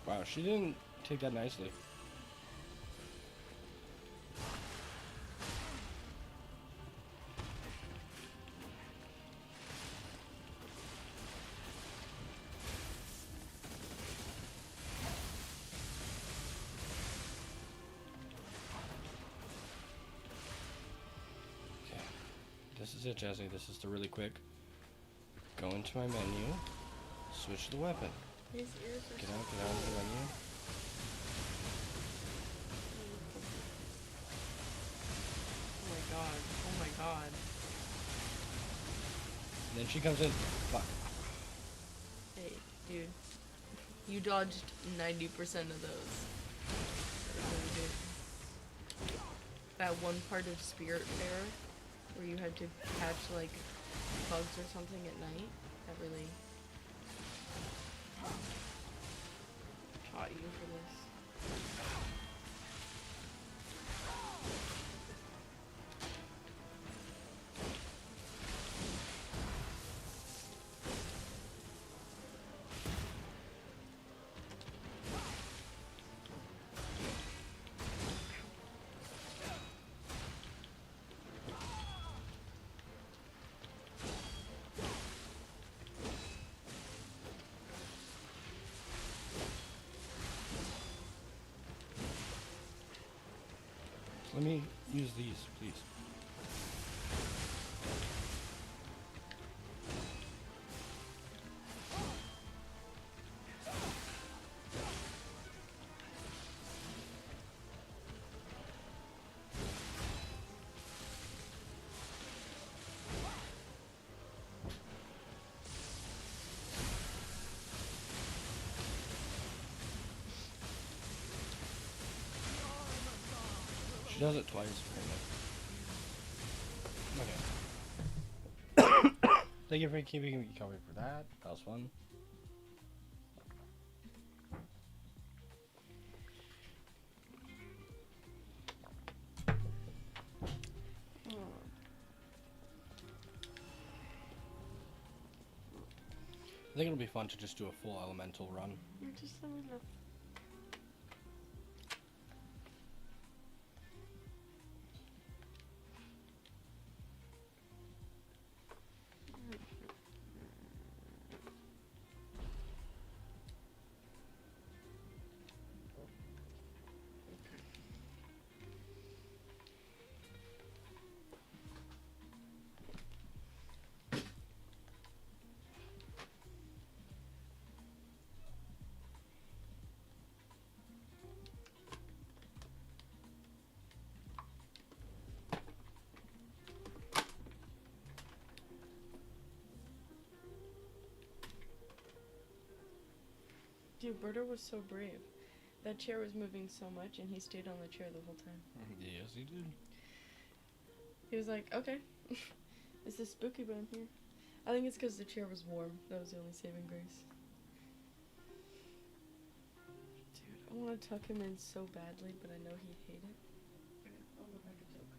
Wow, she didn't take that nicely. Okay, this is it, Jesse. This is the really quick. Go into my menu, switch the weapon. His ears are Get out of the menu. Oh my god. Oh my god. And then she comes in. Fuck. Hey, dude. You dodged 90% of those. Really did. That one part of Spirit Fair where you had to catch like bugs or something at night, that really taught you for this. Let me use these, please. She does it twice. Okay. Thank you for keeping me covered for that. That was fun. I think it'll be fun to just do a full elemental run. Just let me look. Dude, Berto was so brave. That chair was moving so much and he stayed on the chair the whole time. Yes, he did. He was like, okay, this is spooky, but I'm here. I think it's because the chair was warm. That was the only saving grace. Dude, I want to tuck him in so badly, but I know he'd hate it. Okay, I'll go back and tuck.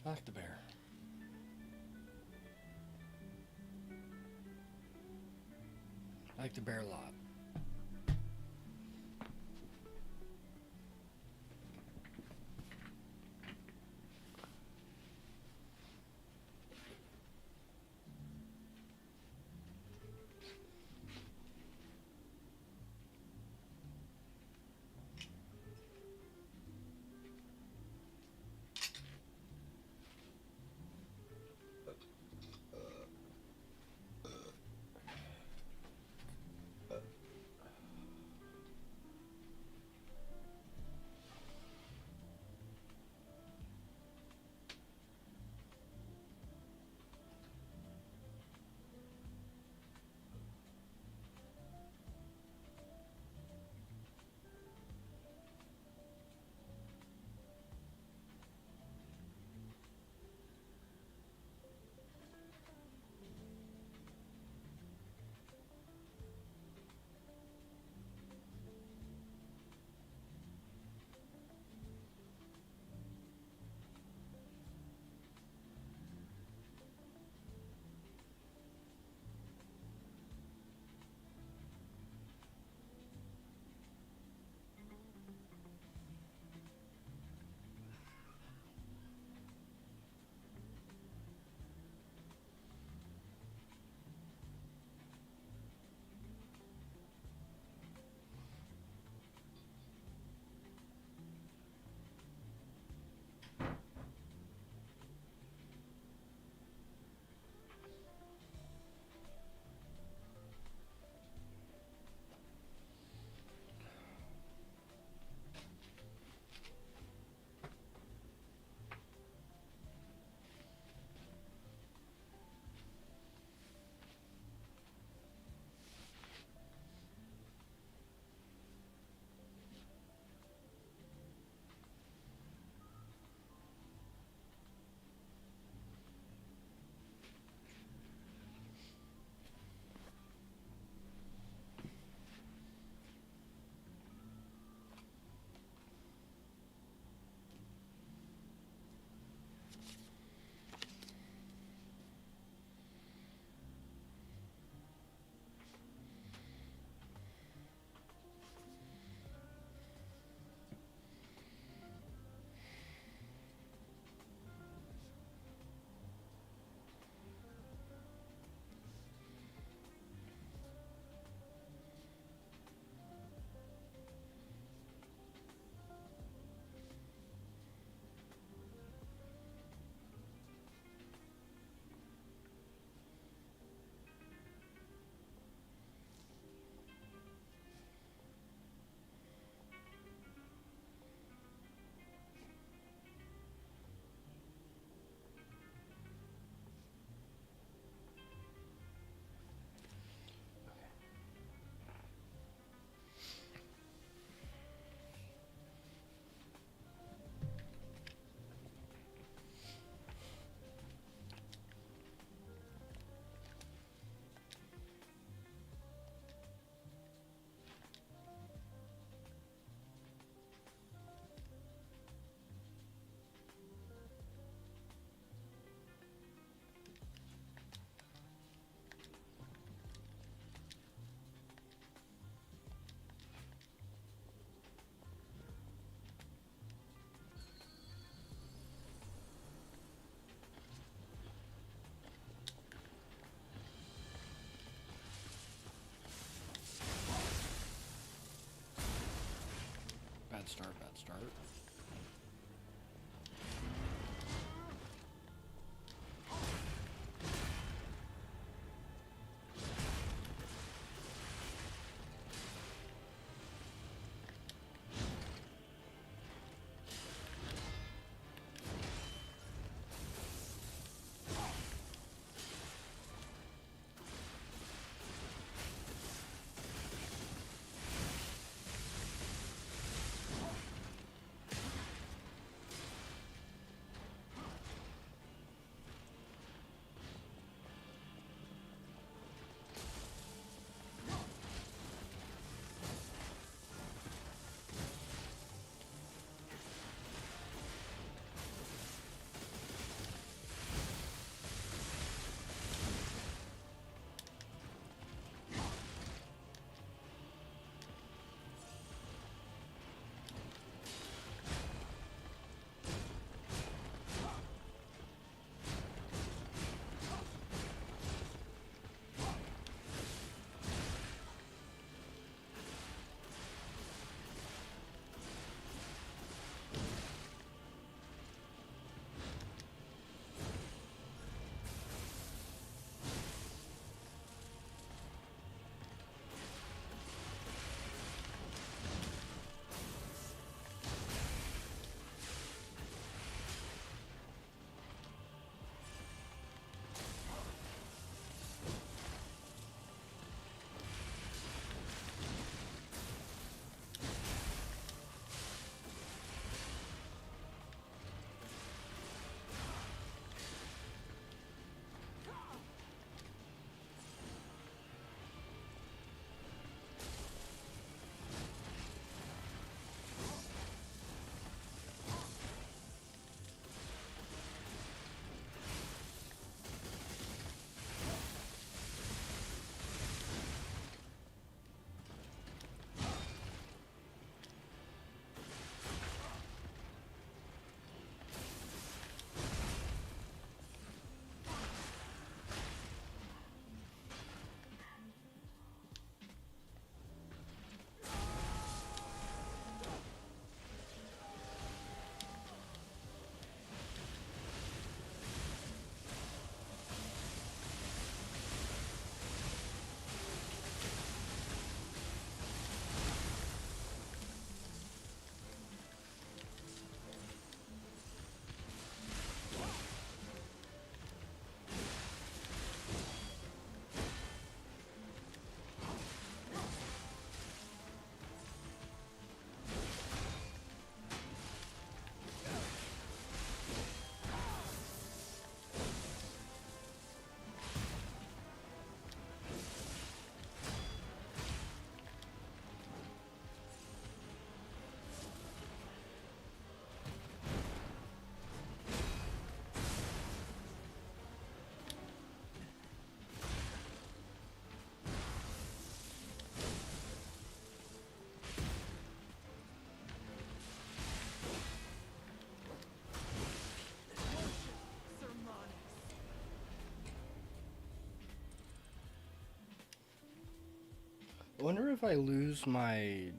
I like the bear. I like the bear a lot. Bad start, bad start. I wonder if I lose my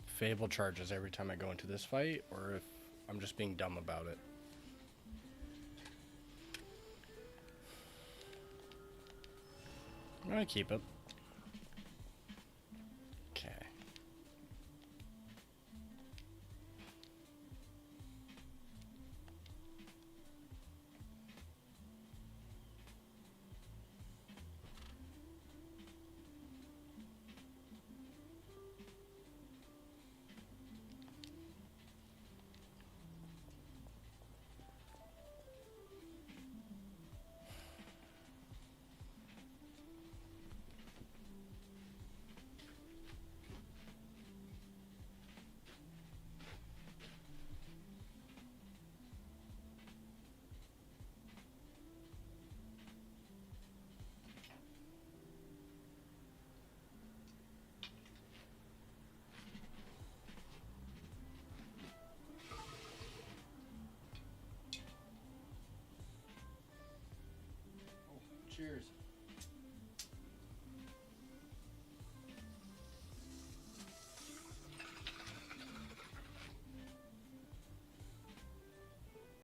Fable charges every time I go into this fight, or if I'm just being dumb about it. I'm gonna keep it. Okay. Cheers.